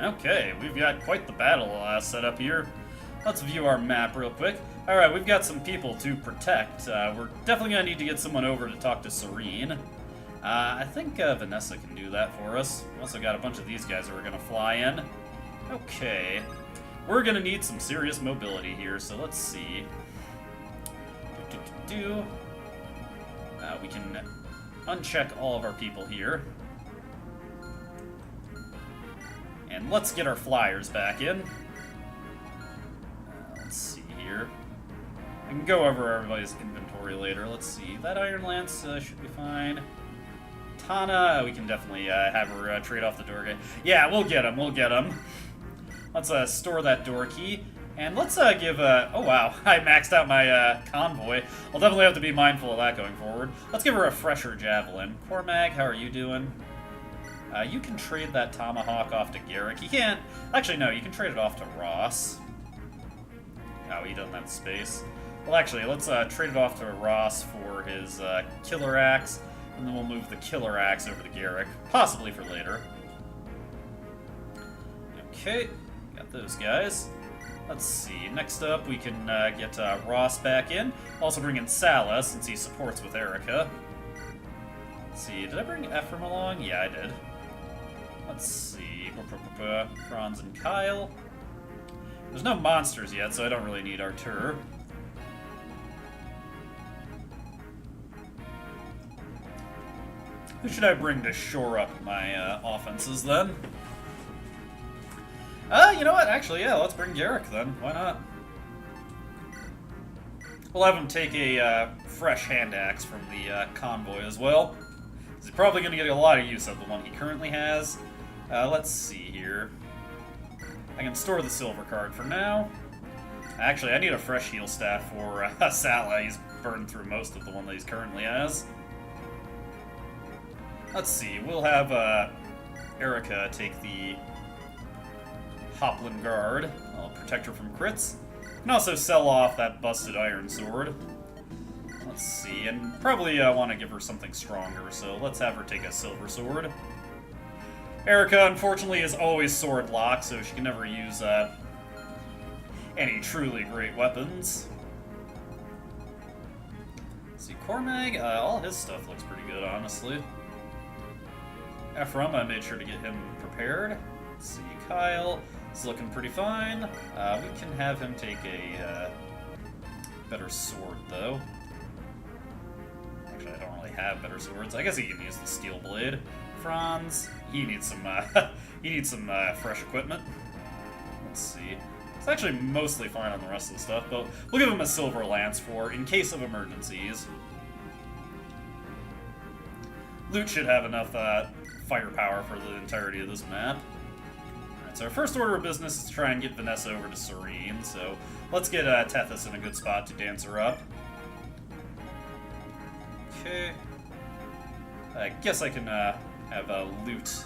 Okay, we've got quite the battle set up here. Let's view our map real quick. Alright, we've got some people to protect. We're definitely going to need to get someone over to talk to Serene. I think Vanessa can do that for us. We also got a bunch of these guys that are going to fly in. Okay. We're going to need some serious mobility here, so let's see. We can uncheck all of our people here. And let's get our flyers back in. Let's see here. I can go over everybody's inventory later. Let's see. That Iron Lance should be fine. Tana, we can definitely have her trade off the door key. Yeah, we'll get him. We'll get him. Let's store that door key. And let's give oh wow, I maxed out my convoy. I'll definitely have to be mindful of that going forward. Let's give her a fresher javelin. Cormag, how are you doing? You can trade that tomahawk off to Garrick. You can't. Actually, no, you can trade it off to Ross. Oh, he doesn't have the space. Well, actually, let's trade it off to Ross for his killer axe, and then we'll move the killer axe over to Garrick, possibly for later. Okay, got those guys. Let's see. Next up, we can get Ross back in. Also bring in Salah, since he supports with Erica. Let's see. Did I bring Ephraim along? Yeah, I did. Let's see. Franz and Kyle. There's no monsters yet, so I don't really need Artur. Who should I bring to shore up my offenses, then? You know what? Actually, yeah, let's bring Garrick, then. Why not? We'll have him take a fresh hand axe from the convoy as well. He's probably going to get a lot of use of the one he currently has. Let's see here. I can store the silver card for now. Actually, I need a fresh heal staff for Salah. He's burned through most of the one that he currently has. Let's see. We'll have Erica take the Hoplin Guard. I'll protect her from crits. And also sell off that busted iron sword. Let's see, and probably want to give her something stronger, so let's have her take a silver sword. Erica, unfortunately, is always sword locked, so she can never use any truly great weapons. Let's see, Cormag, all his stuff looks pretty good, honestly. Ephraim, I made sure to get him prepared. Let's see, Kyle is looking pretty fine. We can have him take a better sword, though. Actually, I don't really have better swords. I guess he can use the steel blade. Franz, he needs some fresh equipment. Let's see. It's actually mostly fine on the rest of the stuff, but we'll give him a silver lance for in case of emergencies. Loot should have enough firepower for the entirety of this map. Alright, so our first order of business is to try and get Vanessa over to Serene, so let's get Tethys in a good spot to dance her up. Okay. I guess I can have Loot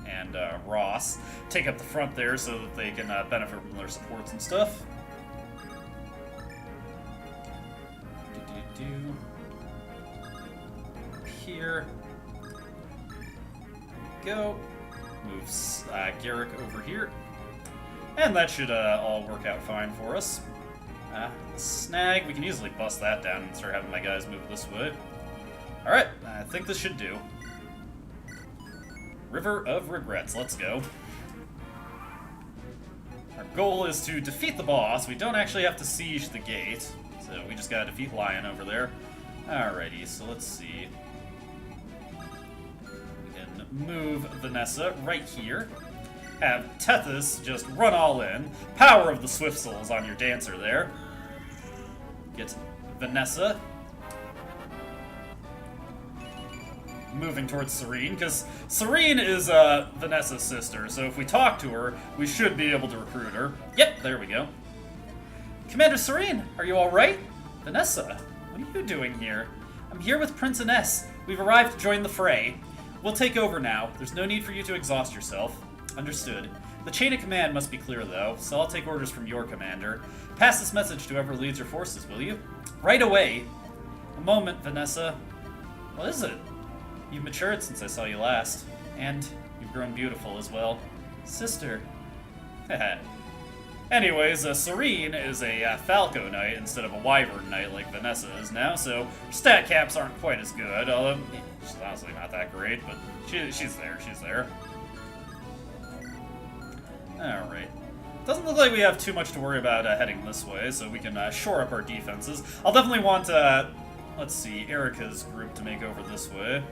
and Ross take up the front there so that they can benefit from their supports and stuff. Up here. Go. Move Garrick over here. And that should all work out fine for us. Snag, we can easily bust that down and start having my guys move this way. Alright, I think this should do. River of Regrets, let's go. Our goal is to defeat the boss. We don't actually have to siege the gate, so we just gotta defeat Lion over there. Alrighty, so let's see. We can move Vanessa right here. Have Tethys just run all in. Power of the Swift Souls on your dancer there. Get Vanessa moving towards Serene, because Serene is Vanessa's sister, so if we talk to her, we should be able to recruit her. Yep, there we go. Commander Serene, are you alright? Vanessa, what are you doing here? I'm here with Prince Ines. We've arrived to join the fray. We'll take over now. There's no need for you to exhaust yourself. Understood. The chain of command must be clear, though, so I'll take orders from your commander. Pass this message to whoever leads your forces, will you? Right away. A moment, Vanessa. What is it? You've matured since I saw you last. And you've grown beautiful as well. Sister. Anyways, Serene is a Falco Knight instead of a Wyvern Knight like Vanessa is now, so her stat caps aren't quite as good, although she's honestly not that great, but she's there. Alright. Doesn't look like we have too much to worry about heading this way, so we can shore up our defenses. I'll definitely want, let's see, Erica's group to make over this way.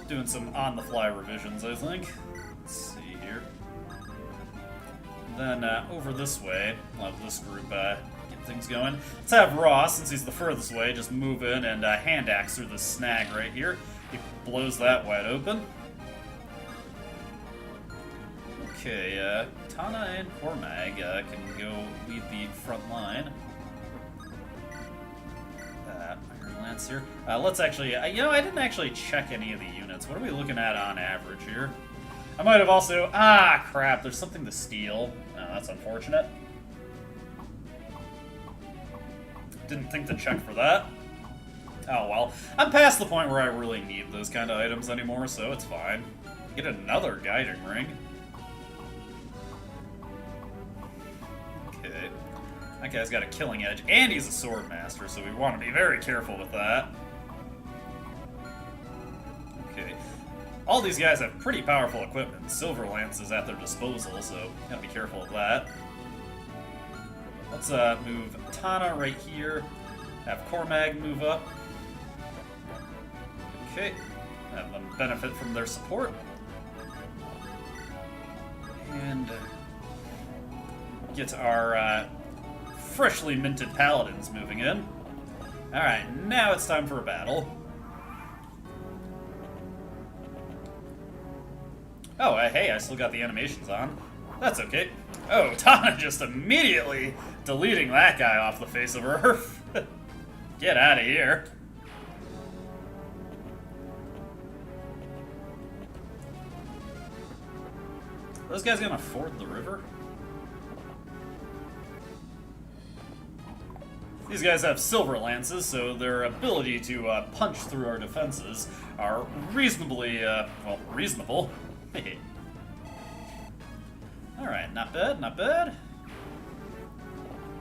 Doing some on-the-fly revisions, I think. Let's see here. Then over this way, we'll have this group get things going. Let's have Ross, since he's the furthest way, just move in and hand axe through the snag right here. He blows that wide open. Okay, Tana and Cormag can go lead the front line. Iron Lance here. Let's actually, you know, I didn't actually check any of the units. What are we looking at on average here? I might have also, crap, there's something to steal. Oh, that's unfortunate. Didn't think to check for that. Oh well, I'm past the point where I really need those kind of items anymore, so it's fine. Get another guiding ring. Okay. That guy's got a killing edge, and he's a sword master, so we want to be very careful with that. Okay. All these guys have pretty powerful equipment. Silver Lance is at their disposal, so gotta be careful of that. Let's move Tana right here. Have Cormag move up. Okay. Have them benefit from their support. And get our freshly minted paladins moving in. Alright, now it's time for a battle. Oh, hey, I still got the animations on. That's okay. Oh, Tana just immediately deleting that guy off the face of Earth. Get out of here. Those guys gonna ford the river? These guys have silver lances, so their ability to punch through our defenses are reasonably, well, reasonable. Alright, not bad, not bad.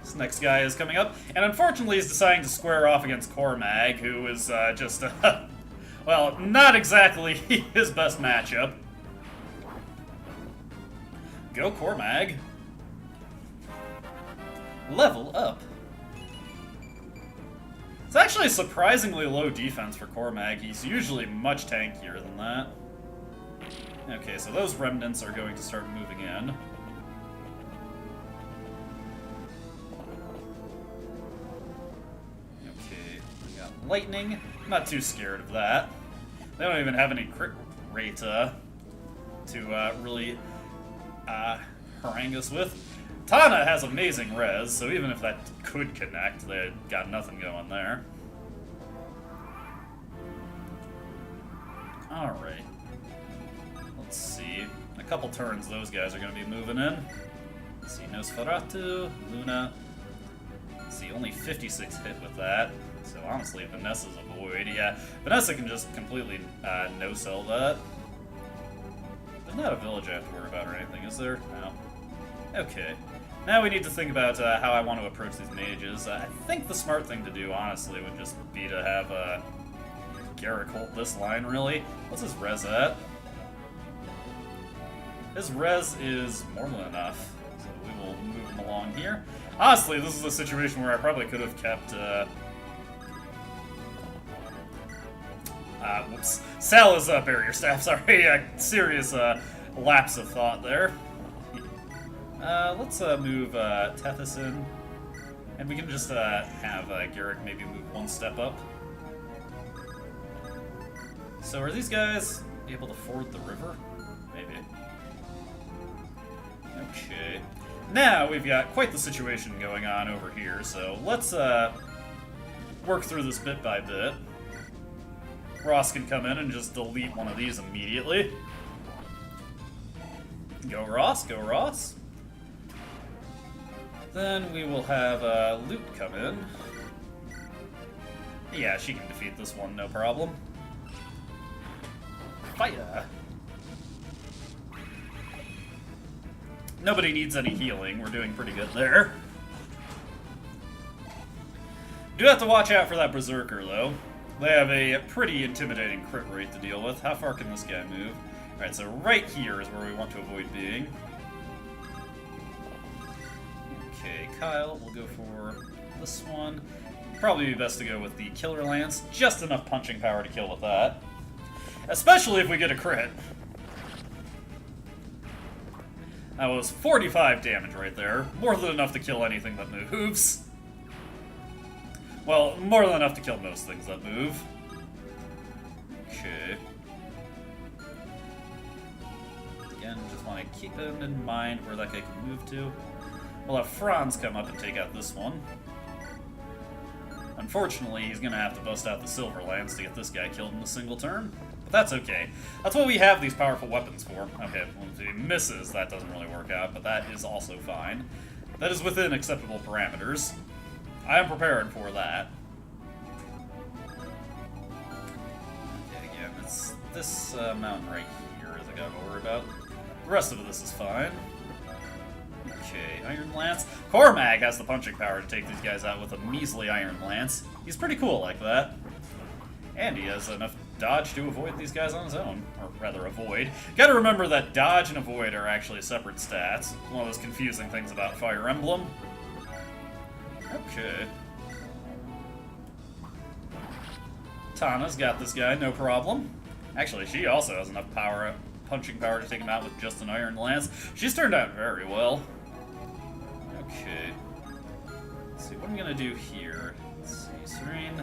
This next guy is coming up, and unfortunately he's deciding to square off against Cormag, who is just, well, not exactly his best matchup. Go Cormag. Level up. It's actually surprisingly low defense for Cormag. He's usually much tankier than that. Okay, so those remnants are going to start moving in. Okay, we got lightning. I'm not too scared of that. They don't even have any crit rate to really harangue us with. Tana has amazing res, so even if that could connect, they got nothing going there. Alright. Let's see. In a couple turns, those guys are going to be moving in. Let's see, Nosferatu, Luna. Let's see, only 56 hit with that. So honestly, Vanessa's a void. Yeah, Vanessa can just completely no-sell that. There's not a village I have to worry about or anything, is there? No. Okay. Now we need to think about how I want to approach these mages. I think the smart thing to do, honestly, would just be to have Garrick hold this line, really. What's his res at? His res is more than enough, so we will move him along here. Honestly, this is a situation where I probably could have kept, whoops. Sal's barrier staff, sorry, serious lapse of thought there. Let's move Tethys in, and we can just have Garrick maybe move one step up. So are these guys able to ford the river? Maybe. Okay. Now we've got quite the situation going on over here, so let's work through this bit by bit. Ross can come in and just delete one of these immediately. Go Ross, go Ross. Then we will have Loot come in. Yeah, she can defeat this one, no problem. Fire! Nobody needs any healing, we're doing pretty good there. Do have to watch out for that Berserker, though. They have a pretty intimidating crit rate to deal with. How far can this guy move? Alright, so right here is where we want to avoid being. Okay, Kyle, we'll go for this one. Probably be best to go with the Killer Lance. Just enough punching power to kill with that. Especially if we get a crit. That was 45 damage right there. More than enough to kill anything that moves. Well, more than enough to kill most things that move. Okay. Again, just want to keep in mind where that guy can move to. We'll have Franz come up and take out this one. Unfortunately, he's going to have to bust out the Silver Lance to get this guy killed in a single turn. But that's okay. That's what we have these powerful weapons for. Okay, well, if he misses, that doesn't really work out, but that is also fine. That is within acceptable parameters. I am prepared for that. Okay, again, it's this mountain right here is I gotta worry about. The rest of this is fine. Okay, Iron Lance. Cormag has the punching power to take these guys out with a measly Iron Lance. He's pretty cool like that. And he has enough dodge to avoid these guys on his own. Or rather, avoid. Gotta remember that dodge and avoid are actually separate stats. One of those confusing things about Fire Emblem. Okay. Tana's got this guy, no problem. Actually, she also has enough power, punching power to take him out with just an Iron Lance. She's turned out very well. Okay. Let's see, what I'm gonna do here. Let's see, Serene.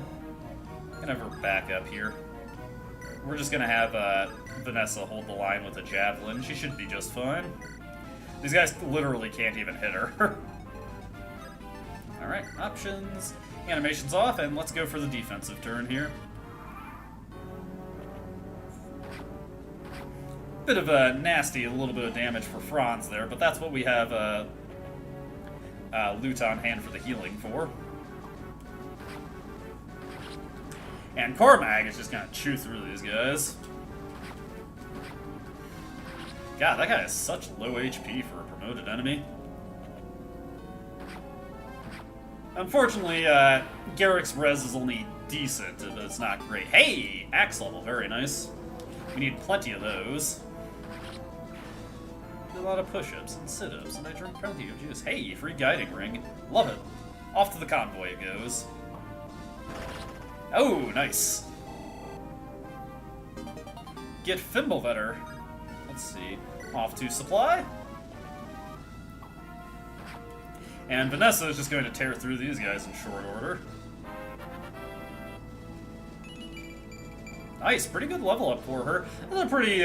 I'm gonna have her back up here. We're just gonna have Vanessa hold the line with a javelin. She should be just fine. These guys literally can't even hit her. Alright, options. Animation's off, and let's go for the defensive turn here. Bit of a nasty, a little bit of damage for Franz there, but that's what we have Loot on hand for the healing for. And Cormag is just gonna chew through these guys. God, that guy has such low HP for a promoted enemy. Unfortunately, Garrick's res is only decent, but it's not great. Hey! Axe level, very nice. We need plenty of those. A lot of push-ups and sit-ups, and I drink plenty of juice. Hey, free guiding ring. Love it. Off to the convoy it goes. Oh, nice. Get Fimblevetter. Let's see. Off to supply. And Vanessa is just going to tear through these guys in short order. Nice, pretty good level up for her. That's a pretty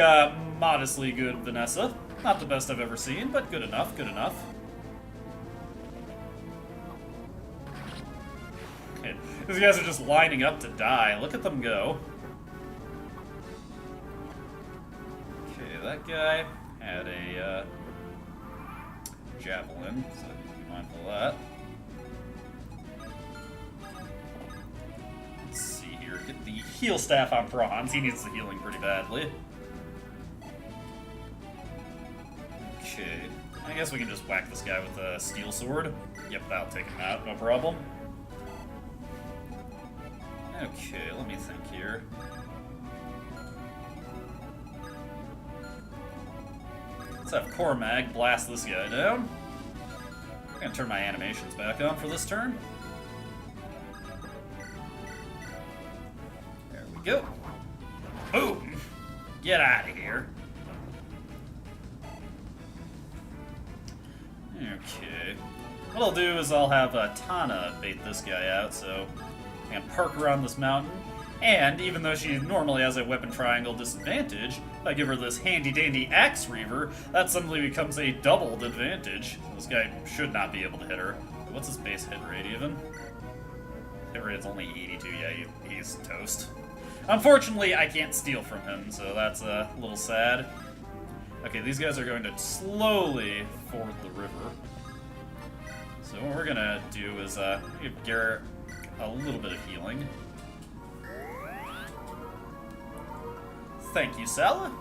modestly good Vanessa. Not the best I've ever seen, but good enough, good enough. Okay. These guys are just lining up to die. Look at them go. Okay, that guy had a javelin, so be mindful of that. Let's see here. Get the heal staff on Franz. He needs the healing pretty badly. Okay. guess we can just whack this guy with a steel sword. Yep, that'll take him out, no problem. Okay, let me think here. Let's have Cormag blast this guy down. I'm gonna turn my animations back on for this turn. There we go. Boom! Get out of here. Okay. What I'll do is I'll have Tana bait this guy out, so I can park her on this mountain. And even though she normally has a weapon triangle disadvantage, if I give her this handy-dandy Axe Reaver, that suddenly becomes a doubled advantage. This guy should not be able to hit her. What's his base hit rate even? Hit rate's only 82, yeah, he's toast. Unfortunately, I can't steal from him, so that's a little sad. Okay, these guys are going to slowly ford the river. So what we're gonna do is give Garrett a little bit of healing. Thank you, Sala.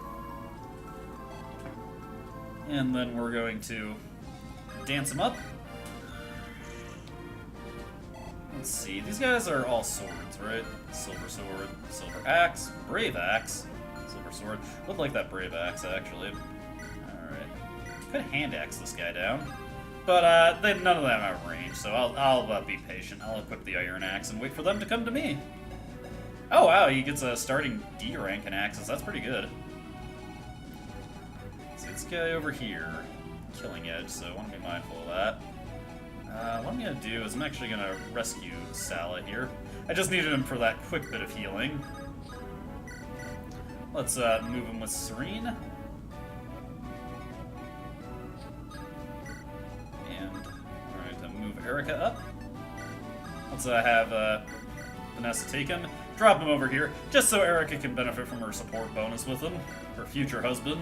And then we're going to dance him up. Let's see, these guys are all swords, right? Silver sword, silver axe, brave axe, silver sword. Would like that brave axe, actually. Alright. Could hand axe this guy down. But none of them have range, so I'll be patient. I'll equip the iron axe and wait for them to come to me. Oh wow, he gets a starting D rank in axes. That's pretty good. So this guy over here, killing edge, so I want to be mindful of that. What I'm going to do is I'm actually going to rescue Sala here. I just needed him for that quick bit of healing. Let's move him with Serene. And we're going to move Erica up. Let's have Vanessa take him. Drop him over here, just so Erica can benefit from her support bonus with him. Her future husband.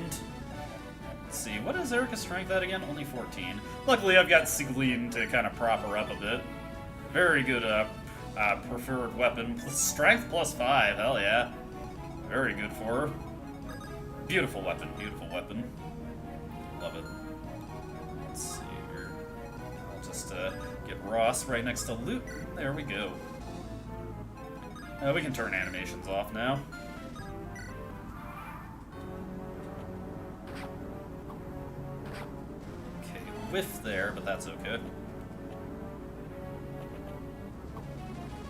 Let's see, what is Erica's strength at again? Only 14. Luckily, I've got Sigline to kind of prop her up a bit. Very good preferred weapon. Strength plus 5, hell yeah. Very good for her. Beautiful weapon, beautiful weapon. Love it. Let's see here. I'll just get Ross right next to Loot. There we go. We can turn animations off now. Okay, whiff there, but that's okay.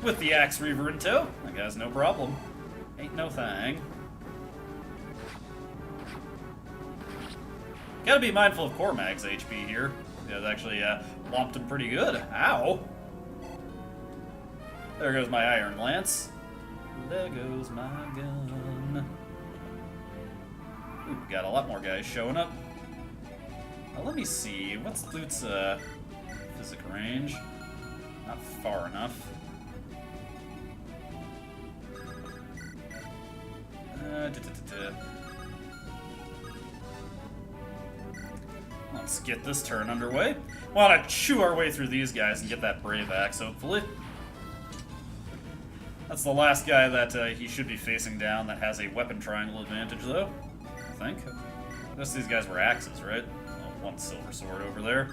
With the Axe Reaver in tow, that guy's no problem. Ain't no thing. Gotta be mindful of Cormag's HP here. He's actually whomped him pretty good. Ow! There goes my Iron Lance. There goes my gun. Ooh, got a lot more guys showing up. Now, let me see. What's Loot's physic range? Not far enough. Let's get this turn underway. Want to chew our way through these guys and get that Brave Axe, hopefully. That's the last guy that he should be facing down that has a weapon triangle advantage, though. I think. Most of these guys were axes, right? Oh, one silver sword over there.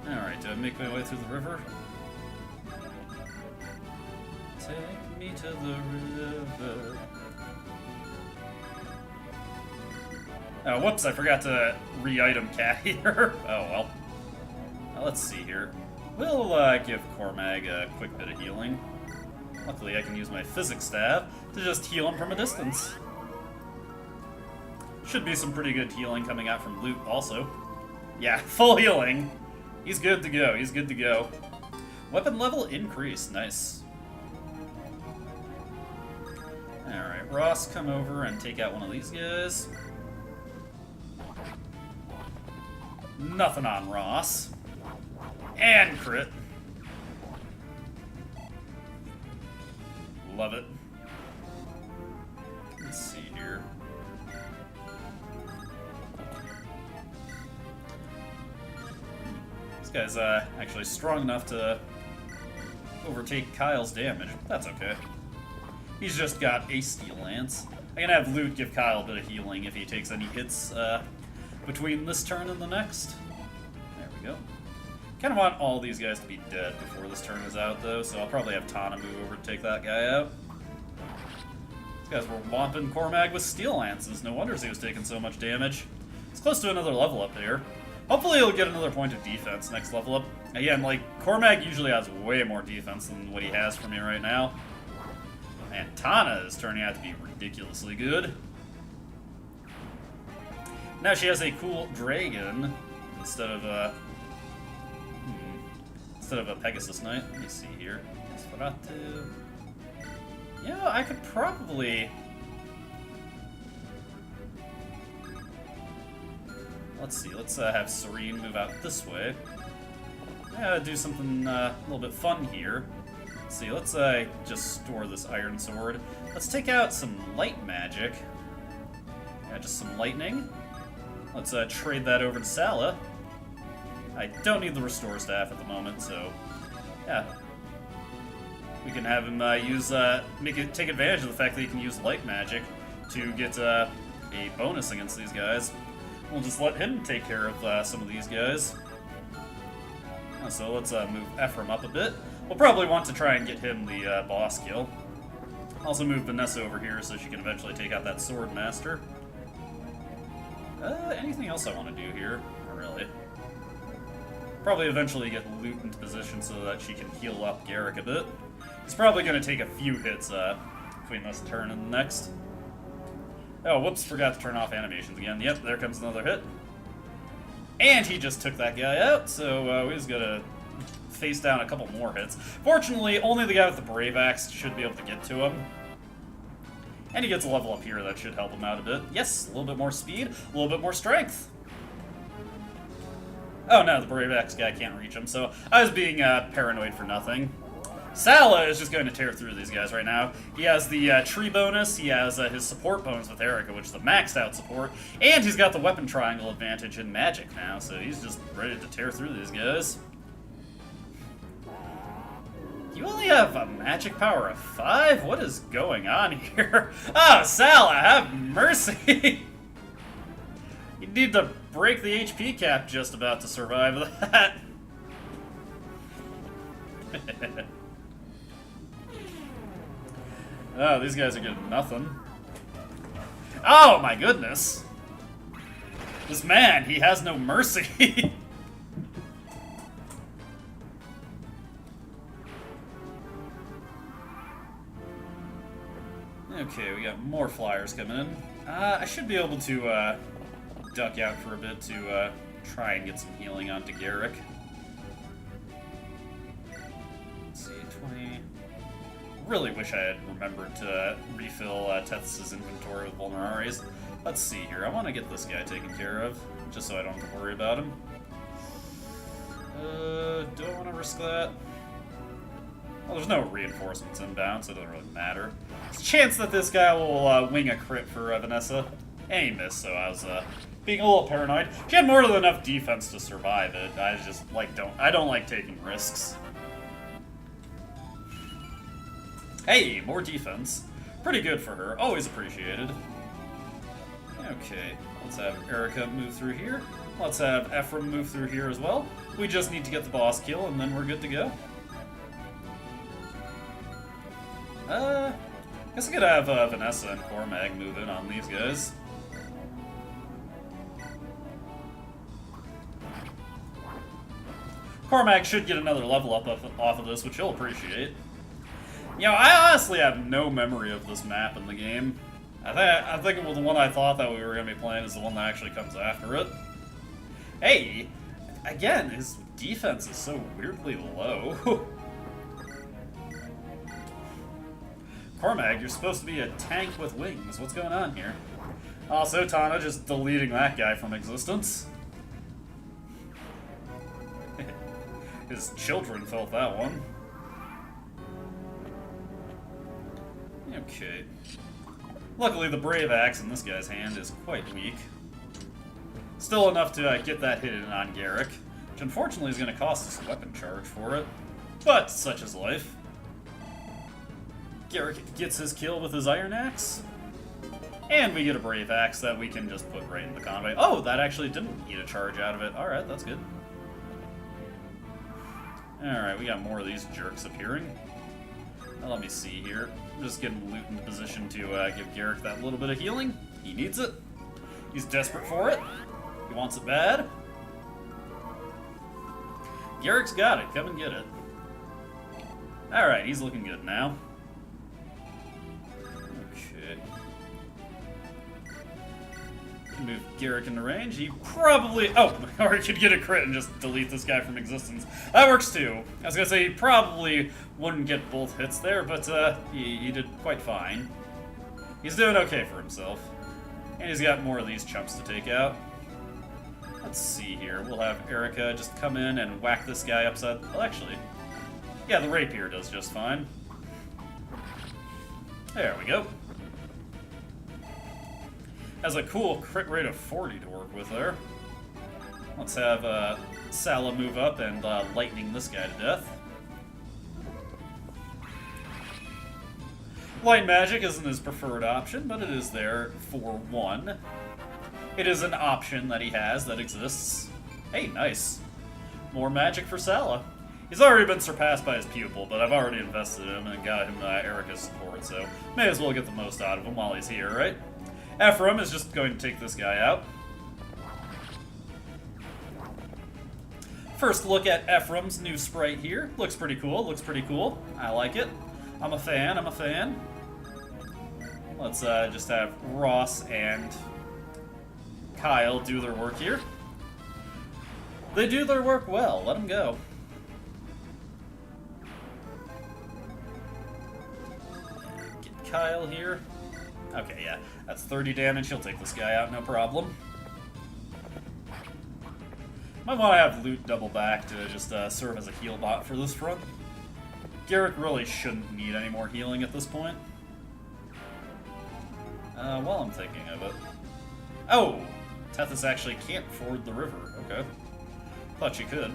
Alright, do I make my way through the river? Take me to the river. Oh, whoops, I forgot to re-item Cat here. Oh, well. Now, let's see here. We'll give Cormag a quick bit of healing. Luckily, I can use my physics staff to just heal him from a distance. Should be some pretty good healing coming out from Loot also. Yeah, full healing. He's good to go, he's good to go. Weapon level increased, nice. Alright, Ross, come over and take out one of these guys. Nothing on Ross. And crit. Love it. Let's see here. This guy's actually strong enough to overtake Kyle's damage. That's okay. He's just got a Steel Lance. I can have Loot give Kyle a bit of healing if he takes any hits between this turn and the next. There we go. Kind of want all these guys to be dead before this turn is out, though, so I'll probably have Tana move over to take that guy out. These guys were whomping Cormag with Steel Lances. No wonder he was taking so much damage. It's close to another level up here. Hopefully he'll get another point of defense next level up. Again, like, Cormag usually has way more defense than what he has for me right now. Man, Tana is turning out to be ridiculously good. Now she has a cool dragon instead of a Pegasus Knight. Let me see here. Yeah, I could probably... Let's see, let's have Serene move out this way. Yeah, do something a little bit fun here. Let's see, let's just store this Iron Sword. Let's take out some light magic. Yeah, just some lightning. Let's trade that over to Sala. I don't need the Restore Staff at the moment, so yeah. We can have him take advantage of the fact that he can use light magic to get a bonus against these guys. We'll just let him take care of some of these guys. So let's move Ephraim up a bit. We'll probably want to try and get him the boss kill. Also move Vanessa over here so she can eventually take out that Sword Master. Anything else I want to do here? Not really. Probably eventually get Loot into position so that she can heal up Garrick a bit. It's probably going to take a few hits between this turn and the next. Oh, whoops, forgot to turn off animations again. Yep, there comes another hit. And he just took that guy out, so we just gotta face down a couple more hits. Fortunately, only the guy with the Brave Axe should be able to get to him. And he gets a level up here that should help him out a bit. Yes, a little bit more speed, a little bit more strength. Oh no, the Brave Axe guy can't reach him, so I was being paranoid for nothing. Sala is just going to tear through these guys right now. He has the tree bonus, he has his support bonus with Erica, which is the maxed out support, and he's got the weapon triangle advantage in magic now, so he's just ready to tear through these guys. You only have a magic power of 5? What is going on here? Oh, Sala, have mercy! You need to break the HP cap just about to survive that. Oh, these guys are getting nothing. Oh my goodness! This man, he has no mercy! Okay, we got more flyers coming in. I should be able to duck out for a bit to try and get some healing onto Garrick. Let's see, 20... Really wish I had remembered to refill Tethys' inventory with Vulneraries. Let's see here. I want to get this guy taken care of, just so I don't have to worry about him. Do I want to risk that? Well, there's no reinforcements inbound, so it doesn't really matter. There's a chance that this guy will wing a crit for Vanessa. And he missed, so I was being a little paranoid. She had more than enough defense to survive it. I just I don't like taking risks. Hey, more defense. Pretty good for her. Always appreciated. Okay, let's have Erica move through here. Let's have Ephraim move through here as well. We just need to get the boss kill, and then we're good to go. Guess I could have Vanessa and Cormag move in on these guys. Cormag should get another level up off of this, which he'll appreciate. You know, I honestly have no memory of this map in the game. I think it was the one I thought that we were going to be playing is the one that actually comes after it. Hey, again, his defense is so weirdly low. Cormag, you're supposed to be a tank with wings. What's going on here? Also, Tana just deleting that guy from existence. His children felt that one. Okay. Luckily, the Brave Axe in this guy's hand is quite weak. Still enough to get that hit in on Garrick, which unfortunately is going to cost us a weapon charge for it. But such is life. Garrick gets his kill with his Iron Axe. And we get a Brave Axe that we can just put right in the convoy. Oh, that actually didn't eat a charge out of it. Alright, that's good. Alright, we got more of these jerks appearing. Now, let me see here. I'm just getting Loot into position to give Garrick that little bit of healing. He needs it. He's desperate for it. He wants it bad. Garrick's got it. Come and get it. Alright, he's looking good now. Okay. Move Garrick into range. He probably... Oh, or he could get a crit and just delete this guy from existence. That works too. I was gonna say he probably wouldn't get both hits there, but he did quite fine. He's doing okay for himself. And he's got more of these chumps to take out. Let's see here. We'll have Erica just come in and whack this guy upside... Well, actually... Yeah, the rapier does just fine. There we go. Has a cool crit rate of 40 to work with there. Let's have Sala move up and lightning this guy to death. Light magic isn't his preferred option, but it is there for one. It is an option that he has that exists. Hey, nice. More magic for Sala. He's already been surpassed by his pupil, but I've already invested in him and got him Erica's support, so may as well get the most out of him while he's here, right? Ephraim is just going to take this guy out. First look at Ephraim's new sprite here. Looks pretty cool, looks pretty cool. I like it. I'm a fan, I'm a fan. Let's just have Ross and Kyle do their work here. They do their work well, let them go. Get Kyle here. Okay, yeah, that's 30 damage. He'll take this guy out, no problem. Might want to have Loot double back to just serve as a heal bot for this front. Garrick really shouldn't need any more healing at this point. While I'm thinking of it. Oh! Tethys actually can't ford the river. Okay. Thought she could.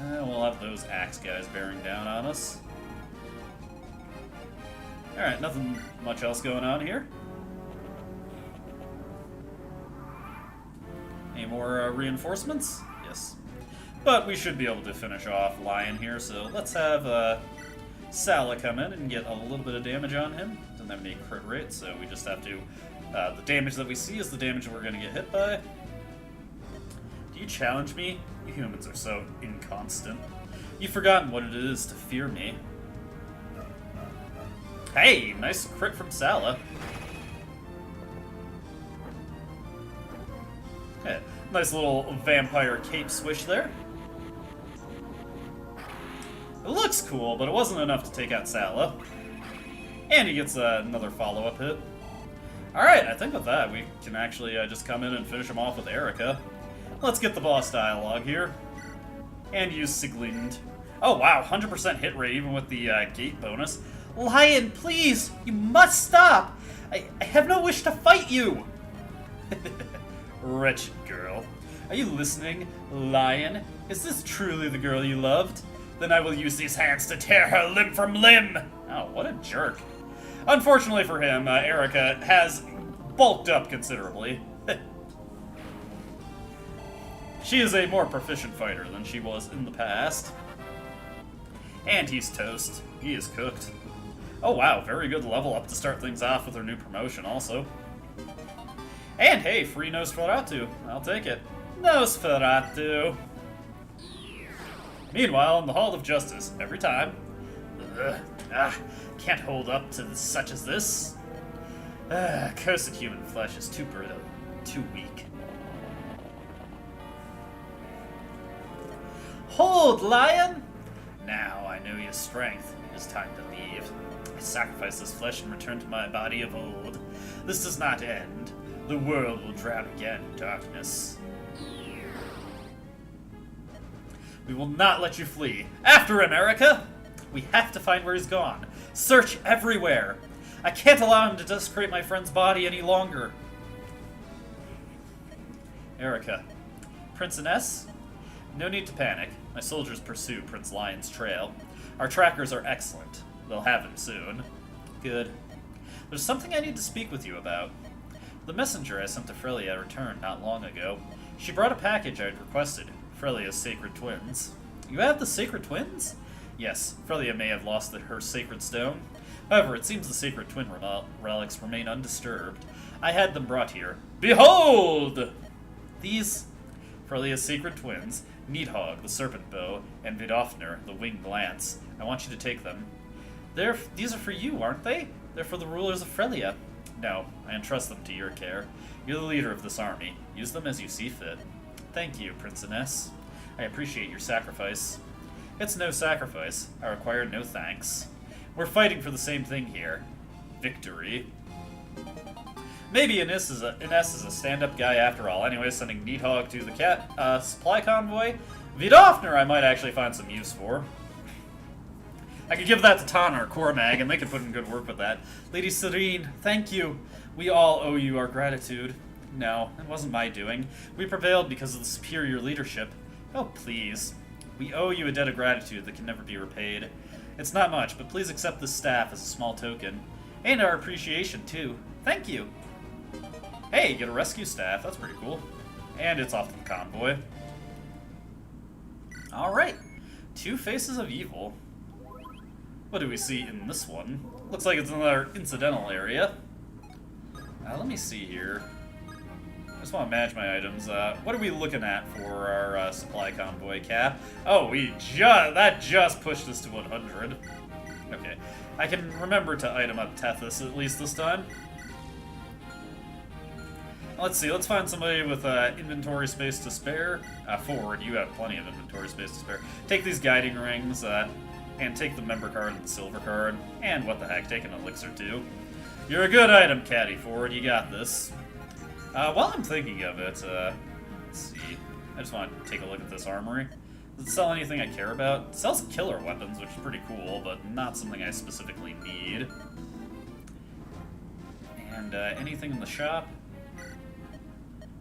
We'll have those axe guys bearing down on us. Alright, nothing much else going on here. Any more reinforcements? Yes. But we should be able to finish off Lion here, so let's have Sala come in and get a little bit of damage on him. Doesn't have any crit rate, so we just have to... the damage that we see is the damage we're going to get hit by. Do you challenge me? You humans are so inconstant. You've forgotten what it is to fear me. Hey, nice crit from Sala. Okay, nice little vampire cape swish there. It looks cool, but it wasn't enough to take out Sala. And he gets another follow-up hit. Alright, I think with that, we can actually just come in and finish him off with Erica. Let's get the boss dialogue here. And use Sieglind. Oh wow, 100% hit rate even with the gate bonus. Lion, please! You must stop! I have no wish to fight you! Wretched girl. Are you listening, Lion? Is this truly the girl you loved? Then I will use these hands to tear her limb from limb! Oh, what a jerk. Unfortunately for him, Erica has bulked up considerably. She is a more proficient fighter than she was in the past. And he's toast. He is cooked. Oh wow, very good level up to start things off with her new promotion also. And hey, free Nosferatu. I'll take it. Nosferatu. Meanwhile, in the Hall of Justice, every time... can't hold up to such as this. Cursed human flesh is too brittle, too weak. Hold, Lion! Now I know your strength. It is time to leave. I sacrifice this flesh and return to my body of old. This does not end. The world will drown again in darkness. We will not let you flee. After him, Erica! We have to find where he's gone. Search everywhere. I can't allow him to desecrate my friend's body any longer. Erica. Prince Ines? No need to panic. My soldiers pursue Prince Lion's trail. Our trackers are excellent. They'll have him soon. Good. There's something I need to speak with you about. The messenger I sent to Frelia returned not long ago. She brought a package I'd requested, Frelia's sacred twins. You have the sacred twins? Yes, Frelia may have lost her sacred stone. However, it seems the sacred twin relics remain undisturbed. I had them brought here. Behold! These Frelia's sacred twins, Needhog, the serpent bow, and Vidofnir, the winged lance. I want you to take them. These are for you, aren't they? They're for the rulers of Frelia. No, I entrust them to your care. You're the leader of this army. Use them as you see fit. Thank you, Princess. I appreciate your sacrifice. It's no sacrifice. I require no thanks. We're fighting for the same thing here. Victory. Maybe Ines is a stand-up guy after all. Anyway, sending Needhog to the supply convoy. Vidofnir I might actually find some use for. I could give that to Tana or Cormag, and they could put in good work with that. Lady Serene, thank you. We all owe you our gratitude. No, it wasn't my doing. We prevailed because of the superior leadership. Oh, please. We owe you a debt of gratitude that can never be repaid. It's not much, but please accept this staff as a small token. And our appreciation, too. Thank you. Hey, you get a rescue staff. That's pretty cool. And it's off to the convoy. Alright. Two Faces of Evil. What do we see in this one? Looks like it's another incidental area. Let me see here. I just want to manage my items. What are we looking at for our supply convoy cap? Oh, that just pushed us to 100. Okay. I can remember to item up Tethys at least this time. Let's see, let's find somebody with inventory space to spare. Forward, you have plenty of inventory space to spare. Take these guiding rings, and take the member card and the silver card. And what the heck, take an elixir too. You're a good item, Caddy. Forward, you got this. While I'm thinking of it, let's see. I just want to take a look at this armory. Does it sell anything I care about? It sells killer weapons, which is pretty cool, but not something I specifically need. And anything in the shop?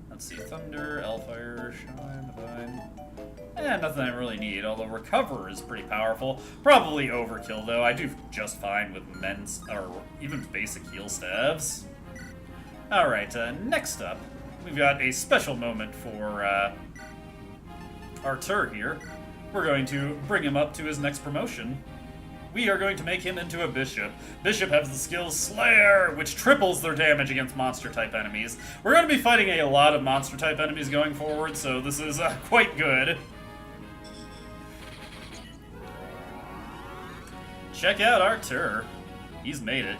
Let's see, Thunder, Hellfire, Shine, Divine. Nothing I really need, although Recover is pretty powerful. Probably overkill, though. I do just fine with men's, or even basic heal stabs. Alright, next up, we've got a special moment for Artur here. We're going to bring him up to his next promotion. We are going to make him into a Bishop. Bishop has the skill Slayer, which triples their damage against monster-type enemies. We're going to be fighting a lot of monster-type enemies going forward, so this is quite good. Check out Artur. He's made it.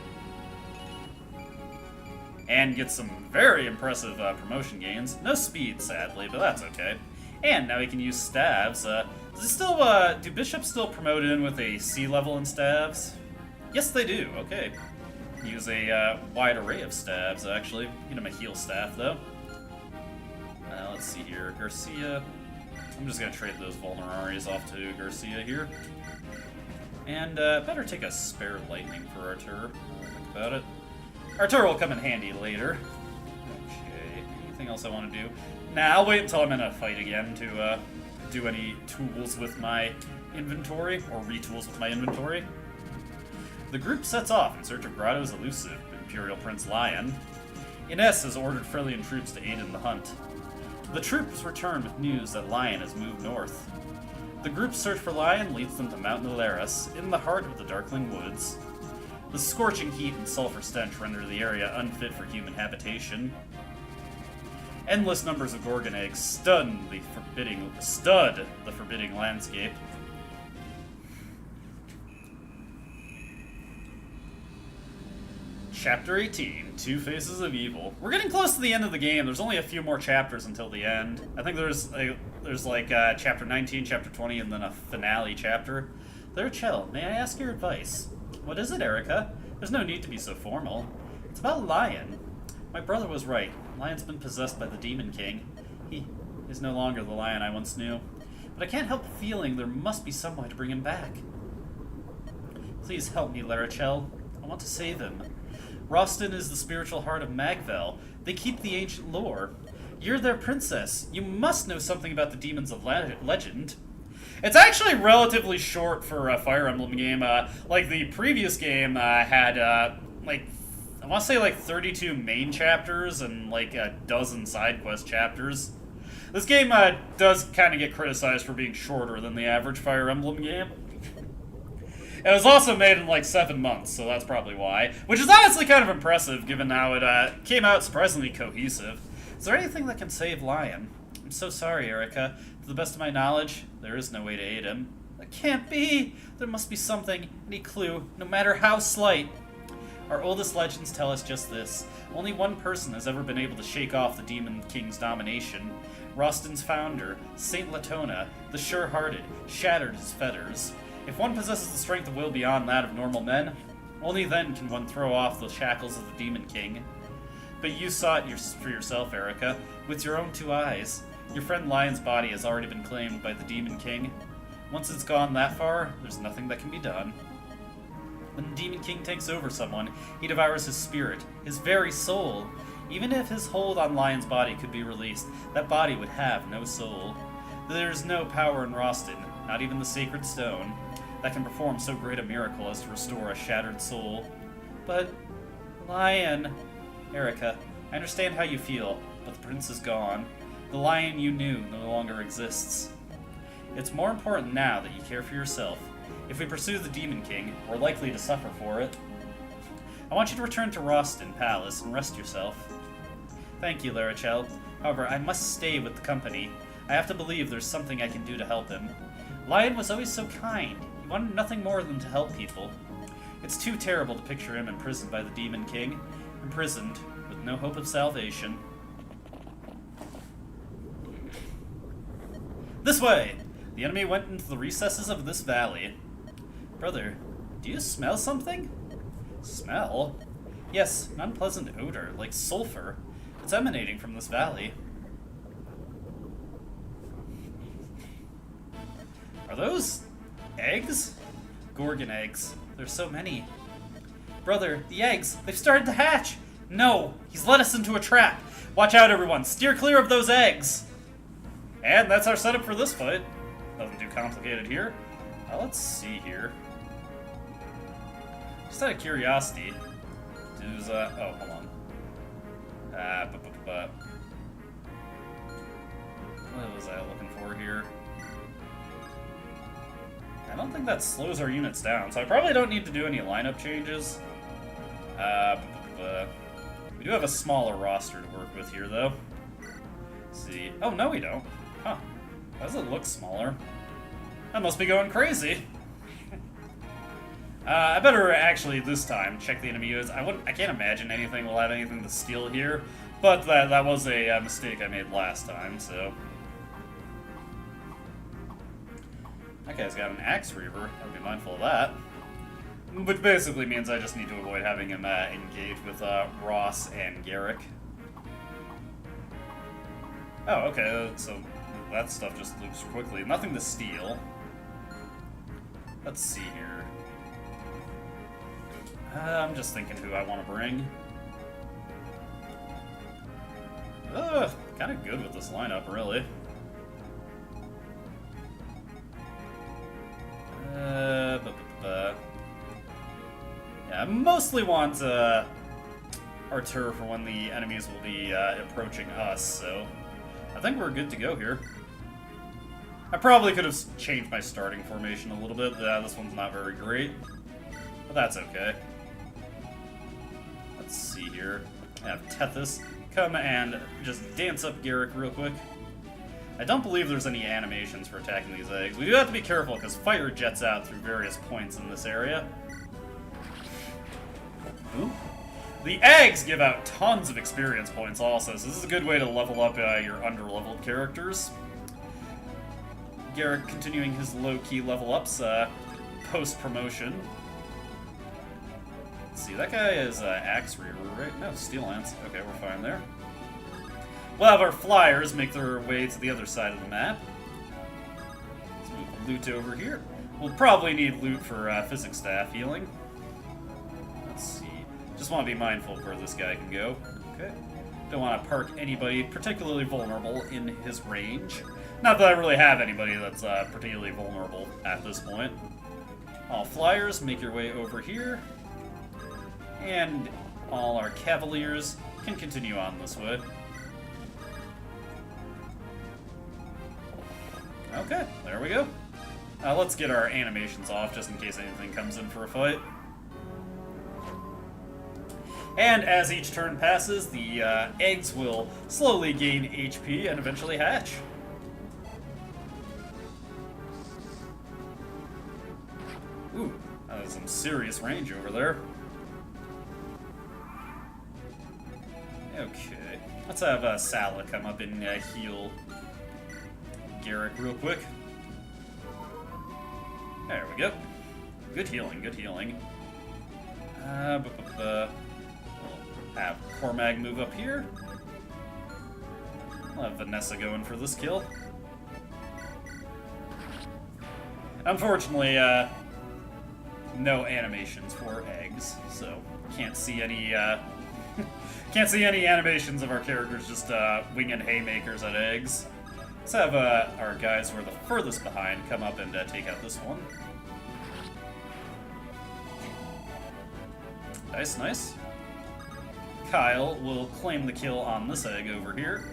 And gets some very impressive promotion gains. No speed, sadly, but that's okay. And now he can use stabs. Does it still, do bishops still promote in with a C level in stabs? Yes, they do. Okay. Use a wide array of stabs, actually. Get him a heal staff, though. Let's see here. Garcia. I'm just going to trade those vulneraries off to Garcia here. And better take a spare lightning for Artur. Think about it. Artur will come in handy later. Okay. Anything else I want to do? Nah, I'll wait until I'm in a fight again to do any tools with my inventory, or retools with my inventory. The group sets off in search of Grotto's elusive Imperial Prince Lion. Ines has ordered Freilian troops to aid in the hunt. The troops return with news that Lion has moved north. The group's search for Lion leads them to Mount Nalaris, in the heart of the Darkling Woods. The scorching heat and sulfur stench render the area unfit for human habitation. Endless numbers of Gorgon eggs stud the forbidding landscape. Chapter 18, Two Faces of Evil. We're getting close to the end of the game. There's only a few more chapters until the end. I think there's like chapter 19, chapter 20, and then a finale chapter. There, Chell, may I ask your advice? What is it, Erica? There's no need to be so formal. It's about Lion. My brother was right. Lion's been possessed by the Demon King. He is no longer the Lion I once knew. But I can't help feeling there must be some way to bring him back. Please help me, Larachel. I want to save him. Roston is the spiritual heart of Magvel. They keep the ancient lore. You're their princess. You must know something about the demons of legend. It's actually relatively short for a Fire Emblem game. Like the previous game had like I want to say like 32 main chapters and like a dozen side quest chapters. This game does kind of get criticized for being shorter than the average Fire Emblem game. It was also made in like 7 months, so that's probably why. Which is honestly kind of impressive, given how it came out surprisingly cohesive. Is there anything that can save Lion? I'm so sorry, Erica. To the best of my knowledge, there is no way to aid him. That can't be! There must be something, any clue, no matter how slight. Our oldest legends tell us just this. Only one person has ever been able to shake off the Demon King's domination. Rostin's founder, Saint Latona, the sure-hearted, shattered his fetters. If one possesses the strength of will beyond that of normal men, only then can one throw off the shackles of the Demon King. But you saw it for yourself, Erica, with your own 2 eyes. Your friend Lion's body has already been claimed by the Demon King. Once it's gone that far, there's nothing that can be done. When the Demon King takes over someone, he devours his spirit, his very soul. Even if his hold on Lion's body could be released, that body would have no soul. There's no power in Rostin, not even the Sacred Stone, that can perform so great a miracle as to restore a shattered soul. But, Lion... Erica, I understand how you feel, but the prince is gone. The Lion you knew no longer exists. It's more important now that you care for yourself. If we pursue the Demon King, we're likely to suffer for it. I want you to return to Rostin Palace and rest yourself. Thank you, Larichel. However, I must stay with the company. I have to believe there's something I can do to help him. Lion was always so kind. He wanted nothing more than to help people. It's too terrible to picture him imprisoned by the Demon King. Imprisoned, with no hope of salvation. This way! The enemy went into the recesses of this valley. Brother, do you smell something? Smell? Yes, an unpleasant odor, like sulfur. It's emanating from this valley. Are those eggs? Gorgon eggs. There's so many. Brother, the eggs! They've started to hatch! No! He's led us into a trap! Watch out, everyone! Steer clear of those eggs! And that's our setup for this fight. Nothing too complicated here. Let's see here. Just out of curiosity, does, oh, hold on. What was I looking for here? I don't think that slows our units down, so I probably don't need to do any lineup changes. We do have a smaller roster to work with here, though. Let's see. Oh, no, we don't. Huh. Why does it look smaller? I must be going crazy. I better actually this time check the enemy units. I can't imagine anything will have anything to steal here, but that was a mistake I made last time, so. That guy's got an Axe Reaver. I'll be mindful of that. Which basically means I just need to avoid having him engage with Ross and Garrick. Oh, okay, so that stuff just loops quickly. Nothing to steal. Let's see here. I'm just thinking who I want to bring. Kind of good with this lineup, really. Yeah, I mostly want Artur for when the enemies will be approaching us, so I think we're good to go here. I probably could have changed my starting formation a little bit. This one's not very great, but that's okay. Let's see here. I have Tethys come and just dance up Garrick real quick. I don't believe there's any animations for attacking these eggs. We do have to be careful because fire jets out through various points in this area. Ooh. The eggs give out tons of experience points also, so this is a good way to level up your under-leveled characters. Garrick continuing his low-key level ups post-promotion. Let's see, that guy is Axe Reaver, right? No, Steel Lance. Okay, we're fine there. We'll have our flyers make their way to the other side of the map. Let's move the loot over here. We'll probably need loot for physics staff healing. Let's see. Just want to be mindful of where this guy can go. Okay. Don't want to park anybody particularly vulnerable in his range. Not that I really have anybody that's particularly vulnerable at this point. All flyers, make your way over here. And all our cavaliers can continue on this way. Okay, there we go. Let's get our animations off just in case anything comes in for a fight. And as each turn passes, the eggs will slowly gain HP and eventually hatch. Ooh, that was some serious range over there. Okay, let's have Sala come up and heal Garrick real quick. There we go. Good healing, good healing. We'll have Cormag move up here. We'll have Vanessa going for this kill. Unfortunately, no animations for eggs, so can't see any can't see any animations of our characters just winging haymakers at eggs. Let's have our guys who are the furthest behind come up and take out this one. Nice, nice. Kyle will claim the kill on this egg over here.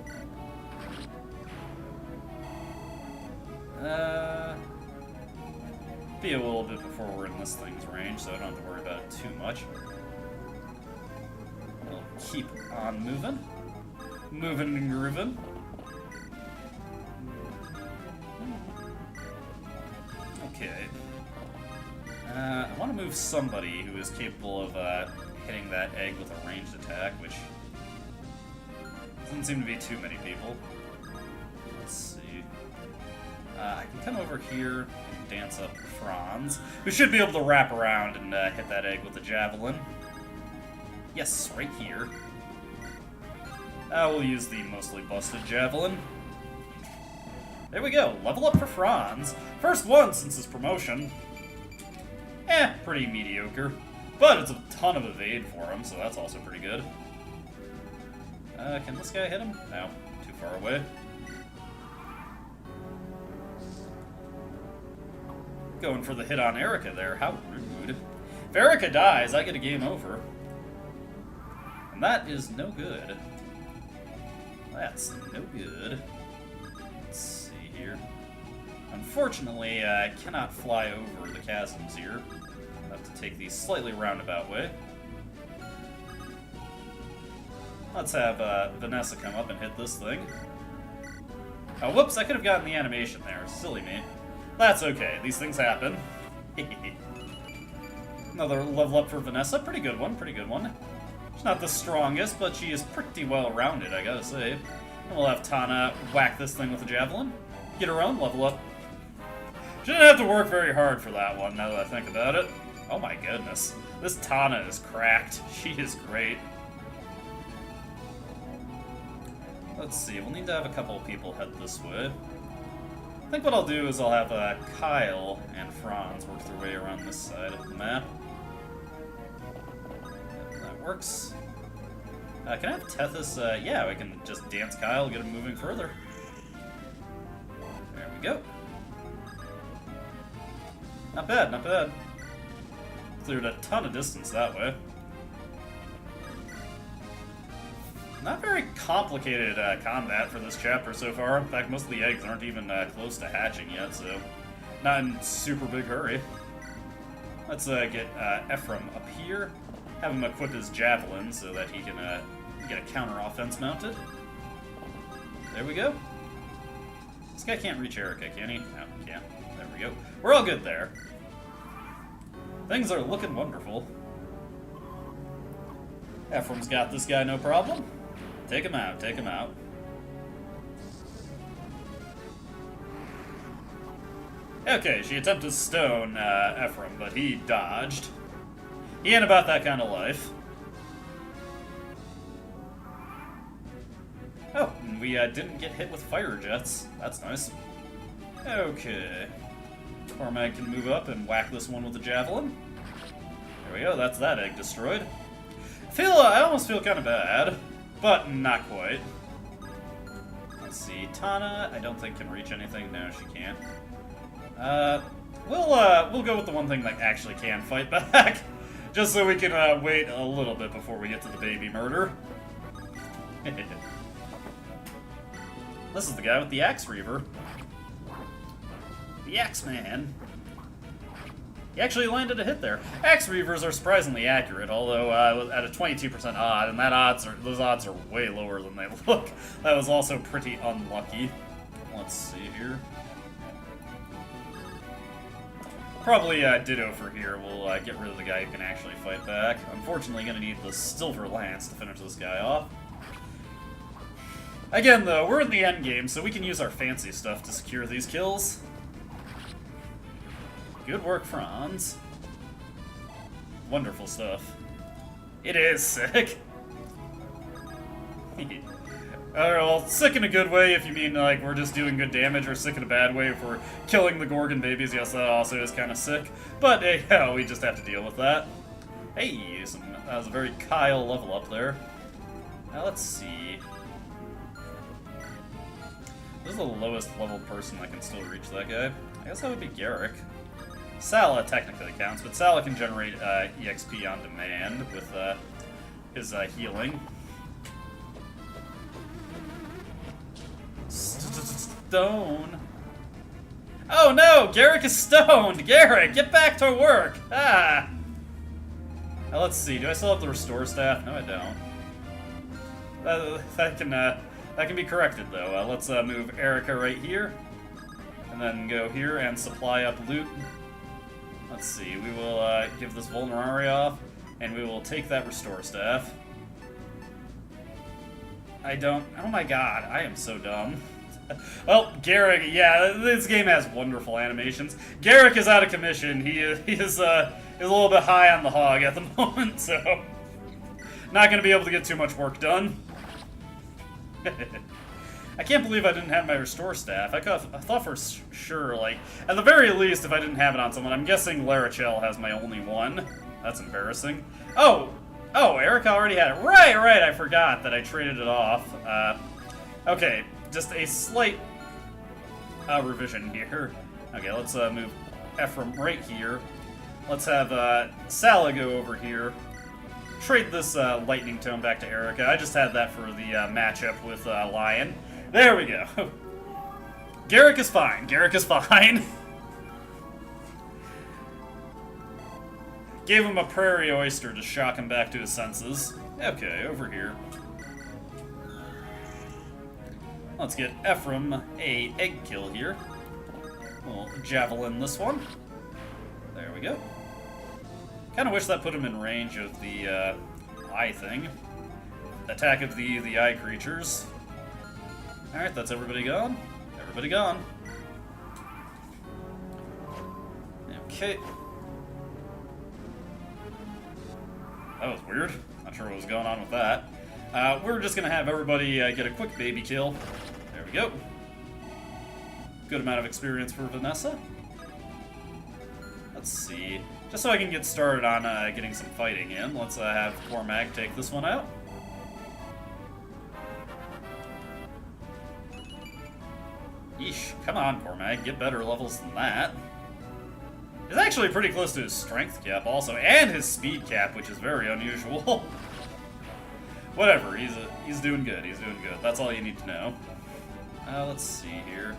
Be a little bit before we're in this thing's range, so I don't have to worry about it too much. We'll keep on moving. Moving and grooving. Okay. I want to move somebody who is capable of hitting that egg with a ranged attack, which doesn't seem to be too many people. Let's see. I can come over here and dance up Franz, who should be able to wrap around and hit that egg with a javelin. Yes, right here. We'll use the mostly busted javelin. There we go, level up for Franz. First one since his promotion. Pretty mediocre. But it's a ton of evade for him, so that's also pretty good. Can this guy hit him? No, too far away. Going for the hit on Erica there, how rude. If Erica dies, I get a game over. And that is no good. That's no good. Let's see here. Unfortunately, I cannot fly over the chasms here. I have to take the slightly roundabout way. Let's have Vanessa come up and hit this thing. Oh, whoops, I could have gotten the animation there. Silly me. That's okay, these things happen. Another level up for Vanessa. Pretty good one, pretty good one. She's not the strongest, but she is pretty well-rounded, I gotta say. And we'll have Tana whack this thing with a javelin. Get her own level up. She didn't have to work very hard for that one, now that I think about it. Oh my goodness. This Tana is cracked. She is great. Let's see, we'll need to have a couple of people head this way. I think what I'll do is I'll have Kyle and Franz work their way around this side of the map. That works. Can I have Tethys? Yeah, we can just dance Kyle, get him moving further. There we go. Not bad, not bad. Cleared a ton of distance that way. Not very complicated combat for this chapter so far. In fact, most of the eggs aren't even close to hatching yet, so not in super big hurry. Let's get Ephraim up here. Have him equip his javelin so that he can get a counter offense mounted. There we go. This guy can't reach Erica, can he? No, he can't. There we go. We're all good there. Things are looking wonderful. Ephraim's got this guy, no problem. Take him out, take him out. Okay, she attempted to stone Ephraim, but he dodged. He ain't about that kind of life. Oh, and we didn't get hit with fire jets. That's nice. Okay. Cormac can move up and whack this one with a javelin. There we go, that's that egg destroyed. I almost feel kind of bad, but not quite. Let's see, Tana, I don't think can reach anything. No, she can't. We'll go with the one thing that actually can fight back. Just so we can wait a little bit before we get to the baby murder. This is the guy with the Axe Reaver. The Axe Man. He actually landed a hit there. Axe Reavers are surprisingly accurate, although at a 22% odd, and those odds are way lower than they look. That was also pretty unlucky. Let's see here. Probably Ditto for here. We'll get rid of the guy who can actually fight back. Unfortunately, going to need the Silver Lance to finish this guy off. Again, though, we're in the end game, so we can use our fancy stuff to secure these kills. Good work, Franz. Wonderful stuff. It is sick. Alright, well, sick in a good way if you mean, like, we're just doing good damage, or sick in a bad way if we're killing the Gorgon babies. Yes, that also is kind of sick. But, hey, yeah, we just have to deal with that. Hey, that was a very Kyle level up there. Now, let's see. This is the lowest level person that can still reach that guy. I guess that would be Garrick. Sala technically counts, but Sala can generate EXP on demand with his healing. Stone. Oh no! Garrick is stoned! Garrick, get back to work! Ah! Now let's see, do I still have the restore staff? No, I don't. That can be corrected though. Let's move Erica right here. And then go here and supply up loot. Let's see, we will give this Vulnerari off, and we will take that Restore Staff. Oh my god, I am so dumb. Well, Garrick, yeah, this game has wonderful animations. Garrick is out of commission. He is a little bit high on the hog at the moment, so not going to be able to get too much work done. I can't believe I didn't have my Restore Staff. I thought for sure, like, at the very least, if I didn't have it on someone, I'm guessing Larichel has my only one. That's embarrassing. Oh, Erica already had it. Right, I forgot that I traded it off. Okay, just a slight revision here. Okay, let's move Ephraim right here. Let's have Sala go over here. Trade this Lightning Tome back to Erica. I just had that for the matchup with Lion. There we go. Garrick is fine. Garrick is fine. Gave him a Prairie Oyster to shock him back to his senses. Okay, over here. Let's get Ephraim a egg kill here. We'll javelin this one. There we go. Kind of wish that put him in range of the eye thing. Attack of the eye creatures. Alright, that's everybody gone. Everybody gone. Okay. That was weird. Not sure what was going on with that. We're just going to have everybody get a quick baby kill. There we go. Good amount of experience for Vanessa. Let's see. Just so I can get started on getting some fighting in, let's have Cormac take this one out. Yeesh, come on, Cormac, get better levels than that. He's actually pretty close to his strength cap also, and his speed cap, which is very unusual. Whatever, he's doing good, he's doing good. That's all you need to know. Let's see here.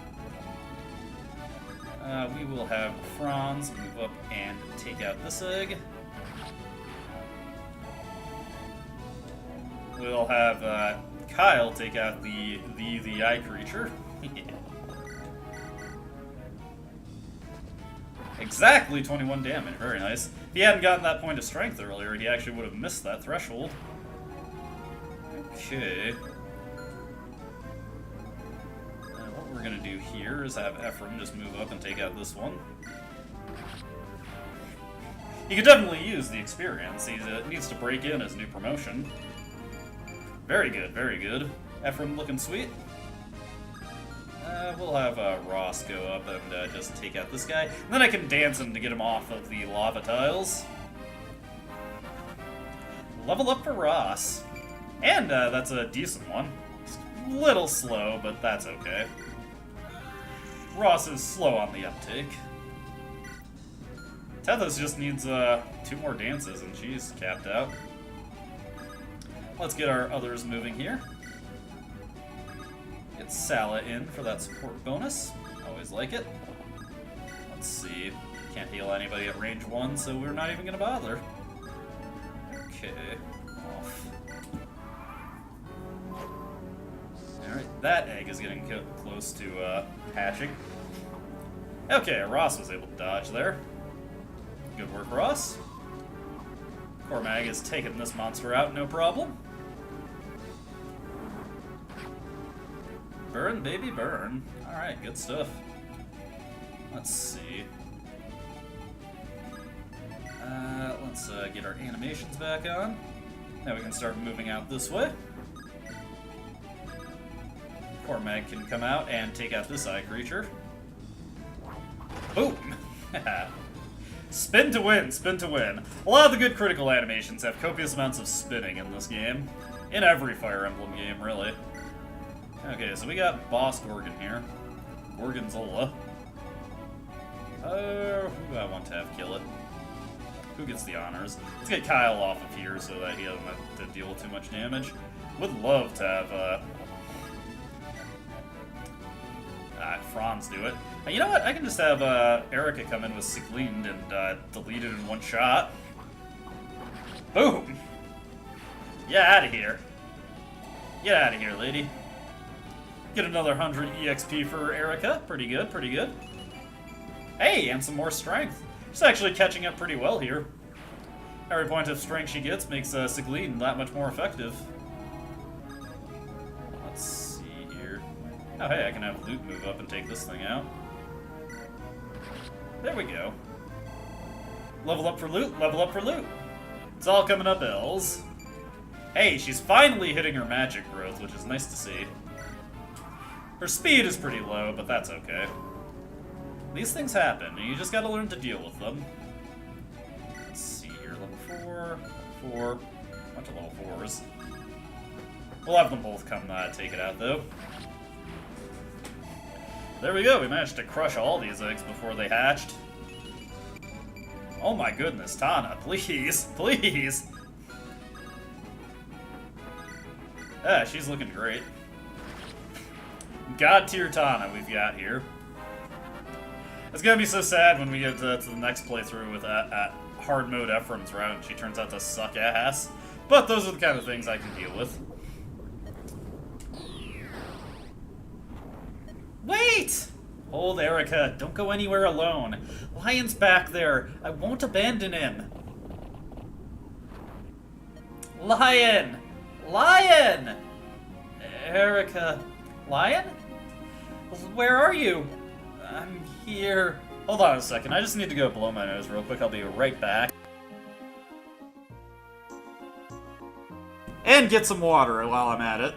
We will have Franz move up and take out this egg. We'll have Kyle take out the eye creature. Exactly 21 damage, very nice. If he hadn't gotten that point of strength earlier, he actually would have missed that threshold. Okay. What we're gonna do here is have Ephraim just move up and take out this one. He could definitely use the experience. He needs to break in his new promotion. Very good, very good. Ephraim looking sweet. We'll have Ross go up and just take out this guy. And then I can dance him to get him off of the lava tiles. Level up for Ross. And that's a decent one. It's a little slow, but that's okay. Ross is slow on the uptake. Tethys just needs 2 more dances and she's capped out. Let's get our others moving here. Get Sala in for that support bonus. Always like it. Let's see. Can't heal anybody at range 1, so we're not even gonna bother. Okay. Off. Alright, that egg is getting close to hatching. Okay, Ross was able to dodge there. Good work, Ross. Cormag is taking this monster out, no problem. Burn, baby, burn. Alright, good stuff. Let's see. Let's get our animations back on. Now we can start moving out this way. Cormag can come out and take out this eye creature. Boom! Spin to win, spin to win. A lot of the good critical animations have copious amounts of spinning in this game. In every Fire Emblem game, really. Okay, so we got Boss Gorgon here. Gorgonzola. Who do I want to have kill it? Who gets the honors? Let's get Kyle off of here so that he doesn't have to deal with too much damage. Would love to have, Franz do it. You know what? I can just have Erica come in with Siglind and delete it in one shot. Boom! Get out of here. Get out of here, lady. Get another 100 EXP for Erica. Pretty good, pretty good. Hey, and some more strength. She's actually catching up pretty well here. Every point of strength she gets makes Siglind that much more effective. Let's see here. Oh, hey, I can have Loot move up and take this thing out. There we go. Level up for Loot, level up for Loot. It's all coming up L's. Hey, she's finally hitting her magic growth, which is nice to see. Her speed is pretty low, but that's okay. These things happen, and you just gotta learn to deal with them. Let's see here, level 4, 4, bunch of level 4s. We'll have them both come take it out, though. There we go, we managed to crush all these eggs before they hatched. Oh my goodness, Tana, please, please! Yeah, she's looking great. God tier Tana we've got here. It's gonna be so sad when we get to the next playthrough with hard mode Ephraim's route and she turns out to suck ass. But those are the kind of things I can deal with. Wait! Hold Erica, don't go anywhere alone. Lion's back there. I won't abandon him. Lion! Lion! Erica. Lion? Where are you? I'm here. Hold on a second, I just need to go blow my nose real quick. I'll be right back. And get some water while I'm at it.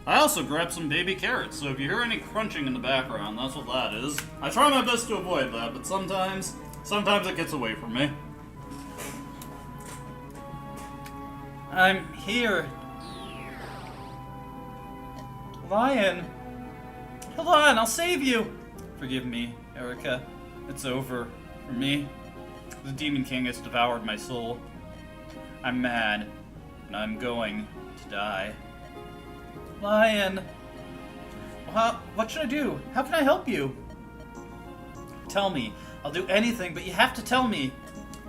I also grabbed some baby carrots, so if you hear any crunching in the background, that's what that is. I try my best to avoid that, but sometimes it gets away from me. I'm here. Lion. Hold on, I'll save you. Forgive me, Erica. It's over for me. The Demon King has devoured my soul. I'm mad, and I'm going to die. Lion! What should I do? How can I help you? Tell me. I'll do anything, but you have to tell me.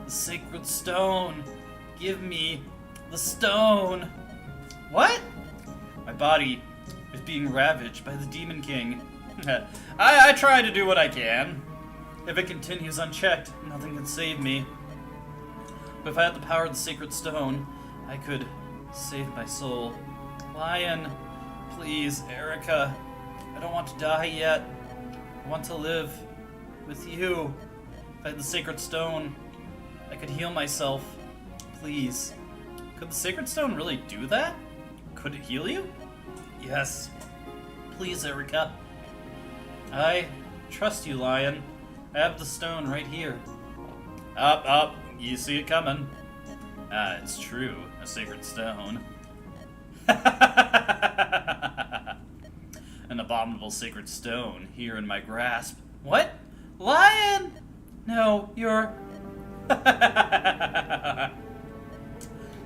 The sacred stone. Give me the stone. What? My body is being ravaged by the Demon King. I try to do what I can. If it continues unchecked, nothing can save me. But if I had the power of the Sacred Stone, I could save my soul. Lion, please, Erica. I don't want to die yet. I want to live with you. If I had the Sacred Stone, I could heal myself. Please. Could the Sacred Stone really do that? Could it heal you? Yes. Please, Erica. I trust you, Lion. I have the stone right here. Up. You see it coming. Ah, it's true. A sacred stone. An abominable sacred stone here in my grasp. What? Lion! No, you're...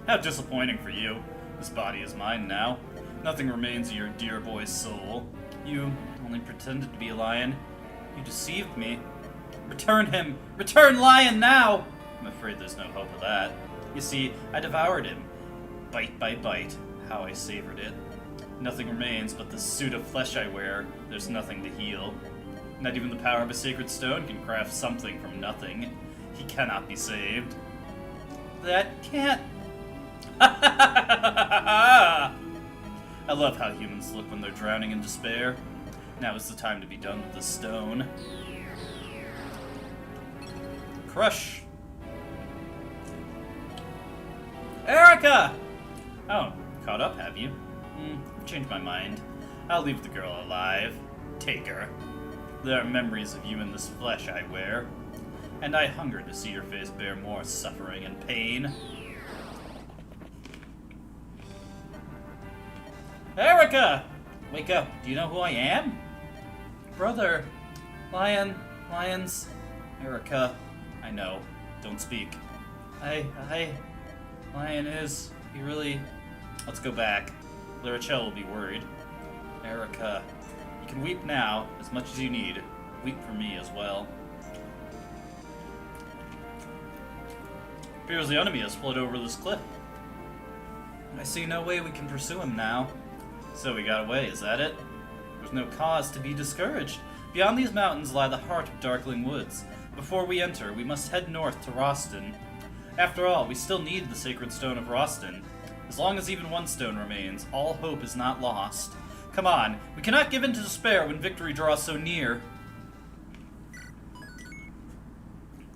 How disappointing for you. This body is mine now. Nothing remains of your dear boy's soul. You only pretended to be a lion. You deceived me. Return him! Return Lion now! I'm afraid there's no hope of that. You see, I devoured him. Bite by bite. How I savored it. Nothing remains but the suit of flesh I wear. There's nothing to heal. Not even the power of a sacred stone can craft something from nothing. He cannot be saved. That can't... I love how humans look when they're drowning in despair. Now is the time to be done with the stone. Crush! Erica! Oh, caught up, have you? Changed my mind. I'll leave the girl alive. Take her. There are memories of you in this flesh I wear, and I hunger to see your face bear more suffering and pain. Erica! Wake up. Do you know who I am? Brother. Lions. Erica. I know. Don't speak. Lion is... He really... Let's go back. Larichel will be worried. Erica. You can weep now, as much as you need. Weep for me as well. Appears the enemy has fled over this cliff. I see no way we can pursue him now. So we got away, is that it? There's no cause to be discouraged. Beyond these mountains lie the heart of Darkling Woods. Before we enter, we must head north to Roston. After all, we still need the Sacred Stone of Roston. As long as even one stone remains, all hope is not lost. Come on, we cannot give in to despair when victory draws so near.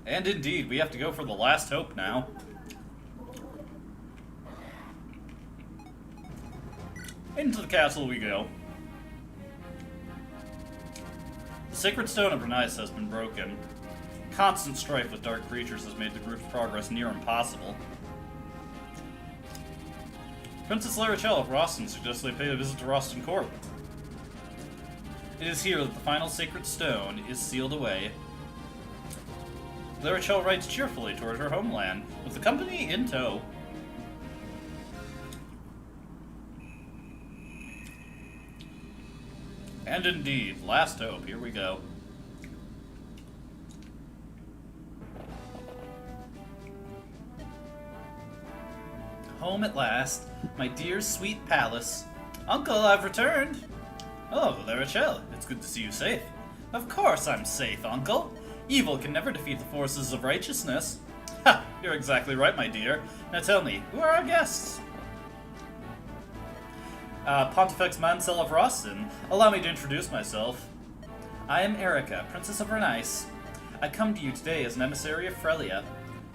And indeed, we have to go for the last hope now. Into the castle we go. The Sacred Stone of Renice has been broken. Constant strife with dark creatures has made the group's progress near impossible. Princess Larichel of Roston suggests they pay a visit to Roston Court. It is here that the final Sacred Stone is sealed away. Larichel rides cheerfully toward her homeland, with the company in tow. And indeed, last hope, here we go. Home at last, my dear sweet palace. Uncle, I've returned. Oh, Larichel, it's good to see you safe. Of course I'm safe, Uncle. Evil can never defeat the forces of righteousness. Ha! You're exactly right, my dear. Now tell me, who are our guests? Pontifex Mansell of Roston. Allow me to introduce myself. I am Erica, Princess of Renice. I come to you today as an emissary of Frelia.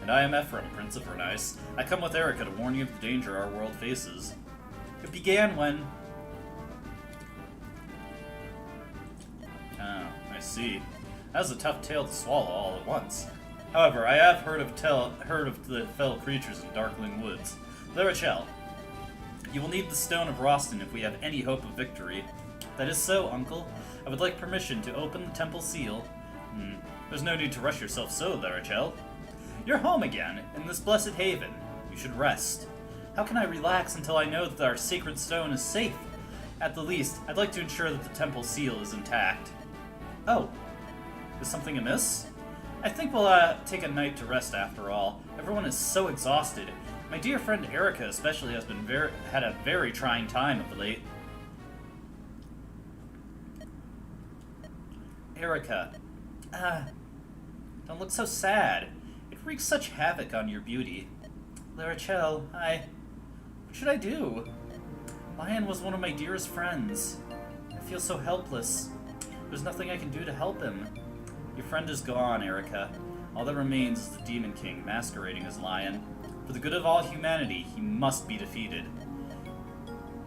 And I am Ephraim, Prince of Renice. I come with Erica to warn you of the danger our world faces. It began when... Oh, I see. That was a tough tale to swallow all at once. However, I have heard of the fell creatures in Darkling Woods. Larichel, you will need the Stone of Roston if we have any hope of victory. That is so, Uncle. I would like permission to open the temple seal. There's no need to rush yourself so, Larichel. You're home again, in this blessed haven. You should rest. How can I relax until I know that our sacred stone is safe? At the least, I'd like to ensure that the temple seal is intact. Oh, is something amiss? I think we'll take a night to rest after all. Everyone is so exhausted. My dear friend Erica especially has been had a very trying time of late. Erica, don't look so sad. It wreaks such havoc on your beauty. Larachelle, what should I do? Lion was one of my dearest friends. I feel so helpless. There's nothing I can do to help him. Your friend is gone, Erica. All that remains is the Demon King masquerading as Lion. For the good of all humanity, he must be defeated.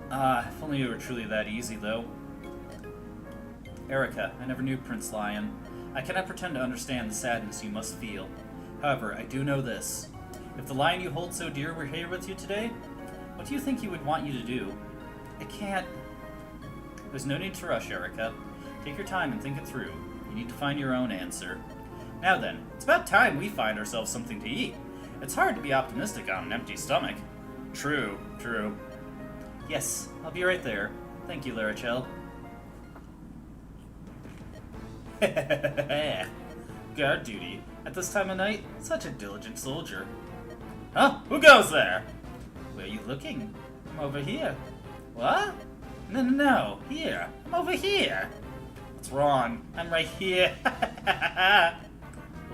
If only it were truly that easy, though. Erica, I never knew Prince Lion. I cannot pretend to understand the sadness you must feel. However, I do know this. If the lion you hold so dear were here with you today, what do you think he would want you to do? I can't... There's no need to rush, Erica. Take your time and think it through. You need to find your own answer. Now then, it's about time we find ourselves something to eat. It's hard to be optimistic on an empty stomach. True, true. Yes, I'll be right there. Thank you, Larachelle. Guard duty. At this time of night, such a diligent soldier. Huh? Who goes there? Where are you looking? I'm over here. What? No. Here. I'm over here. What's wrong? I'm right here.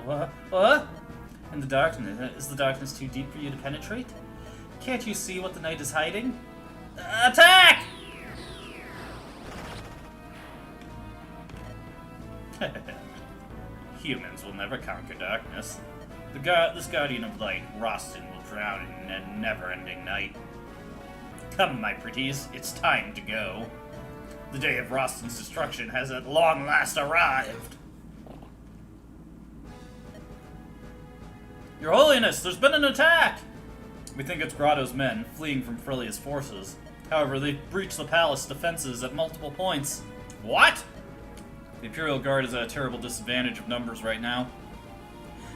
What? And the darkness, is the darkness too deep for you to penetrate? Can't you see what the night is hiding? Attack! Humans will never conquer darkness. This guardian of light, Rostin, will drown in a never-ending night. Come, my pretties, it's time to go. The day of Rostin's destruction has at long last arrived. Your Holiness, there's been an attack! We think it's Grotto's men, fleeing from Frillia's forces. However, they've breached the palace defenses at multiple points. What? The Imperial Guard is at a terrible disadvantage of numbers right now.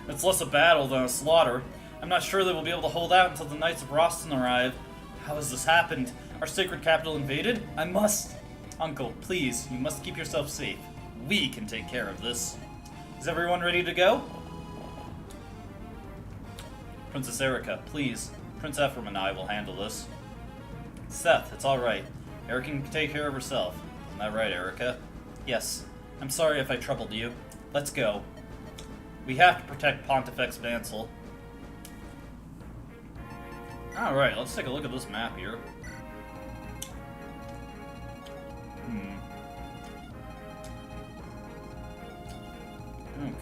It's less a battle than a slaughter. I'm not sure they will be able to hold out until the Knights of Rostin arrive. How has this happened? Our sacred capital invaded? I must... Uncle, please, you must keep yourself safe. We can take care of this. Is everyone ready to go? Princess Erica, please. Prince Ephraim and I will handle this. Seth, it's alright. Erica can take care of herself. Isn't that right, Erica? Yes. I'm sorry if I troubled you. Let's go. We have to protect Pontifex Vansel. Alright, let's take a look at this map here.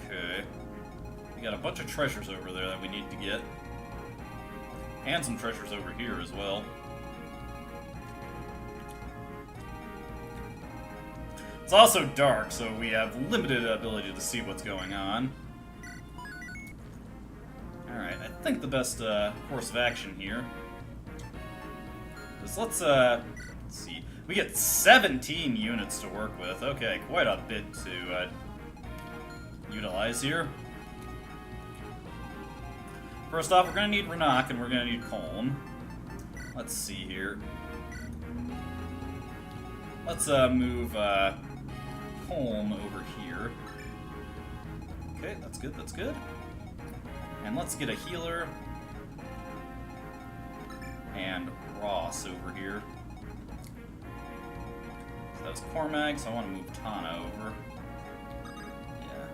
Okay. We got a bunch of treasures over there that we need to get. And some treasures over here as well. It's also dark, so we have limited ability to see what's going on. Alright, I think the best course of action here is let's see. We get 17 units to work with. Okay, quite a bit to utilize here. First off, we're going to need Renak and we're going to need Colm. Let's see here. Let's move Colm over here. Okay, that's good, that's good. And let's get a healer. And Ross over here. So that's Cormag, so I want to move Tana over. Yeah.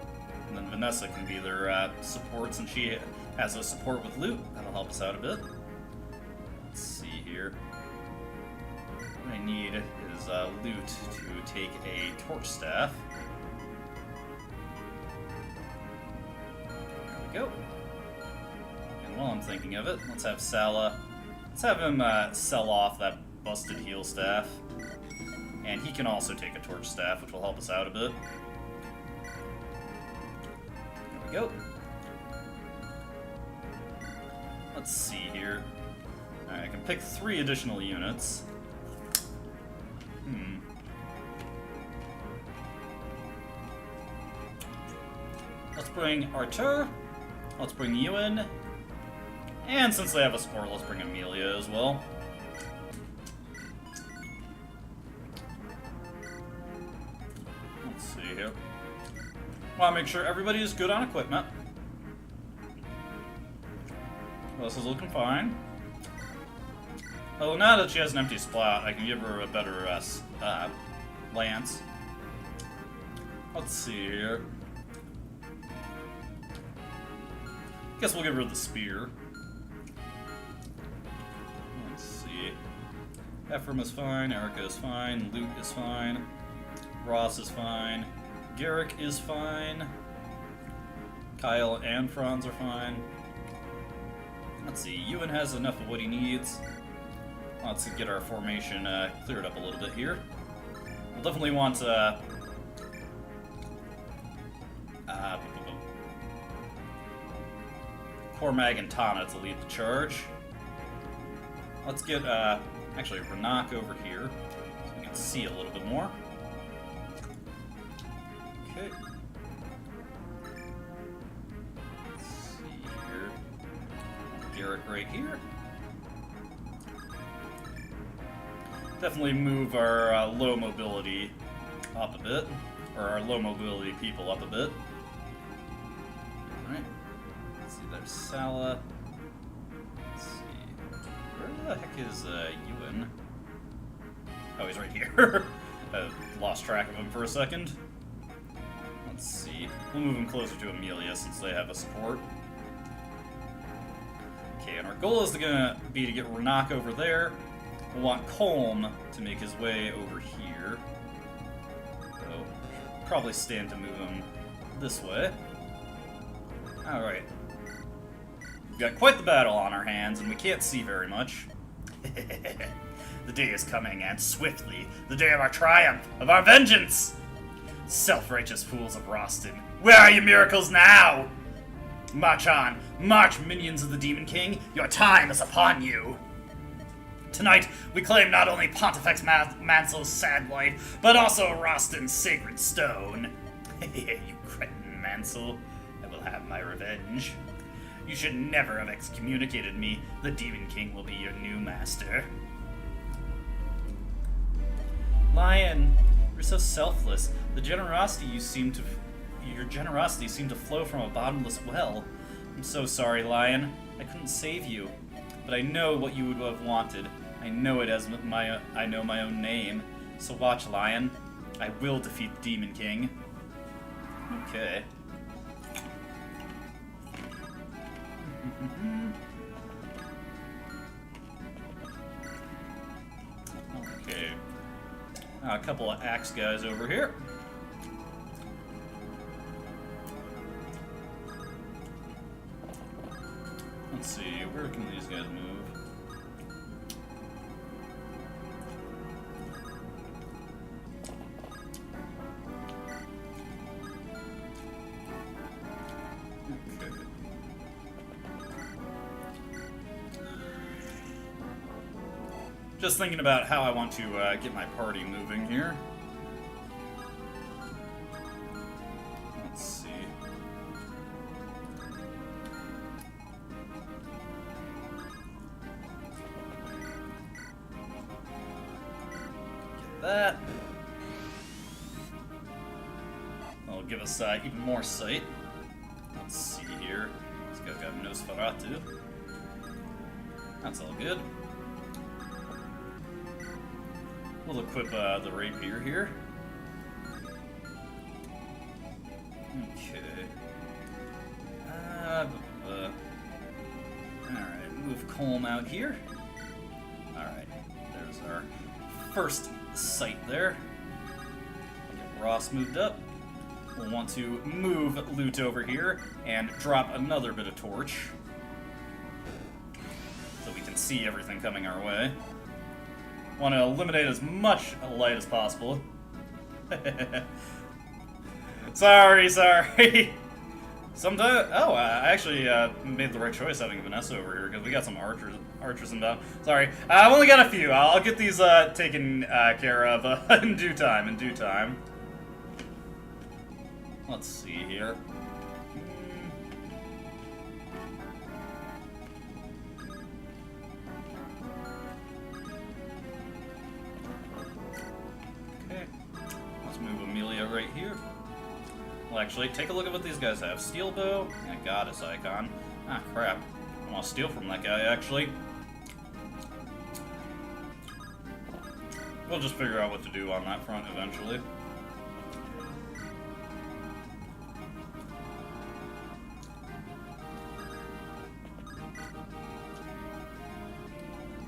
And then Vanessa can be their support since she has a support with loot. That'll help us out a bit. Let's see here. What I need is loot to take a torch staff. There we go. And while I'm thinking of it, let's have Sala. Let's have him sell off that busted heal staff. And he can also take a torch staff, which will help us out a bit. There we go. Let's see here. Alright, I can pick 3 additional units. Let's bring Artur. Let's bring Ewan. And since they have a support, let's bring Amelia as well. Let's see here. Want to make sure everybody is good on equipment. This is looking fine. Oh, now that she has an empty spot, I can give her a better lance. Let's see here. Guess we'll give her the spear. Let's see. Ephraim is fine, Erica is fine, Luke is fine, Ross is fine, Garrick is fine, Kyle and Franz are fine. Let's see, Ewan has enough of what he needs. Let's get our formation cleared up a little bit here. We'll definitely want Cormag and Tana to lead the charge. Let's get actually Renak over here so we can see a little bit more. Okay. Let's see here. Garrick right here. Definitely move our low mobility up a bit, or our low mobility people up a bit. Alright. Let's see, there's Sala. Let's see. Where the heck is Ewan? Oh, he's right here. I lost track of him for a second. Let's see. We'll move him closer to Amelia since they have a support. Okay, and our goal is gonna be to get Renak over there. We'll want Colm to make his way over here. So, probably stand to move him this way. Alright. We've got quite the battle on our hands, and we can't see very much. The day is coming, and swiftly. The day of our triumph, of our vengeance! Self-righteous fools of Roston, where are your miracles now? March on, march, minions of the Demon King, your time is upon you! Tonight, we claim not only Pontifex Mansel's sad life, but also Roston's sacred stone. You cretin Mansel, I will have my revenge. You should never have excommunicated me. The Demon King will be your new master. Lion, you're so selfless. Your generosity seemed to flow from a bottomless well. I'm so sorry, Lion. I couldn't save you. But I know what you would have wanted. I know it as I know my own name. So watch, Lion. I will defeat the Demon King. Okay. Okay. A couple of axe guys over here. Let's see, where can these guys move? Okay. Just thinking about how I want to get my party moving here. Let's see. That. That'll give us even more sight. Let's see here. This guy's got Nosferatu. That's all good. We'll equip the rapier here. Okay. Alright, move Colm out here. Alright, there's our first sight there. Get Ross moved up. We'll want to move Loot over here and drop another bit of torch so we can see everything coming our way. Want to eliminate as much light as possible. Sorry. Sometimes, I actually made the right choice having Vanessa over here because we got some archers inbound. Sorry, I've only got a few. I'll get these taken care of in due time. Let's see here. Okay, let's move Amelia right here. Well, actually, take a look at what these guys have. Steel bow and a goddess icon. Ah, crap. I want to steal from that guy, actually. We'll just figure out what to do on that front eventually.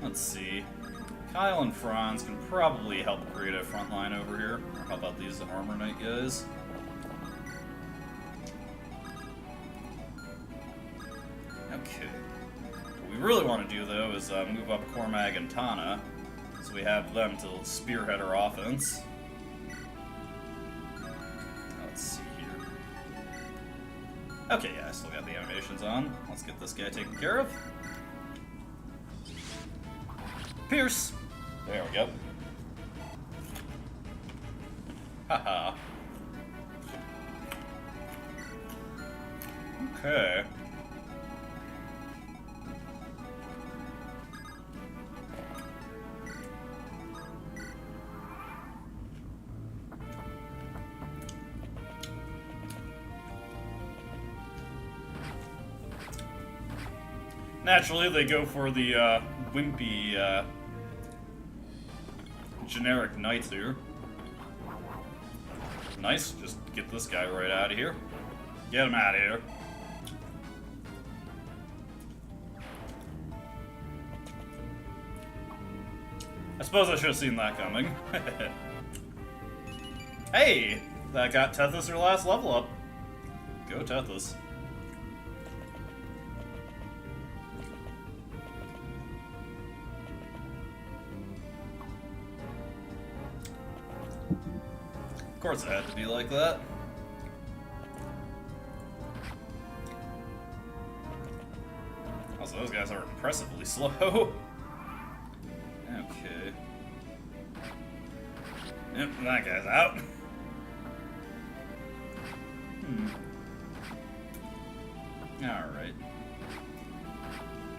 Let's see. Kyle and Franz can probably help create a front line over here. Or how about these Armor Knight guys? Okay. What we really want to do, though, is move up Cormag and Tana, so we have them to spearhead our offense. Let's see here. Okay, yeah, I still got the animations on. Let's get this guy taken care of. Pierce! There we go. Haha. Okay. Naturally, they go for the wimpy generic knights here. Nice, just get this guy right out of here. Get him out of here. I suppose I should have seen that coming. Hey! That got Tethys her last level up. Go Tethys. Of course it had to be like that. Also, those guys are impressively slow. Okay. Yep, that guy's out. Alright.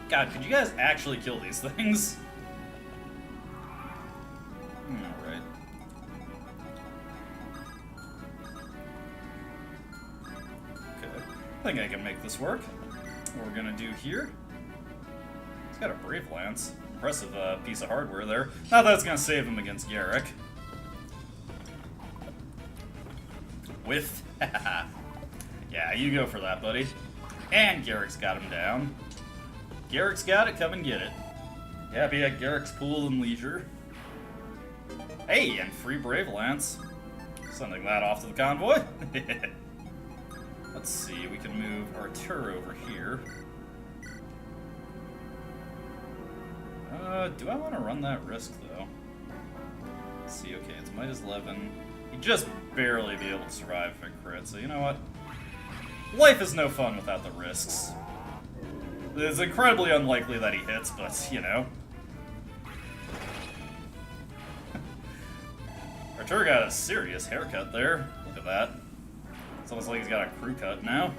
God, could you guys actually kill these things? Alright. I think I can make this work. What we're gonna do here. He's got a Brave Lance. Impressive piece of hardware there. Not that it's gonna save him against Garrick. With. Yeah, you go for that, buddy. And Garrick's got him down. Garrick's got it, come and get it. Yeah, be at Garrick's Pool and Leisure. Hey, and free Brave Lance. Sending that off to the convoy. Let's see, we can move Artur over here. Do I want to run that risk, though? Let's see, okay, it's -11. He'd just barely be able to survive if I crit, so you know what? Life is no fun without the risks. It's incredibly unlikely that he hits, but, you know. Artur got a serious haircut there. Look at that. It's almost like he's got a crew cut now.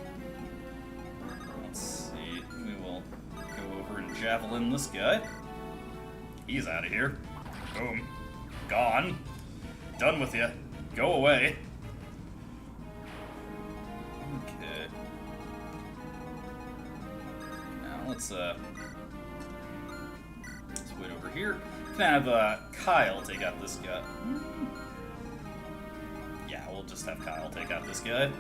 Let's see. We will go over and javelin this guy. He's out of here. Boom. Gone. Done with you. Go away. Okay. Now let's wait over here. Can have Kyle take out this guy. Yeah, we'll just have Kyle take out this guy.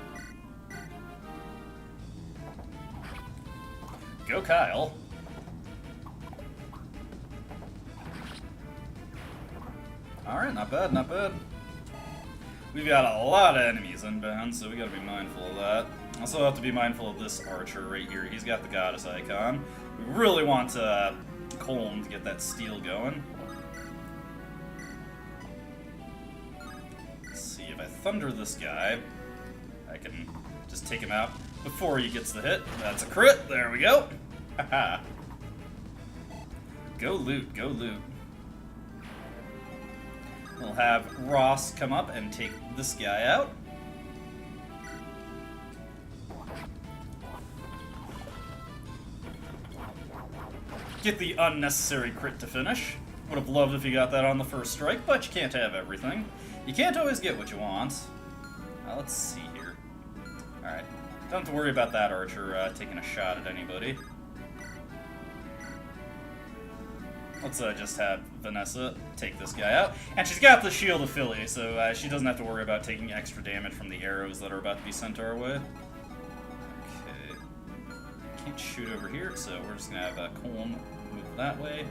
Go Kyle. Alright, not bad, not bad. We've got a lot of enemies inbound, so we gotta be mindful of that. Also have to be mindful of this archer right here. He's got the goddess icon. We really want Colm to get that steel going. Let's see, if I thunder this guy, I can just take him out before he gets the hit. That's a crit, there we go. Haha. Go loot, go loot. We'll have Ross come up and take this guy out. Get the unnecessary crit to finish. Would have loved if you got that on the first strike, but you can't have everything. You can't always get what you want. Let's see here. Alright. Don't have to worry about that archer taking a shot at anybody. Let's just have Vanessa take this guy out. And she's got the Shield of Philly, so she doesn't have to worry about taking extra damage from the arrows that are about to be sent our way. Okay. Can't shoot over here, so we're just going to have Colm move that way.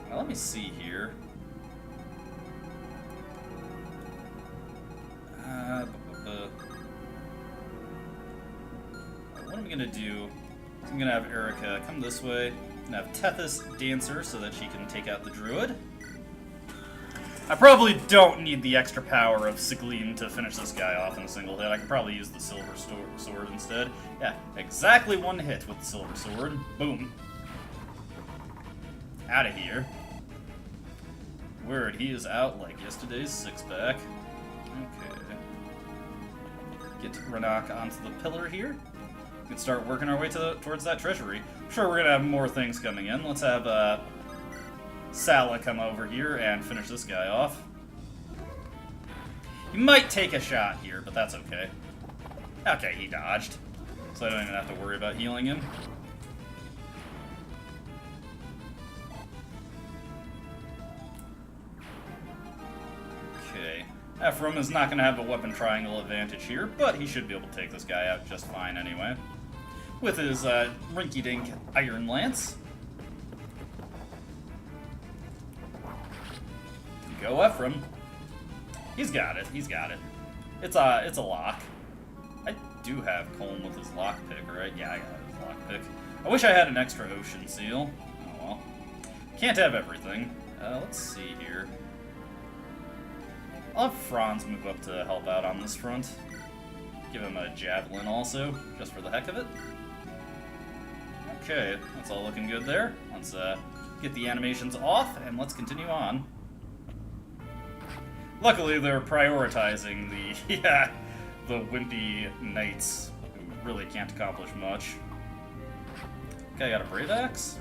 Now, let me see here. What am I going to do? I'm going to have Erica come this way. I'm going to have Tethys Dancer so that she can take out the Druid. I probably don't need the extra power of Sigleem to finish this guy off in a single hit. I could probably use the Silver Sword instead. Yeah, exactly one hit with the Silver Sword. Boom. Out of here. Word, he is out like yesterday's six-pack. Okay. Get Renak onto the pillar here. We can start working our way towards that treasury. I'm sure we're going to have more things coming in. Let's have Sala come over here and finish this guy off. He might take a shot here, but that's okay. Okay, he dodged. So I don't even have to worry about healing him. Okay. Ephraim is not going to have a weapon triangle advantage here, but he should be able to take this guy out just fine anyway. With his rinky-dink Iron Lance. Go Ephraim. He's got it, he's got it. It's a lock. I do have Colm with his lockpick, right? Yeah, I got his lockpick. I wish I had an extra Ocean Seal. Oh well. Can't have everything. Let's see here. I'll have Franz move up to help out on this front. Give him a Javelin also, just for the heck of it. Okay, that's all looking good there. Let's get the animations off, and let's continue on. Luckily, they're prioritizing the, the wimpy knights who really can't accomplish much. Okay, I got a Brave Axe.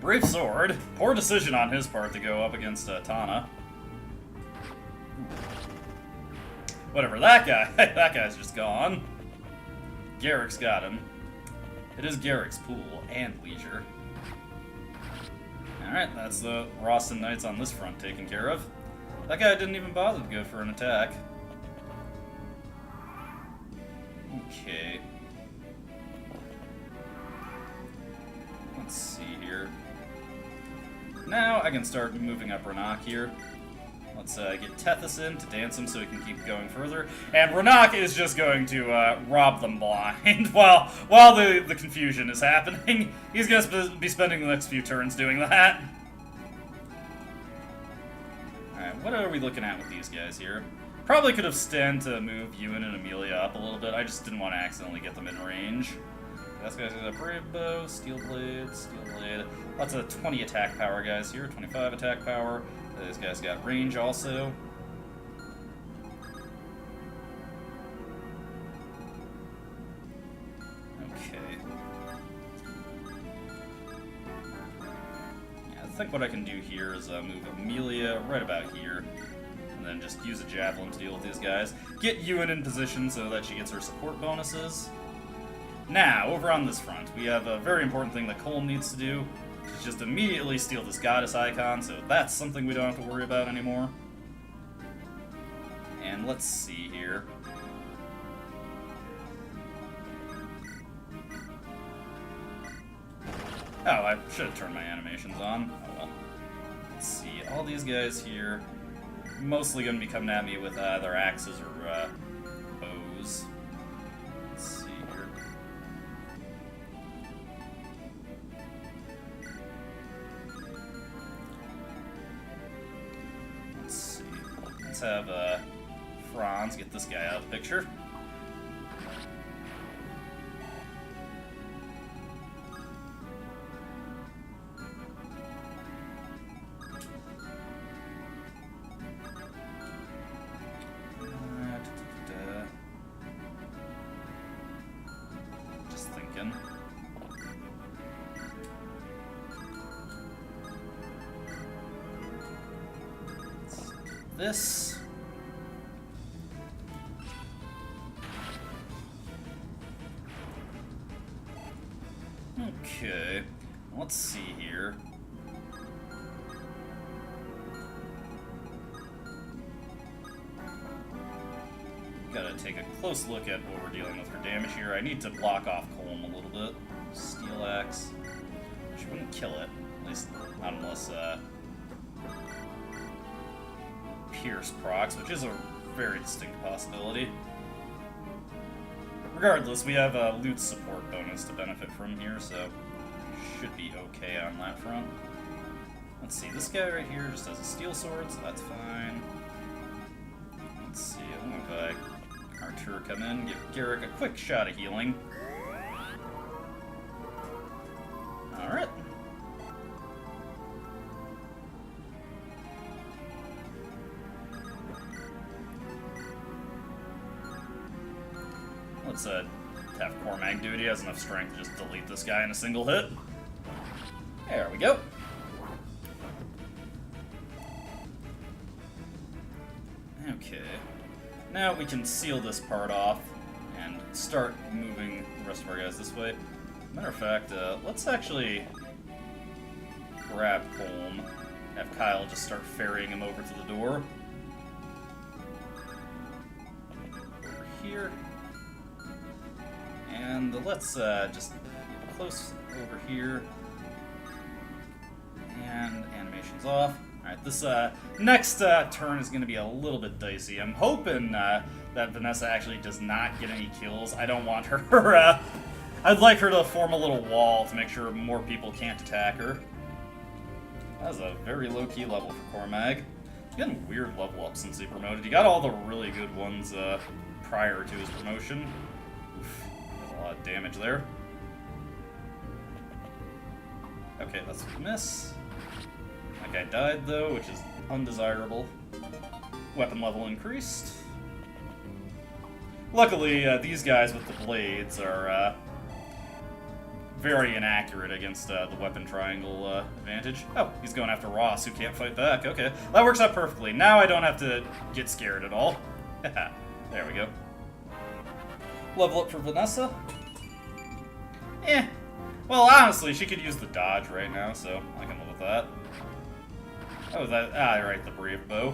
Brave Sword. Poor decision on his part to go up against Tana. Whatever, that guy, that guy's just gone. Garrick's got him. It is Garrick's pool and leisure. Alright, that's the Roston Knights on this front taken care of. That guy didn't even bother to go for an attack. Okay. Let's see here. Now I can start moving up Renak here. Let's get Tethys in to dance him so he can keep going further. And Renak is just going to rob them blind while the confusion is happening. He's going to be spending the next few turns doing that. Alright, what are we looking at with these guys here? Probably could have stand to move Ewan and Amelia up a little bit. I just didn't want to accidentally get them in range. This guy's got a Brave Bow, Steel Blade. Lots of 20 attack power guys here, 25 attack power. This guy's got range also. Okay. Yeah, I think what I can do here is move Amelia right about here. And then just use a Javelin to deal with these guys. Get Ewan in position so that she gets her support bonuses. Now, over on this front, we have a very important thing that Colm needs to do. Just immediately steal this goddess icon, so that's something we don't have to worry about anymore. And let's see here. Oh, I should have turned my animations on. Oh well. Let's see, all these guys here, mostly going to be coming at me with either axes or bows. Let's see here. Let's have Franz get this guy out of the picture. Just thinking. This. Okay, let's see here. Gotta take a close look at what we're dealing with for damage here. I need to block off Colm a little bit. Steel Axe. Which wouldn't kill it. At least not unless Pierce procs, which is a very distinct possibility. Regardless, we have a loot support bonus to benefit from here, so should be okay on that front. Let's see, this guy right here just has a steel sword, so that's fine. Let's see, I'm gonna have Artur come in, give Garrick a quick shot of healing. Alright. Let's have Cormag do it. He has enough strength to just delete this guy in a single hit. There we go. Okay. Now we can seal this part off and start moving the rest of our guys this way. Matter of fact, let's actually grab Colm, have Kyle just start ferrying him over to the door. Over here. And let's just get close over here. And animation's off. Alright, this next turn is going to be a little bit dicey. I'm hoping that Vanessa actually does not get any kills. I don't want her... I'd like her to form a little wall to make sure more people can't attack her. That was a very low-key level for Cormag. He's getting weird level up since he promoted. He got all the really good ones prior to his promotion. Oof, that's a lot of damage there. Okay, that's a miss. That guy died, though, which is undesirable. Weapon level increased. Luckily, these guys with the blades are very inaccurate against the weapon triangle advantage. Oh, he's going after Ross, who can't fight back. Okay, that works out perfectly. Now I don't have to get scared at all. There we go. Level up for Vanessa. Eh. Well, honestly, she could use the dodge right now, so I can live with that. Oh, that... Ah, right, the Brave Bow.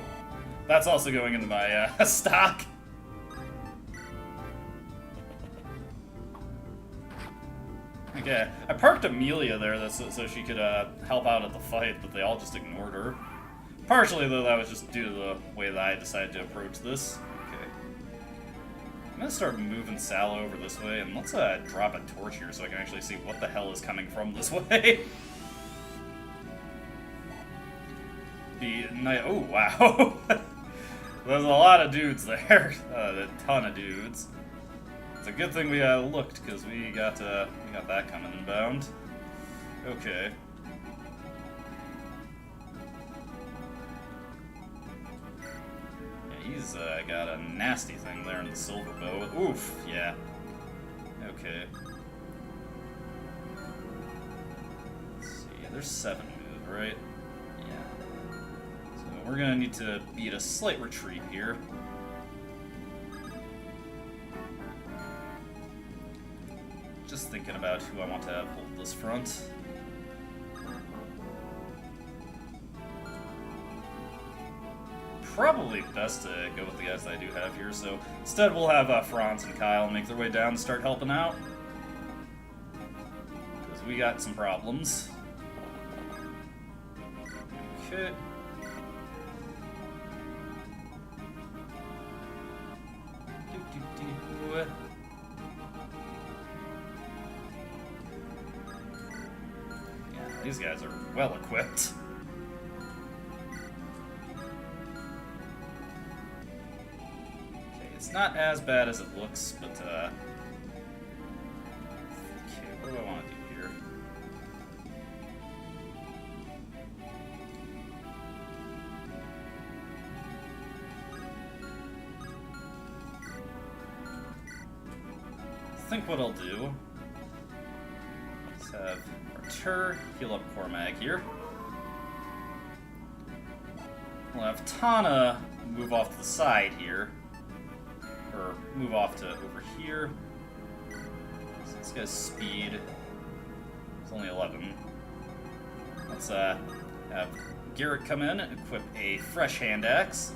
That's also going into my stock. Okay, I parked Amelia there so she could help out at the fight, but they all just ignored her. Partially, though, that was just due to the way that I decided to approach this. Okay. I'm gonna start moving Sal over this way, and let's drop a torch here so I can actually see what the hell is coming from this way. Oh, wow. There's a lot of dudes there. A ton of dudes. It's a good thing we looked, because we got that coming inbound. Okay. Yeah, he's got a nasty thing there in the silver bow. Oof, yeah. Okay. Let's see, there's 7 moves, right? Yeah. So we're gonna need to beat a slight retreat here. Just thinking about who I want to hold this front. Probably best to go with the guys that I do have here, so instead we'll have Franz and Kyle make their way down and start helping out. Because we got some problems. Okay. These guys are well equipped. Okay, it's not as bad as it looks, but okay, what do I want to do here? I think what I'll do is have Artur heal up Cormag here. We'll have Tana move off to the side here. Or move off to over here. So this guy's speed It's only 11. Let's have Garrett come in, equip a fresh hand axe,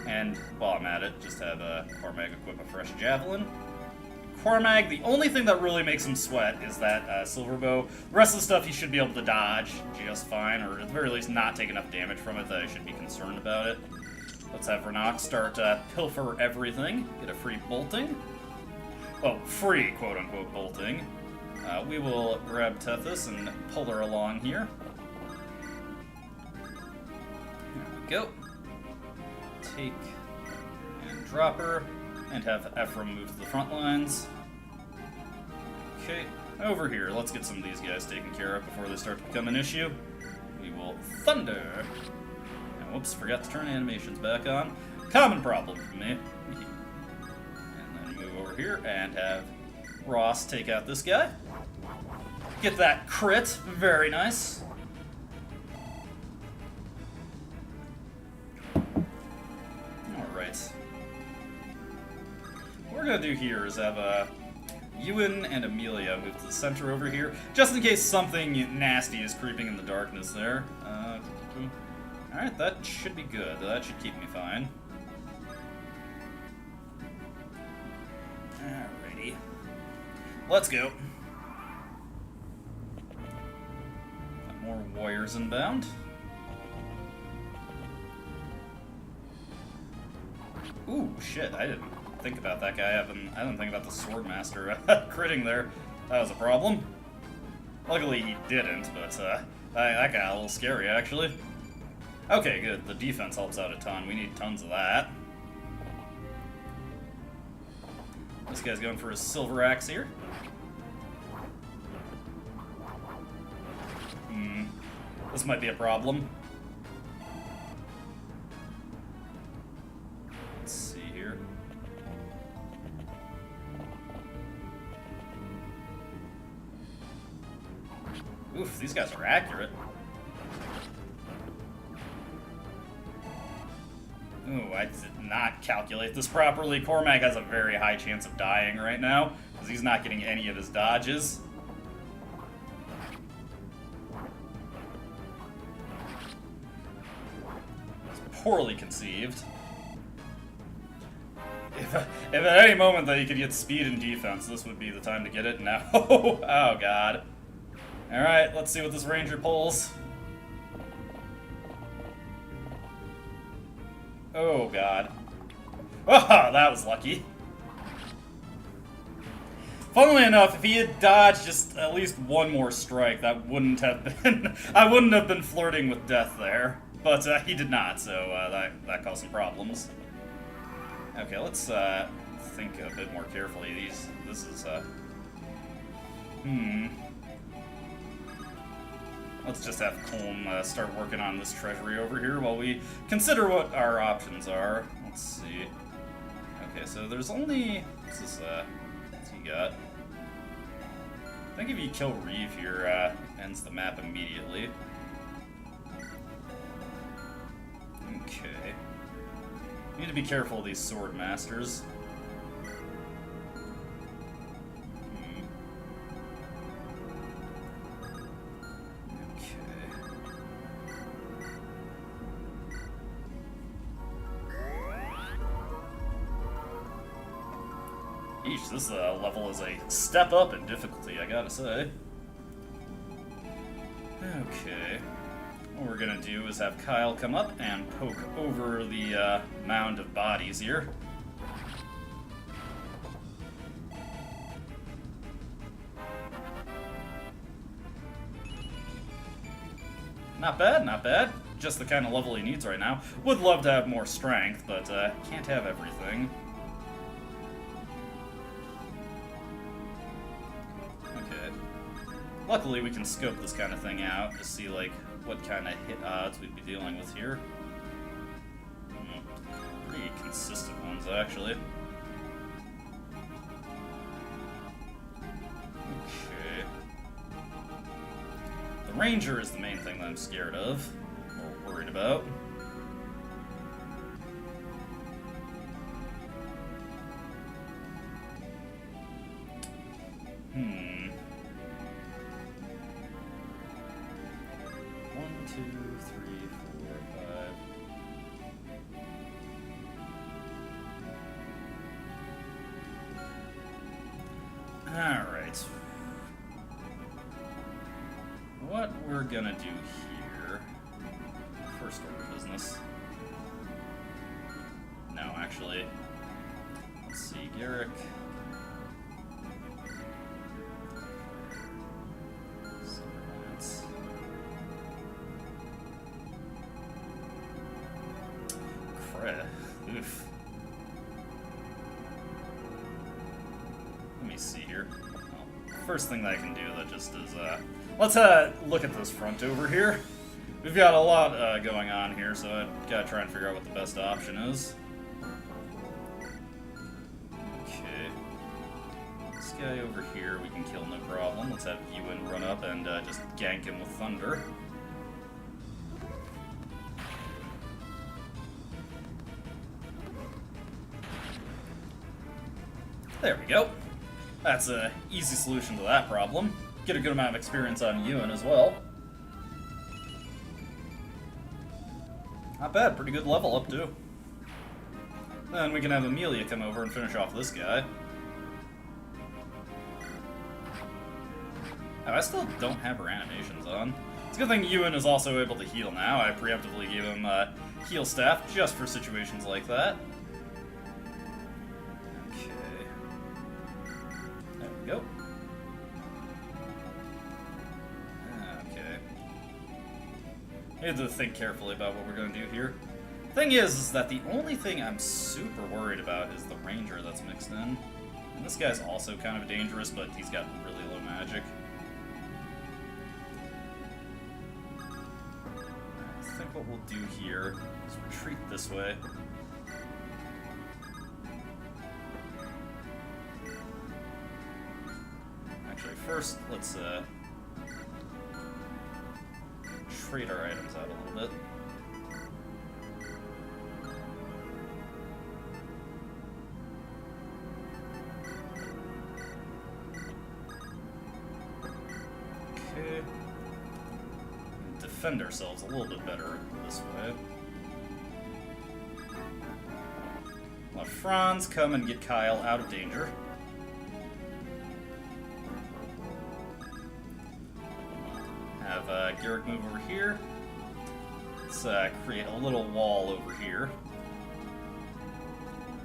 and while I'm at it, just have Cormag equip a fresh javelin. Cormag, the only thing that really makes him sweat is that silver bow. The rest of the stuff he should be able to dodge just fine, or at the very least not take enough damage from it that I should be concerned about it. Let's have Renok start pilfer everything, get a free bolting. Well, free quote-unquote bolting. We will grab Tethys and pull her along here. There we go. Take and drop her, and have Ephraim move to the front lines. Okay, over here, let's get some of these guys taken care of before they start to become an issue. We will thunder. And whoops, forgot to turn animations back on. Common problem for me. And then move over here and have Ross take out this guy. Get that crit, very nice. Alright. What we're gonna do here is have Ewan and Amelia move to the center over here, just in case something nasty is creeping in the darkness there. Alright, that should be good. That should keep me fine. Alrighty. Let's go. Got more warriors inbound. Ooh, shit, I didn't think about that guy. I didn't think about the Swordmaster critting there. That was a problem. Luckily he didn't, but that got a little scary, actually. Okay, good. The defense helps out a ton. We need tons of that. This guy's going for his silver axe here. This might be a problem. Let's see here. Oof, these guys are accurate. Ooh, I did not calculate this properly. Cormac has a very high chance of dying right now, because he's not getting any of his dodges. It's poorly conceived. If at any moment that he could get speed and defense, this would be the time to get it. No. Oh, God. Alright, let's see what this ranger pulls. Oh, God. Oh, that was lucky. Funnily enough, if he had dodged just at least one more strike, that wouldn't have been... I wouldn't have been flirting with death there. But he did not, so that caused some problems. Okay, let's think a bit more carefully. This is... Let's just have Colm start working on this treasury over here while we consider what our options are. Let's see. Okay, so there's only... What's he got? I think if you kill Reeve here, ends the map immediately. Okay. Need to be careful of these sword masters. Eesh, this level is a step up in difficulty, I gotta say. Okay. What we're gonna do is have Kyle come up and poke over the mound of bodies here. Not bad, not bad. Just the kind of level he needs right now. Would love to have more strength, but can't have everything. Luckily, we can scope this kind of thing out to see, like, what kind of hit odds we'd be dealing with here. Pretty consistent ones, actually. Okay. The Ranger is the main thing that I'm scared of, or worried about. 2, 3, 4, 5. Alright. What we're gonna do here... First order business. No, actually... Let's see, Garrick... Oof. Let me see here. Well, first thing that I can do that just is, let's look at this front over here. We've got a lot going on here, so I gotta try and figure out what the best option is. Okay. This guy over here we can kill no problem. Let's have Ewan run up and just gank him with thunder. There we go. That's an easy solution to that problem. Get a good amount of experience on Ewan as well. Not bad, pretty good level up too. Then we can have Amelia come over and finish off this guy. Oh, I still don't have her animations on. It's a good thing Ewan is also able to heal now. I preemptively gave him heal staff just for situations like that. Go. Okay. I need to think carefully about what we're going to do here. Thing is that the only thing I'm super worried about is the ranger that's mixed in. And this guy's also kind of dangerous, but he's got really low magic. I think what we'll do here is retreat this way. Actually, first, let's trade our items out a little bit. Okay. Defend ourselves a little bit better this way. Let Franz come and get Kyle out of danger. Have Garrick move over here. Let's create a little wall over here.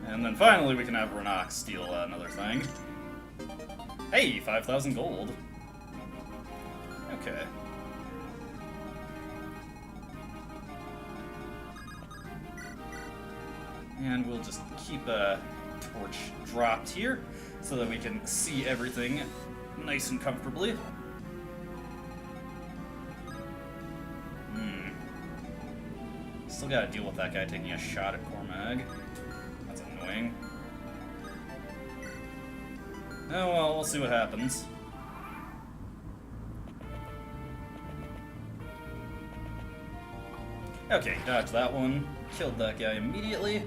And then finally we can have Renax steal another thing. Hey, 5,000 gold. Okay. And we'll just keep a torch dropped here so that we can see everything nice and comfortably. Still gotta deal with that guy taking a shot at Cormag. That's annoying. Oh well, we'll see what happens. Okay, dodge that one. Killed that guy immediately.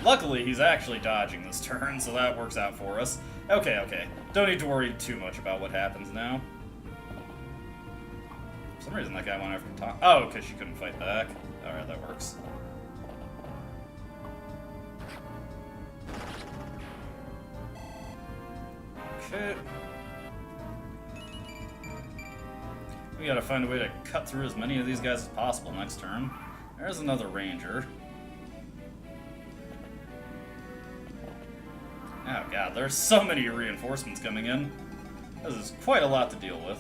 Luckily, he's actually dodging this turn, so that works out for us. Okay, okay. Don't need to worry too much about what happens now. For some reason, that guy went after Tom. Oh, because she couldn't fight back. Alright, that works. Okay. We gotta find a way to cut through as many of these guys as possible next turn. There's another ranger. Oh god, there's so many reinforcements coming in. This is quite a lot to deal with.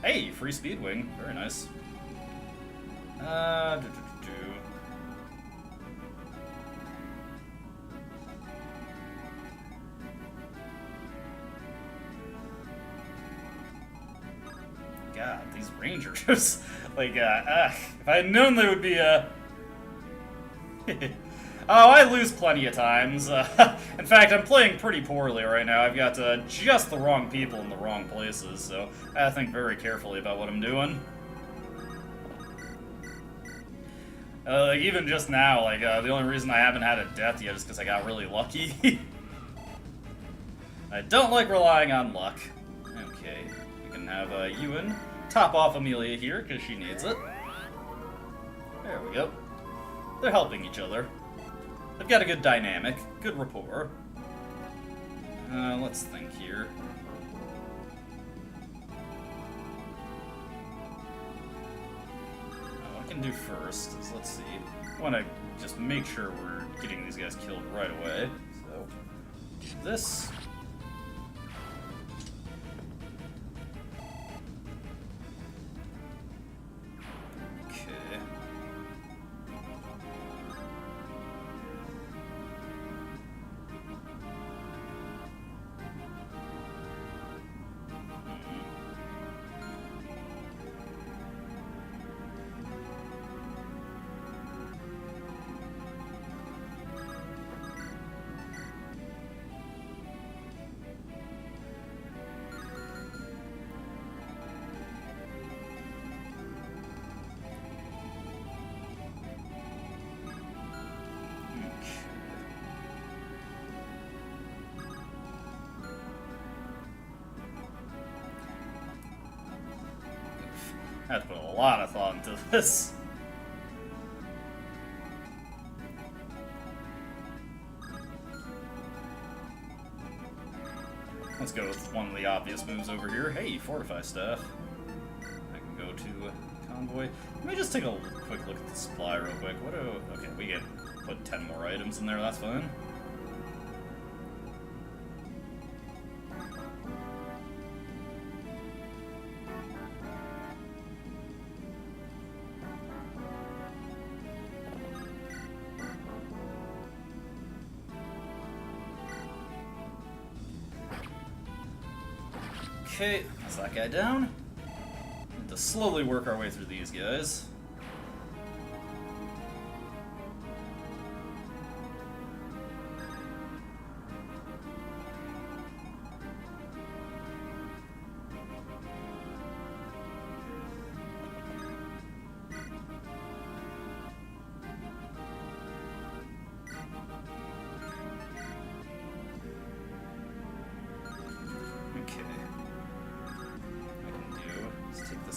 Hey, free speedwing. Very nice. God, these rangers. Like, if I had known they would be, Oh, I lose plenty of times. In fact, I'm playing pretty poorly right now. I've got just the wrong people in the wrong places, so I gotta think very carefully about what I'm doing. Like, even just now, like, the only reason I haven't had a death yet is because I got really lucky. I don't like relying on luck. Okay, we can have Ewan top off Amelia here, because she needs it. There we go. They're helping each other. They've got a good dynamic, good rapport. Let's think here. What I can do first is, let's see. I want to just make sure we're getting these guys killed right away. So, do this. I have to put a lot of thought into this. Let's go with one of the obvious moves over here. Hey, fortify staff. I can go to convoy. Let me just take a quick look at the supply real quick. Okay, we can put 10 more items in there, that's fine. Okay, that's that guy down. Need to slowly work our way through these guys.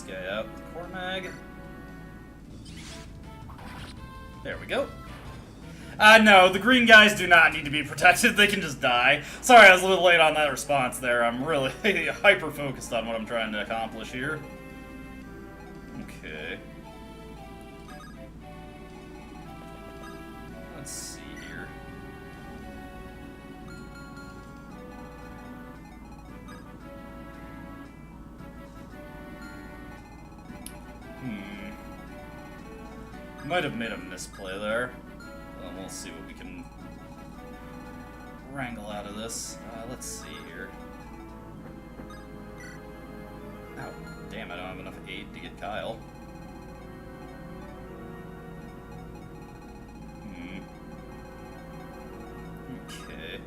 Guy out with the core mag. There we go. No, the green guys do not need to be protected. They can just die. Sorry, I was a little late on that response there. I'm really hyper-focused on what I'm trying to accomplish here. Okay. Let's see here. Might have made a misplay there. We'll see what we can wrangle out of this. Let's see here. Oh, damn, I don't have enough aid to get Kyle. Okay.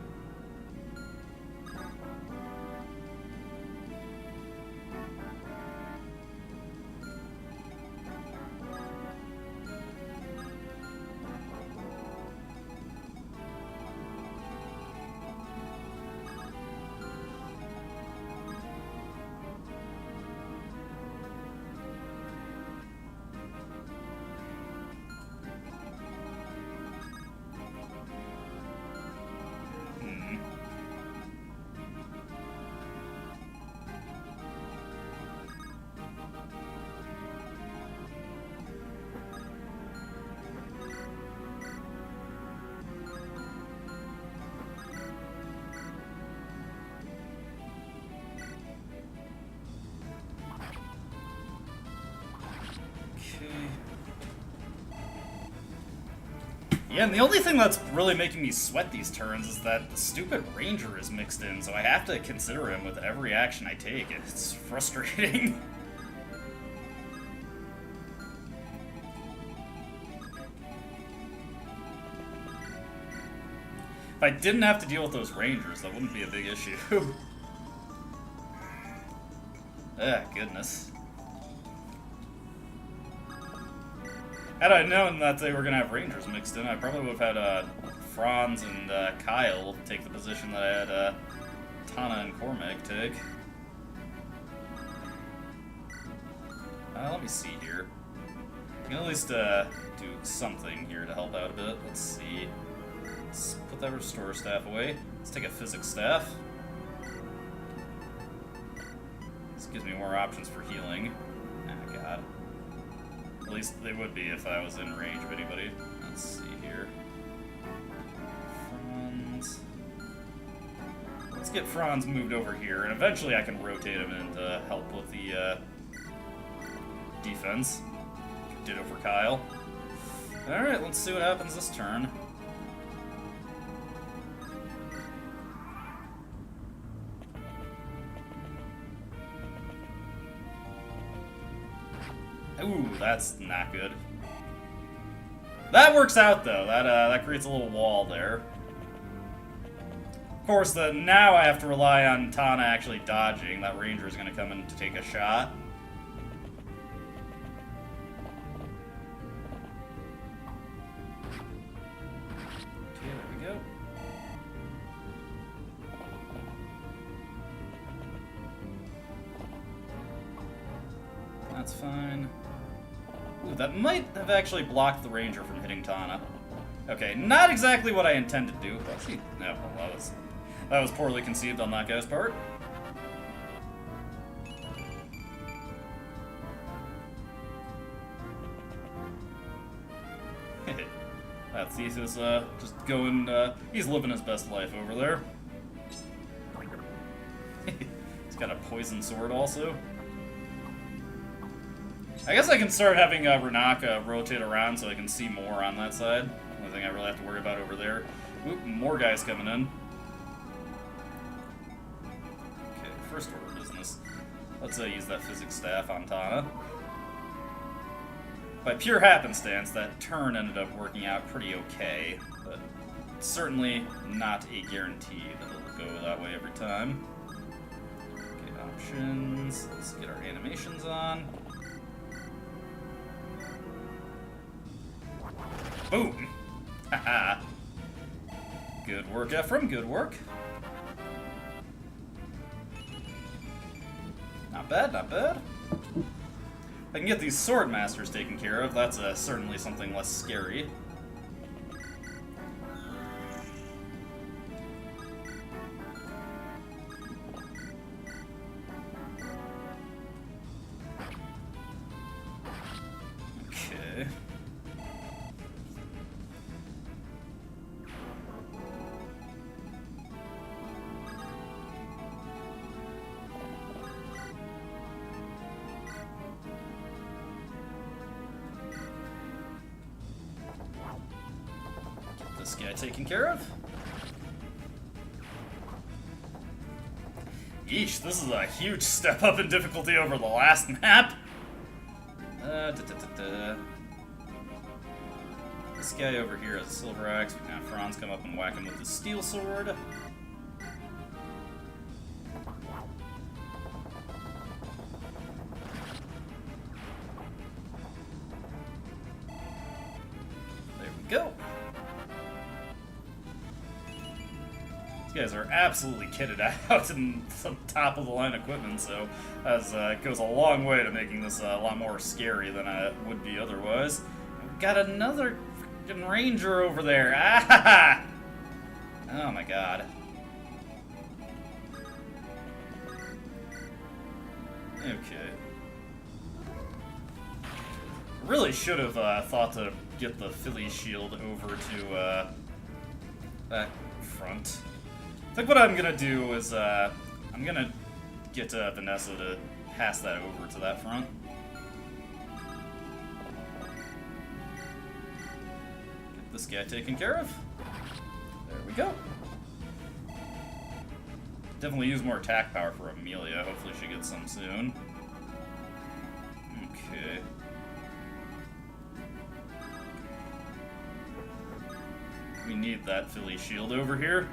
Yeah, and the only thing that's really making me sweat these turns is that the stupid ranger is mixed in, so I have to consider him with every action I take. It's frustrating. If I didn't have to deal with those rangers, that wouldn't be a big issue. Ah, goodness. Had I known that they were going to have Rangers mixed in, I probably would have had Franz and Kyle take the position that I had Tana and Cormac take. Let me see here. I can at least do something here to help out a bit. Let's see. Let's put that Restore Staff away. Let's take a Physics Staff. This gives me more options for healing. Ah, God. At least they would be if I was in range of anybody. Let's see here. Franz. Let's get Franz moved over here, and eventually I can rotate him in to help with the defense. Ditto for Kyle. Alright, let's see what happens this turn. Ooh, that's not good. That works out though. That creates a little wall there. Of course, now I have to rely on Tana actually dodging. That Ranger is going to come in to take a shot. Okay, there we go. That's fine. Ooh, that might have actually blocked the Ranger from hitting Tana. Okay, not exactly what I intended to do. But see, no, well, that was poorly conceived on that guy's part. That Thief is just going. He's living his best life over there. He's got a poison sword also. I guess I can start having Renaka rotate around so I can see more on that side. Only thing I really have to worry about over there. Oop, more guys coming in. Okay, first order business. Let's use that Physics Staff on Tana. By pure happenstance, that turn ended up working out pretty okay, but certainly not a guarantee that it'll go that way every time. Okay, options. Let's get our animations on. Boom! Haha! Good work, Ephraim, good work. Not bad, not bad. If I can get these Sword Masters taken care of, that's certainly something less scary. Okay. This guy taken care of. Yeesh, this is a huge step up in difficulty over the last map. This guy over here has a silver axe. We can have Franz come up and whack him with the steel sword. There we go. These guys are absolutely kitted out in some top-of-the-line equipment, so it goes a long way to making this a lot more scary than it would be otherwise. We've got another freaking Ranger over there. Ah! Oh my god. Okay. Really should have thought to get the Philly shield over to that front. I think what I'm gonna do is I'm gonna get Vanessa to pass that over to that front. Get this guy taken care of. There we go. Definitely use more attack power for Amelia. Hopefully she gets some soon. Okay. We need that Philly shield over here.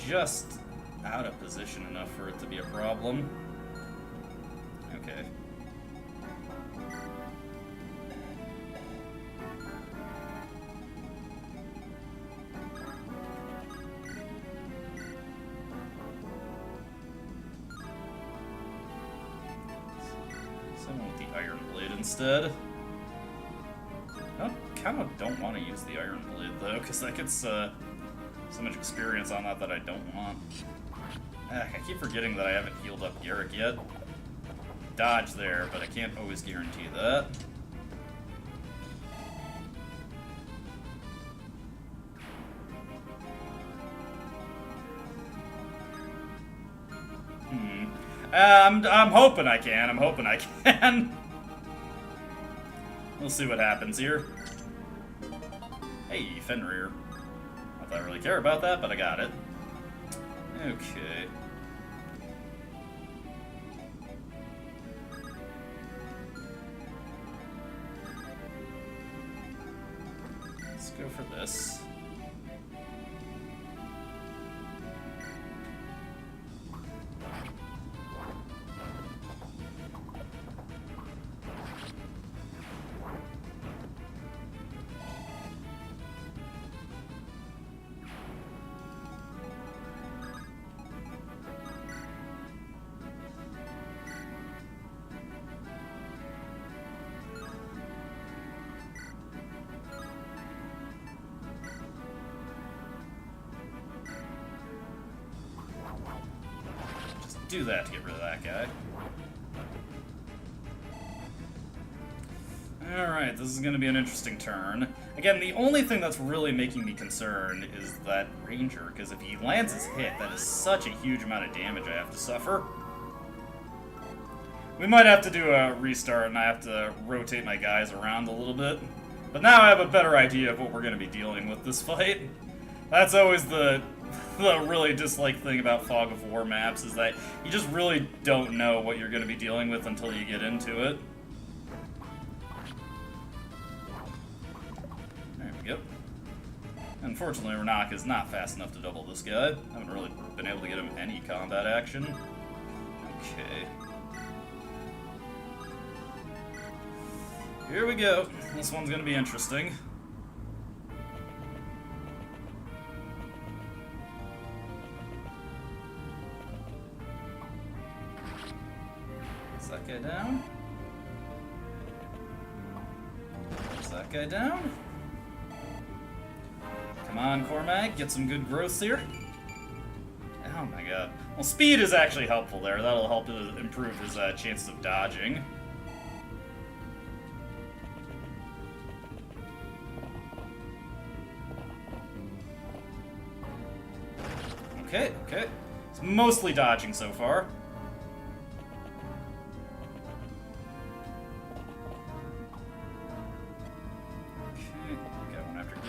just out of position enough for it to be a problem. Okay. Someone with the Iron Blade instead. I kind of don't want to use the Iron Blade though, because that gets so much experience on that I don't want. I keep forgetting that I haven't healed up Garrick yet. Dodge there, but I can't always guarantee that. I'm hoping I can. I'm hoping I can. We'll see what happens here. Hey, Fenrir. Not that I really care about that, but I got it. Okay. Let's go for this. Do that to get rid of that guy. Alright, this is going to be an interesting turn. Again, the only thing that's really making me concerned is that Ranger, because if he lands his hit, that is such a huge amount of damage I have to suffer. We might have to do a restart and I have to rotate my guys around a little bit. But now I have a better idea of what we're going to be dealing with this fight. That's always the really disliked thing about Fog of War maps, is that you just really don't know what you're going to be dealing with until you get into it. There we go. Unfortunately, Renak is not fast enough to double this guy. I haven't really been able to get him any combat action. Okay. Here we go. This one's going to be interesting. That guy down. There's that guy down. Come on, Cormag, get some good growth here. Oh my god. Well, speed is actually helpful there. That'll help to improve his chances of dodging. Okay, okay. It's mostly dodging so far.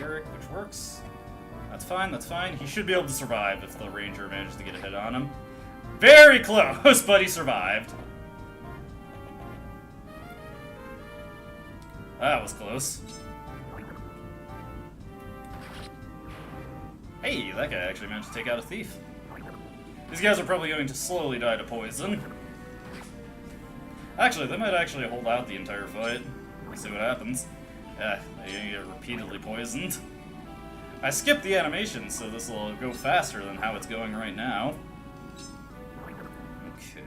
Which works. That's fine, that's fine. He should be able to survive if the Ranger manages to get a hit on him. Very close, but he survived. That was close. Hey, that guy actually managed to take out a thief. These guys are probably going to slowly die to poison. Actually, they might actually hold out the entire fight. We'll see what happens. Yeah, they're gonna get repeatedly poisoned. I skipped the animation, so this will go faster than how it's going right now. Okay.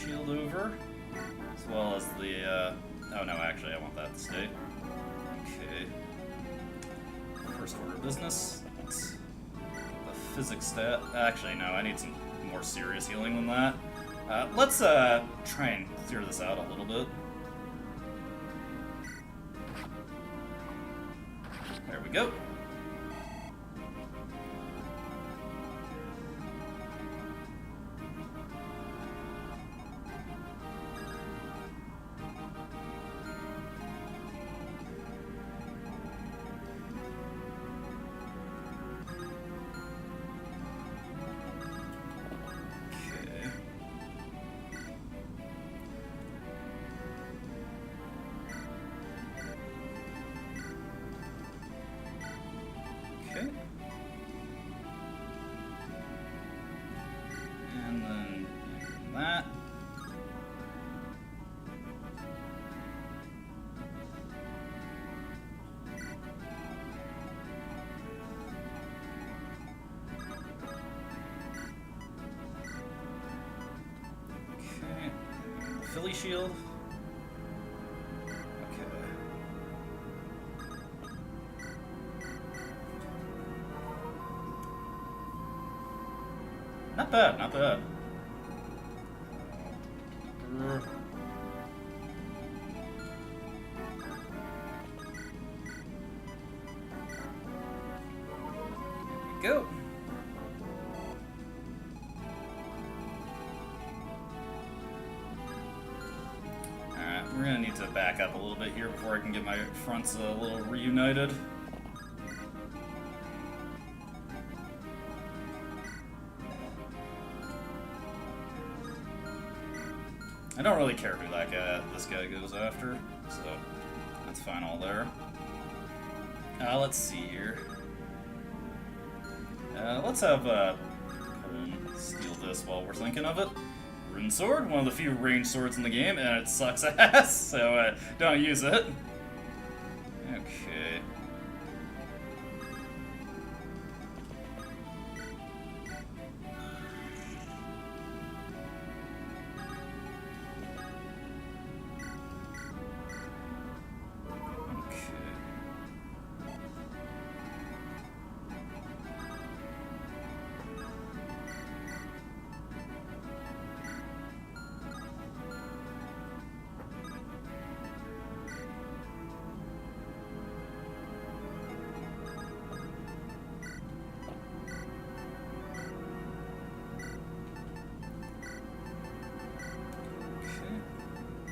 Shield over, as well as the, oh no, actually I want that to stay. Okay. First order of business. That's the physics stat. Actually, no, I need some more serious healing than that. Let's, try and clear this out a little bit. There we go. Philly shield? Okay. Not bad, not bad. Go. Alright, we're gonna need to back up a little bit here before I can get my fronts a little reunited. I don't really care who this guy goes after, so that's fine all there. Let's see here. Let's have steal this while we're thinking of it. Rune Sword, one of the few ranged swords in the game, and it sucks ass, so don't use it. Okay.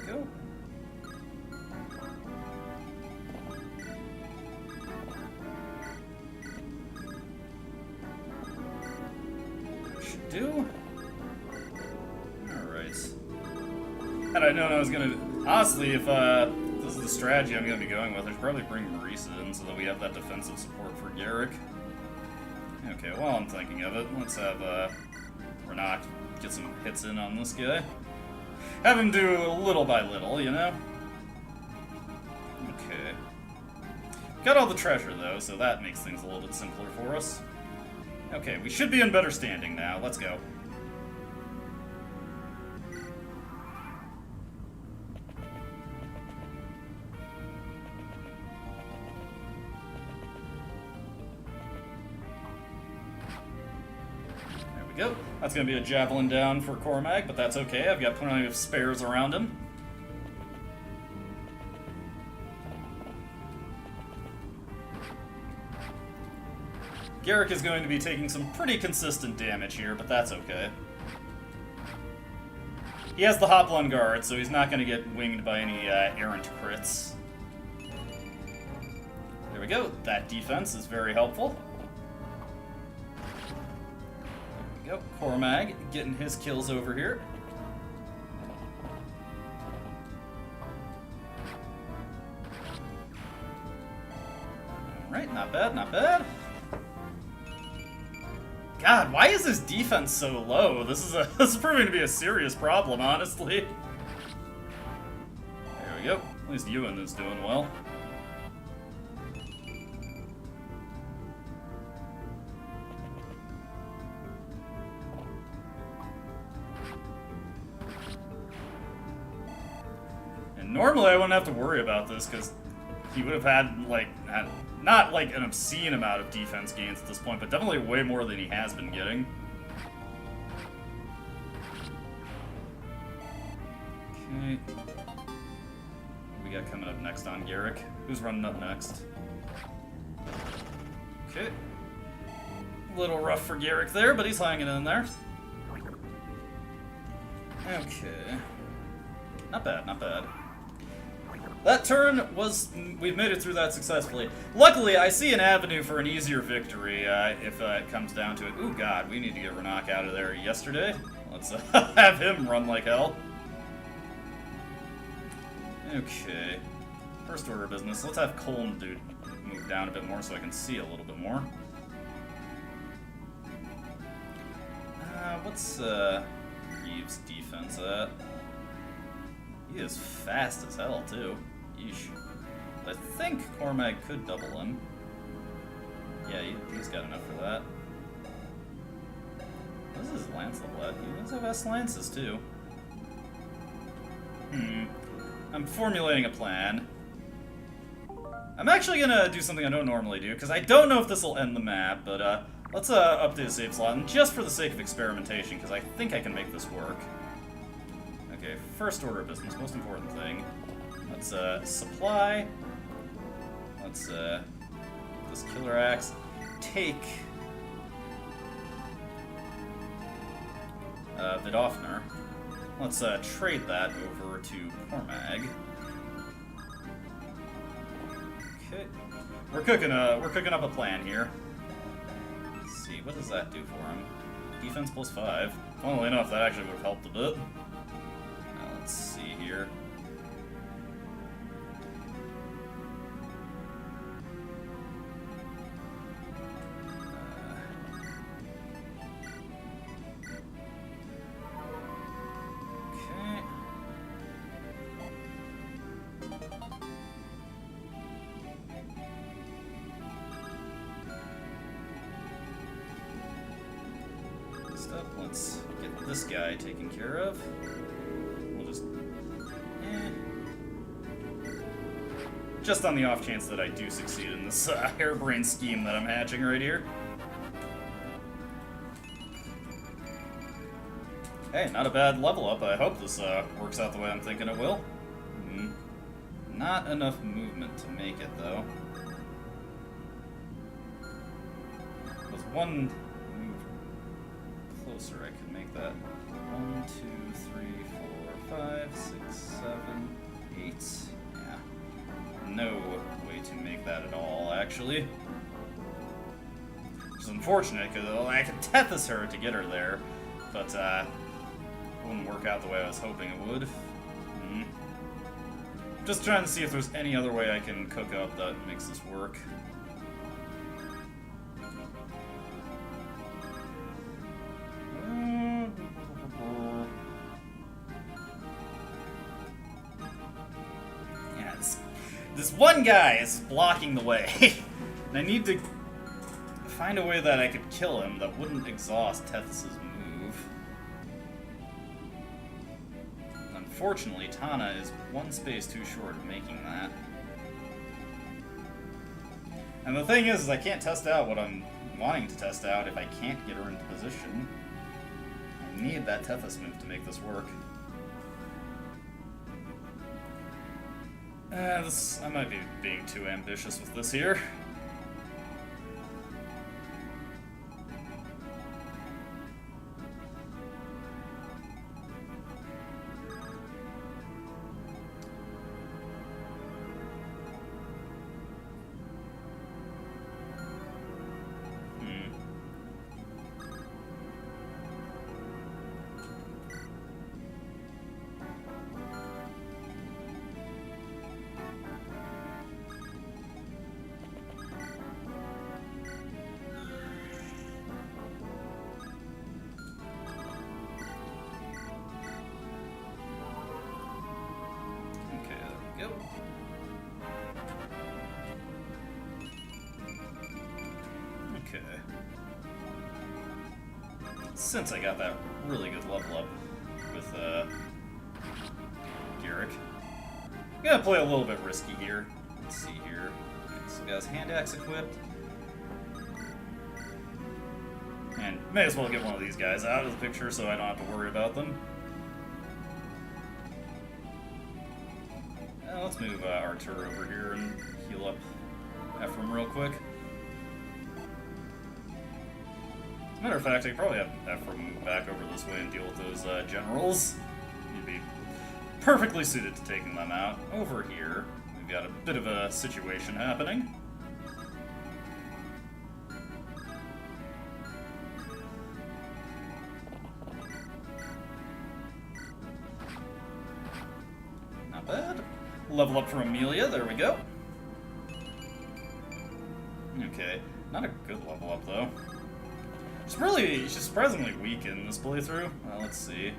Go. Should do. Alright. Had I known I was gonna... Honestly, if this is the strategy I'm gonna be going with, I should probably bring Marisa in so that we have that defensive support for Garrick. Okay, while I'm thinking of it, let's have Renak get some hits in on this guy. Have him do little by little, you know? Okay. Got all the treasure, though, so that makes things a little bit simpler for us. Okay, we should be in better standing now. Let's go. Go. That's going to be a javelin down for Cormag, but that's okay. I've got plenty of spares around him. Garrick is going to be taking some pretty consistent damage here, but that's okay. He has the Hoplon Guard, so he's not going to get winged by any errant crits. There we go. That defense is very helpful. Go, Cormag getting his kills over here. Alright, not bad, not bad. God, why is this defense so low? This is proving to be a serious problem, honestly. There we go. At least Ewan is doing well. Normally, I wouldn't have to worry about this because he would have had, like, not like an obscene amount of defense gains at this point, but definitely way more than he has been getting. Okay. What we got coming up next on Garrick? Who's running up next? Okay. A little rough for Garrick there, but he's hanging in there. Okay. Not bad, not bad. That turn was... We've made it through that successfully. Luckily, I see an avenue for an easier victory if it comes down to it. Ooh, God, we need to get Renak out of there yesterday. Let's have him run like hell. Okay. First order of business. Let's have Colm move down a bit more so I can see a little bit more. What's Reeves' defense at? He is fast as hell, too. Yeesh. I think Cormag could double him. Yeah, he's got enough for that. What is his lance level at? He does have S lances, too. I'm formulating a plan. I'm actually gonna do something I don't normally do, because I don't know if this will end the map, but let's update the save slot, and just for the sake of experimentation, because I think I can make this work. Okay, first order of business, most important thing. Let's supply. Let's this killer axe. Take Vidofner. Let's trade that over to Pormag. Okay, we're cooking up a plan here. Let's see, what does that do for him? Defense +5. Funnily enough, that actually would have helped a bit. Now let's see here. Let's get this guy taken care of. We'll just on the off chance that I do succeed in this harebrained scheme that I'm hatching right here. Hey, not a bad level up. I hope this works out the way I'm thinking it will. Not enough movement to make it, though. With one move closer, I could make that 1, 2, 3, 4, 5, 6, 7, 8. Yeah. No way to make that at all, actually. Which is unfortunate, because I could Tethys her to get her there, but it wouldn't work out the way I was hoping it would. Just trying to see if there's any other way I can cook up that makes this work. Yeah, this one guy is blocking the way. And I need to find a way that I could kill him that wouldn't exhaust Tethys' move. Unfortunately, Tana is one space too short of making that. And the thing is I can't test out what I'm wanting to test out if I can't get her into position. I need that Tethys move to make this work. I might be being too ambitious with this here. Go. Okay. Since I got that really good level up with Garrick, I'm gonna play a little bit risky here. Let's see here. So he has hand axe equipped. And may as well get one of these guys out of the picture so I don't have to worry about them. Let's move Artur over here and heal up Ephraim real quick. As a matter of fact, I could probably have Ephraim move back over this way and deal with those generals. He'd be perfectly suited to taking them out. Over here, we've got a bit of a situation happening. Not bad. Level up for Amelia, there we go. Okay, not a good level up though. She's surprisingly weak in this playthrough. Let's see.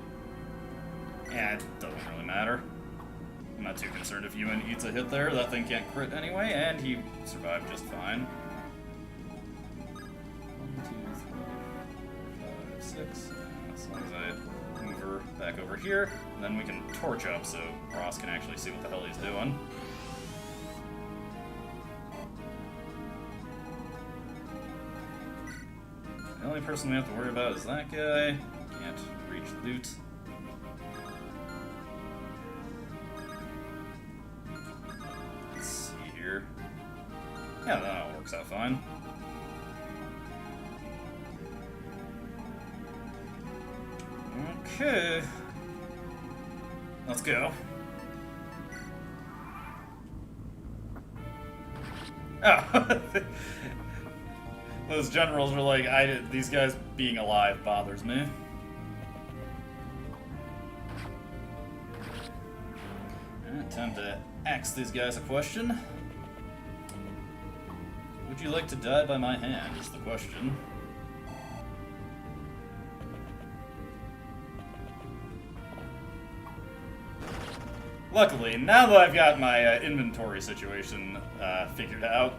Yeah, it doesn't really matter. I'm not too concerned if Ewan eats a hit there. That thing can't crit anyway, and he survived just fine. 1, 2, 3, 4, 5, 6. As long as I move her back over here, and then we can torch up so Ross can actually see what the hell he's doing. The only person we have to worry about is that guy. Can't reach loot. Let's see here. Yeah, that all works out fine. Okay. Let's go. Oh. Those generals were like, these guys being alive bothers me. Alright, time to ask these guys a question. Would you like to die by my hand, is the question. Luckily, now that I've got my inventory situation figured out,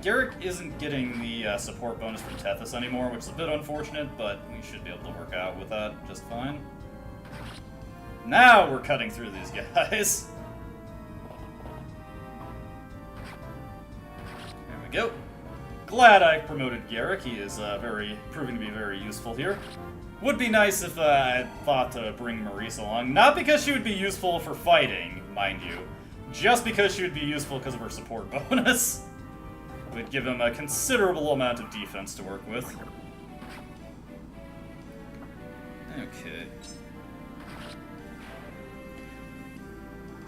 Garrick isn't getting the support bonus from Tethys anymore, which is a bit unfortunate, but we should be able to work out with that just fine. Now we're cutting through these guys. There we go. Glad I promoted Garrick. He is proving to be very useful here. Would be nice if I thought to bring Maurice along. Not because she would be useful for fighting, mind you. Just because she would be useful because of her support bonus. Would give him a considerable amount of defense to work with. Okay.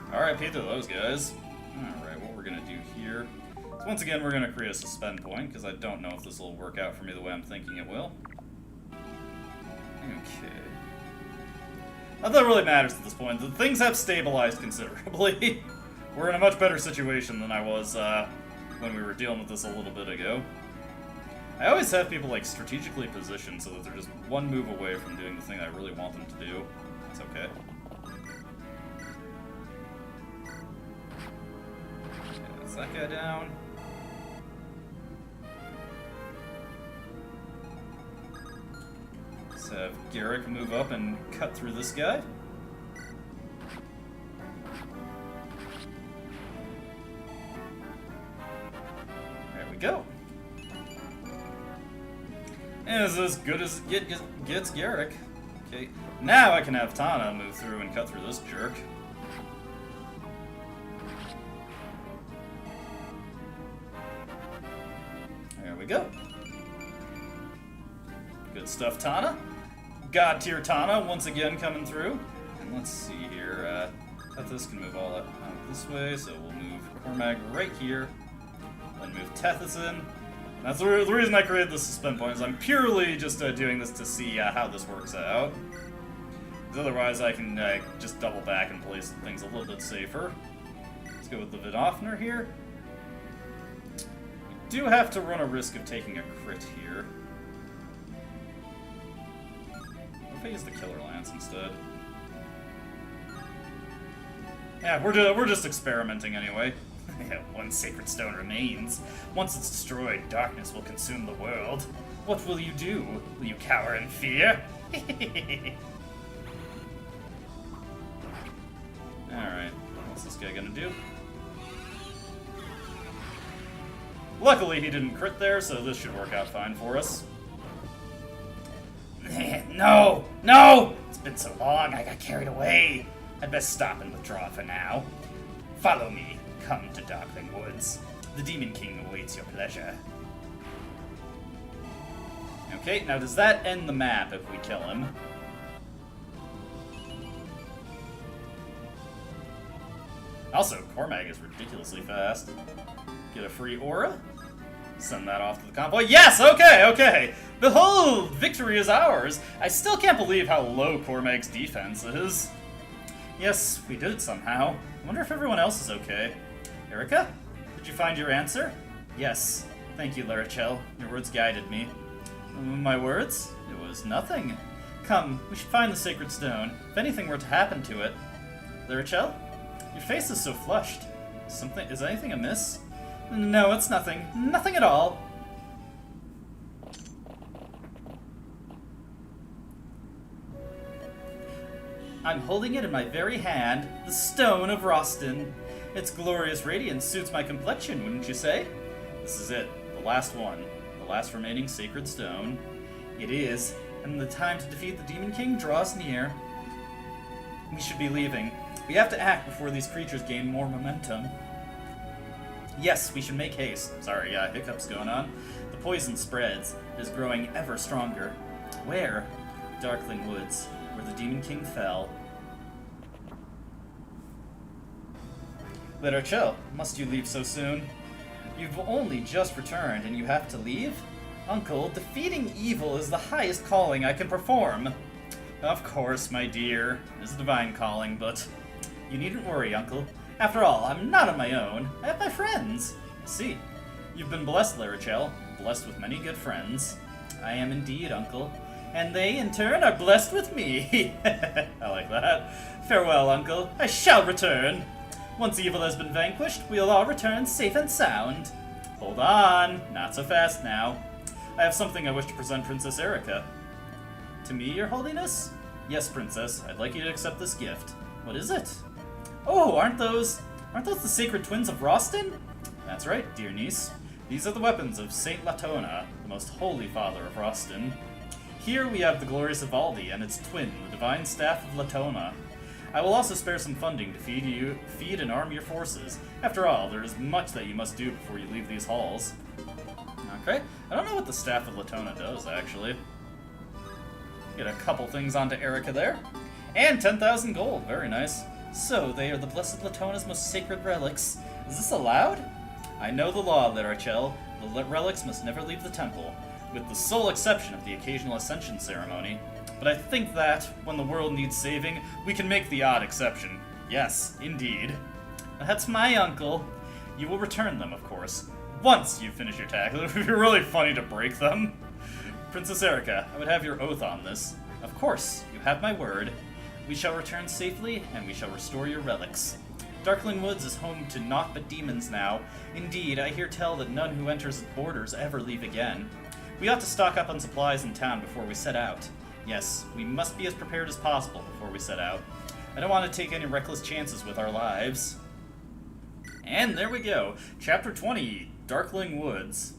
RIP to those guys. Alright, what we're gonna do here. So once again, we're gonna create a suspend point, because I don't know if this will work out for me the way I'm thinking it will. Okay. Not that it really matters at this point. The things have stabilized considerably. We're in a much better situation than I was when we were dealing with this a little bit ago. I always have people like strategically positioned so that they're just one move away from doing the thing I really want them to do. It's okay. Okay, that's that guy down. Let's have Garrick move up and cut through this guy. There we go. And it's as good as it gets Garrick. Okay, now I can have Tana move through and cut through this jerk. There we go. Good stuff, Tana. God tier Tana once again coming through. And let's see here. Tethys can move all out this way, so we'll move Cormag right here. Then move Tethys in. That's the reason I created the suspend point, is I'm purely just doing this to see how this works out. Because otherwise I can just double back and place things a little bit safer. Let's go with the Vidofner here. We do have to run a risk of taking a crit here. What if I use the Killer Lance instead? Yeah, we're just experimenting anyway. One sacred stone remains. Once it's destroyed, darkness will consume the world. What will you do? Will you cower in fear? Alright, what's this guy gonna do? Luckily he didn't crit there, so this should work out fine for us. No! No! It's been so long, I got carried away. I'd best stop and withdraw for now. Follow me. Come to Darkling Woods. The Demon King awaits your pleasure. Okay, now does that end the map if we kill him? Also, Cormag is ridiculously fast. Get a free aura. Send that off to the convoy. Yes! Okay, okay! Behold! Victory is ours! I still can't believe how low Cormag's defense is. Yes, we did it somehow. I wonder if everyone else is okay. Erica? Did you find your answer? Yes. Thank you, Larichel. Your words guided me. My words? It was nothing. Come, we should find the sacred stone. If anything were to happen to it. Larichel? Your face is so flushed. Is anything amiss? No, it's nothing. Nothing at all. I'm holding it in my very hand, the Stone of Rostin. Its glorious radiance suits my complexion, wouldn't you say? This is it, the last one, the last remaining sacred stone. It is, and the time to defeat the Demon King draws near. We should be leaving. We have to act before these creatures gain more momentum. Yes, we should make haste. Sorry, hiccups going on. The poison spreads. It is growing ever stronger. Where? Darkling Woods, where the Demon King fell. Little, must you leave so soon? You've only just returned and you have to leave? Uncle, defeating evil is the highest calling I can perform. Of course, my dear. It is a divine calling, but you needn't worry, Uncle. After all, I'm not on my own. I have my friends. See, you've been blessed, Larichel, blessed with many good friends. I am indeed, Uncle. And they, in turn, are blessed with me. I like that. Farewell, Uncle. I shall return. Once evil has been vanquished, we'll all return safe and sound. Hold on. Not so fast now. I have something I wish to present Princess Erica. To me, Your Holiness? Yes, Princess. I'd like you to accept this gift. What is it? Oh, aren't those the sacred twins of Rostin? That's right, dear niece. These are the weapons of Saint Latona, the most holy father of Rostin. Here we have the glorious Ivaldi and its twin, the divine staff of Latona. I will also spare some funding to feed and arm your forces. After all, there is much that you must do before you leave these halls. Okay, I don't know what the staff of Latona does, actually. Get a couple things onto Erica there. And 10,000 gold, very nice. So, they are the Blessed Latona's most sacred relics. Is this allowed? I know the law, Larichel. The relics must never leave the temple, with the sole exception of the occasional ascension ceremony. But I think that, when the world needs saving, we can make the odd exception. Yes, indeed. That's my uncle. You will return them, of course, once you finish your task. It would be really funny to break them. Princess Erica, I would have your oath on this. Of course, you have my word. We shall return safely, and we shall restore your relics. Darkling Woods is home to naught but demons now. Indeed, I hear tell that none who enters its borders ever leave again. We ought to stock up on supplies in town before we set out. Yes, we must be as prepared as possible before we set out. I don't want to take any reckless chances with our lives. And there we go. Chapter 20, Darkling Woods.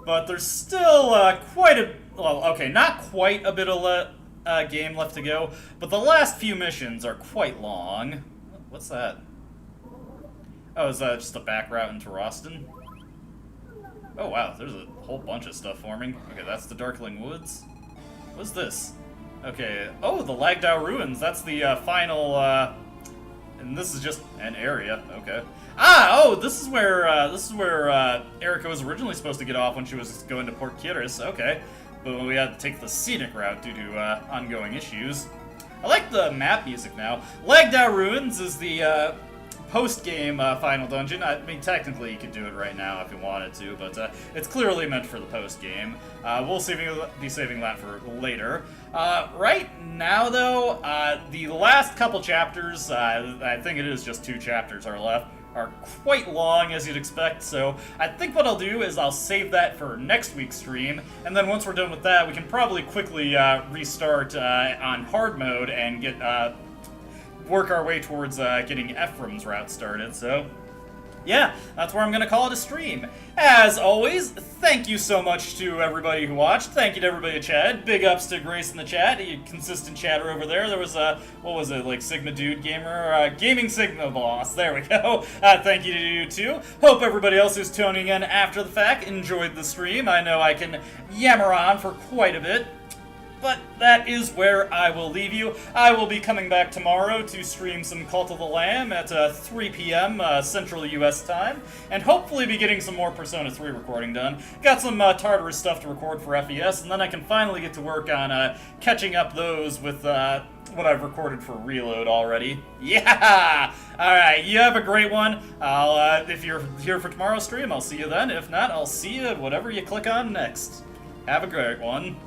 But there's still not quite a bit of game left to go, but the last few missions are quite long. What's that? Oh, is that just a back route into Rostin? Oh wow, there's a whole bunch of stuff forming. Okay, that's the Darkling Woods. What's this? Okay, oh, the Lagdao Ruins. That's the final, and this is just an area. Okay. This is where Erica was originally supposed to get off when she was going to Port Kiris. Okay. But we had to take the scenic route due to ongoing issues. I like the map music now. Lagdao Ruins is the post-game final dungeon. I mean, technically you could do it right now if you wanted to, but it's clearly meant for the post-game. We'll be saving that for later. Right now, though, the last couple chapters, I think it is just 2 chapters are left, are quite long, as you'd expect, so I think what I'll do is I'll save that for next week's stream, and then once we're done with that, we can probably quickly restart on hard mode and get work our way towards getting Ephraim's route started, so yeah, that's where I'm going to call it a stream. As always, thank you so much to everybody who watched. Thank you to everybody in chat. Big ups to Grace in the chat, a consistent chatter over there. There was a, what was it, like Sigma Dude Gamer? Gaming Sigma Boss. There we go. Thank you to you too. Hope everybody else who's tuning in after the fact enjoyed the stream. I know I can yammer on for quite a bit. But that is where I will leave you. I will be coming back tomorrow to stream some Cult of the Lamb at 3 p.m. Central US time, and hopefully be getting some more Persona 3 recording done. Got some Tartarus stuff to record for FES, and then I can finally get to work on catching up those with what I've recorded for Reload already. Yeah! Alright, you have a great one. If you're here for tomorrow's stream, I'll see you then. If not, I'll see you at whatever you click on next. Have a great one.